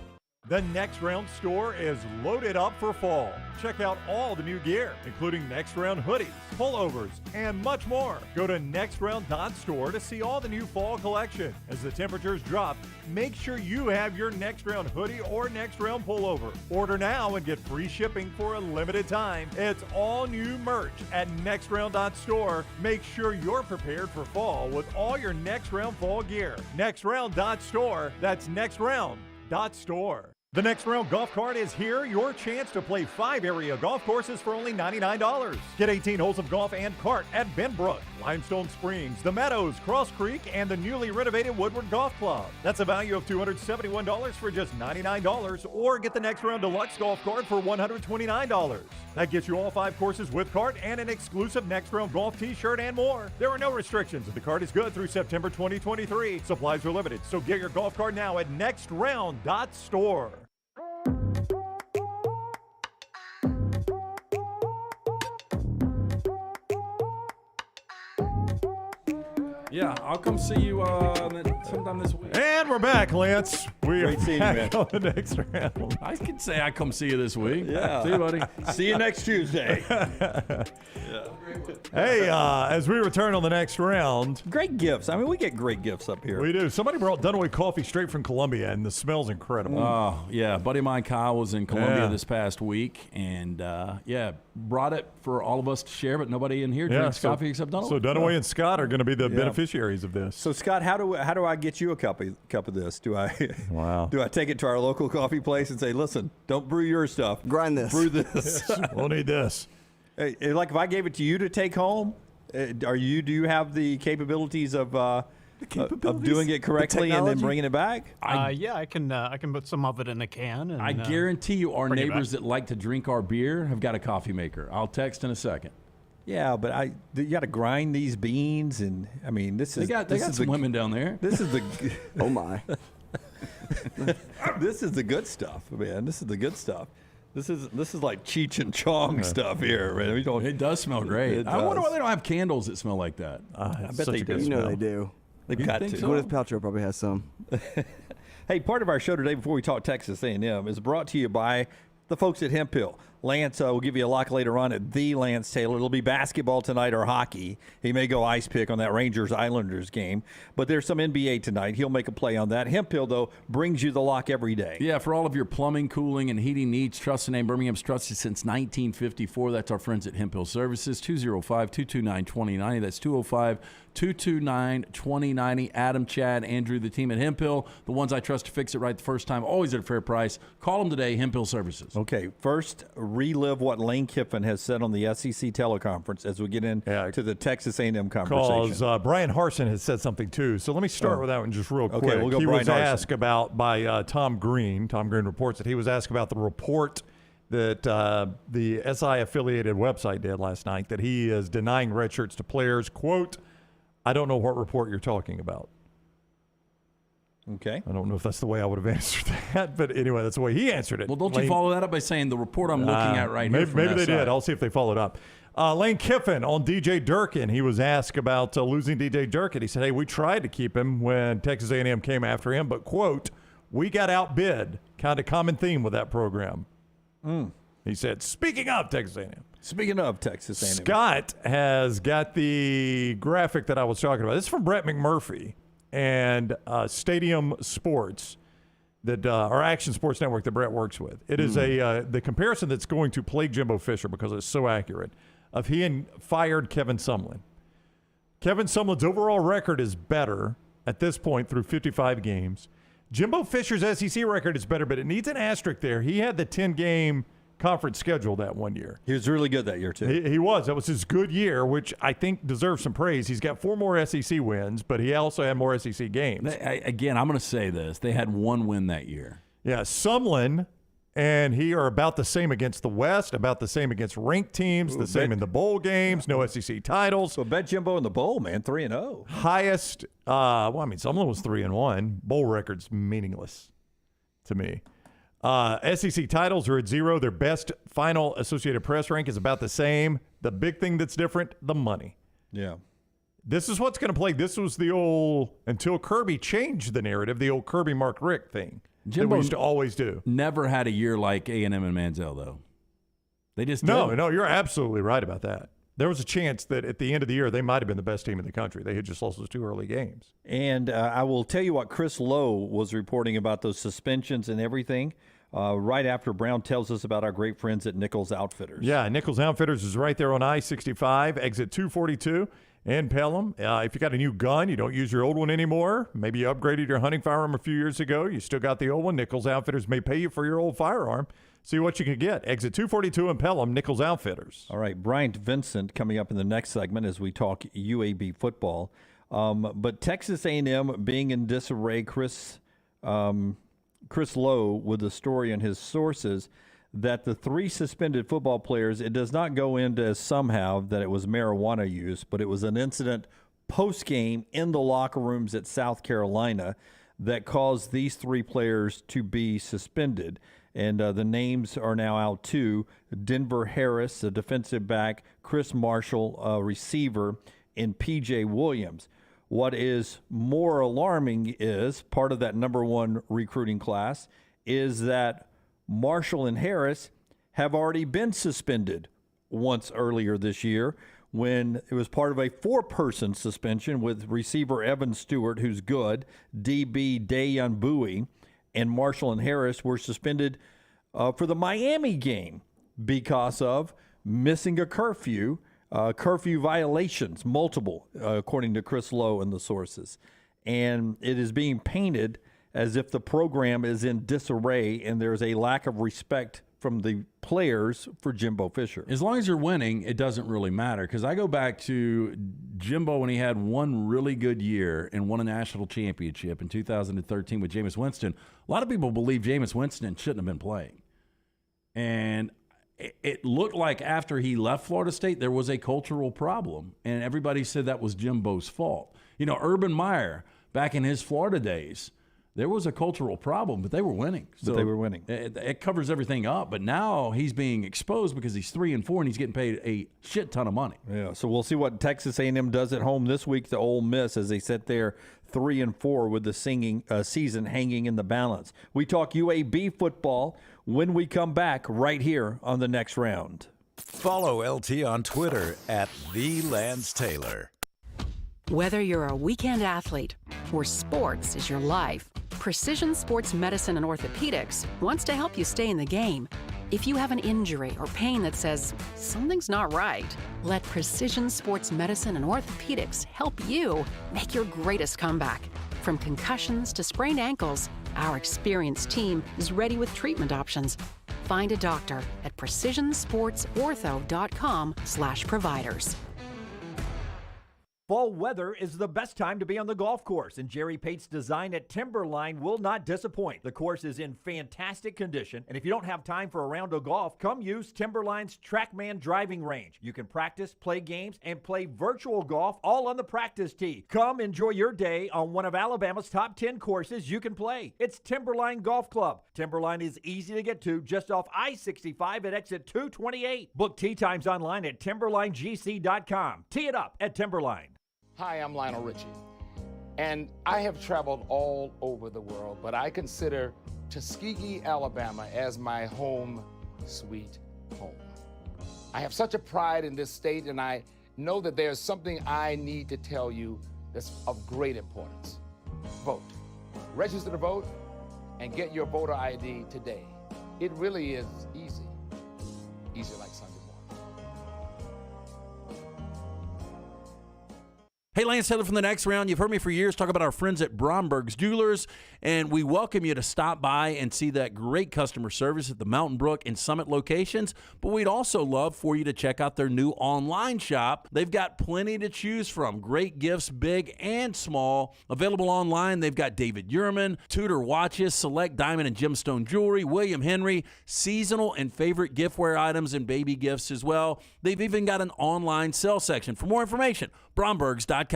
The Next Round store is loaded up for fall. Check out all the new gear, including Next Round hoodies, pullovers, and much more. Go to nextround.store to see all the new fall collection. As the temperatures drop, make sure you have your Next Round hoodie or Next Round pullover. Order now and get free shipping for a limited time. It's all new merch at nextround.store. Make sure you're prepared for fall with all your Next Round fall gear. Nextround.store. That's nextround.store. The Next Round golf cart is here. Your chance to play 5 area golf courses for only $99. Get 18 holes of golf and cart at Benbrook, Limestone Springs, The Meadows, Cross Creek, and the newly renovated Woodward Golf Club. That's a value of $271 for just $99, or get the Next Round Deluxe golf cart for $129. That gets you all 5 courses with cart and an exclusive Next Round golf t-shirt and more. There are no restrictions, and the cart is good through September 2023. Supplies are limited, so get your golf cart now at nextround.store. Yeah, I'll come see you sometime this week. And we're back, Lance. We Great are seeing you, back man. on the next round. I can say I come see you this week. Yeah. See you, buddy. See you next Tuesday. Hey, as we return on the next round. Great gifts. I mean, we get great gifts up here. We do. Somebody brought Dunaway coffee straight from Colombia, and the smell's incredible. Oh, yeah. A buddy of mine, Kyle, was in Colombia Yeah. this past week, and, brought it for all of us to share, but nobody in here drinks coffee except Dunaway. So Dunaway and Scott are going to be the beneficiaries of this. So Scott, how do I get you a cup of this? Do I do I take it to our local coffee place and say, listen, don't brew your stuff, grind this, brew this. We'll need this. Hey, like if I gave it to you to take home, do you have the capabilities of doing it correctly and then bringing it back? Yeah, I can put some of it in a can. And, I guarantee you our bring it neighbors back. that like to drink our beer have got a coffee maker. I'll text in a second. Yeah, but you got to grind these beans, and I mean, They got some women down there. This is the oh my, this is the good stuff, man. This is the good stuff. This is like Cheech and Chong stuff here, man. It does smell great. I wonder why they don't have candles that smell like that. I bet they do. You know they do. They've You got think to. so? Gwyneth Paltrow probably has some. Hey, part of our show today, before we talk Texas A&M, is brought to you by the folks at Hemp Hill. Lance will give you a lock later on at the Lance Taylor. It'll be basketball tonight or hockey. He may go ice pick on that Rangers-Islanders game. But there's some NBA tonight. He'll make a play on that. Hemp Hill, though, brings you the lock every day. Yeah, for all of your plumbing, cooling, and heating needs, trust the name Birmingham's trusted since 1954. That's our friends at Hemp Hill Services, 205-229-2090. That's 205-229-2090. Adam, Chad, Andrew, the team at Hemp Hill, the ones I trust to fix it right the first time, always at a fair price. Call them today, Hemp Hill Services. Okay, first, relive what Lane Kiffin has said on the SEC teleconference as we get into the Texas A&M conversation. Because Brian Harsin has said something too. So let me start with that one just real quick. Okay, we'll go he Brian was Harsin. asked about by Tom Green. Tom Green reports that he was asked about the report that the SI-affiliated website did last night, that he is denying red shirts to players. Quote, I don't know what report you're talking about. Okay. I don't know if that's the way I would have answered that, but anyway, that's the way he answered it. Well, don't you follow that up by saying the report I'm looking at right maybe, here from Maybe they SI. did. I'll see if they followed up. Lane Kiffin on DJ Durkin. He was asked about losing DJ Durkin. He said, hey, we tried to keep him when Texas A&M came after him, but, quote, we got outbid. Kind of common theme with that program. He said, speaking of Texas A&M. Speaking of Texas A&M. Scott has got the graphic that I was talking about. This is from Brett McMurphy and Stadium Sports, that or Action Sports Network that Brett works with. It is the comparison that's going to plague Jimbo Fisher because it's so accurate, of he and fired Kevin Sumlin. Kevin Sumlin's overall record is better at this point through 55 games. Jimbo Fisher's SEC record is better, but it needs an asterisk there. He had the 10-game conference schedule that one year. He was really good that year, too. He was. That was his good year, which I think deserves some praise. He's got 4 more SEC wins, but he also had more SEC games. Again, I'm going to say this. They had 1 win that year. Yeah, Sumlin and he are about the same against the West, about the same against ranked teams, the same in the bowl games, no SEC titles. So bet Jimbo in the bowl, man, 3-0. Highest, Sumlin was 3-1. Bowl record's meaningless to me. SEC titles are at 0. Their best final Associated Press rank is about the same. The big thing that's different, the money. Yeah. This is what's going to play. This was the old, until Kirby changed the narrative, the old Kirby Mark Richt thing. that we used to always do. Never had a year like A&M and Manziel, though. They just No, didn't. you're absolutely right about that. There was a chance that at the end of the year, they might have been the best team in the country. They had just lost those 2 early games. And I will tell you what Chris Lowe was reporting about those suspensions and everything right after Brown tells us about our great friends at Nichols Outfitters. Yeah, Nichols Outfitters is right there on I-65, exit 242 in Pelham. If you got a new gun, you don't use your old one anymore, maybe you upgraded your hunting firearm a few years ago, you still got the old one, Nichols Outfitters may pay you for your old firearm. See what you can get. Exit 242 in Pelham, Nichols Outfitters. All right, Bryant Vincent coming up in the next segment as we talk UAB football. But Texas A&M being in disarray, Chris Lowe with the story and his sources that the 3 suspended football players, it does not go into somehow that it was marijuana use, but it was an incident post-game in the locker rooms at South Carolina that caused these 3 players to be suspended. And the names are now out too. Denver Harris, a defensive back, Chris Marshall, a receiver, and P.J. Williams. What is more alarming is part of that number 1 recruiting class is that Marshall and Harris have already been suspended once earlier this year when it was part of a 4-person suspension with receiver Evan Stewart, who's good, DB Dayan Bowie, and Marshall and Harris were suspended for the Miami game because of missing a curfew violations, multiple, according to Chris Lowe and the sources. And it is being painted as if the program is in disarray and there's a lack of respect from the players for Jimbo Fisher. As long as you're winning, it doesn't really matter. Because I go back to Jimbo when he had one really good year and won a national championship in 2013 with Jameis Winston. A lot of people believe Jameis Winston shouldn't have been playing. And it looked like after he left Florida State, there was a cultural problem. And everybody said that was Jimbo's fault. You know, Urban Meyer, back in his Florida days, there was a cultural problem, but they were winning. So they were winning. It covers everything up. But now he's being exposed because he's 3-4 and he's getting paid a shit ton of money. Yeah. So we'll see what Texas A&M does at home this week to Ole Miss as they sit there 3-4 with the season hanging in the balance. We talk UAB football when we come back right here on The Next Round. Follow LT on Twitter at @TheLanceTaylor. Whether you're a weekend athlete or sports is your life, Precision Sports Medicine and Orthopedics wants to help you stay in the game. If you have an injury or pain that says something's not right, let Precision Sports Medicine and Orthopedics help you make your greatest comeback. From concussions to sprained ankles, our experienced team is ready with treatment options. Find a doctor at precisionsportsortho.com/providers. Fall weather is the best time to be on the golf course, and Jerry Pate's design at Timberline will not disappoint. The course is in fantastic condition, and if you don't have time for a round of golf, come use Timberline's TrackMan driving range. You can practice, play games, and play virtual golf all on the practice tee. Come enjoy your day on one of Alabama's top 10 courses you can play. It's Timberline Golf Club. Timberline is easy to get to just off I-65 at exit 228. Book tee times online at timberlinegc.com. Tee it up at Timberline. Hi, I'm Lionel Richie, and I have traveled all over the world, but I consider Tuskegee, Alabama as my home sweet home. I have such a pride in this state, and I know that there's something I need to tell you that's of great importance. Vote. Register to vote and get your voter ID today. It really is easy. Easy like Sunday morning. Hey, Lance Taylor from The Next Round. You've heard me for years talk about our friends at Bromberg's Jewelers, and we welcome you to stop by and see that great customer service at the Mountain Brook and Summit locations, but we'd also love for you to check out their new online shop. They've got plenty to choose from. Great gifts, big and small. Available online, they've got David Yurman, Tudor watches, select diamond and gemstone jewelry, William Henry, seasonal and favorite giftware items and baby gifts as well. They've even got an online sale section. For more information, brombergs.com.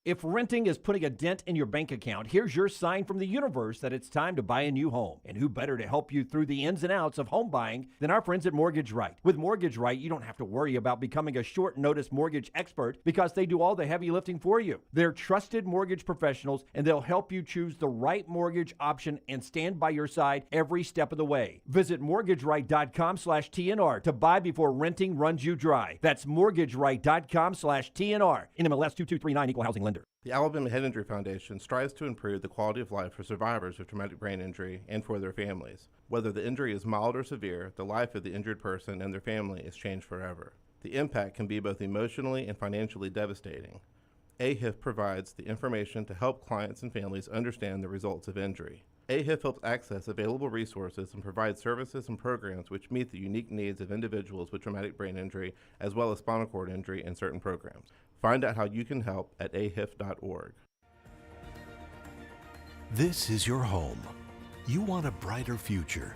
If renting is putting a dent in your bank account, here's your sign from the universe that it's time to buy a new home. And who better to help you through the ins and outs of home buying than our friends at Mortgage Right. With Mortgage Right, you don't have to worry about becoming a short-notice mortgage expert because they do all the heavy lifting for you. They're trusted mortgage professionals, and they'll help you choose the right mortgage option and stand by your side every step of the way. Visit mortgageright.com/TNR to buy before renting runs you dry. That's mortgageright.com/TNR. NMLS 2239, Equal Housing Lender. The Alabama Head Injury Foundation strives to improve the quality of life for survivors of traumatic brain injury and for their families. Whether the injury is mild or severe, the life of the injured person and their family is changed forever. The impact can be both emotionally and financially devastating. AHIF provides the information to help clients and families understand the results of injury. AHIF helps access available resources and provides services and programs which meet the unique needs of individuals with traumatic brain injury as well as spinal cord injury in certain programs. Find out how you can help at ahif.org. This is your home. You want a brighter future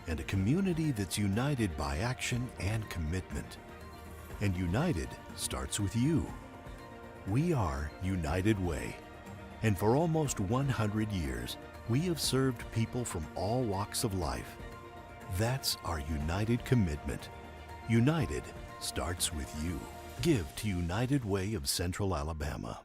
and a community that's united by action and commitment. And united starts with you. We are United Way. And for almost 100 years, we have served people from all walks of life. That's our united commitment. United starts with you. Give to United Way of Central Alabama.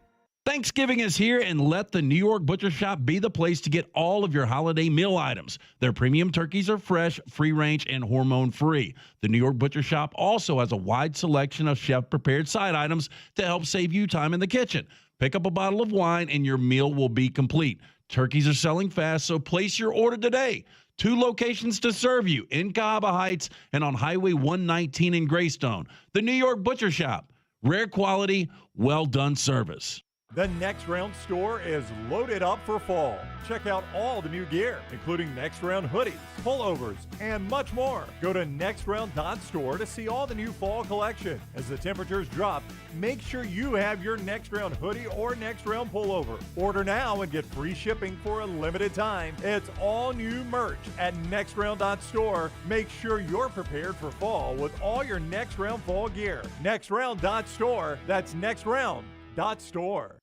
Thanksgiving is here, and let the New York Butcher Shop be the place to get all of your holiday meal items. Their premium turkeys are fresh, free-range, and hormone-free. The New York Butcher Shop also has a wide selection of chef-prepared side items to help save you time in the kitchen. Pick up a bottle of wine, and your meal will be complete. Turkeys are selling fast, so place your order today. 2 locations to serve you, in Cahaba Heights and on Highway 119 in Greystone. The New York Butcher Shop. Rare quality, well-done service. The Next Round store is loaded up for fall. Check out all the new gear, including Next Round hoodies, pullovers, and much more. Go to nextround.store to see all the new fall collection. As the temperatures drop, make sure you have your Next Round hoodie or Next Round pullover. Order now and get free shipping for a limited time. It's all new merch at nextround.store. Make sure you're prepared for fall with all your Next Round fall gear. Nextround.store. That's nextround.store.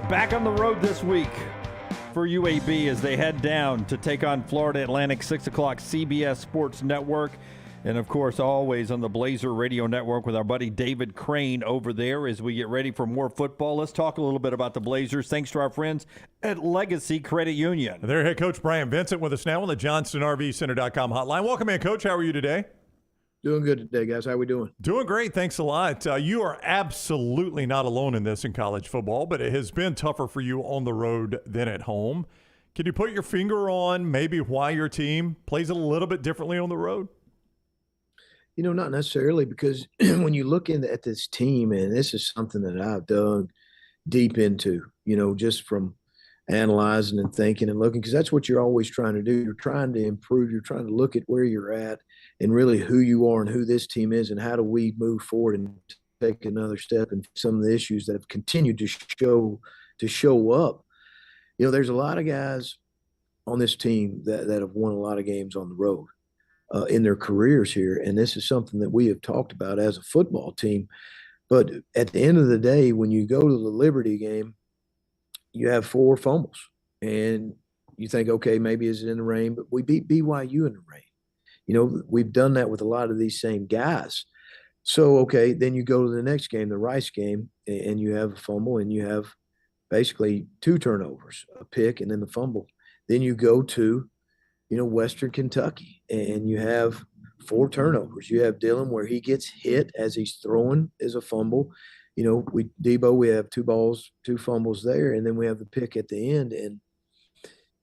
Back on the road this week for UAB as they head down to take on Florida Atlantic, 6 o'clock CBS Sports Network. And, of course, always on the Blazer Radio Network with our buddy David Crane over there as we get ready for more football. Let's talk a little bit about the Blazers, thanks to our friends at Legacy Credit Union. Their head coach, Bryant Vincent, with us now on the JohnstonRVCenter.com hotline. Welcome in, Coach. How are you today? Doing good today, guys. How we doing? Doing great. Thanks a lot. You are absolutely not alone in this in college football, but it has been tougher for you on the road than at home. Can you put your finger on maybe why your team plays a little bit differently on the road? You know, not necessarily, because when you look at this team, and this is something that I've dug deep into, you know, just from analyzing and thinking and looking, because that's what you're always trying to do. You're trying to improve. You're trying to look at where you're at and really who you are and who this team is and how do we move forward and take another step in some of the issues that have continued to show up. You know, there's a lot of guys on this team that have won a lot of games on the road in their careers here, and this is something that we have talked about as a football team. But at the end of the day, when you go to the Liberty game, you have 4 fumbles, and you think, okay, maybe it's in the rain, but we beat BYU in the rain. You know, we've done that with a lot of these same guys. So, okay, then you go to the next game, the Rice game, and you have a fumble, and you have basically 2 turnovers, a pick and then the fumble. Then you go to, you know, Western Kentucky, and you have 4 turnovers. You have Dillon where he gets hit as he's throwing as a fumble. You know, we have 2 balls, 2 fumbles there, and then we have the pick at the end. And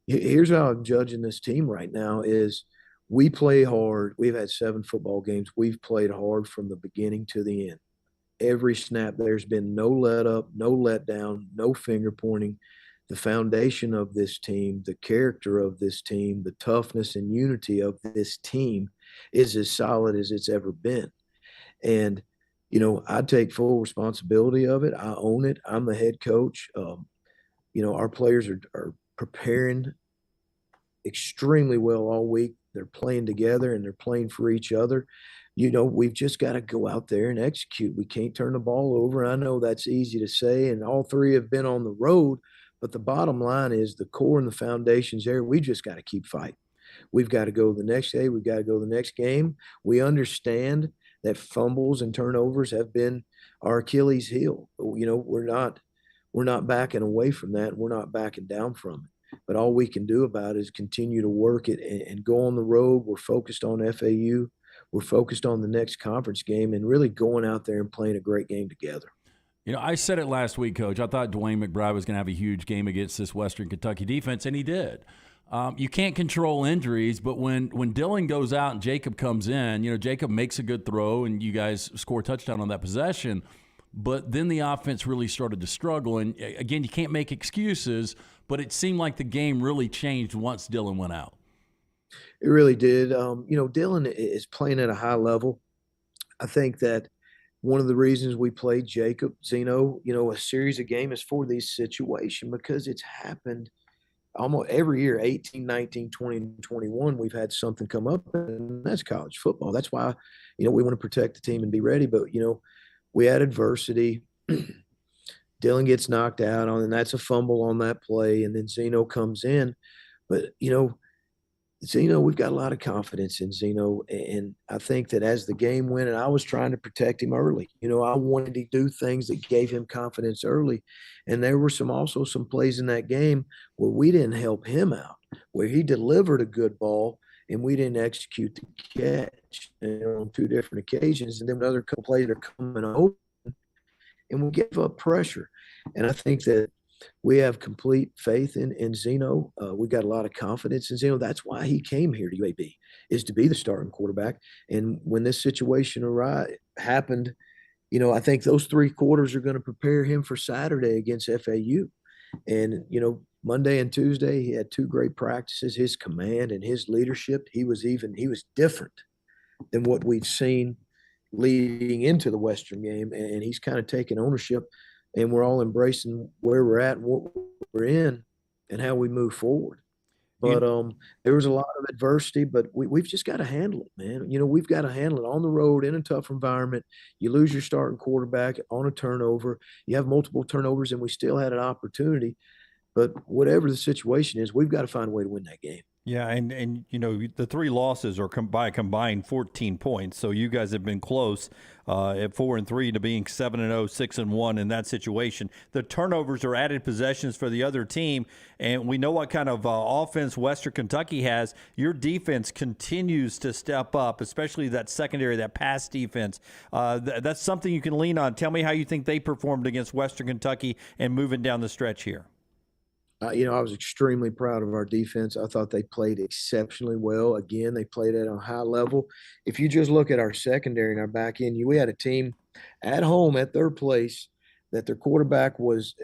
here's how I'm judging this team right now is we play hard. We've had 7 football games. We've played hard from the beginning to the end. Every snap, there's been no let up, no let down, no finger pointing. The foundation of this team, the character of this team, the toughness and unity of this team is as solid as it's ever been. And, you know, I take full responsibility of it. I own it. I'm the head coach. You know, our players are preparing extremely well all week. They're playing together and they're playing for each other. You know, we've just got to go out there and execute. We can't turn the ball over. I know that's easy to say, and all three have been on the road, but the bottom line is the core and the foundation's there. We just got to keep fighting. We've got to go the next day. We've got to go the next game. We understand that fumbles and turnovers have been our Achilles heel. You know, we're not backing away from that. We're not backing down from it. But all we can do about it is continue to work it and go on the road. We're focused on FAU. We're focused on the next conference game and really going out there and playing a great game together. You know, I said it last week, Coach. I thought Dwayne McBride was going to have a huge game against this Western Kentucky defense, and he did. You can't control injuries, but when Dillon goes out and Jacob comes in, you know, Jacob makes a good throw, and you guys score a touchdown on that possession. But then the offense really started to struggle. And, again, you can't make excuses, but it seemed like the game really changed once Dillon went out. It really did. You know, Dillon is playing at a high level. I think that one of the reasons we played Jacob, Zeno, you know, a series of games is for these situations because it's happened almost every year, 18, 19, 20, and 21, we've had something come up, and that's college football. That's why, you know, we want to protect the team and be ready. But, you know, we had adversity. Dillon gets knocked out on, and that's a fumble on that play, and then Zeno comes in. But, you know, Zeno, we've got a lot of confidence in Zeno, and I think that as the game went, and I was trying to protect him early. You know, I wanted to do things that gave him confidence early, and there were also some plays in that game where we didn't help him out, where he delivered a good ball and we didn't execute the catch, you know, on two different occasions, and then another couple plays are coming open, and we gave up pressure, and I think that we have complete faith in Zeno. We got a lot of confidence in Zeno. That's why he came here to UAB, is to be the starting quarterback. And when this situation happened, you know, I think those 3 quarters are going to prepare him for Saturday against FAU. And, you know, Monday and Tuesday, he had 2 great practices. His command and his leadership, he was different than what we've seen leading into the Western game. And he's kind of taken ownership. And we're all embracing where we're at and what we're in and how we move forward. But there was a lot of adversity, but we've just got to handle it, man. You know, we've got to handle it on the road in a tough environment. You lose your starting quarterback on a turnover. You have multiple turnovers, and we still had an opportunity. But whatever the situation is, we've got to find a way to win that game. Yeah, and you know, the 3 losses are by a combined 14 points. So you guys have been close at 4-3 to being 7-0, 6-1 in that situation. The turnovers are added possessions for the other team, and we know what kind of offense Western Kentucky has. Your defense continues to step up, especially that secondary, that pass defense. That's something you can lean on. Tell me how you think they performed against Western Kentucky and moving down the stretch here. You know, I was extremely proud of our defense. I thought they played exceptionally well. Again, they played at a high level. If you just look at our secondary and our back end, we had a team at home at their place that their quarterback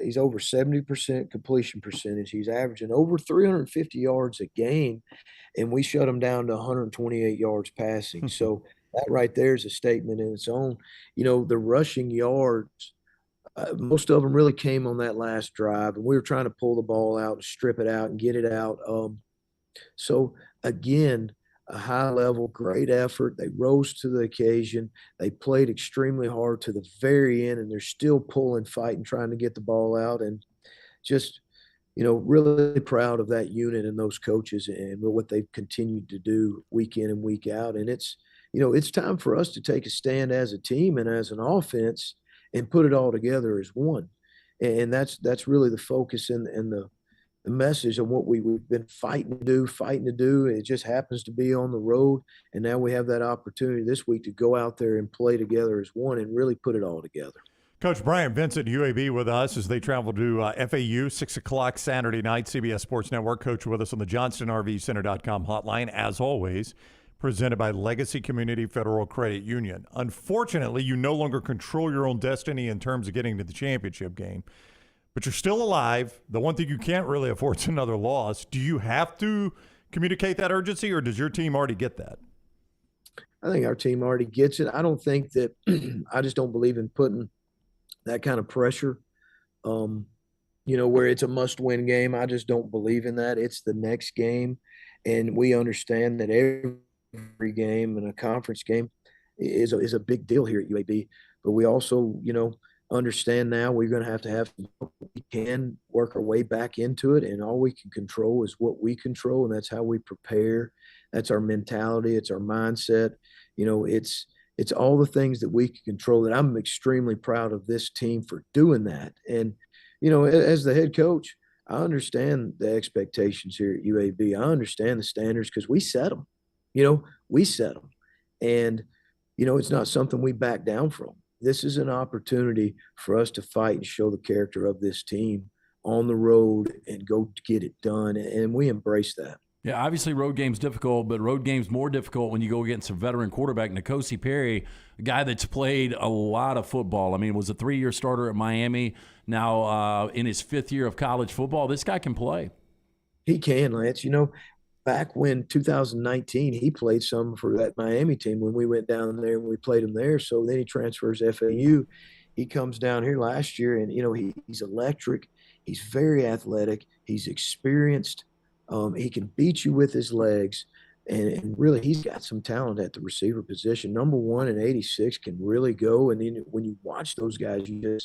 he's over 70% completion percentage. He's averaging over 350 yards a game, and we shut him down to 128 yards passing. So that right there is a statement in its own. You know, the rushing yards, most of them really came on that last drive, and we were trying to pull the ball out and strip it out and get it out. So again, a high level, great effort. They rose to the occasion. They played extremely hard to the very end, and they're still pulling, fighting, trying to get the ball out. And just, you know, really proud of that unit and those coaches and what they've continued to do week in and week out. And it's, you know, it's time for us to take a stand as a team and as an offense and put it all together as one. And that's really the focus and the message of what we've been fighting to do. It just happens to be on the road. And now we have that opportunity this week to go out there and play together as one and really put it all together. Coach Bryant Vincent, UAB, with us as they travel to FAU, 6 o'clock Saturday night, CBS Sports Network. Coach with us on the JohnstonRVCenter.com hotline, as always. Presented by Legacy Community Federal Credit Union. Unfortunately, you no longer control your own destiny in terms of getting to the championship game, but you're still alive. The one thing you can't really afford is another loss. Do you have to communicate that urgency, or does your team already get that? I think our team already gets it. I don't think that I just don't believe in putting that kind of pressure, you know, where it's a must-win game. I just don't believe in that. It's the next game. And we understand that every game and a conference game is a big deal here at UAB. But we also, understand now we're going to have we can work our way back into it, and all we can control is what we control, and that's how we prepare. That's our mentality. It's our mindset. It's all the things that we can control, that I'm extremely proud of this team for doing that. And, as the head coach, I understand the expectations here at UAB. I understand the standards because we set them. We set them. And, it's not something we back down from. This is an opportunity for us to fight and show the character of this team on the road and go get it done. And we embrace that. Yeah, obviously road game's difficult, but road game's more difficult when you go against a veteran quarterback, N'Kosi Perry, a guy that's played a lot of football. I mean, was a 3-year starter at Miami, now in his 5th year of college football. This guy can play. He can, Lance. Back when 2019, he played some for that Miami team when we went down there and we played him there. So then he transfers to FAU. He comes down here last year, and, he's electric. He's very athletic. He's experienced. He can beat you with his legs, and really he's got some talent at the receiver position. Number 1 and 86 can really go. And then when you watch those guys, the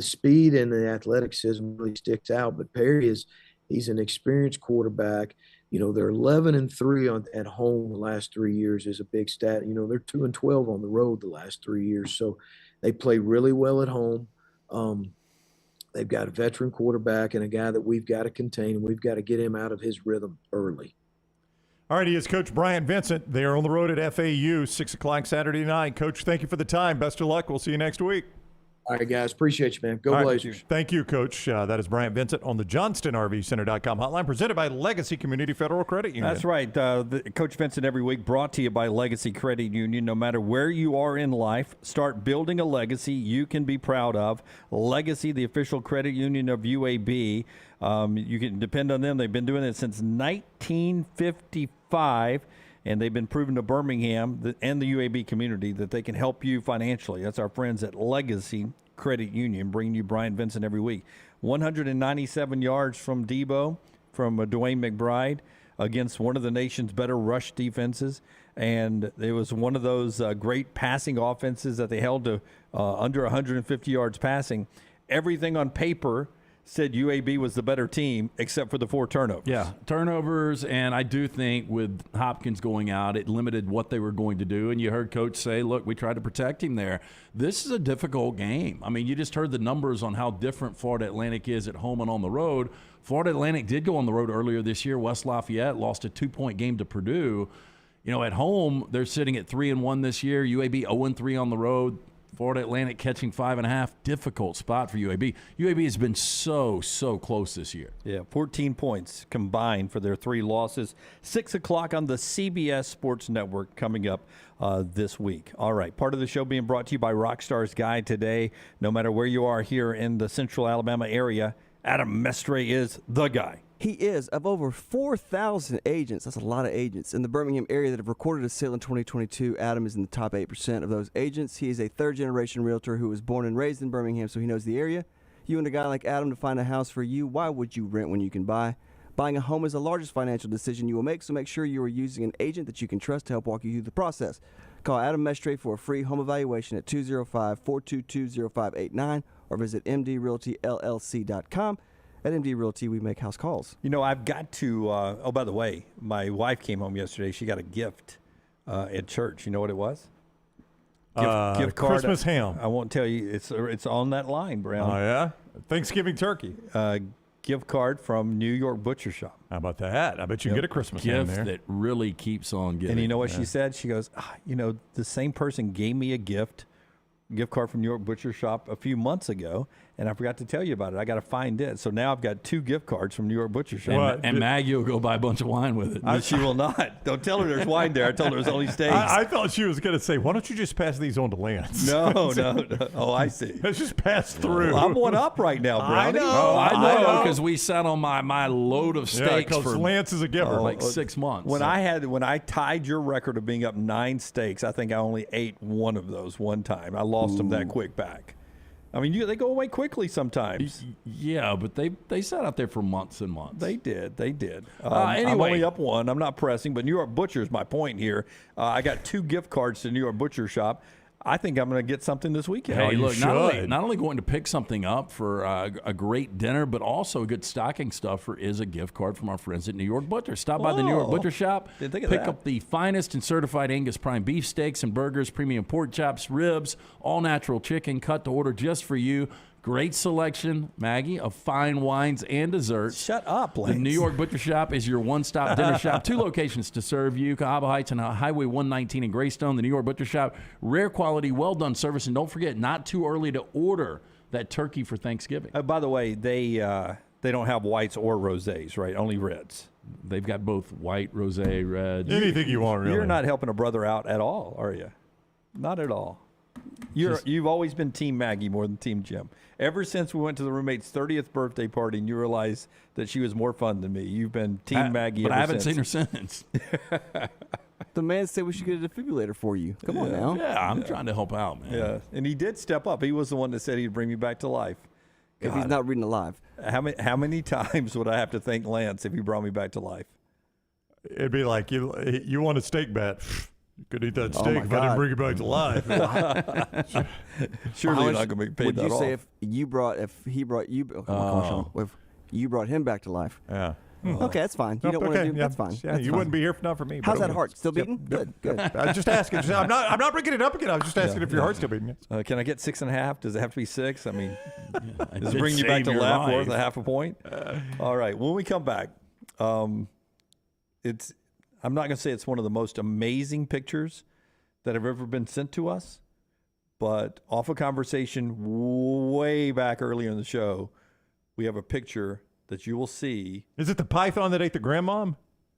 speed and the athleticism really sticks out. But Perry he's an experienced quarterback. They're 11-3 at home the last 3 years is a big stat. They're 2-12 on the road the last 3 years. So they play really well at home. They've got a veteran quarterback and a guy that we've got to contain, and we've got to get him out of his rhythm early. All right, he is Coach Bryant Vincent. They are on the road at FAU, 6 o'clock Saturday night. Coach, thank you for the time. Best of luck. We'll see you next week. All right, guys. Appreciate you, man. Go Blazers. Thank you, Coach. That is Bryant Vincent on the JohnstonRVCenter.com hotline, presented by Legacy Community Federal Credit Union. That's right. Coach Vincent every week, brought to you by Legacy Credit Union. No matter where you are in life, start building a legacy you can be proud of. Legacy, the official credit union of UAB. You can depend on them. They've been doing it since 1955. And they've been proven to Birmingham and the UAB community that they can help you financially. That's our friends at Legacy Credit Union, bringing you Bryant Vincent every week. 197 yards from Debo, from Dwayne McBride, against one of the nation's better rush defenses. And it was one of those great passing offenses that they held to under 150 yards passing. Everything on paper said UAB was the better team, except for the 4 turnovers. Yeah, turnovers, and I do think with Hopkins going out, it limited what they were going to do. And you heard Coach say, look, we tried to protect him there. This is a difficult game. I mean, you just heard the numbers on how different Florida Atlantic is at home and on the road. Florida Atlantic did go on the road earlier this year. West Lafayette lost a 2-point game to Purdue. At home, they're sitting at 3-1 this year. UAB 0-3 on the road. Florida Atlantic catching 5.5. Difficult spot for UAB. UAB has been so close this year. Yeah, 14 points combined for their 3 losses. 6 o'clock on the CBS Sports Network coming up this week. All right, part of the show being brought to you by Rockstar's Guide today. No matter where you are here in the central Alabama area, Adam Mestre is the guy. He is. Of over 4,000 agents, that's a lot of agents, in the Birmingham area that have recorded a sale in 2022, Adam is in the top 8% of those agents. He is a third-generation realtor who was born and raised in Birmingham, so he knows the area. You and a guy like Adam to find a house for you, why would you rent when you can buy? Buying a home is the largest financial decision you will make, so make sure you are using an agent that you can trust to help walk you through the process. Call Adam Mestre for a free home evaluation at 205-422-0589 or visit mdrealtyllc.com. At MD Realty, we make house calls. I've got to, oh, by the way, my wife came home yesterday. She got a gift at church. You know what it was? Gift card. Christmas ham. I won't tell you. It's on that line, Brown. Oh, yeah? Thanksgiving turkey. Gift card from New York Butcher Shop. How about that? I bet you can get a Christmas ham there. That really keeps on giving. And you know what she said? She goes, the same person gave me a gift card from New York Butcher Shop a few months ago, and I forgot to tell you about it. I got to find it. So now I've got 2 gift cards from New York Butcher Shop. And Maggie will go buy a bunch of wine with it. She will not. Don't tell her there's wine there. I told her there's only steaks. I thought she was going to say, why don't you just pass these on to Lance? No. Oh, I see. Let's just pass through. I'm one up right now, Brownie. I know, because we sat on my load of steaks for Lance is a giver. Like 6 months. When I tied your record of being up 9 steaks, I think I only ate one of those one time. I lost them that quick back. I mean, they go away quickly sometimes. Yeah, but they sat out there for months and months. They did. Anyway. I'm only up one. I'm not pressing, but New York Butcher is my point here. I got 2 gift cards to New York Butcher Shop. I think I'm going to get something this weekend. Hey, look, not only going to pick something up for a great dinner, but also a good stocking stuffer is a gift card from our friends at New York Butcher. Stop by the New York Butcher Shop. Didn't think of pick that. up the finest and certified Angus prime beef steaks and burgers, premium pork chops, ribs, all natural chicken cut to order just for you. Great selection, Maggie, of fine wines and desserts. Shut up, Lance. The New York Butcher Shop is your one-stop dinner shop. 2 locations to serve you, Cahaba Heights and Highway 119 in Greystone. The New York Butcher Shop, rare quality, well-done service. And don't forget, not too early to order that turkey for Thanksgiving. By the way, they don't have whites or rosés, right? Only reds. They've got both white, rosé, red. Anything you want, really. You're not helping a brother out at all, are you? Not at all. You've always been Team Maggie more than Team Jim. Ever since we went to the roommate's 30th birthday party and you realized that she was more fun than me, you've been Team Maggie but ever I haven't since. seen her since. The man said we should get a defibrillator for you. Come on now. Yeah, I'm trying to help out, man. Yeah, and he did step up. He was the one that said he'd bring me back to life. If he's not reading alive. How many times would I have to thank Lance if he brought me back to life? It'd be like, you want a steak bat. You could eat that Oh, steak my if I didn't God. bring you back to life. Surely you're not going to be paid Would that you off. say if he brought you? If you brought him back to life? Yeah. Okay, that's fine. You don't want to do. yeah. That's fine. Yeah, That's you fine. wouldn't be here if not for me. How's but that okay. heart? Still beating? Good. I was just asking. I'm not bringing it up again. I was just asking if your heart's still beating. Can I get 6.5? Does it have to be 6? I mean, does it did bring you back save to your laugh worth life. a half a point? All right. When we come back, I'm not going to say it's one of the most amazing pictures that have ever been sent to us, but off a conversation way back earlier in the show, we have a picture that you will see. Is it the python that ate the grandmom?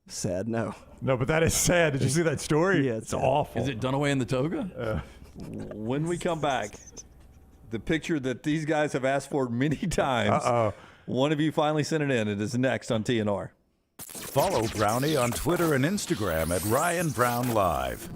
Sad, no. No, but that is sad. Did you see that story? Yeah, it's awful. Is it done away in the toga? When we come back, the picture that these guys have asked for many times, one of you finally sent it in. It is next on TNR. Follow Brownie on Twitter and Instagram at Ryan Brown Live.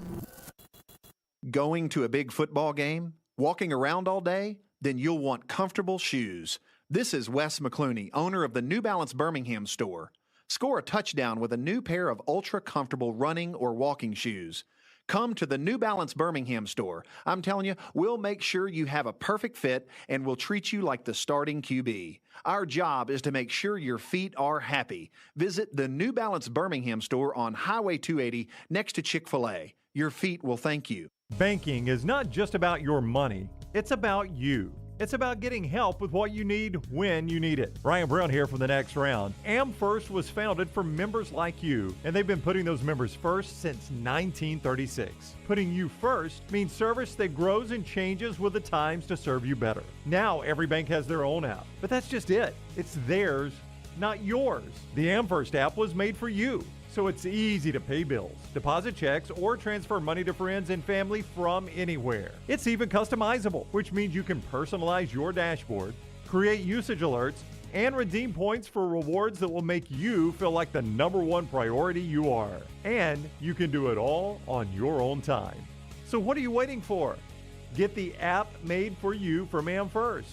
Going to a big football game? Walking around all day? Then you'll want comfortable shoes. This is Wes McClooney, owner of the New Balance Birmingham store. Score a touchdown with a new pair of ultra-comfortable running or walking shoes. Come to the New Balance Birmingham store. I'm telling you, we'll make sure you have a perfect fit and we'll treat you like the starting QB. Our job is to make sure your feet are happy. Visit the New Balance Birmingham store on Highway 280 next to Chick-fil-A. Your feet will thank you. Banking is not just about your money. It's about you. It's about getting help with what you need when you need it. Ryan Brown here from The Next Round. AmFirst was founded for members like you, and they've been putting those members first since 1936. Putting you first means service that grows and changes with the times to serve you better. Now every bank has their own app, but that's just it. It's theirs, not yours. The AmFirst app was made for you, so it's easy to pay bills, deposit checks, or transfer money to friends and family from anywhere. It's even customizable, which means you can personalize your dashboard, create usage alerts, and redeem points for rewards that will make you feel like the #1 priority you are. And you can do it all on your own time. So what are you waiting for? Get the app made for you from AmFirst.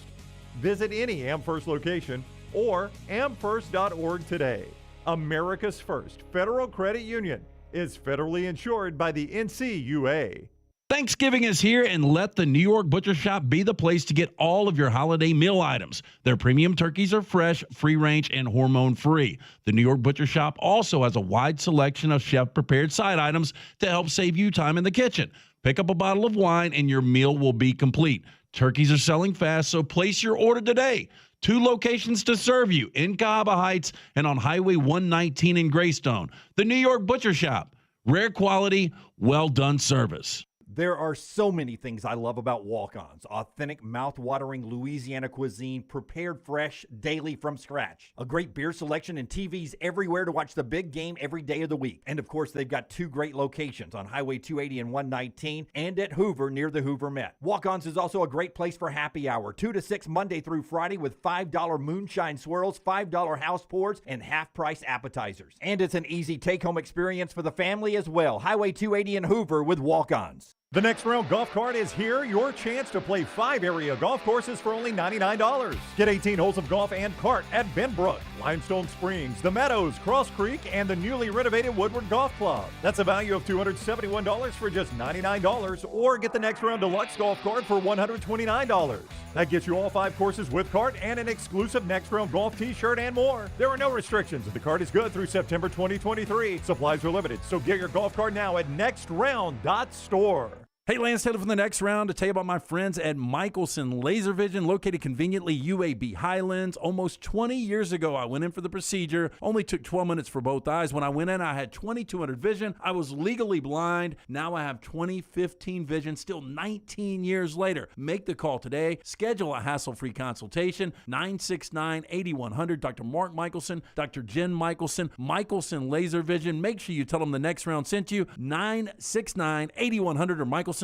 Visit any AmFirst location or amfirst.org today. America's first federal credit union is federally insured by the NCUA. Thanksgiving is here, and let the New York Butcher Shop be the place to get all of your holiday meal items. Their premium turkeys are fresh, free-range, and hormone-free. The New York Butcher Shop also has a wide selection of chef-prepared side items to help save you time in the kitchen. Pick up a bottle of wine, and your meal will be complete. Turkeys are selling fast, so place your order today. 2 locations to serve you in Cahaba Heights and on Highway 119 in Greystone. The New York Butcher Shop. Rare quality, well-done service. There are so many things I love about walk-ons. Authentic, mouth-watering Louisiana cuisine, prepared fresh, daily from scratch. A great beer selection and TVs everywhere to watch the big game every day of the week. And of course, they've got 2 great locations on Highway 280 and 119 and at Hoover near the Hoover Met. Walk-ons is also a great place for happy hour. 2 to 6 Monday through Friday with $5 moonshine swirls, $5 house pours, and half-price appetizers. And it's an easy take-home experience for the family as well. Highway 280 and Hoover with walk-ons. The Next Round Golf Cart is here. Your chance to play 5 area golf courses for only $99. Get 18 holes of golf and cart at Benbrook, Limestone Springs, The Meadows, Cross Creek, and the newly renovated Woodward Golf Club. That's a value of $271 for just $99, or get the Next Round Deluxe Golf Cart for $129. That gets you all 5 courses with cart and an exclusive Next Round Golf t-shirt and more. There are no restrictions. The cart is good through September 2023. Supplies are limited, so get your golf cart now at nextround.store. Hey, Lance Taylor from the Next Round to tell you about my friends at Michelson Laser Vision, located conveniently UAB Highlands. Almost 20 years ago, I went in for the procedure. Only took 12 minutes for both eyes. When I went in, I had 20/200 vision. I was legally blind. Now I have 20/15 vision, still 19 years later. Make the call today. Schedule a hassle-free consultation. 969-8100. Dr. Mark Michelson, Dr. Jen Michelson, Michelson Laser Vision. Make sure you tell them the Next Round sent you. 969-8100 or MichelsonLaserVision.com.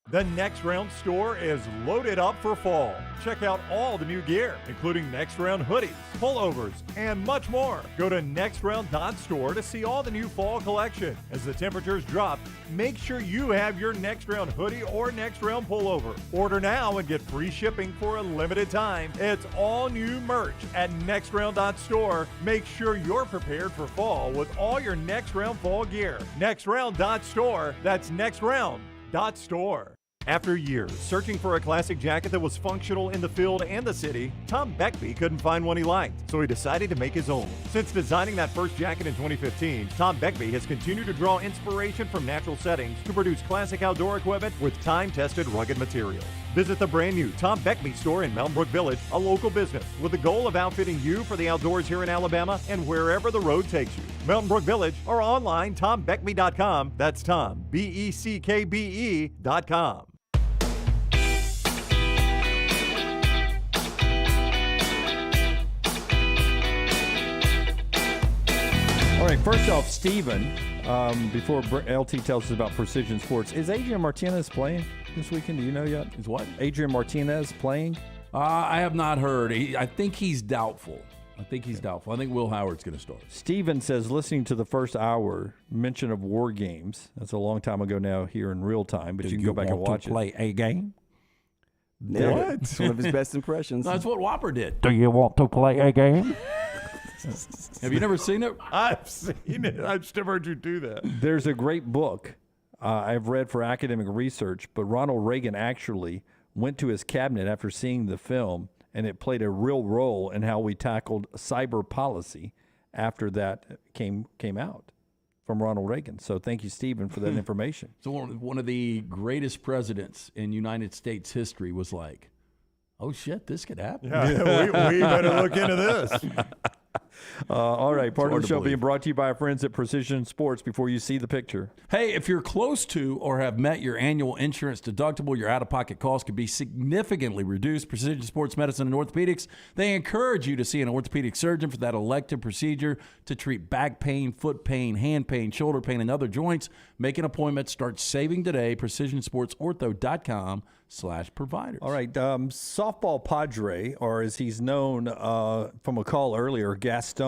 The Next Round store is loaded up for fall. Check out all the new gear, including Next Round hoodies, pullovers, and much more. Go to nextround.store to see all the new fall collection. As the temperatures drop, make sure you have your Next Round hoodie or Next Round pullover. Order now and get free shipping for a limited time. It's all new merch at nextround.store. Make sure you're prepared for fall with all your Next Round fall gear. Nextround.store. That's nextround.store. After years searching for a classic jacket that was functional in the field and the city, Tom Beckby couldn't find one he liked, so he decided to make his own. Since designing that first jacket in 2015, Tom Beckby has continued to draw inspiration from natural settings to produce classic outdoor equipment with time-tested rugged materials. Visit the brand new Tom Beckby store in Mountain Brook Village, a local business with the goal of outfitting you for the outdoors here in Alabama and wherever the road takes you. Mountain Brook Village or online, TomBeckby.com. That's Tom, BECKBE.com. All right, first off, Steven, before LT tells us about Precision Sports, is Adrian Martinez playing this weekend? Do you know yet? Is what? Adrian Martinez playing? I have not heard. I think he's doubtful. I think Will Howard's going to start. Steven says, listening to the first hour, mention of war games. That's a long time ago now here in real time, but you can go back and watch it. Play a game? What? It's one of his best impressions. That's what Whopper did. Do you want to play a game? Have you never seen it? I've seen it. I've just never heard you do that. There's a great book I've read for academic research, but Ronald Reagan actually went to his cabinet after seeing the film, and it played a real role in how we tackled cyber policy after that came out from Ronald Reagan. So thank you, Stephen, for that information. So one of the greatest presidents in United States history was like, oh, shit, this could happen. Yeah, we better look into this. All right, part of the show being brought to you by our friends at Precision Sports before you see the picture. Hey, if you're close to or have met your annual insurance deductible, your out-of-pocket costs could be significantly reduced. Precision Sports Medicine and Orthopedics, they encourage you to see an orthopedic surgeon for that elective procedure to treat back pain, foot pain, hand pain, shoulder pain, and other joints. Make an appointment. Start saving today. PrecisionSportsOrtho.com/providers. All right, softball Padre, or as he's known from a call earlier, Gaston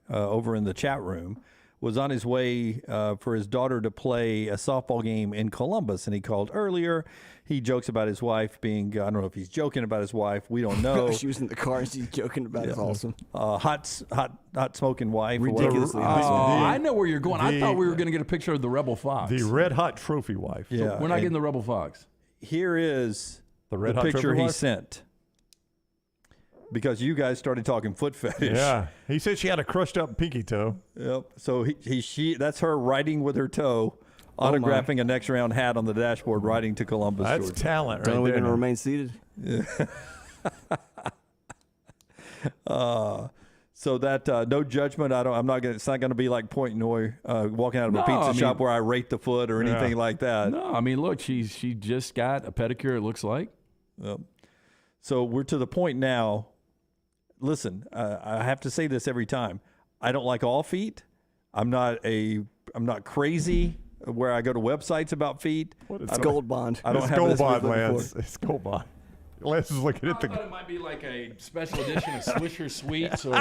over in the chat room, was on his way for his daughter to play a softball game in Columbus, and he called earlier. He jokes about his wife being, I don't know if he's joking about his wife. We don't know. She was in the car and she's joking about it. Awesome. Hot smoking wife. Ridiculously hot. I know where you're going. I thought we were going to get a picture of the Rebel Fox. The red hot trophy wife. Yeah. So we're not getting the Rebel Fox. Here is the red hot picture trophy he wife? sent. Because you guys started talking foot fetish. Yeah. He said she had a crushed up pinky toe. Yep. So she that's her riding with her toe, autographing a Next Round hat on the dashboard, riding to Columbus. That's Georgia. talent right Are we there. going to remain seated? So that no judgment. I'm not gonna. It's not gonna be like Portnoy walking out of a pizza shop where I rate the foot or anything like that. No, I mean, look, she just got a pedicure. It looks like. Yep. So we're to the point now. Listen, I have to say this every time. I don't like all feet. I'm not crazy where I go to websites about feet. It's Gold Bond. I don't it's have Gold this Bond, looking Lance. for it. It's Gold Bond. Lance is looking at the. I thought it might be like a special edition of Swisher Sweets, or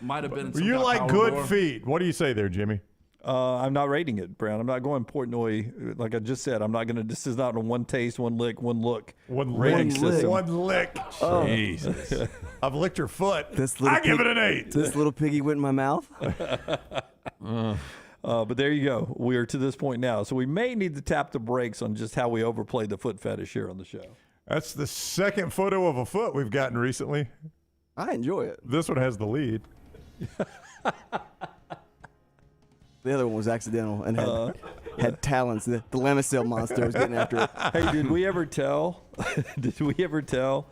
might have been. You like good feet. What do you say there, Jimmy? I'm not rating it, Brown. I'm not going Portnoy. Like I just said, I'm not going to. This is not a one taste, one lick, one look. One lick. Oh. Jesus. I've licked your foot. I give it an 8. This little piggy went in my mouth. But there you go. We are to this point now. So we may need to tap the brakes on just how we overplay the foot fetish here on the show. That's the second photo of a foot we've gotten recently. I enjoy it. This one has the lead. The other one was accidental and had talons. The Lamisil monster was getting after it. Hey, did we ever tell? Did we ever tell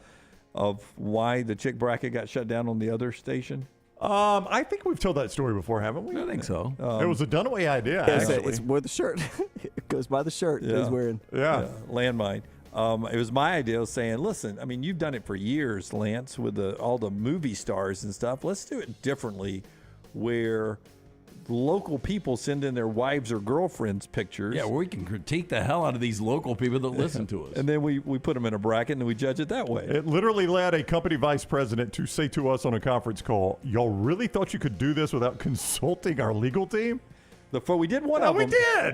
of why the chick bracket got shut down on the other station? I think we've told that story before, haven't we? I think so. It was a Dunaway idea, actually. It's where the shirt. It goes by the shirt that he's wearing. Yeah. Landmine. It was my idea of saying, listen, I mean, you've done it for years, Lance, with all the movie stars and stuff. Let's do it differently where local people send in their wives or girlfriends pictures. Yeah, we can critique the hell out of these local people that listen to us. And then we put them in a bracket and we judge it that way. It literally led a company vice president to say to us on a conference call, y'all really thought you could do this without consulting our legal team? We did one of them.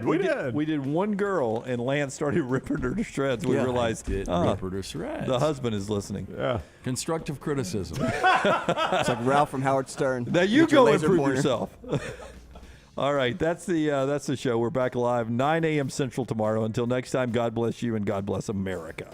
We did. We did one girl, and Lance started ripping her to shreds. We realized rip her to shreds. The husband is listening. Yeah. Constructive criticism. It's like Ralph from Howard Stern. Now you go and prove yourself. All right, that's the show. We're back live 9 a.m. Central tomorrow. Until next time, God bless you and God bless America.